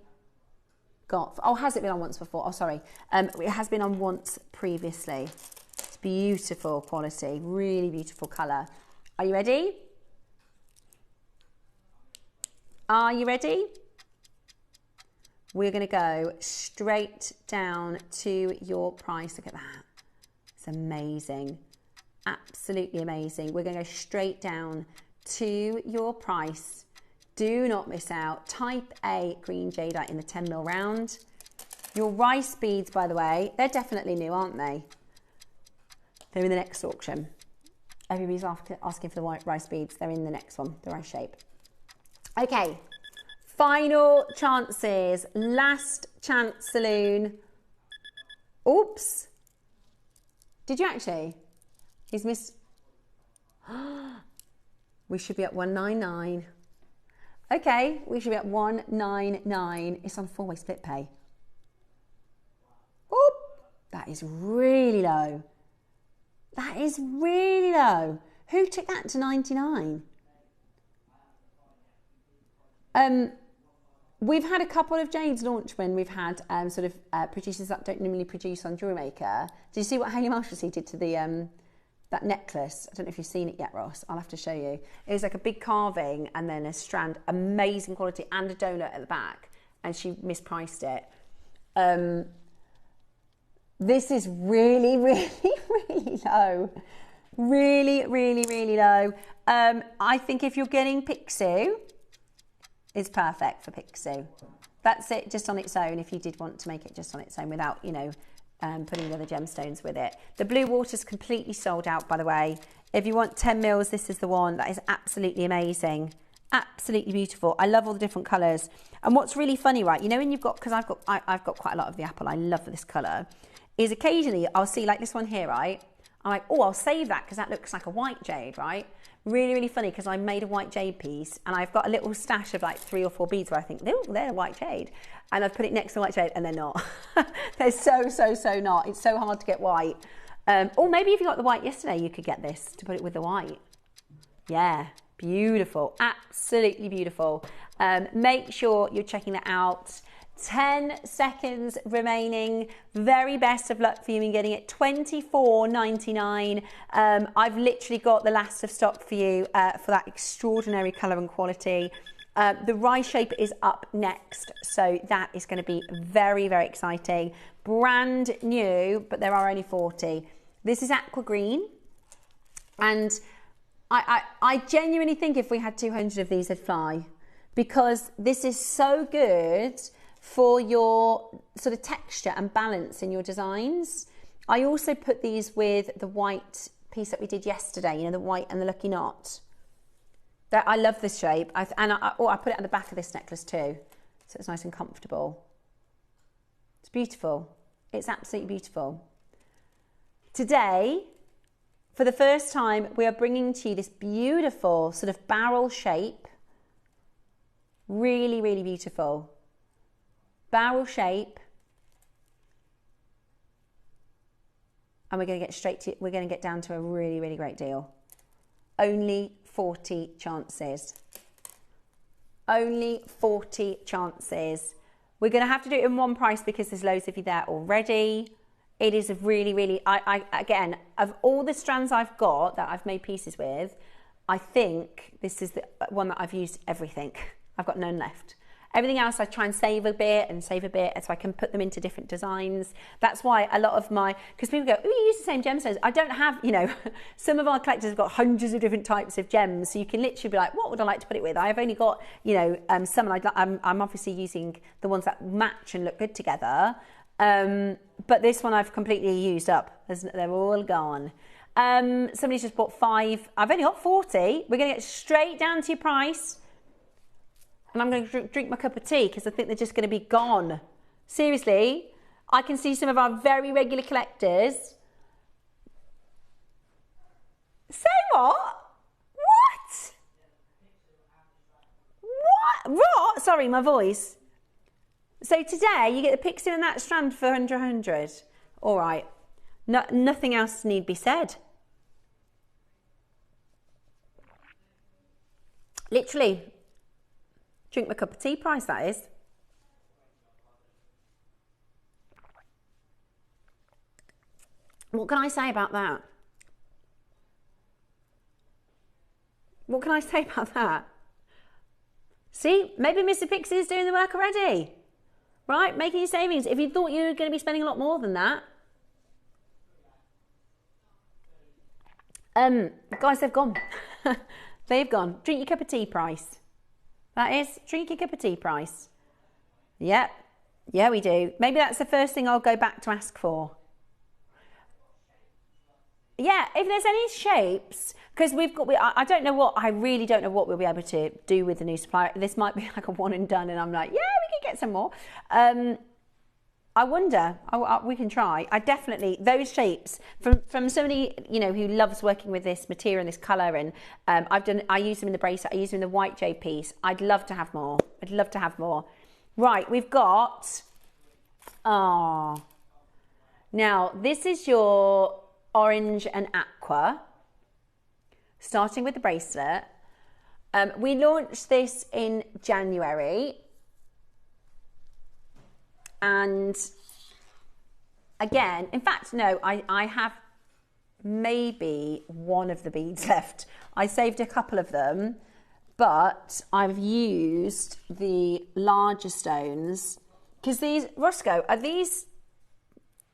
[SPEAKER 1] got, oh, has it been on once before? Oh, sorry. It has been on once previously. It's beautiful quality, really beautiful colour. Are you ready? Are you ready? We're going to go straight down to your price. Look at that. It's amazing. Absolutely amazing. We're going to go straight down to your price. Do not miss out. Type A green jadeite in the 10 mil round. Your rice beads, by the way, they're definitely new, aren't they? They're in the next auction. Everybody's asking for the white rice beads. They're in the next one, the rice shape. Okay, final chances. Last chance saloon. Oops. Did you actually? He's missed. We should be at 199. Okay, we should be at 199. It's on 4-way split pay. Oop, that is really low. That is really low. Who took that to 99? We've had a couple of jades launch when we've had producers that don't normally produce on JewelleryMaker. Did you see what Hayley Marshalsea did to the that necklace? I don't know if you've seen it yet, Ross. I'll have to show you. It was like a big carving and then a strand, amazing quality, and a donut at the back. And she mispriced it. This is really, really, really low. Really, really, really low. I think if you're getting Picsou, it's perfect for Picsou. That's it just on its own, if you did want to make it just on its own without, you know, putting the other gemstones with it. The blue water's completely sold out, by the way. If you want 10 mils, this is the one. That is absolutely amazing. Absolutely beautiful. I love all the different colours. And what's really funny, right, you know, when you've got, because I've got quite a lot of the apple, I love this colour, is occasionally I'll see like this one here, right? I'm like, oh, I'll save that because that looks like a white jade, right? Really, really funny because I made a white jade piece and I've got a little stash of like 3 or 4 beads where I think, they're a white jade. And I've put it next to white jade and they're not. They're so not. It's so hard to get white. Or maybe if you got the white yesterday, you could get this to put it with the white. Yeah, Beautiful, absolutely beautiful. Make sure you're checking that out. 10 seconds remaining. Very best of luck for you in getting it. $24.99. I've literally got the last of stock for you for that extraordinary colour and quality. The rise shape is up next, so that is going to be very, very exciting. Brand new, but there are only 40. This is aqua green, and I genuinely think if we had 200 of these, they'd fly, because this is so good for your sort of texture and balance in your designs. I also put these with the white piece that we did yesterday, you know, the white and the lucky knot. I love this shape, I put it on the back of this necklace too, so it's nice and comfortable. It's beautiful. It's absolutely beautiful. Today, for the first time, we are bringing to you this beautiful sort of barrel shape. Really, really beautiful. Barrel shape. And we're going to get straight to, we're going to get down to a really, really great deal. Only 40 chances. Only 40 chances. We're going to have to do it in one price because there's loads of you there already. It is a really, really, again, of all the strands I've got that I've made pieces with, I think this is the one that I've used everything. I've got none left. Everything else I try and save a bit so I can put them into different designs. That's why a lot of my, because people go, oh, you use the same gemstones. I don't have, you know, some of our collectors have got hundreds of different types of gems. So you can literally be like, what would I like to put it with? I've only got, you know, some, and I'm obviously using the ones that match and look good together. But this one I've completely used up. They're all gone. Somebody's just bought 5. I've only got 40. We're going to get straight down to your price. And I'm going to drink my cup of tea because I think they're just going to be gone. Seriously, I can see some of our very regular collectors. Say what? What? What? Sorry, my voice. So today you get the pixie and that strand for 100. All right. No, nothing else need be said. Literally. Drink my cup of tea price, that is. What can I say about that? What can I say about that? See, maybe Mr. Pixie is doing the work already. Right, making your savings. If you thought you were going to be spending a lot more than that. Guys, they've gone. They've gone. Drink your cup of tea price. That is, drink your cup of tea price. Yep. Yeah, we do. Maybe that's the first thing I'll go back to ask for. Yeah, if there's any shapes, because I don't know what, I really don't know what we'll be able to do with the new supplier. This might be like a one and done, and I'm like, yeah, we can get some more. I wonder, we can try. I definitely, those shapes, from somebody, you know, who loves working with this material and this colour, and I use them in the bracelet, I use them in the white jade piece. I'd love to have more. I'd love to have more. Right, we've got, now this is your orange and aqua, starting with the bracelet. We launched this in January. And again, in fact, no, I have maybe one of the beads left. I saved a couple of them, but I've used the larger stones because these, Roscoe, are these,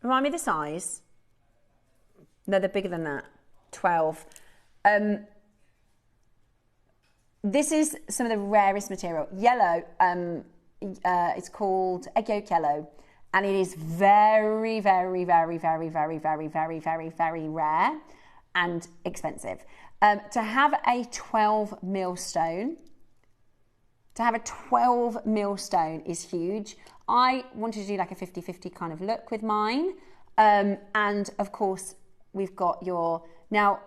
[SPEAKER 1] remind me the size? No, they're bigger than that, 12. This is some of the rarest material. Yellow, it's called egg yolk yellow, and it is very, very, very, very, very, very, very, very, very rare and expensive. To have a 12 mil stone, is huge. I wanted to do like a 50-50 kind of look with mine, and of course we've got your, now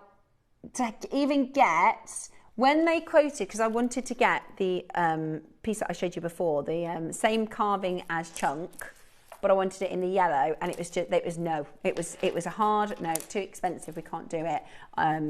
[SPEAKER 1] to even get, when they quoted, because I wanted to get the piece that I showed you before, the same carving as Chunk, but I wanted it in the yellow, and it was a hard no, too expensive, we can't do it.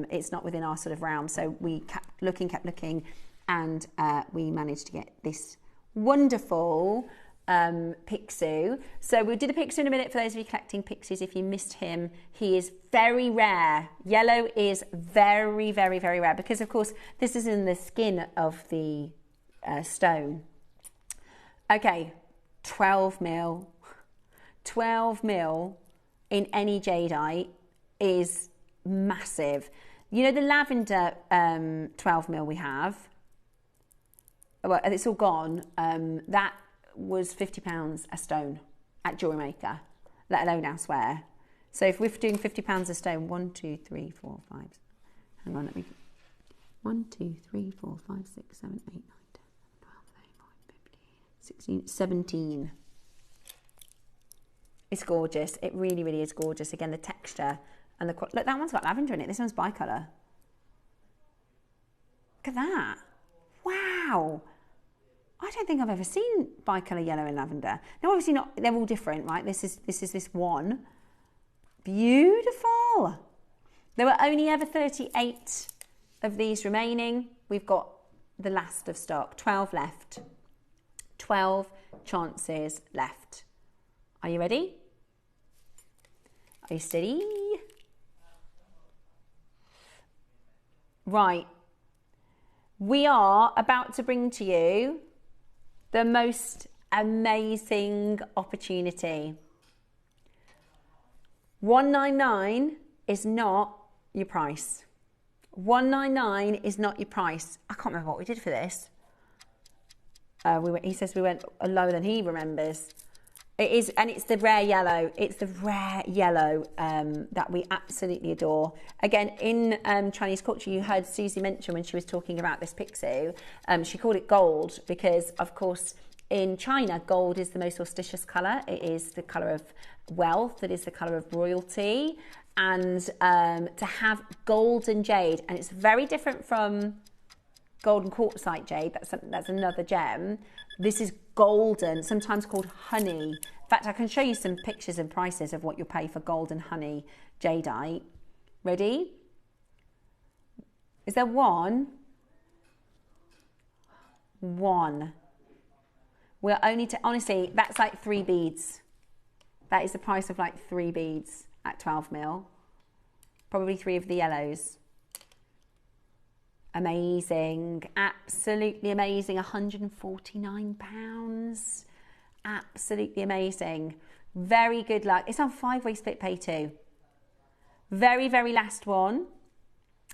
[SPEAKER 1] It's not within our sort of realm. So we kept looking, and we managed to get this wonderful Picsou. So we'll do the Picsou in a minute for those of you collecting Pixies. If you missed him, he is very rare. Yellow is very, very, very rare because, of course, this is in the skin of the stone. Okay, 12 mil. 12 mil in any jadeite is massive. You know the lavender 12 mil we have? Well, it's all gone. That was £50 a stone at JewelleryMaker, let alone elsewhere. So if we're doing £50 a stone, 1, 2, 3, 4, 5. Hang on, let me. 1, 2, 3, 4, 5, 6, 7, 8, 9, 10, 12, 13, 14, 15, 16, 17. It's gorgeous. It really, really is gorgeous. Again, the texture and the look. That one's got lavender in it. This one's bicolour. Look at that! Wow. I don't think I've ever seen bicolour yellow and lavender. Now, obviously not. They're all different, right? This is this one. Beautiful. There were only ever 38 of these remaining. We've got the last of stock. 12 left. 12 chances left. Are you ready? Are you steady? Right. We are about to bring to you the most amazing opportunity. 199 is not your price. 199 is not your price. I can't remember what we did for this. He says we went lower than he remembers. It is, and it's the rare yellow. It's the rare yellow that we absolutely adore. Again, in Chinese culture, you heard Susie mention when she was talking about this Picsou, she called it gold because, of course, in China, gold is the most auspicious colour. It is the colour of wealth. It is the colour of royalty. And to have gold and jade, and it's very different from golden quartzite jade. That's another gem. This is golden, sometimes called honey. In fact, I can show you some pictures and prices of what you'll pay for golden honey jadeite. Ready? Is there one? One. We're only honestly, that's like 3 beads. That is the price of like 3 beads at 12 mil. Probably 3 of the yellows. Amazing, absolutely amazing. £149. Absolutely amazing. Very good luck. It's on 5-way split pay too. Very, very last one.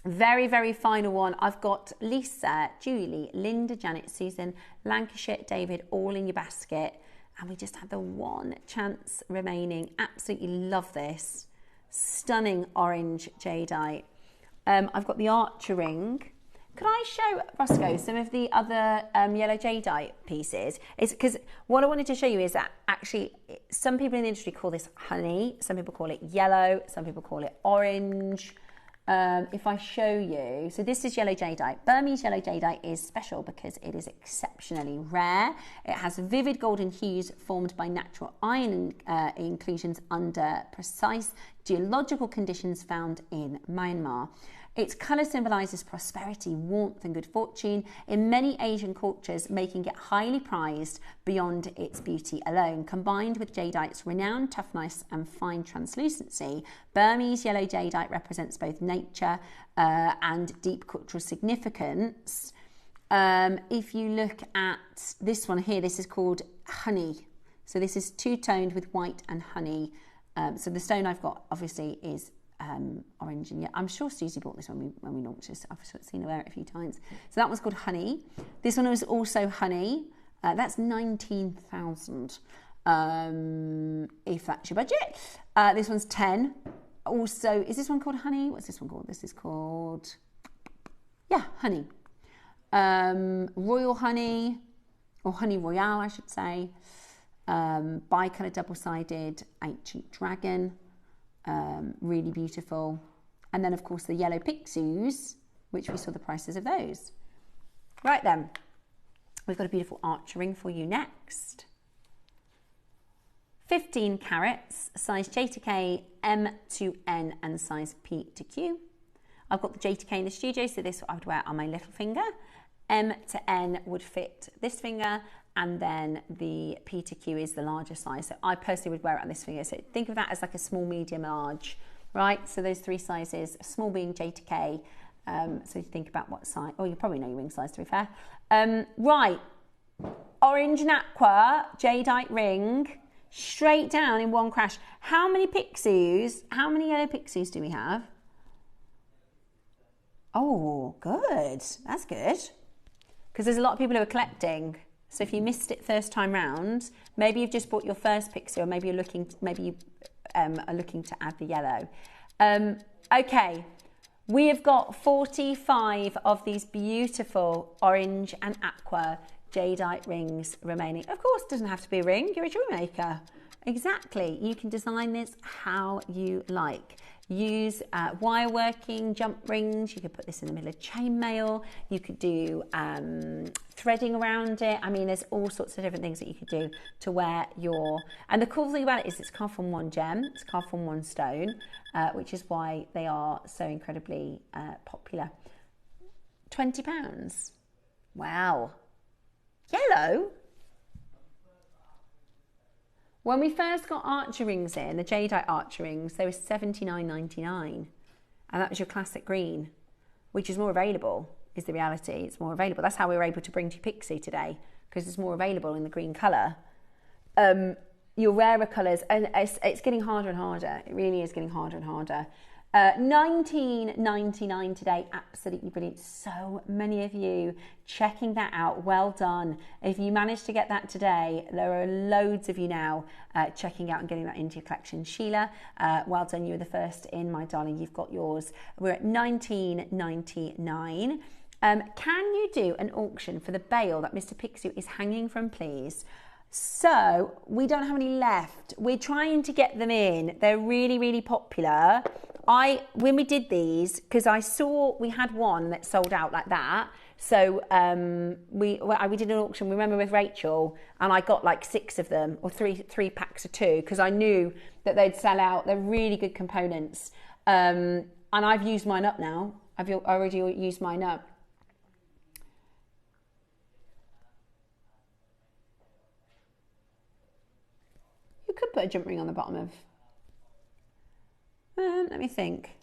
[SPEAKER 1] Very, very final one. I've got Lisa, Julie, Linda, Janet, Susan, Lancashire, David, all in your basket. And we just have the one chance remaining. Absolutely love this. Stunning orange jadeite. I've got the Archer ring. Could I show Roscoe some of the other yellow jadeite pieces? It's because what I wanted to show you is that actually some people in the industry call this honey, some people call it yellow, some people call it orange. If I show you, so this is yellow jadeite. Burmese yellow jadeite is special because it is exceptionally rare. It has vivid golden hues formed by natural iron inclusions under precise geological conditions found in Myanmar. Its colour symbolises prosperity, warmth and good fortune in many Asian cultures, making it highly prized beyond its beauty alone. Combined with jadeite's renowned toughness and fine translucency, Burmese yellow jadeite represents both nature and deep cultural significance. If you look at this one here, this is called honey. So this is two-toned with white and honey. So the stone I've got obviously is orange, and yeah, I'm sure Susie bought this when we launched this. I've seen her wear it a few times. So that one's called honey. This one was also honey. That's 19,000. If that's your budget. This one's 10. Also, is this one called honey? What's this one called? This is called, yeah, honey. Royal honey, or honey royale, I should say. Bicolour double-sided ancient dragon. Really beautiful. And then, of course, the yellow Picsous, which we saw the prices of those. Right then, we've got a beautiful Archer ring for you next. 15 carats, size J to K, M to N, and size P to Q. I've got the J to K in the studio, so this I would wear on my little finger. M to N would fit this finger, and then the P to Q is the larger size. So I personally would wear it on this finger. So think of that as like a small, medium, large, right? So those 3 sizes, small being J to K. So you think about what size, oh, you probably know your ring size to be fair. Right, orange and aqua, jadeite ring, straight down in one crash. How many pixies, how many yellow pixies do we have? Oh, good, that's good. Because there's a lot of people who are collecting. So if you missed it first time round, maybe you've just bought your first pixie, or maybe you're looking, maybe you are looking to add the yellow. Okay, we have got 45 of these beautiful orange and aqua jadeite rings remaining. Of course, it doesn't have to be a ring. You're a jewellery maker. Exactly. You can design this how you like. Use wire working jump rings. You could put this in the middle of chainmail. You could do threading around it. I mean, there's all sorts of different things that you could do to wear your... And the cool thing about it is it's carved from one gem. It's carved from one stone, which is why they are so incredibly popular. £20. Wow. Yellow? When we first got archer rings in, the jadeite archer rings, they were $79.99. And that was your classic green, which is more available, is the reality. It's more available. That's how we were able to bring to Pixie today, because it's more available in the green colour. Your rarer colours, and it's getting harder and harder. It really is getting harder and harder. $19.99 today, absolutely brilliant. So many of you checking that out, well done. If you managed to get that today, there are loads of you now checking out and getting that into your collection. Sheila, well done, you were the first in, my darling, you've got yours. We're at $19.99. Can you do an auction for the bail that Mr. Picsou is hanging from, please? So we don't have any left. We're trying to get them in. They're really, really popular. When we did these, because I saw we had one that sold out like that. So we did an auction, remember, with Rachel, and I got like 6 of them, or three packs of 2, because I knew that they'd sell out. They're really good components. And I've used mine up now. I've already used mine up. You could put a jump ring on the bottom of... let me think.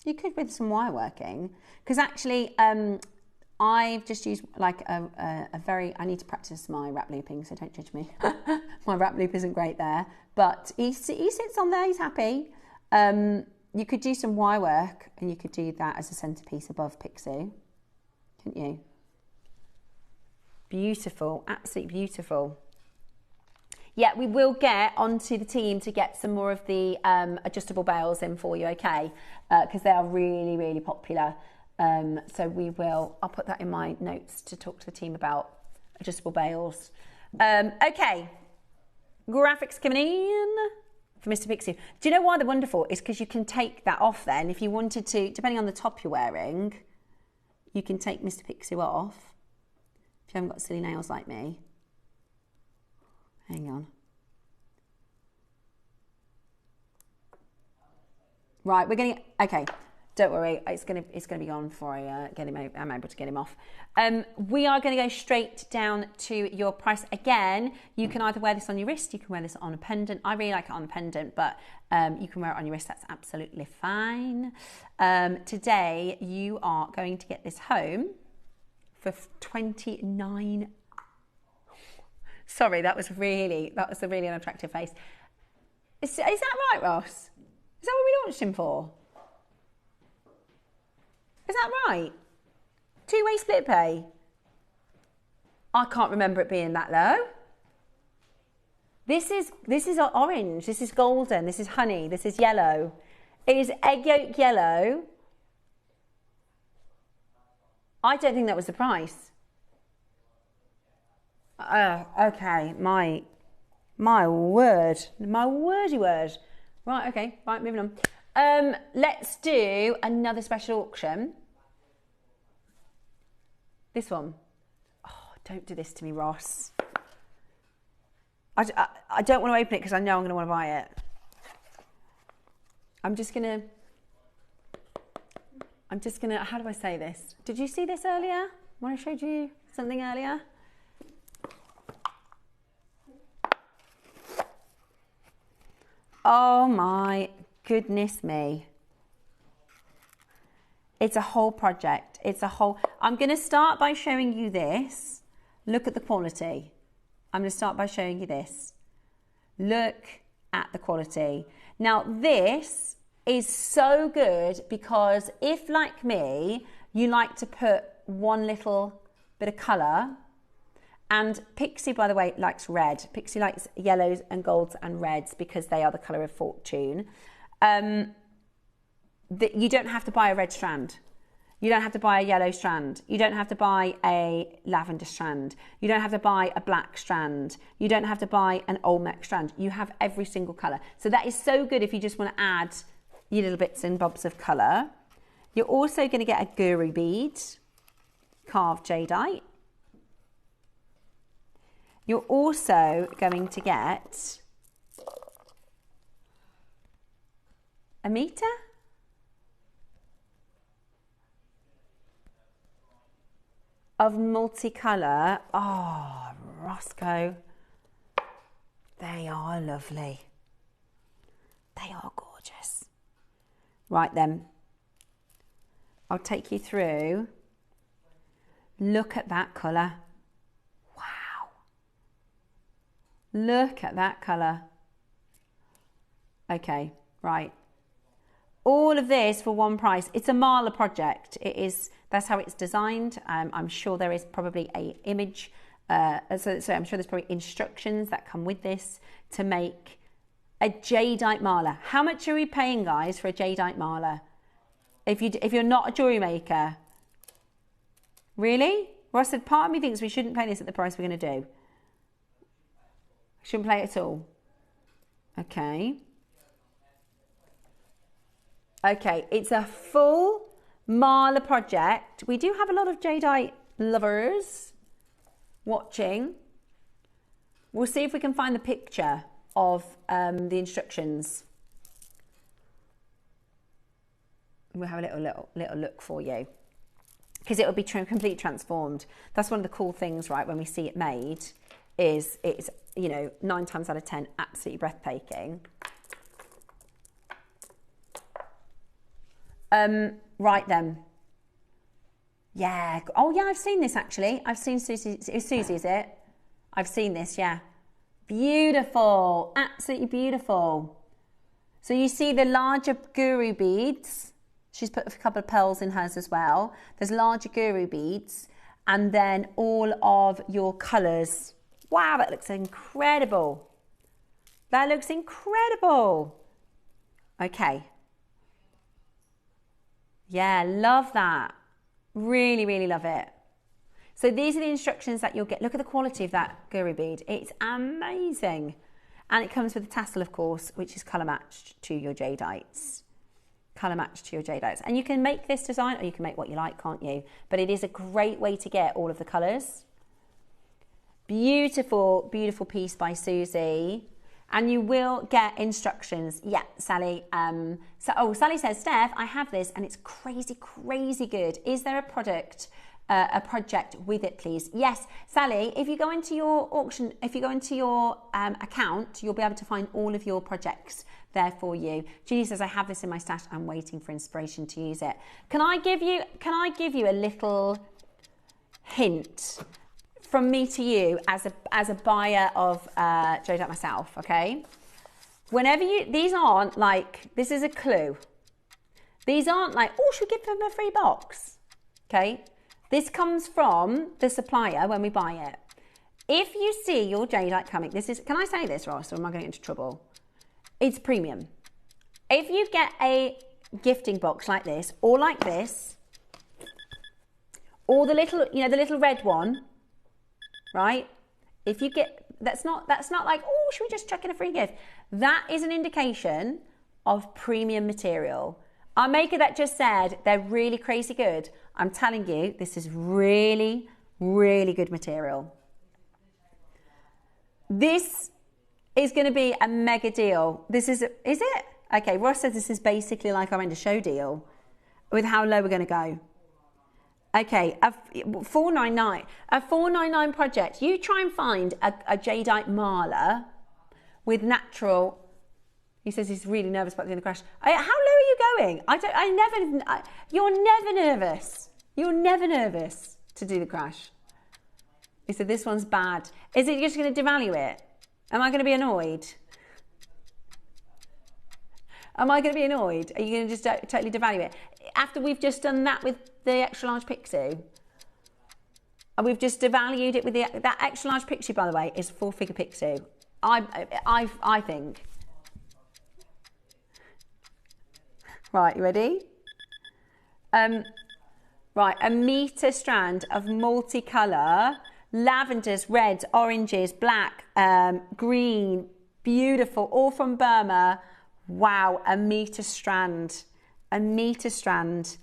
[SPEAKER 1] You could with some wire working, because actually I've just used like a very... I need to practice my wrap looping, so don't judge me. My wrap loop isn't great there, but he sits on there, he's happy. You could do some wire work, and you could do that as a centerpiece above Picsou, couldn't you? Beautiful, absolutely beautiful. Yeah, we will get onto the team to get some more of the adjustable bails in for you, okay? Because they are really, really popular. So we will, I'll put that in my notes to talk to the team about adjustable bails. Okay, graphics coming in for Mr. Picsou. Do you know why they're wonderful? It's because you can take that off then. If you wanted to, depending on the top you're wearing, you can take Mr. Picsou off. If you haven't got silly nails like me. Hang on. Right, we're getting, okay, don't worry, it's gonna be on before I I'm able to get him off. We are gonna go straight down to your price. Again, you can either wear this on your wrist, you can wear this on a pendant. I really like it on a pendant, but you can wear it on your wrist, that's absolutely fine. Today, you are going to get this home for 29. Sorry, that was a really unattractive face. Is that right, Ross? Is that what we launched him for? Is that right? 2-way split pay? I can't remember it being that low. This is orange, this is golden, this is honey, this is yellow. It is egg yolk yellow. I don't think that was the price. Okay, my word, my wordy word. Right, okay, right, moving on. Let's do another special auction. This one. Oh, don't do this to me, Ross. I don't want to open it because I know I'm going to want to buy it. I'm just going to, how do I say this? Did you see this earlier when I showed you something earlier? Oh my goodness me. It's a whole project. I'm going to start by showing you this. Look at the quality. I'm going to start by showing you this. Look at the quality. Now this is so good because if, like me, you like to put one little bit of colour, and Pixie, by the way, likes red. Pixie likes yellows and golds and reds because they are the colour of fortune. You don't have to buy a red strand. You don't have to buy a yellow strand. You don't have to buy a lavender strand. You don't have to buy a black strand. You don't have to buy an Olmec strand. You have every single colour. So that is so good if you just want to add your little bits and bobs of colour. You're also going to get a guru bead, carved jadeite. You're also going to get a meter. Of multicolour. Oh, Roscoe. They are lovely. They are gorgeous. Right then. I'll take you through. Look at that colour. Wow. Look at that colour. Okay, right. All of this for one price. It's a Marla project. It is. That's how it's designed. I'm sure there is probably a image. So I'm sure there's probably instructions that come with this to make a jadeite Marla. How much are we paying, guys, for a jadeite Marla? If you're not a jewellery maker, really? Ross said, part of me thinks we shouldn't pay this at the price we're going to do. Shouldn't pay it at all. Okay. Okay, it's a full Marla project. We do have a lot of jadeite lovers watching. We'll see if we can find the picture of the instructions. We'll have a little look for you because it will be completely transformed. That's one of the cool things, right? When we see it made, is it's 9 times out of 10 absolutely breathtaking. Right then. Yeah. Oh yeah, I've seen this actually. I've seen Susie. It's Susie, is it? I've seen this, yeah. Beautiful. Absolutely beautiful. So you see the larger guru beads. She's put a couple of pearls in hers as well. There's larger guru beads. And then all of your colours. Wow, that looks incredible. That looks incredible. Okay. Yeah, love that. Really, really love it. So these are the instructions that you'll get. Look at the quality of that guru bead. It's amazing. And it comes with a tassel, of course, which is colour matched to your jadeites. Colour matched to your jadeites. And you can make this design, or you can make what you like, can't you? But it is a great way to get all of the colours. Beautiful, beautiful piece by Susie. And you will get instructions. Yeah, Sally. Sally says, Steph, I have this and it's crazy, crazy good. Is there a project with it, please? Yes, Sally, if you go into your auction, if you go into your account, you'll be able to find all of your projects there for you. Julie says, I have this in my stash. I'm waiting for inspiration to use it. Can I give you a little hint from me to you as a buyer of jadeite myself, okay? Whenever these aren't like, this is a clue. These aren't like, oh, should we give them a free box? Okay? This comes from the supplier when we buy it. If you see your jadeite coming, can I say this, Ross, or am I going to get into trouble? It's premium. If you get a gifting box like this, or like this, or the little red one, right? If you get, that's not like, oh, should we just chuck in a free gift? That is an indication of premium material. Our maker that just said they're really crazy good. I'm telling you, this is really, really good material. This is going to be a mega deal. Is it? Okay, Ross says this is basically like our end of show deal with how low we're going to go. Okay, a $499 project. You try and find a jadeite marler with natural. He says he's really nervous about doing the crash. How low are you going? You're never nervous. You're never nervous to do the crash. He said this one's bad. Is it just going to devalue it? Am I going to be annoyed? Am I going to be annoyed? Are you going to just totally devalue it? After we've just done that with the extra large Pixie, and we've just devalued it with that extra large Pixie, by the way, is 4-figure Pixie. I think. Right, you ready? Right, a metre strand of multicolour, lavenders, reds, oranges, black, green, beautiful, all from Burma. Wow, a metre strand. A metre strand.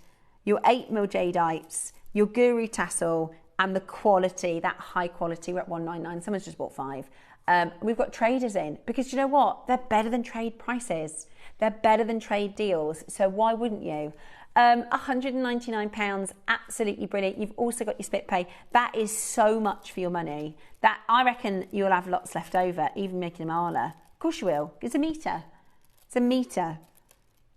[SPEAKER 1] Your 8mm jadeites, your guru tassel, and the quality, that high quality. We're at $199. Someone's just bought 5. We've got traders in because you know what? They're better than trade prices. They're better than trade deals. So why wouldn't you? £199, absolutely brilliant. You've also got your split pay. That is so much for your money. That I reckon you'll have lots left over, even making a marler. Of course you will. It's a metre. It's a metre.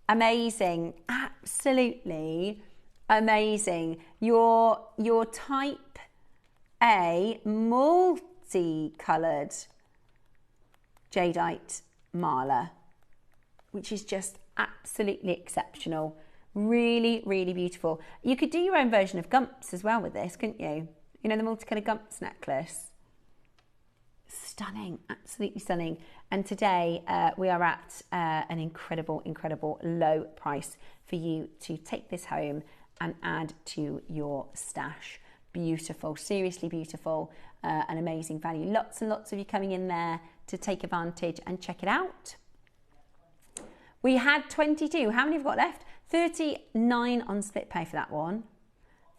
[SPEAKER 1] Amazing. Absolutely amazing. Your type A multi-coloured jadeite marler, which is just absolutely exceptional. Really, really beautiful. You could do your own version of Gumps as well with this, couldn't you? You know, the multicoloured Gumps necklace. Stunning, absolutely stunning. And today we are at an incredible, incredible low price for you to take this home and add to your stash. Beautiful, seriously beautiful, an amazing value. Lots and lots of you coming in there to take advantage and check it out. We had 22. How many have we got left? 39 on split pay for that one.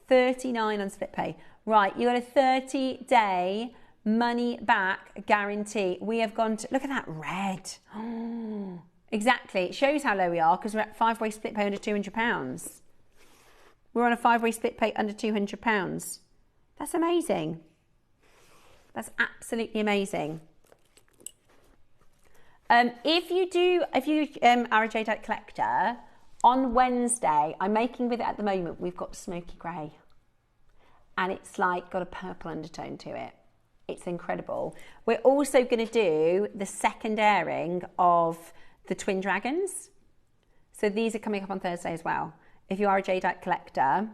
[SPEAKER 1] 39 on split pay. Right, you got a 30-day money back guarantee. We have gone to, look at that red. Oh, exactly. It shows how low we are because we're at 5-way split pay under £200. We're on a 5-way split pay under £200. That's amazing. That's absolutely amazing. If you are a jadeite collector, on Wednesday, I'm making with it at the moment, we've got smoky grey. And it's like got a purple undertone to it. It's incredible. We're also going to do the second airing of the Twin Dragons. So these are coming up on Thursday as well. If you are a jadeite collector,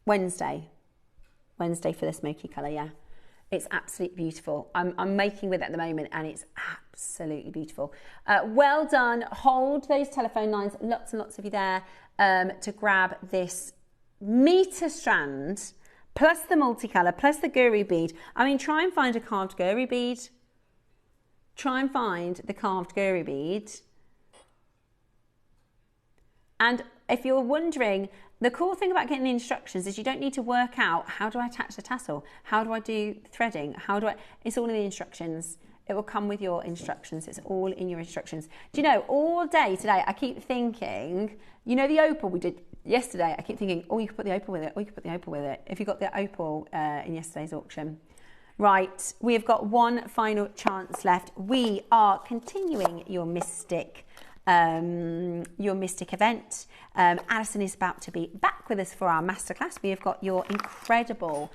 [SPEAKER 1] Wednesday for the smoky colour, yeah. It's absolutely beautiful. I'm making with it at the moment and it's absolutely beautiful. Well done. Hold those telephone lines. Lots and lots of you there to grab this metre strand plus the multicolour plus the guru bead. I mean, try and find a carved guru bead. Try and find the carved guru bead. And if you're wondering, the cool thing about getting the instructions is you don't need to work out, how do I attach the tassel? How do I do threading? It's all in the instructions. It will come with your instructions. It's all in your instructions. Do you know, all day today, I keep thinking, you know the opal we did yesterday? I keep thinking, oh, you could put the opal with it. Oh, you could put the opal with it. If you got the opal in yesterday's auction. Right, we have got one final chance left. We are continuing your mystic event. Alison is about to be back with us for our masterclass. We have got your incredible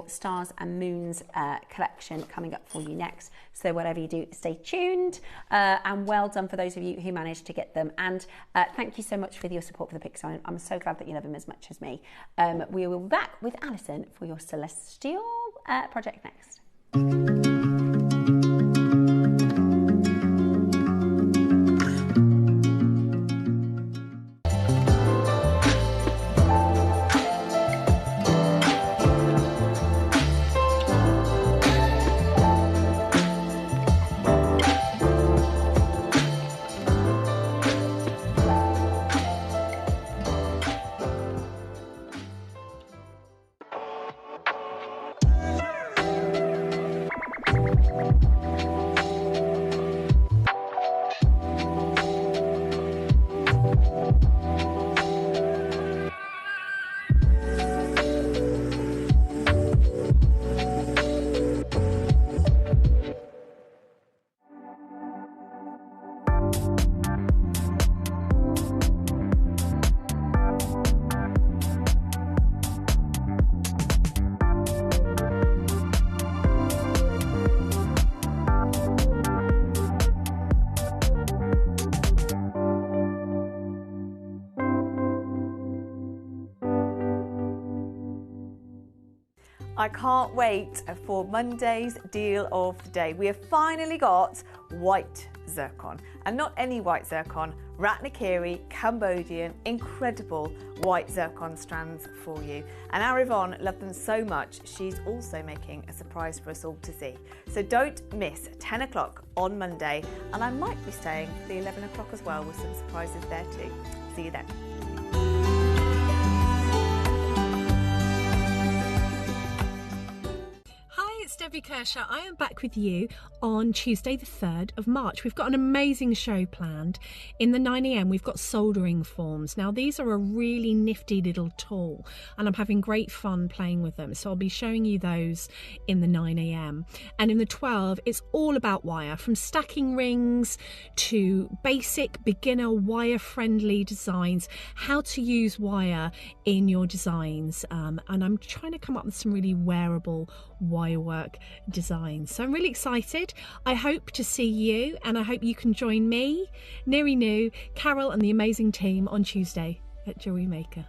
[SPEAKER 1] Stars and Moons collection coming up for you next. So whatever you do, stay tuned. And well done for those of you who managed to get them. And thank you so much for your support for the Pixie. I'm so glad that you love them as much as me. We will be back with Alison for your Celestial project next.
[SPEAKER 3] I can't wait for Monday's deal of the day. We have finally got white zircon, and not any white zircon, Ratnakiri Cambodian incredible white zircon strands for you. And our Yvonne loved them so much, she's also making a surprise for us all to see. So don't miss 10 o'clock on Monday, and I might be staying for the 11 o'clock as well with some surprises there too. See you then.
[SPEAKER 4] It's Debbie Kershaw. I am back with you on Tuesday the 3rd of March. We've got an amazing show planned. In the 9 AM we've got soldering forms. Now these are a really nifty little tool and I'm having great fun playing with them. So I'll be showing you those in the 9 AM. And in the 12 it's all about wire, from stacking rings to basic beginner wire friendly designs, how to use wire in your designs. And I'm trying to come up with some really wearable wire work designs. So I'm really excited. I hope to see you and I hope you can join me, Neri Nu, Carol and the amazing team on Tuesday at JewelleryMaker.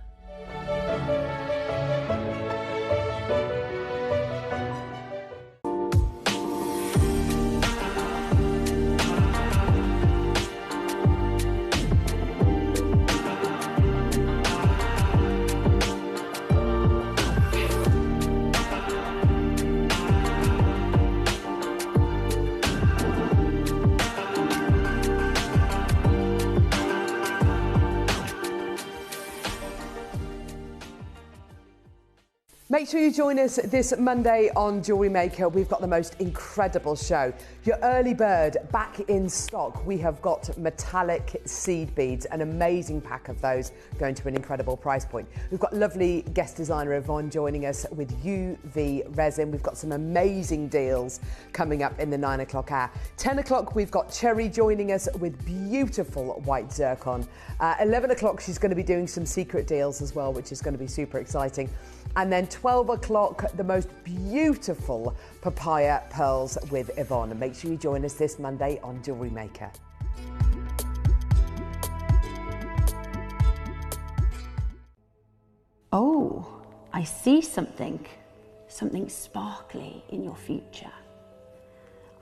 [SPEAKER 5] Make sure you join us this Monday on JewelleryMaker. We've got the most incredible show. Your early bird back in stock. We have got metallic seed beads, an amazing pack of those, going to an incredible price point. We've got lovely guest designer Yvonne joining us with UV resin. We've got some amazing deals coming up in the 9 o'clock hour. 10 o'clock we've got Cherry joining us with beautiful white zircon. 11 o'clock she's going to be doing some secret deals as well, which is going to be super exciting. And then 12 o'clock, the most beautiful papaya pearls with Yvonne. And make sure you join us this Monday on JewelleryMaker.
[SPEAKER 1] Oh, I see something sparkly in your future.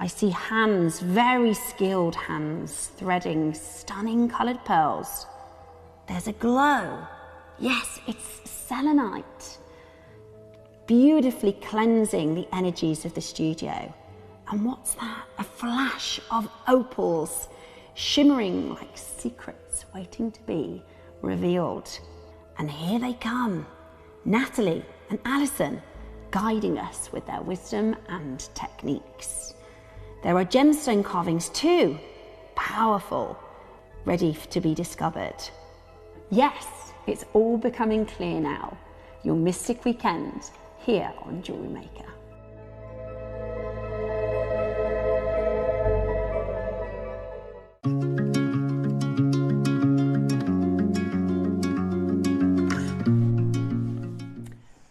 [SPEAKER 1] I see hands, very skilled hands, threading stunning coloured pearls. There's a glow. Yes, it's selenite. Beautifully cleansing the energies of the studio. And what's that? A flash of opals, shimmering like secrets waiting to be revealed. And here they come, Natalie and Alison, guiding us with their wisdom and techniques. There are gemstone carvings too, powerful, ready to be discovered. Yes, it's all becoming clear now. Your mystic weekend here on JewelleryMaker.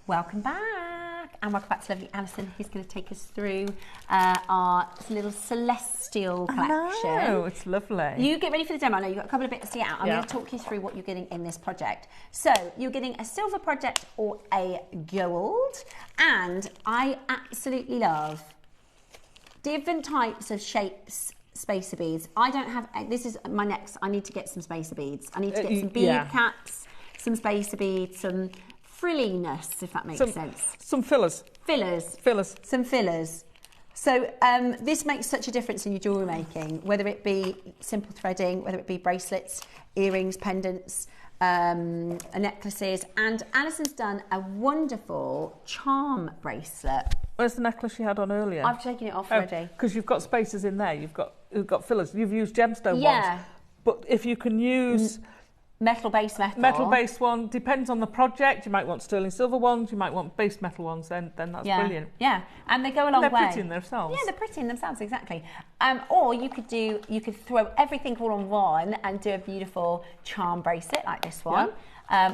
[SPEAKER 1] Welcome back, and welcome back to lovely Alison, who's going to take us through our little celestial collection.
[SPEAKER 2] Oh, it's lovely.
[SPEAKER 1] You get ready for the demo. I know you've got a couple of bits to get out. I'm going to talk you through what you're getting in this project. So you're getting a silver project or a gold, and I absolutely love different types of shapes. Spacer beads. I don't have, this is my next, I need to get some spacer beads. I need to get some bead caps, some spacer beads, some frilliness, if that makes sense.
[SPEAKER 2] Some fillers.
[SPEAKER 1] Some fillers. So this makes such a difference in your jewellery making, whether it be simple threading, whether it be bracelets, earrings, pendants, necklaces. And Alison's done a wonderful charm bracelet.
[SPEAKER 2] Where's the necklace you had on earlier?
[SPEAKER 1] I've taken it off already.
[SPEAKER 2] Because you've got spacers in there, you've got fillers. You've used gemstone ones. But if you can use
[SPEAKER 1] metal-based metal.
[SPEAKER 2] Metal-based one, depends on the project. You might want sterling silver ones, you might want base metal ones, then that's brilliant.
[SPEAKER 1] Yeah, and they go a long way.
[SPEAKER 2] They're pretty in themselves.
[SPEAKER 1] Yeah, they're pretty in themselves, exactly. Or you could throw everything all on one and do a beautiful charm bracelet like this one,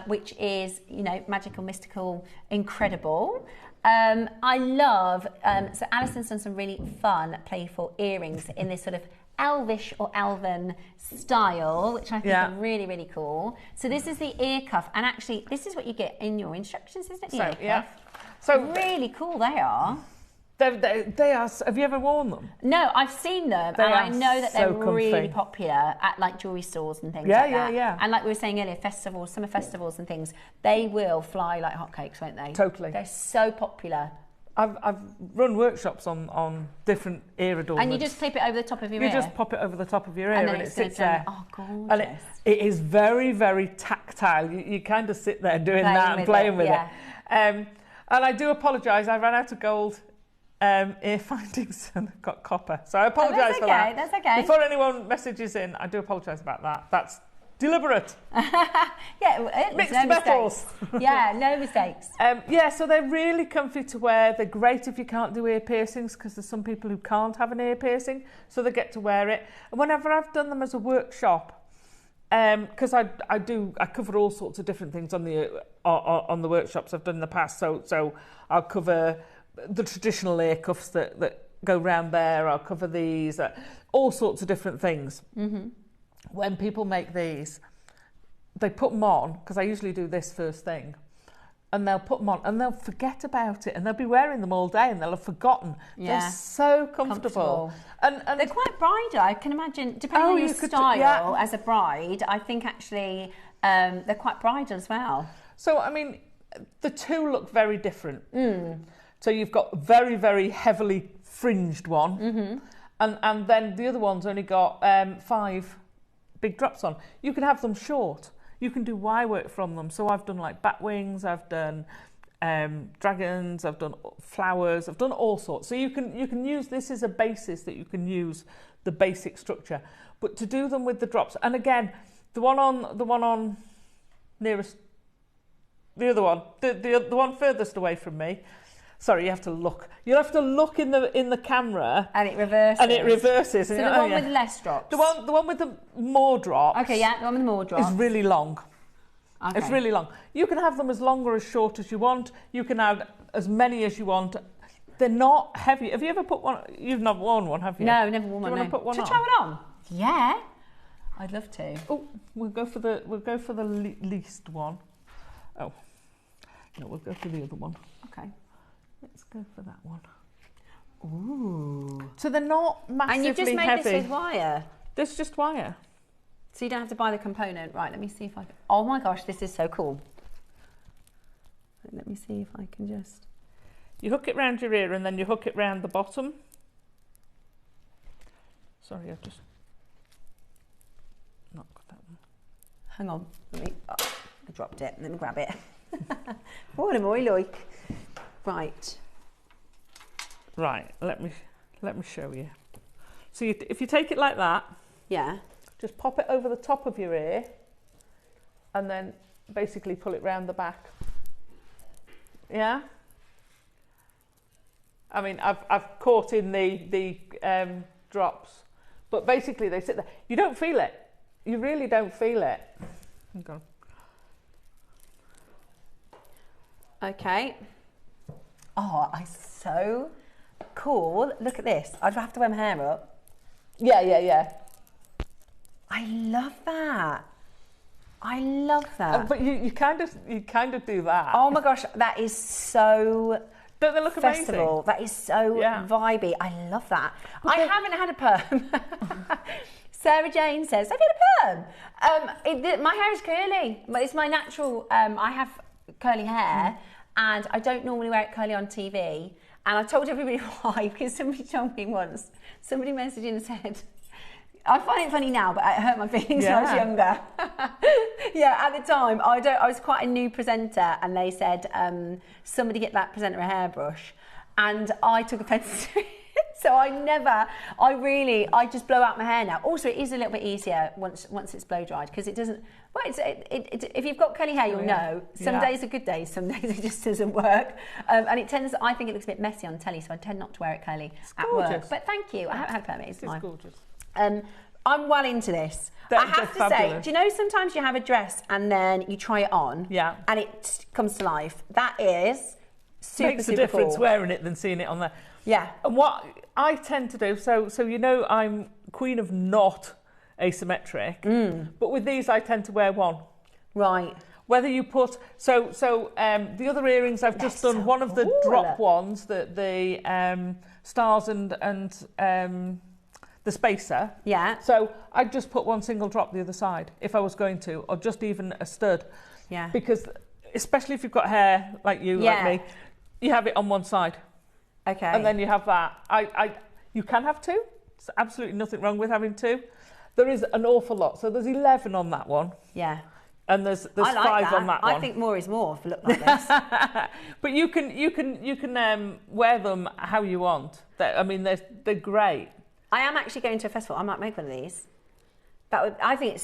[SPEAKER 1] which is, you know, magical, mystical, incredible. I love, so Alison's done some really fun, playful earrings in this sort of elvish or elven style, which I think are really, really cool. So this is the ear cuff, and actually this is what you get in your instructions, isn't it? The ear cuff.
[SPEAKER 2] So
[SPEAKER 1] really cool they are.
[SPEAKER 2] They are. Have you ever worn them?
[SPEAKER 1] No, I've seen them, and I know that they're really popular at like jewellery stores and things like that. Yeah. And like we were saying earlier, festivals, summer festivals and things, they will fly like hotcakes, won't they?
[SPEAKER 2] Totally.
[SPEAKER 1] They're so popular.
[SPEAKER 2] I've run workshops on different ear adornments.
[SPEAKER 1] And you just clip it over the top of your ear?
[SPEAKER 2] You just pop it over the top of your ear and it sits there.
[SPEAKER 1] Oh, gorgeous.
[SPEAKER 2] And it is very, very tactile. You kind of sit there doing that and playing with it. And I do apologise, I ran out of gold ear findings and I've got copper. So I apologise for that.
[SPEAKER 1] That's okay.
[SPEAKER 2] Before anyone messages in, I do apologise about that. That's deliberate.
[SPEAKER 1] Mixed
[SPEAKER 2] no metals.
[SPEAKER 1] No mistakes.
[SPEAKER 2] So they're really comfy to wear. They're great if you can't do ear piercings, because there's some people who can't have an ear piercing, so they get to wear it. And whenever I've done them as a workshop, because I cover all sorts of different things on the workshops I've done in the past. So I'll cover the traditional ear cuffs that go round there. I'll cover these, all sorts of different things. Mm-hmm. When people make these, they put them on, because I usually do this first thing, and they'll put them on and they'll forget about it, and they'll be wearing them all day and they'll have forgotten. They're so comfortable. And
[SPEAKER 1] they're quite bridal, I can imagine, depending on your style as a bride. I think actually they're quite bridal as well.
[SPEAKER 2] So, I mean, the two look very different. So you've got very, very heavily fringed one, and then the other one's only got 5 big drops on. You can have them short. You can do wire work from them. So I've done like bat wings, I've done dragons, I've done flowers, I've done all sorts. So you can use this as a basis that you can use the basic structure. But to do them with the drops, and again, the one on nearest, the other one, the one furthest away from me. Sorry, you have to look. You have to look in the camera,
[SPEAKER 1] and it reverses.
[SPEAKER 2] So
[SPEAKER 1] the one with less drops.
[SPEAKER 2] The one with the more drops.
[SPEAKER 1] Okay, the one with the more drops
[SPEAKER 2] is really long.
[SPEAKER 1] Okay.
[SPEAKER 2] It's really long. You can have them as long or as short as you want. You can have as many as you want. They're not heavy. Have you ever put one? You've not worn one, have you?
[SPEAKER 1] No, never worn one.
[SPEAKER 2] Do you want to put one on?
[SPEAKER 1] Should I try one on? Yeah, I'd love to.
[SPEAKER 2] Oh, we'll go for the least one. Oh, no, we'll go for the other one.
[SPEAKER 1] Okay.
[SPEAKER 2] Let's go for that one.
[SPEAKER 1] Ooh.
[SPEAKER 2] So they're not massively heavy.
[SPEAKER 1] And you've just made this with wire?
[SPEAKER 2] This is just wire.
[SPEAKER 1] So you don't have to buy the component. Right, let me see if I can... Oh my gosh, this is so cool. Let me see if I can just...
[SPEAKER 2] You hook it round your ear and then you hook it round the bottom. Sorry, I've just not got that one.
[SPEAKER 1] Hang on. I dropped it. Let me grab it. What am I like? Right.
[SPEAKER 2] Right, let me show you. So if you take it like that, just pop it over the top of your ear, and then basically pull it round the back. Yeah. I mean, I've caught in the drops, but basically they sit there. You don't feel it. You really don't feel it. Hang on.
[SPEAKER 1] Okay. Oh, so cool. Look at this. I'd have to wear my hair up.
[SPEAKER 2] Yeah.
[SPEAKER 1] I love that. I love that.
[SPEAKER 2] But you kind of do that.
[SPEAKER 1] Oh my gosh, that is so...
[SPEAKER 2] Don't they look
[SPEAKER 1] festival.
[SPEAKER 2] amazing?
[SPEAKER 1] That is so vibey. I love that. I haven't had a perm. Sarah Jane says, have you had a perm? My hair is curly. It's my natural... I have curly hair. And I don't normally wear it curly on TV. And I told everybody why, because somebody told me once, somebody messaged in and said, I find it funny now, but it hurt my feelings when I was younger. At the time, I was quite a new presenter, and they said, somebody get that presenter a hairbrush. And I took offence to it. So I just blow out my hair now. Also, it is a little bit easier once it's blow dried, because it doesn't, if you've got curly hair, you'll know. Some days are good days, some days it just doesn't work. And I think it looks a bit messy on telly, so I tend not to wear it curly at work. But thank you, I haven't had a permit, it's fine.
[SPEAKER 2] Gorgeous.
[SPEAKER 1] I'm well into this. I have to say, do you know sometimes you have a dress and then you try it on and it comes to life? That is super,
[SPEAKER 2] makes a difference wearing it than seeing it on there.
[SPEAKER 1] Yeah.
[SPEAKER 2] And what I tend to do, so you know, I'm queen of not asymmetric, but with these I tend to wear one.
[SPEAKER 1] Right.
[SPEAKER 2] Whether you put the other earrings I've just done one of the drop ones, the stars and the spacer.
[SPEAKER 1] Yeah.
[SPEAKER 2] So I'd just put one single drop the other side if I was going to, or just even a stud.
[SPEAKER 1] Yeah.
[SPEAKER 2] Because especially if you've got hair like you, like me, you have it on one side.
[SPEAKER 1] Okay.
[SPEAKER 2] And then you have that. You can have two. There's absolutely nothing wrong with having two. There is an awful lot. So there's 11 on that one.
[SPEAKER 1] Yeah.
[SPEAKER 2] And there's
[SPEAKER 1] I like
[SPEAKER 2] 5 on that one.
[SPEAKER 1] I think more is more if you look like this.
[SPEAKER 2] But you can wear them how you want. They're great.
[SPEAKER 1] I am actually going to a festival. I might make one of these. I think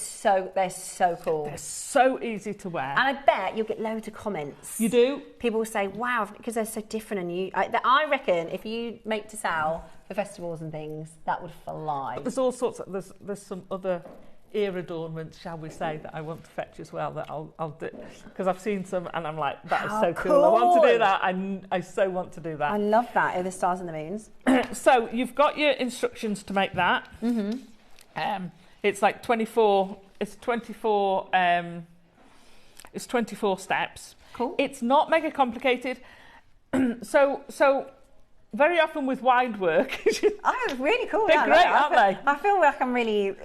[SPEAKER 1] they're so cool.
[SPEAKER 2] They're so easy to wear.
[SPEAKER 1] And I bet you'll get loads of comments.
[SPEAKER 2] You do?
[SPEAKER 1] People will say, wow, because they're so different. And I reckon if you make to sell for festivals and things, that would fly.
[SPEAKER 2] But there's all sorts of, there's some other ear adornments, shall we say, that I want to fetch as well, that I'll do. Because I've seen some and I'm like, that is so cool. I want to do that. I so want to do that.
[SPEAKER 1] I love that, with the stars and the moons.
[SPEAKER 2] So you've got your instructions to make that. It's like 24 steps.
[SPEAKER 1] Cool.
[SPEAKER 2] It's not mega complicated. So very often with wide work,
[SPEAKER 1] Oh, it's really cool.
[SPEAKER 2] They're great, aren't they?
[SPEAKER 1] I feel like I'm really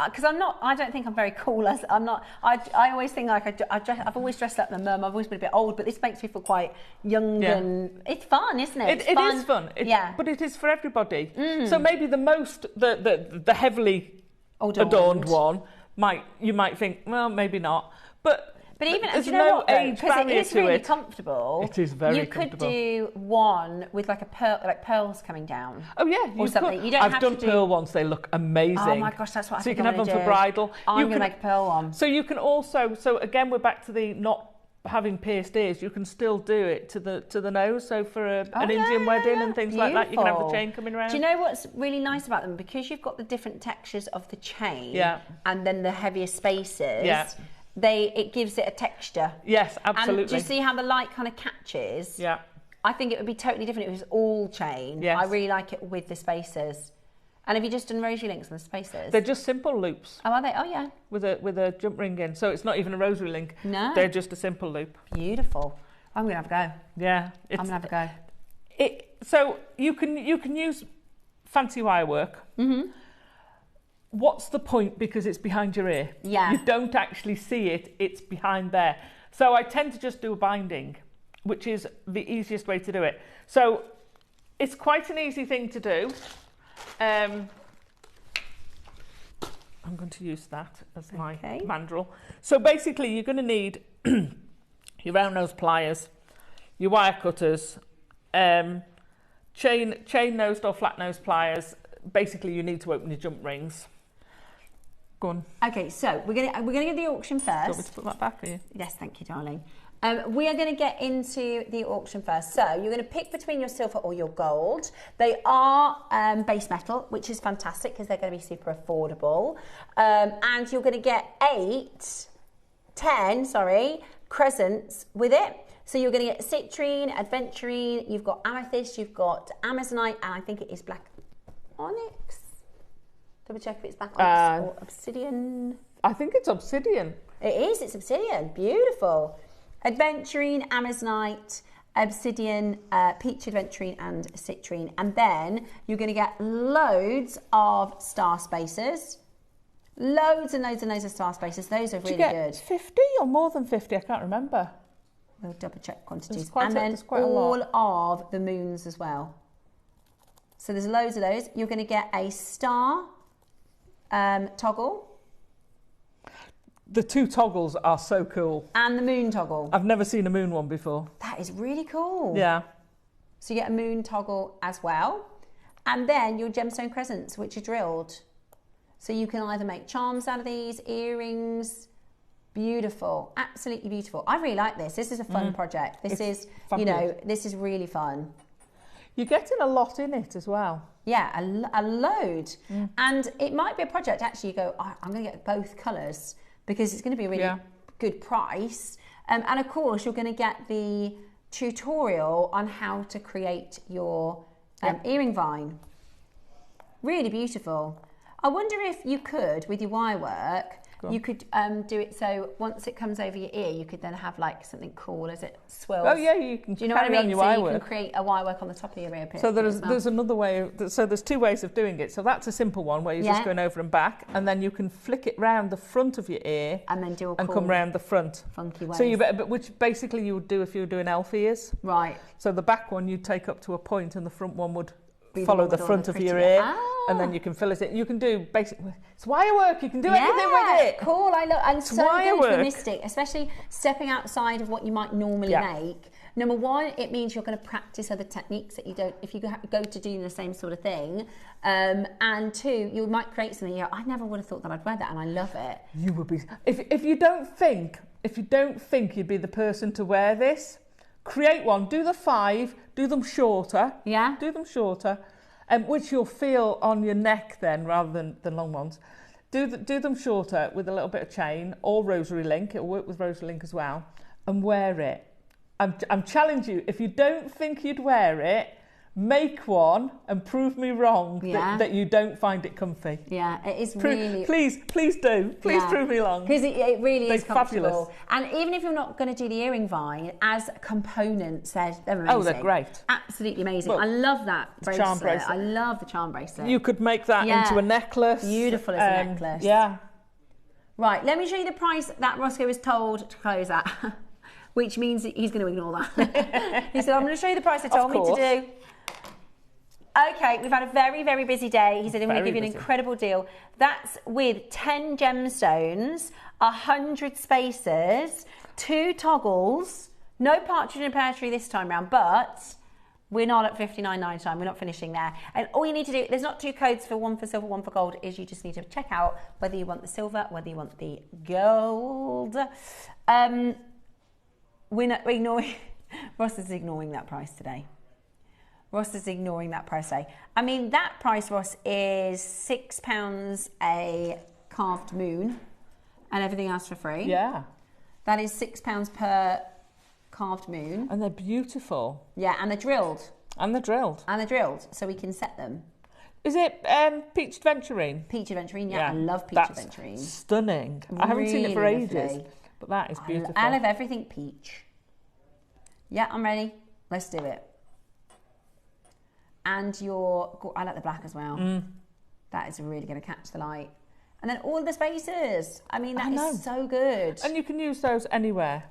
[SPEAKER 1] because I don't think I'm very cool as I'm not. I always think like I've always dressed up my mum. I've always been a bit old, but this makes me feel quite young and it's fun, isn't it?
[SPEAKER 2] It is fun. But it is for everybody. So maybe the heavily adorned one you might think, well, maybe not, but
[SPEAKER 1] even
[SPEAKER 2] there's
[SPEAKER 1] no
[SPEAKER 2] age barrier
[SPEAKER 1] it is
[SPEAKER 2] to
[SPEAKER 1] really
[SPEAKER 2] it.
[SPEAKER 1] comfortable.
[SPEAKER 2] It is very comfortable.
[SPEAKER 1] You could do one with like pearls coming down.
[SPEAKER 2] Oh yeah,
[SPEAKER 1] or something. You don't
[SPEAKER 2] I've
[SPEAKER 1] have
[SPEAKER 2] done
[SPEAKER 1] to
[SPEAKER 2] pearl ones. They look amazing.
[SPEAKER 1] Oh my gosh, that's what I
[SPEAKER 2] so
[SPEAKER 1] think
[SPEAKER 2] you can
[SPEAKER 1] I'm
[SPEAKER 2] have them
[SPEAKER 1] gonna
[SPEAKER 2] for bridal.
[SPEAKER 1] I'm going to make a pearl one.
[SPEAKER 2] So you can also. So again, we're back to the not having pierced ears. You can still do it to the nose. So for an Indian wedding and things like that, you can have the chain coming around.
[SPEAKER 1] Do you know what's really nice about them? Because you've got the different textures of the chain, and then the heavier spaces.
[SPEAKER 2] Yeah.
[SPEAKER 1] It gives it a texture.
[SPEAKER 2] Yes, absolutely.
[SPEAKER 1] And do you see how the light kind of catches?
[SPEAKER 2] Yeah.
[SPEAKER 1] I think it would be totally different if it was all chain.
[SPEAKER 2] Yes.
[SPEAKER 1] I really like it with the spacers. And have you just done rosary links on the spacers?
[SPEAKER 2] They're just simple loops.
[SPEAKER 1] Oh, are they? Oh, yeah.
[SPEAKER 2] With a jump ring in. So it's not even a rosary link.
[SPEAKER 1] No.
[SPEAKER 2] They're just a simple loop.
[SPEAKER 1] Beautiful. I'm going to have a go.
[SPEAKER 2] Yeah.
[SPEAKER 1] I'm going to have a go.
[SPEAKER 2] So you can use fancy wire work. Mm-hmm. What's the point? Because it's behind your ear.
[SPEAKER 1] Yeah.
[SPEAKER 2] You don't actually see it. It's behind there. So I tend to just do a binding, which is the easiest way to do it. So it's quite an easy thing to do. I'm going to use that as my mandrel. So basically you're going to need your round nose pliers, your wire cutters, chain nosed or flat nose pliers. Basically you need to open your jump rings. Go on.
[SPEAKER 1] Okay, so we're gonna get the auction first.
[SPEAKER 2] Do you want me to put that back for you?
[SPEAKER 1] Yes, thank you, darling. We are going to get into the auction first. So you're going to pick between your silver or your gold. They are base metal, which is fantastic because they're going to be super affordable. And you're going to get 10 crescents with it. So you're going to get citrine, aventurine, you've got amethyst, you've got amazonite, and I think it is black onyx. Double check if it's black onyx or obsidian.
[SPEAKER 2] I think it's obsidian.
[SPEAKER 1] It is, it's obsidian. Beautiful. Aventurine, amazonite, obsidian, peach aventurine and citrine. And then you're going to get loads of star spacers. Loads and loads and loads of star spacers. Those are really good.
[SPEAKER 2] 50 or more than 50? I can't remember.
[SPEAKER 1] We'll double check quantities.
[SPEAKER 2] And
[SPEAKER 1] then all of the moons as well. So there's loads of those. You're going to get a star toggle.
[SPEAKER 2] The 2 toggles are so cool.
[SPEAKER 1] And the moon toggle.
[SPEAKER 2] I've never seen a moon one before.
[SPEAKER 1] That is really cool.
[SPEAKER 2] Yeah.
[SPEAKER 1] So you get a moon toggle as well. And then your gemstone crescents, which are drilled. So you can either make charms out of these, earrings. Beautiful. Absolutely beautiful. I really like this. This is a fun project. This is, this is really fun.
[SPEAKER 2] You're getting a lot in it as well.
[SPEAKER 1] Yeah, a load. And it might be a project, actually, you go, I'm going to get both colours because it's going to be a really good price. And of course, you're going to get the tutorial on how to create your earring vine. Really beautiful. I wonder if you could, with your wire work, you could do it so once it comes over your ear, you could then have like something cool as it swirls.
[SPEAKER 2] Oh yeah, you can.
[SPEAKER 1] Do you know what I mean?
[SPEAKER 2] So
[SPEAKER 1] you can create a wire work on the top of your ear.
[SPEAKER 2] So there's another way. So there's two ways of doing it. So that's a simple one where you're just going over and back, and then you can flick it round the front of your ear,
[SPEAKER 1] and then do a
[SPEAKER 2] and come round the front.
[SPEAKER 1] Funky way.
[SPEAKER 2] So which basically you would do if you were doing elf ears.
[SPEAKER 1] Right.
[SPEAKER 2] So the back one you'd take up to a point, and the front one would follow the front of your ear, and then you can fill it in. You can do basically, it's wire work, you can do anything with it.
[SPEAKER 1] Cool, I love, and it's so good
[SPEAKER 2] work.
[SPEAKER 1] for Mystic, especially stepping outside of what you might normally make. Number one, it means you're going to practice other techniques that you don't, if you go to do the same sort of thing. And two, you might create something, I never would have thought that I'd wear that, and I love it.
[SPEAKER 2] You would be, if you don't think you'd be the person to wear this, create one, do the 5, do them shorter.
[SPEAKER 1] Yeah.
[SPEAKER 2] Do them shorter, which you'll feel on your neck then rather than the long ones. Do them shorter with a little bit of chain or rosary link. It'll work with rosary link as well. And wear it. I'm challenging you, if you don't think you'd wear it, make one and prove me wrong that you don't find it comfy.
[SPEAKER 1] Yeah, it is really...
[SPEAKER 2] Please do. Please prove me wrong.
[SPEAKER 1] Because it really is comfortable.
[SPEAKER 2] Fabulous.
[SPEAKER 1] And even if you're not going to do the earring vine, as components, they're amazing.
[SPEAKER 2] Oh, they're great.
[SPEAKER 1] Absolutely amazing.
[SPEAKER 2] Well,
[SPEAKER 1] I love that bracelet.
[SPEAKER 2] Charm bracelet.
[SPEAKER 1] I love the charm bracelet.
[SPEAKER 2] You could make that into a necklace.
[SPEAKER 1] Beautiful as a necklace.
[SPEAKER 2] Yeah.
[SPEAKER 1] Right, let me show you the price that Roscoe was told to close at, which means he's going to ignore that. He said, I'm going to show you the price they told me to do. Okay, we've had a very, very busy day. He said, I'm going to give you an incredible deal. That's with 10 gemstones, 100 spacers, 2 toggles, no partridge in a pear tree this time round, but we're not at $59.99. We're not finishing there. And all you need to do, there's not 2 codes for one for silver, one for gold, is you just need to check out whether you want the silver, whether you want the gold. We're ignoring, Ross is ignoring that price today. Ross is ignoring that price today. I mean, that price, Ross, is £6 a carved moon and everything else for free.
[SPEAKER 2] Yeah.
[SPEAKER 1] That is £6 per carved moon.
[SPEAKER 2] And they're beautiful.
[SPEAKER 1] Yeah, and they're drilled.
[SPEAKER 2] And they're drilled.
[SPEAKER 1] And they're drilled, so we can set them.
[SPEAKER 2] Is it peach aventurine?
[SPEAKER 1] Peach aventurine, yeah. I love peach aventurine.
[SPEAKER 2] Stunning. I haven't seen it for ages, but that is beautiful.
[SPEAKER 1] I love everything peach. Yeah, I'm ready. Let's do it. And I like the black as well. That is really going to catch the light. And then all the spacers. I mean, that is so good.
[SPEAKER 2] And you can use those anywhere.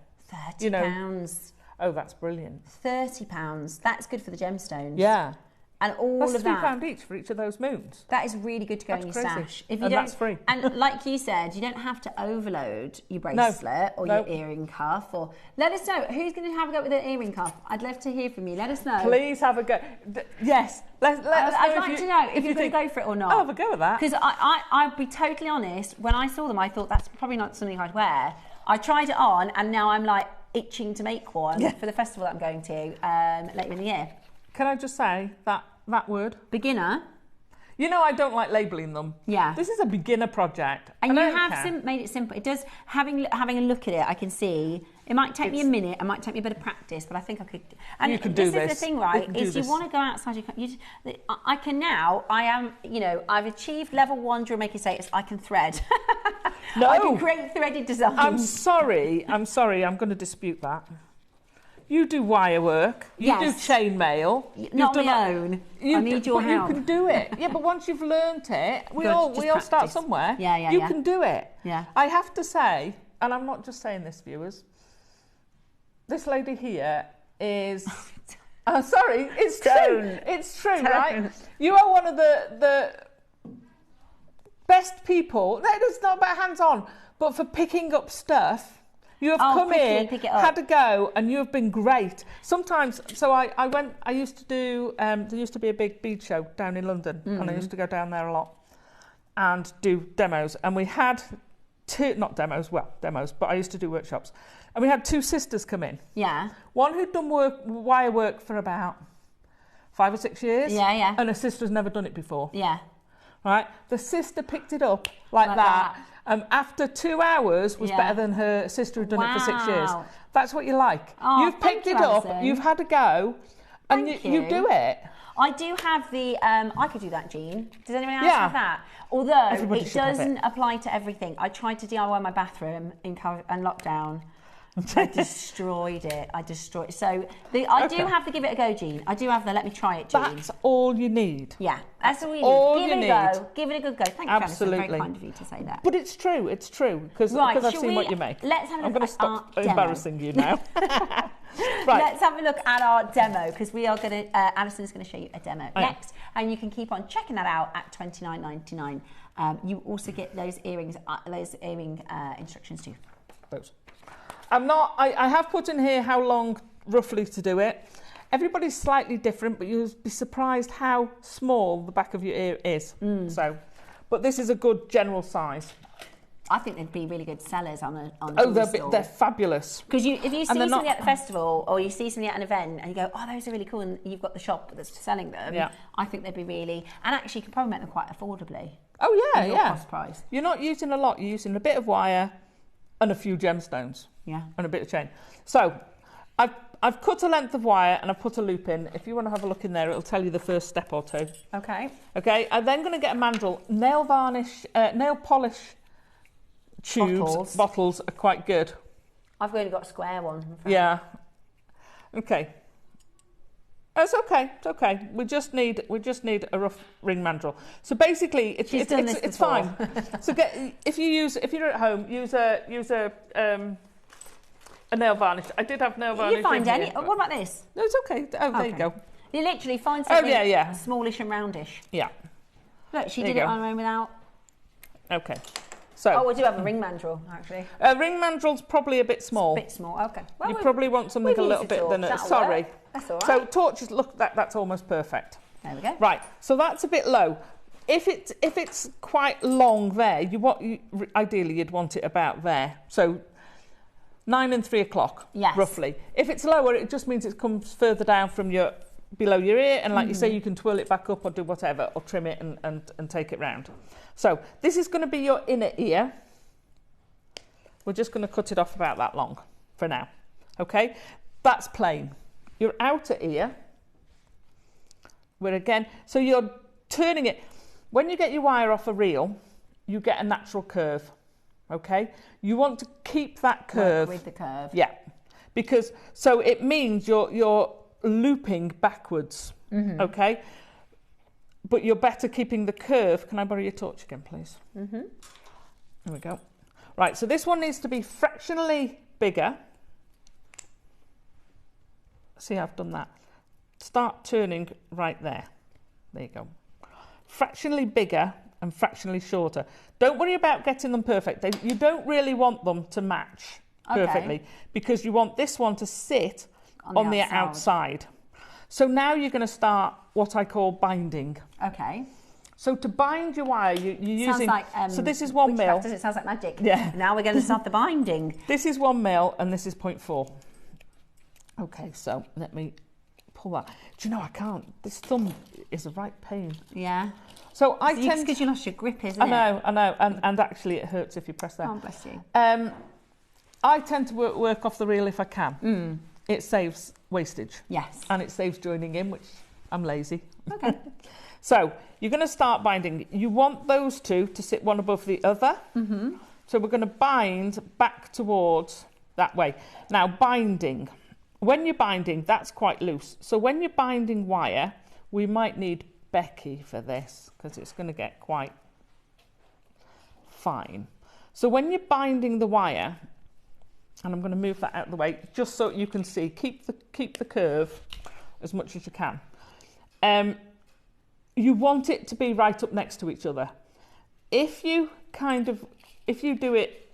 [SPEAKER 1] £30.
[SPEAKER 2] Oh, that's brilliant.
[SPEAKER 1] £30. That's good for the gemstones.
[SPEAKER 2] Yeah.
[SPEAKER 1] And all
[SPEAKER 2] that's
[SPEAKER 1] of that.
[SPEAKER 2] £3 each for each of those moons.
[SPEAKER 1] That is really good to go in your stash. If you
[SPEAKER 2] that's free.
[SPEAKER 1] And like you said, you don't have to overload your bracelet or your earring cuff. Or let us know who's going to have a go with an earring cuff. I'd love to hear from you. Let us know.
[SPEAKER 2] Please have a go. Yes. Let us know.
[SPEAKER 1] I'd like to know if you're going to go for it or not.
[SPEAKER 2] I'll have a go at that.
[SPEAKER 1] Because I'll be totally honest. When I saw them, I thought that's probably not something I'd wear. I tried it on, and now I'm like itching to make one for the festival that I'm going to later in the year.
[SPEAKER 2] Can I just say that word?
[SPEAKER 1] Beginner.
[SPEAKER 2] You know I don't like labelling them.
[SPEAKER 1] Yeah.
[SPEAKER 2] This is a beginner project.
[SPEAKER 1] And you have made it simple. It does, having a look at it, I can see, it might take me a minute, it might take me a bit of practice, but I think I could. And
[SPEAKER 2] you can do this.
[SPEAKER 1] This is the thing, right, is you want to go outside, I can now, I've achieved level 1 JewelleryMaker status, I can thread.
[SPEAKER 2] No.
[SPEAKER 1] I can create threaded designs.
[SPEAKER 2] I'm sorry, I'm going to dispute that. You do wire work. You do chain mail.
[SPEAKER 1] Not my own. I need your help.
[SPEAKER 2] You can do it. Yeah, but once you've learnt it, we all start somewhere.
[SPEAKER 1] Yeah.
[SPEAKER 2] You can do it.
[SPEAKER 1] Yeah.
[SPEAKER 2] I have to say, and I'm not just saying this, viewers. This lady here is. Oh, sorry, it's true. It's true, right? You are one of the best people. No, it's not about hands-on, but for picking up stuff. You have come in, had a go, and you have been great. Sometimes, so I used to do, there used to be a big bead show down in London, and I used to go down there a lot and do demos. And we had demos, but I used to do workshops. And we had 2 sisters come in.
[SPEAKER 1] Yeah.
[SPEAKER 2] One who'd done wire work for about 5 or 6 years.
[SPEAKER 1] Yeah.
[SPEAKER 2] And a sister's never done it before.
[SPEAKER 1] Yeah.
[SPEAKER 2] Right? The sister picked it up like that. after 2 hours was better than her sister who'd done it for 6 years. That's what you like.
[SPEAKER 1] Oh,
[SPEAKER 2] you've picked it up, you've had a go, and you do it.
[SPEAKER 1] I do have the, I could do that, Jean. Does anyone else have that? Although it doesn't apply to everything. I tried to DIY my bathroom in lockdown. I destroyed it. So I do have to give it a go, Jean. I do have the let me try it, Jean.
[SPEAKER 2] That's all you need.
[SPEAKER 1] Yeah, that's all you need. Give it a go. Give it a good go. Thank you,
[SPEAKER 2] Absolutely.
[SPEAKER 1] Alison. Very kind of you to say that.
[SPEAKER 2] But it's true. It's true because I've seen what you make.
[SPEAKER 1] Let's have a look.
[SPEAKER 2] I'm going to stop embarrassing you now. Right.
[SPEAKER 1] Let's have a look at our demo because we are going to. Alison's going to show you a demo next, and you can keep on checking that out at $29.99. You also get those earring instructions too.
[SPEAKER 2] Those. I have put in here how long roughly to do it. Everybody's slightly different, but you'll be surprised how small the back of your ear is. So, but this is a good general size.
[SPEAKER 1] I think they'd be really good sellers on
[SPEAKER 2] they're fabulous.
[SPEAKER 1] Because if you see something at the festival or you see something at an event and you go, oh, those are really cool, and you've got the shop that's selling them, I think they'd be really, and actually you can probably make them quite affordably.
[SPEAKER 2] Oh yeah,
[SPEAKER 1] your cost price.
[SPEAKER 2] You're not using a lot. You're using a bit of wire and a few gemstones.
[SPEAKER 1] Yeah.
[SPEAKER 2] And a bit of chain. So I've cut a length of wire and I've put a loop in. If you want to have a look in there, it'll tell you the first step or two.
[SPEAKER 1] Okay.
[SPEAKER 2] Okay. I'm then going to get a mandrel. Nail polish tubes, bottles are quite good.
[SPEAKER 1] I've only got a square one.
[SPEAKER 2] Yeah. Okay. It's okay. It's okay. We just need a rough ring mandrel. So basically, it's fine. So if you're at home, use a nail varnish. I did have nail varnish.
[SPEAKER 1] You find any? What about this?
[SPEAKER 2] No, it's okay. Oh, there you go.
[SPEAKER 1] You literally find something
[SPEAKER 2] yeah.
[SPEAKER 1] smallish and roundish.
[SPEAKER 2] Yeah.
[SPEAKER 1] Look, she did it on her own without.
[SPEAKER 2] Okay. So.
[SPEAKER 1] We do have a ring mandrel, actually.
[SPEAKER 2] A ring mandrel's probably a bit small.
[SPEAKER 1] Okay.
[SPEAKER 2] Well, you probably want something a little bit thinner. Sorry.
[SPEAKER 1] Work. That's all right.
[SPEAKER 2] So torches, look, that's almost perfect.
[SPEAKER 1] There we go.
[SPEAKER 2] Right. So that's a bit low. If it's quite long there, ideally you'd want it about there. So 9 and 3 o'clock, roughly. If it's lower, it just means it comes further down from below your ear, and like you say, you can twirl it back up or do whatever, or trim it and take it round. So this is going to be your inner ear. We're just going to cut it off about that long for now. Okay, that's plain. Your outer ear, so you're turning it. When you get your wire off a reel, you get a natural curve. Okay, you want to keep that curve.
[SPEAKER 1] Work with the curve.
[SPEAKER 2] Yeah, because so it means you're looping backwards. Okay, but you're better keeping the curve. Can I borrow your torch again, please? There we go. Right, so this one needs to be fractionally bigger. See, I've done that. Start turning right there. There you go. Fractionally bigger and fractionally shorter. Don't worry about getting them perfect. You don't really want them to match perfectly because you want this one to sit on the outside. So now you're going to start what I call binding.
[SPEAKER 1] Okay.
[SPEAKER 2] So to bind your wire, you're using...
[SPEAKER 1] Like,
[SPEAKER 2] so this is 1 mil.
[SPEAKER 1] It sounds like magic.
[SPEAKER 2] Yeah.
[SPEAKER 1] Now we're going to start the binding.
[SPEAKER 2] This is 1 mil and this is 0.4. Okay, so let me pull that. Do you know I can't? This thumb is a right pain.
[SPEAKER 1] Yeah.
[SPEAKER 2] So I tend...
[SPEAKER 1] because you lost your grip, isn't it?
[SPEAKER 2] I know. And actually it hurts if you press that.
[SPEAKER 1] Oh, bless you.
[SPEAKER 2] I tend to work off the reel if I can. It saves wastage.
[SPEAKER 1] Yes.
[SPEAKER 2] And it saves joining in, which I'm lazy.
[SPEAKER 1] Okay.
[SPEAKER 2] So you're going to start binding. You want those two to sit one above the other. So we're going to bind back towards that way. Now binding. When you're binding, that's quite loose. So when you're binding wire, we might need Becky for this because it's going to get quite fine. So when you're binding the wire, and I'm going to move that out of the way just so you can see, keep the curve as much as you can. You want it to be right up next to each other. If you do it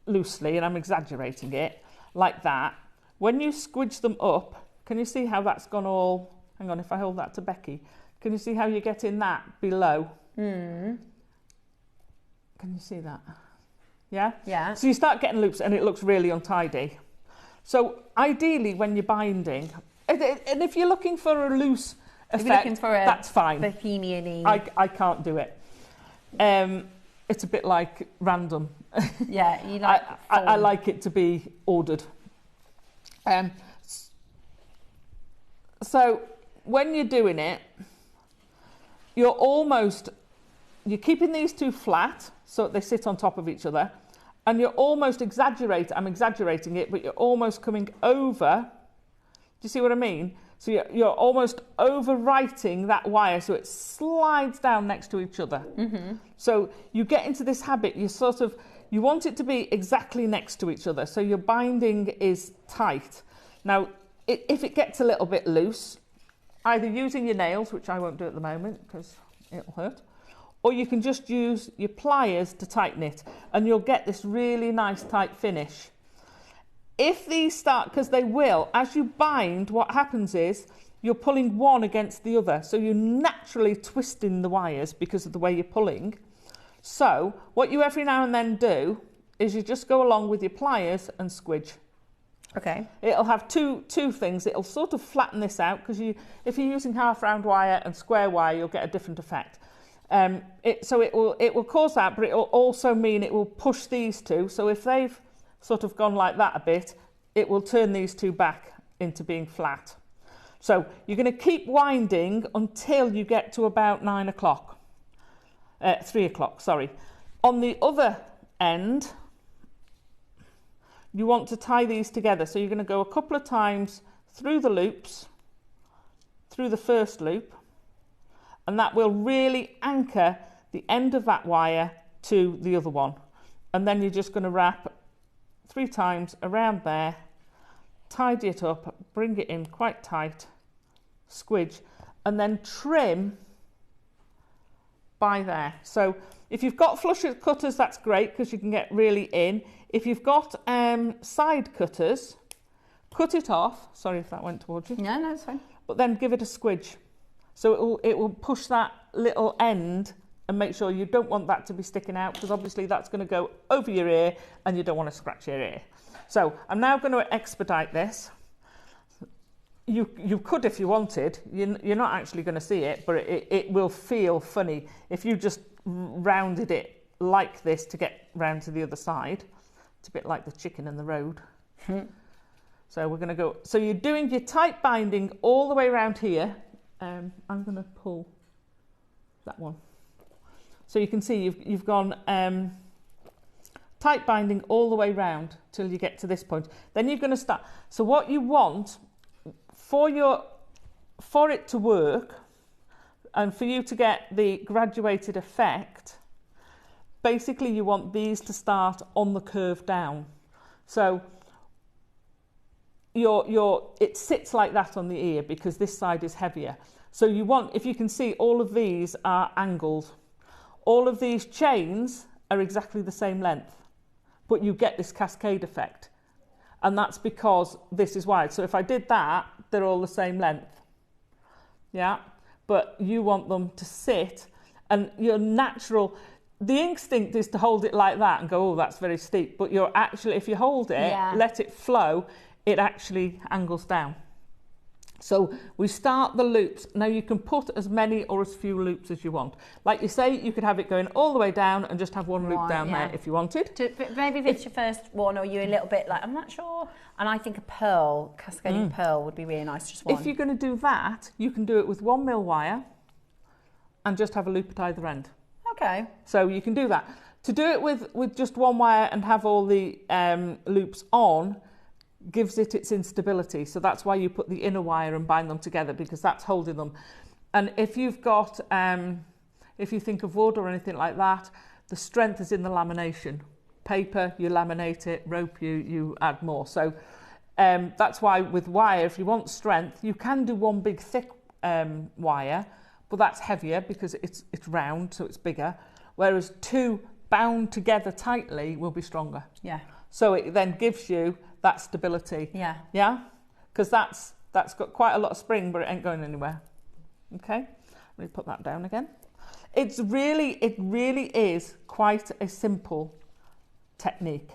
[SPEAKER 2] loosely, and I'm exaggerating it, like that, when you squidge them up, can you see how that's gone all... Hang on, if I hold that to Becky, can you see how you're getting that below? Can you see that? Yeah? Yeah. So you start getting loops and it looks really untidy. So ideally when you're binding, and if you're looking for a loose effect, that's fine.
[SPEAKER 1] Bohemian-y.
[SPEAKER 2] I can't do it. it's a bit like random.
[SPEAKER 1] Yeah, you like
[SPEAKER 2] I like it to be ordered. So when you're doing it, you're keeping these two flat so they sit on top of each other, and you're almost I'm exaggerating it, but you're almost coming over. Do you see what I mean? So you're almost overwriting that wire so it slides down next to each other. Mm-hmm. So you get into this habit, you want it to be exactly next to each other, so your binding is tight. Now, if it gets a little bit loose, either using your nails, which I won't do at the moment because it'll hurt, or you can just use your pliers to tighten it, and you'll get this really nice tight finish. If these start, because they will, as you bind, what happens is you're pulling one against the other. So you're naturally twisting the wires because of the way you're pulling. So what you every now and then do is you just go along with your pliers and squidge.
[SPEAKER 1] Okay.
[SPEAKER 2] It'll have two things. It'll sort of flatten this out, because if you're using half round wire and square wire, you'll get a different effect. So it will cause that, but it will also mean it will push these two. So if they've sort of gone like that a bit, it will turn these two back into being flat. So you're going to keep winding until you get to about 3 o'clock, sorry. On the other end, you want to tie these together. So you're going to go a couple of times through the loops, through the first loop, and that will really anchor the end of that wire to the other one. And then you're just going to wrap 3 times around there, tidy it up, bring it in quite tight, squidge, and then trim by there. So if you've got flush cutters, that's great, because you can get really in. If you've got side cutters, cut it off. Sorry if that went towards you.
[SPEAKER 1] No, it's fine.
[SPEAKER 2] But then give it a squidge. So it will push that little end, and make sure you don't want that to be sticking out, because obviously that's going to go over your ear and you don't want to scratch your ear. So I'm now going to expedite this. You could, if you wanted, you're not actually going to see it, but it will feel funny if you just rounded it like this to get round to the other side. It's a bit like the chicken in the road. So we're going to go, so you're doing your tight binding all the way around here. I'm going to pull that one. So you can see you've gone tight binding all the way round till you get to this point. Then you're going to start. So what you want for it to work, and for you to get the graduated effect, basically you want these to start on the curve down. So it sits like that on the ear because this side is heavier. So you want, if you can see, all of these are angled. All of these chains are exactly the same length, but you get this cascade effect. And that's because this is wide. So if I did that, they're all the same length. Yeah, but you want them to sit, and your natural, the instinct is to hold it like that and go, oh, that's very steep. But you're actually, if you hold it, let it flow, it actually angles down. So we start the loops. Now you can put as many or as few loops as you want. Like you say, you could have it going all the way down and just have one loop down there if you wanted.
[SPEAKER 1] Maybe if it's your first one, or you're a little bit like, I'm not sure. And I think a pearl, cascading pearl would be really nice, just one.
[SPEAKER 2] If you're going to do that, you can do it with 1 mil wire and just have a loop at either end.
[SPEAKER 1] Okay.
[SPEAKER 2] So you can do that. To do it with just 1 wire and have all the loops on, gives it its instability. So that's why you put the inner wire and bind them together, because that's holding them. And if you've got, if you think of wood or anything like that, the strength is in the lamination. Paper, you laminate it, rope, you add more. So that's why with wire, if you want strength, you can do one big thick wire, but that's heavier because it's round, so it's bigger. Whereas 2 bound together tightly will be stronger.
[SPEAKER 1] Yeah.
[SPEAKER 2] So it then gives you that stability.
[SPEAKER 1] Yeah.
[SPEAKER 2] Yeah? Because that's got quite a lot of spring, but it ain't going anywhere. Okay? Let me put that down again. It really is quite a simple technique.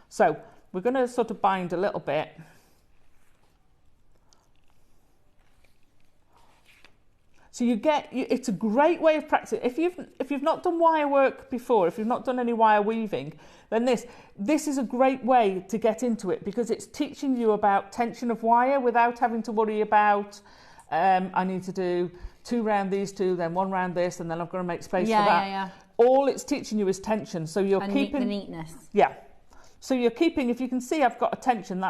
[SPEAKER 2] So we're going to sort of bind a little bit. So it's a great way of practicing. If you've not done wire work before, if you've not done any wire weaving, then this is a great way to get into it, because it's teaching you about tension of wire without having to worry about, I need to do 2 round these 2, then 1 round this, and then I've got to make space for that. Yeah. All it's teaching you is tension. So you're keeping
[SPEAKER 1] the neatness.
[SPEAKER 2] Yeah. So you're keeping, if you can see I've got a tension,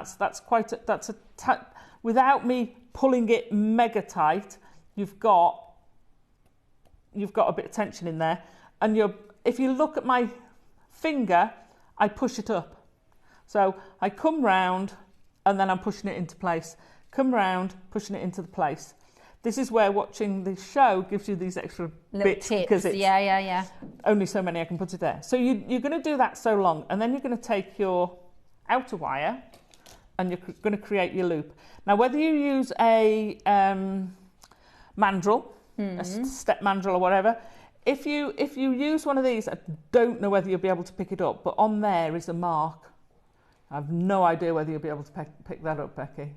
[SPEAKER 2] without me pulling it mega tight, you've got a bit of tension in there. And if you look at my finger, I push it up. So I come round and then I'm pushing it into place. Come round, pushing it into the place. This is where watching the show gives you these extra
[SPEAKER 1] little
[SPEAKER 2] bits,
[SPEAKER 1] tips.
[SPEAKER 2] because it's
[SPEAKER 1] Yeah.
[SPEAKER 2] only so many I can put it there. So you're going to do that so long, and then you're going to take your outer wire and you're going to create your loop. Now, whether you use a mandrel, a step mandrel or whatever, if you use one of these, I don't know whether you'll be able to pick it up, but on there is a mark. I have no idea whether you'll be able to pick that up, Becky.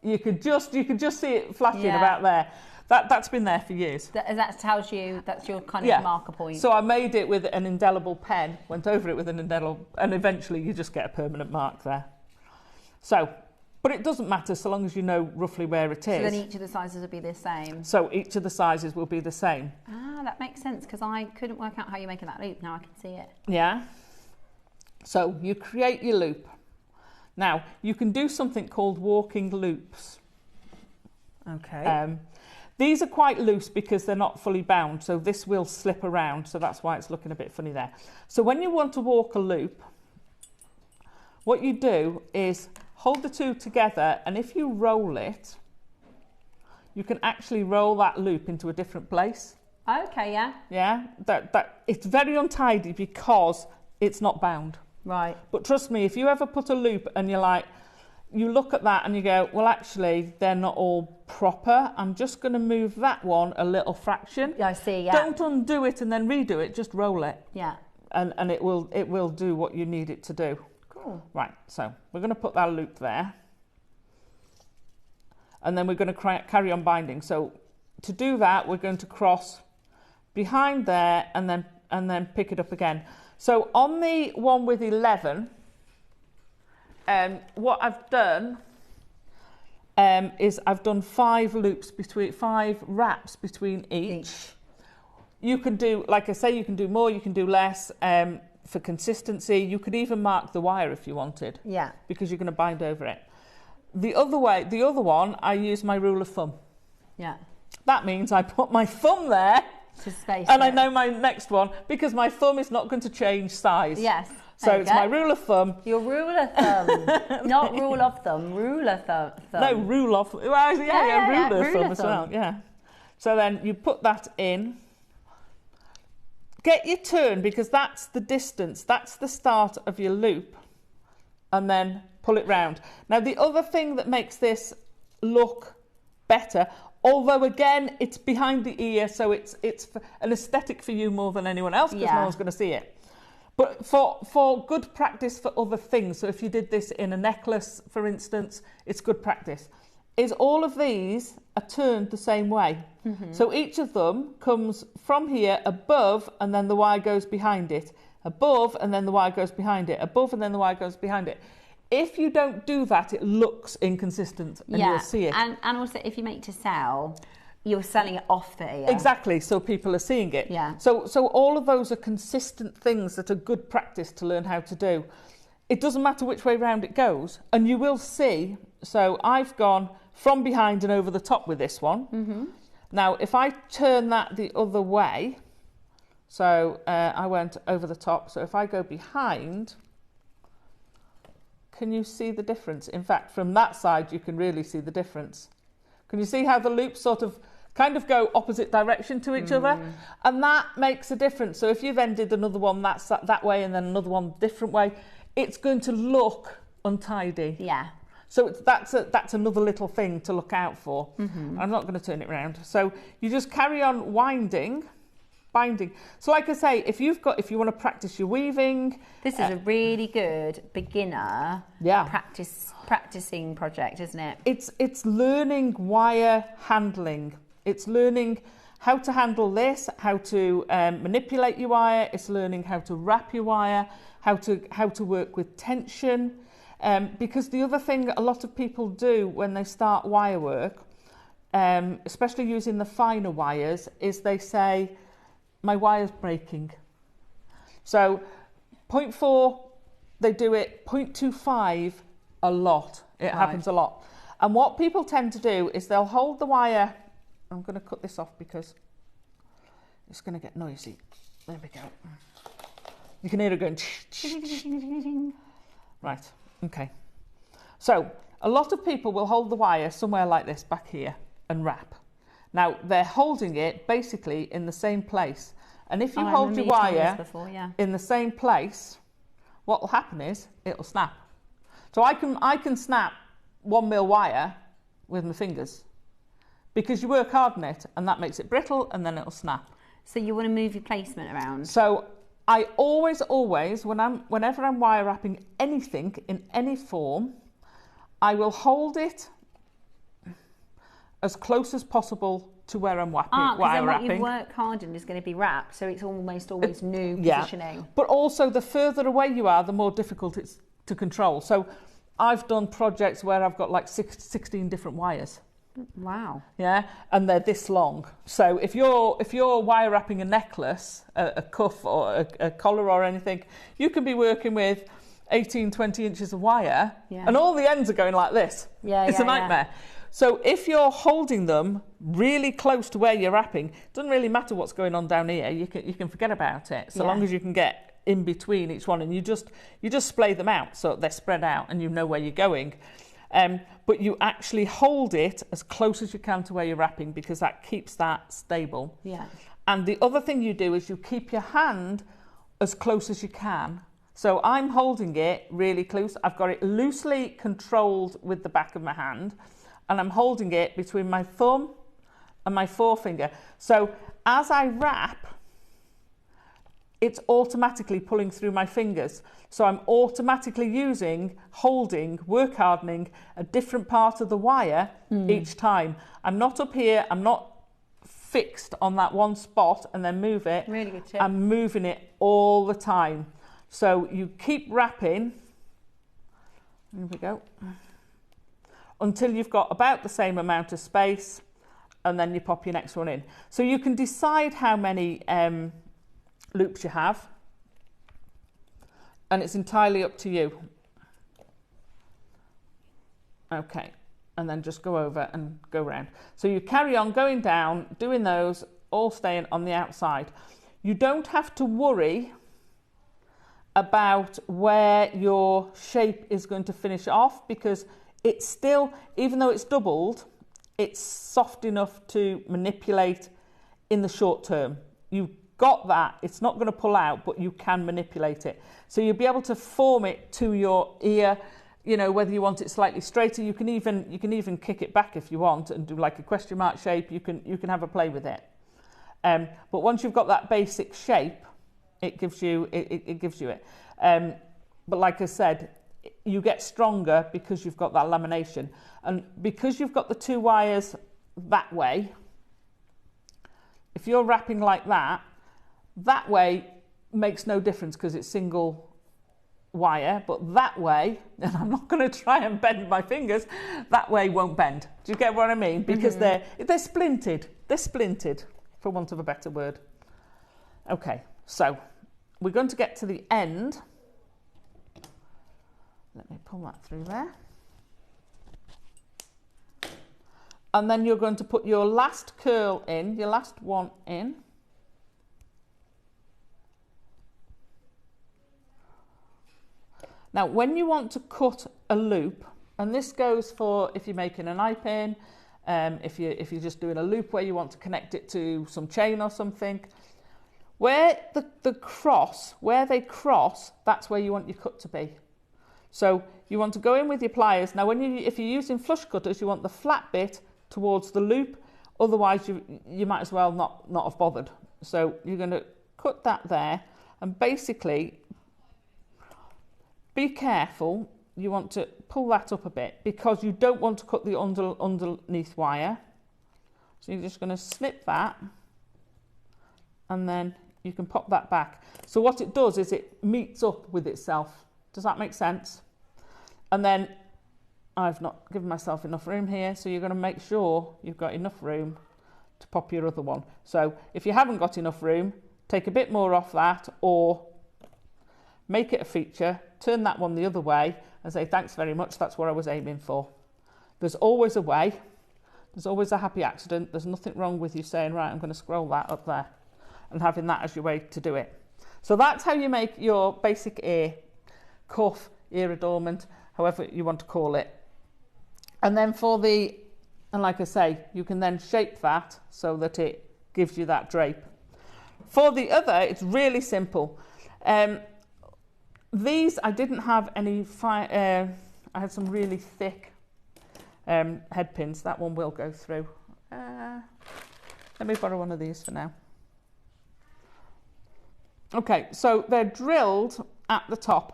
[SPEAKER 2] You could just see it flashing about there. That's been there for years.
[SPEAKER 1] That tells you that's your kind of marker point.
[SPEAKER 2] So I made it with an indelible pen, went over it with an indelible, and eventually you just get a permanent mark there. So, but it doesn't matter so long as you know roughly where it is.
[SPEAKER 1] So then each of the sizes will be the same.
[SPEAKER 2] So each of the sizes will be the same.
[SPEAKER 1] Ah, that makes sense, because I couldn't work out how you're making that loop. Now I can see it.
[SPEAKER 2] Yeah. So you create your loop. Now, you can do something called walking loops.
[SPEAKER 5] Okay.
[SPEAKER 2] These are quite loose because they're not fully bound, so this will slip around, so that's why it's looking a bit funny there. So when you want to walk a loop, what you do is hold the 2 together, and if you roll it, you can actually roll that loop into a different place.
[SPEAKER 1] Okay, yeah.
[SPEAKER 2] Yeah, it's very untidy because it's not bound.
[SPEAKER 1] Right.
[SPEAKER 2] But trust me, if you ever put a loop and you look at that and you go, well, actually, they're not all proper. I'm just going to move that one a little fraction.
[SPEAKER 1] Yeah, I see, yeah.
[SPEAKER 2] Don't undo it and then redo it, just roll it.
[SPEAKER 1] Yeah.
[SPEAKER 2] And it will do what you need it to do.
[SPEAKER 1] Cool.
[SPEAKER 2] Right, so we're going to put that loop there. And then we're going to carry on binding. So to do that, we're going to cross behind there and then pick it up again. So on the one with 11, what I've done is I've done 5 wraps between each. You can do, like I say, you can do more, you can do less. For consistency, you could even mark the wire if you wanted.
[SPEAKER 1] Yeah.
[SPEAKER 2] Because you're going to bind over it. The other one, I use my rule of thumb.
[SPEAKER 1] Yeah.
[SPEAKER 2] That means I put my thumb there.
[SPEAKER 1] To space
[SPEAKER 2] and
[SPEAKER 1] it.
[SPEAKER 2] I know my next one because my thumb is not going to change size.
[SPEAKER 1] Yes.
[SPEAKER 2] So it's my rule of thumb.
[SPEAKER 1] Your rule of thumb. Not rule of thumb, rule of thumb.
[SPEAKER 2] No, rule of, well, rule of thumb as well, yeah. So then you put that in. Get your turn, because that's the distance, that's the start of your loop. And then pull it round. Now the other thing that makes this look better, although again it's behind the ear, so it's an aesthetic for you more than anyone else, because no one's going to see it. But for good practice for other things, so if you did this in a necklace, for instance, it's good practice, is all of these are turned the same way. Mm-hmm. So each of them comes from here above, and then the wire goes behind it. Above, and then the wire goes behind it. Above, and then the wire goes behind it. If you don't do that, it looks inconsistent, and you'll see it.
[SPEAKER 1] And also, if you make to sell, you're selling it off the ear.
[SPEAKER 2] Exactly, so people are seeing it.
[SPEAKER 1] Yeah.
[SPEAKER 2] So all of those are consistent things that are good practice to learn how to do. It doesn't matter which way round it goes, and you will see. So I've gone from behind and over the top with this one. Mm-hmm. Now, if I turn that the other way, so I went over the top. So if I go behind, can you see the difference? In fact, from that side, you can really see the difference. Can you see how the loops sort of kind of go opposite direction to each other? And that makes a difference. So if you've ended another one that way and then another one different way, it's going to look untidy.
[SPEAKER 1] Yeah.
[SPEAKER 2] So that's another little thing to look out for. Mm-hmm. I'm not going to turn it round. So you just carry on winding, binding. So like I say, if you want to practice your weaving,
[SPEAKER 1] this is a really good beginner practicing project, isn't it?
[SPEAKER 2] It's learning wire handling. It's learning how to handle this, how to manipulate your wire. It's learning how to wrap your wire, how to work with tension. Because the other thing a lot of people do when they start wire work, especially using the finer wires, is they say, my wire's breaking. So 0.4, they do it. 0.25, a lot. It happens a lot. And what people tend to do is they'll hold the wire. I'm going to cut this off because it's going to get noisy. There we go. You can hear it going. Right, okay. So a lot of people will hold the wire somewhere like this back here and wrap. Now they're holding it basically in the same place. And if you hold your wire in the same place, what will happen is it'll snap. So I can snap 1mm wire with my fingers, because you work hard on it and that makes it brittle and then it'll snap.
[SPEAKER 1] So you want to move your placement around?
[SPEAKER 2] So I always, whenever I'm wire wrapping anything in any form, I will hold it as close as possible to where I'm wire wrapping.
[SPEAKER 1] What you've worked hard in is going to be wrapped, so it's almost always new positioning.
[SPEAKER 2] But also the further away you are, the more difficult it's to control. So I've done projects where I've got like 16 different wires.
[SPEAKER 1] Wow.
[SPEAKER 2] Yeah, and they're this long. So if you're wire wrapping a necklace, a cuff or a collar or anything, you can be working with 18, 20 inches of wire, and all the ends are going like this. It's a nightmare. So if you're holding them really close to where you're wrapping, it doesn't really matter what's going on down here. You can forget about it, so long as you can get in between each one, and you just splay them out so they're spread out and you know where you're going. But you actually hold it as close as you can to where you're wrapping, because that keeps that stable.
[SPEAKER 1] Yeah.
[SPEAKER 2] And the other thing you do is you keep your hand as close as you can. So I'm holding it really close. I've got it loosely controlled with the back of my hand, and I'm holding it between my thumb and my forefinger. So as I wrap, it's automatically pulling through my fingers. So I'm automatically holding, work hardening a different part of the wire each time. I'm not up here, I'm not fixed on that one spot and then move it.
[SPEAKER 1] Really good tip.
[SPEAKER 2] I'm moving it all the time. So you keep wrapping, here we go, until you've got about the same amount of space, and then you pop your next one in. So you can decide how many loops you have, and it's entirely up to you. Okay, and then just go over and go round. So you carry on going down, doing those, all staying on the outside. You don't have to worry about where your shape is going to finish off, because it's still, even though it's doubled, it's soft enough to manipulate in the short term. You've got that, it's not going to pull out, but you can manipulate it. So you'll be able to form it to your ear, you know, whether you want it slightly straighter. You can even kick it back if you want and do like a question mark shape. You can have a play with it. But once you've got that basic shape, it gives you it. But like I said, you get stronger because you've got that lamination, and because you've got the two wires that way. If you're wrapping like that way makes no difference because it's single wire, but that way, and I'm not going to try and bend my fingers, that way won't bend. Do you get what I mean? Because they're splinted. They're splinted, for want of a better word. Okay, so we're going to get to the end. Let me pull that through there. And then you're going to put your last curl in, your last one in. Now, when you want to cut a loop, and this goes for if you're making an eye pin, if you're just doing a loop where you want to connect it to some chain or something, where they cross, that's where you want your cut to be. So you want to go in with your pliers. Now, if you're using flush cutters, you want the flat bit towards the loop. Otherwise, you might as well not have bothered. So you're going to cut that there, and basically be careful. You want to pull that up a bit because you don't want to cut the underneath wire. So you're just going to snip that, and then you can pop that back. So what it does is it meets up with itself. Does that make sense? And then I've not given myself enough room here, so you're going to make sure you've got enough room to pop your other one. So if you haven't got enough room, take a bit more off that, or make it a feature, turn that one the other way and say, thanks very much, that's what I was aiming for. There's always a way. There's always a happy accident. There's nothing wrong with you saying, right, I'm going to scroll that up there, and having that as your way to do it. So that's how you make your basic ear, cuff, ear adornment, however you want to call it. And then for the, and like I say, you can then shape that so that it gives you that drape. For the other, it's really simple. These, I didn't have any, I had some really thick head pins. That one will go through. Let me borrow one of these for now. Okay, so they're drilled at the top.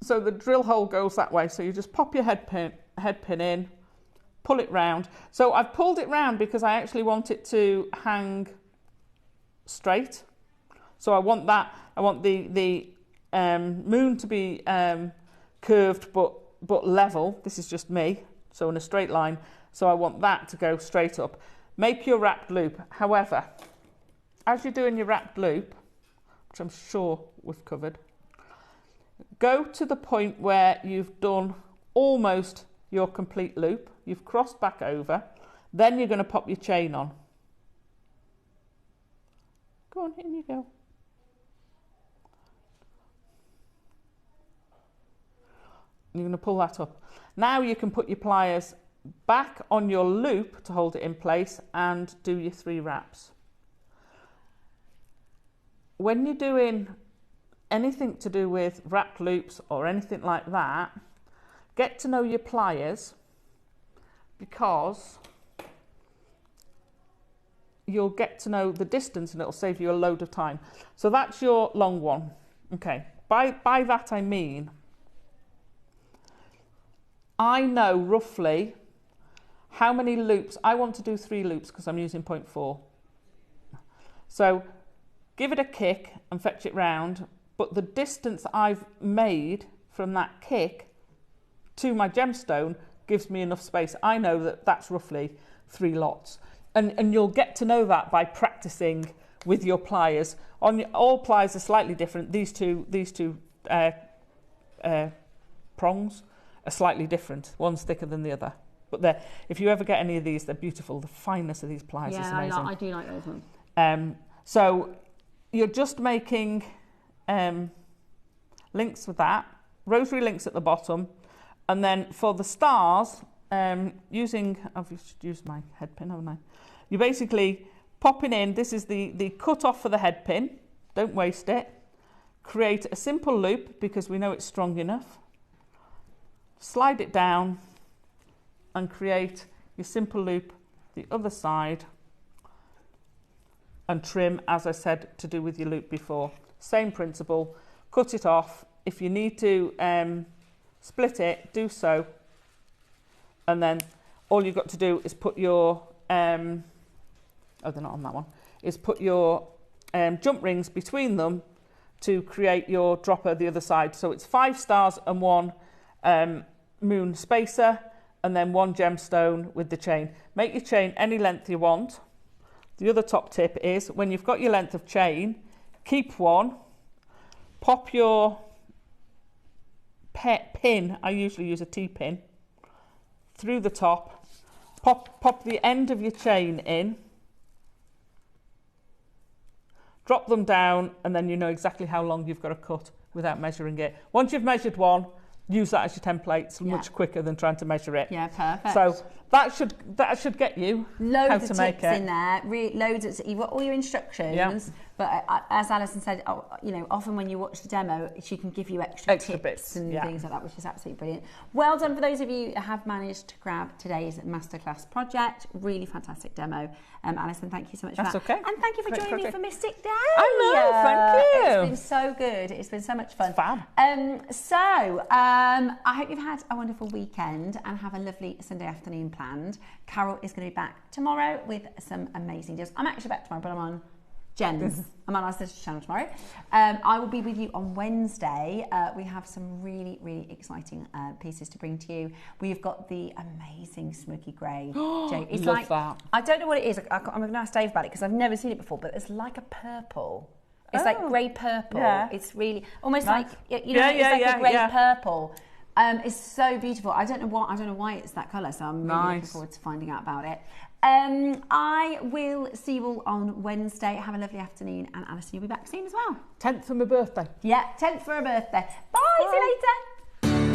[SPEAKER 2] So the drill hole goes that way. So you just pop your head pin in, pull it round. So I've pulled it round because I actually want it to hang straight. So I want that. I want the moon to be curved but level. This is just me. So in a straight line. So I want that to go straight up. Make your wrapped loop. However, as you're doing your wrapped loop, which I'm sure we've covered, go to the point where you've done almost your complete loop. You've crossed back over. Then you're going to pop your chain on. Go on, in you go. You're going to pull that up. Now you can put your pliers back on your loop to hold it in place and do your 3 wraps. When you're doing anything to do with wrapped loops or anything like that, get to know your pliers, because you'll get to know the distance and it'll save you a load of time. So that's your long one. Okay, by that I mean, I know roughly how many loops. I want to do 3 loops because I'm using 0.4. So give it a kick and fetch it round, but the distance I've made from that kick to my gemstone gives me enough space. I know that that's roughly 3 lots. And you'll get to know that by practicing with your pliers. All pliers are slightly different. These two prongs are slightly different. One's thicker than the other. But if you ever get any of these, they're beautiful. The fineness of these pliers is amazing.
[SPEAKER 8] Yeah, I do like those ones.
[SPEAKER 2] So you're just making links with that, rosary links at the bottom, and then for the stars, I've used my head pin, haven't I? You're basically popping in, this is the cut off for the head pin, don't waste it. Create a simple loop because we know it's strong enough. Slide it down and create your simple loop the other side, and trim, as I said, to do with your loop before. Same principle, cut it off. If you need to split it, do so. And then all you've got to do is put your, they're not on that one, is put your jump rings between them to create your dropper the other side. So it's 5 stars and 1 moon spacer, and then 1 gemstone with the chain. Make your chain any length you want. The other top tip is when you've got your length of chain, keep one, pop your pin, I usually use a T-pin, through the top, pop the end of your chain in, drop them down, and then you know exactly how long you've got to cut without measuring it. Once you've measured one, use that as your template. It's much quicker than trying to measure it.
[SPEAKER 8] Yeah, perfect.
[SPEAKER 2] So that should get you
[SPEAKER 1] loads
[SPEAKER 2] how
[SPEAKER 1] of
[SPEAKER 2] to
[SPEAKER 1] tips
[SPEAKER 2] make it
[SPEAKER 1] in there. Loads of, you've got all your instructions. But as Alison said, you know, often when you watch the demo, she can give you extra tips
[SPEAKER 2] bits
[SPEAKER 1] and things like that, which is absolutely brilliant. Well done for those of you who have managed to grab today's masterclass project. Really fantastic demo. Alison, thank you so much for that.
[SPEAKER 2] That's okay.
[SPEAKER 1] And thank you for joining me for Mystic Day.
[SPEAKER 2] I know, thank you.
[SPEAKER 1] It's been so good. It's been so much fun.
[SPEAKER 2] Fab.
[SPEAKER 1] I hope you've had a wonderful weekend and have a lovely Sunday afternoon planned. Carol is going to be back tomorrow with some amazing deals. I'm actually back tomorrow, but I'm on Jen's. I'm on our sister channel tomorrow. I will be with you on Wednesday. We have some really, really exciting pieces to bring to you. We've got the amazing smoky grey. It's
[SPEAKER 2] love that.
[SPEAKER 1] I don't know what it is. I'm going to ask Dave about it because I've never seen it before, but it's like a purple. It's like grey purple. Yeah. It's really almost like, you know, it's like a grey purple. It's so beautiful. I don't know why it's that colour, so I'm really looking forward to finding out about it. I will see you all on Wednesday. Have a lovely afternoon, and Alison, you'll be back soon as well.
[SPEAKER 2] 10th for my birthday.
[SPEAKER 1] Yeah, 10th for her birthday. Bye. See you later.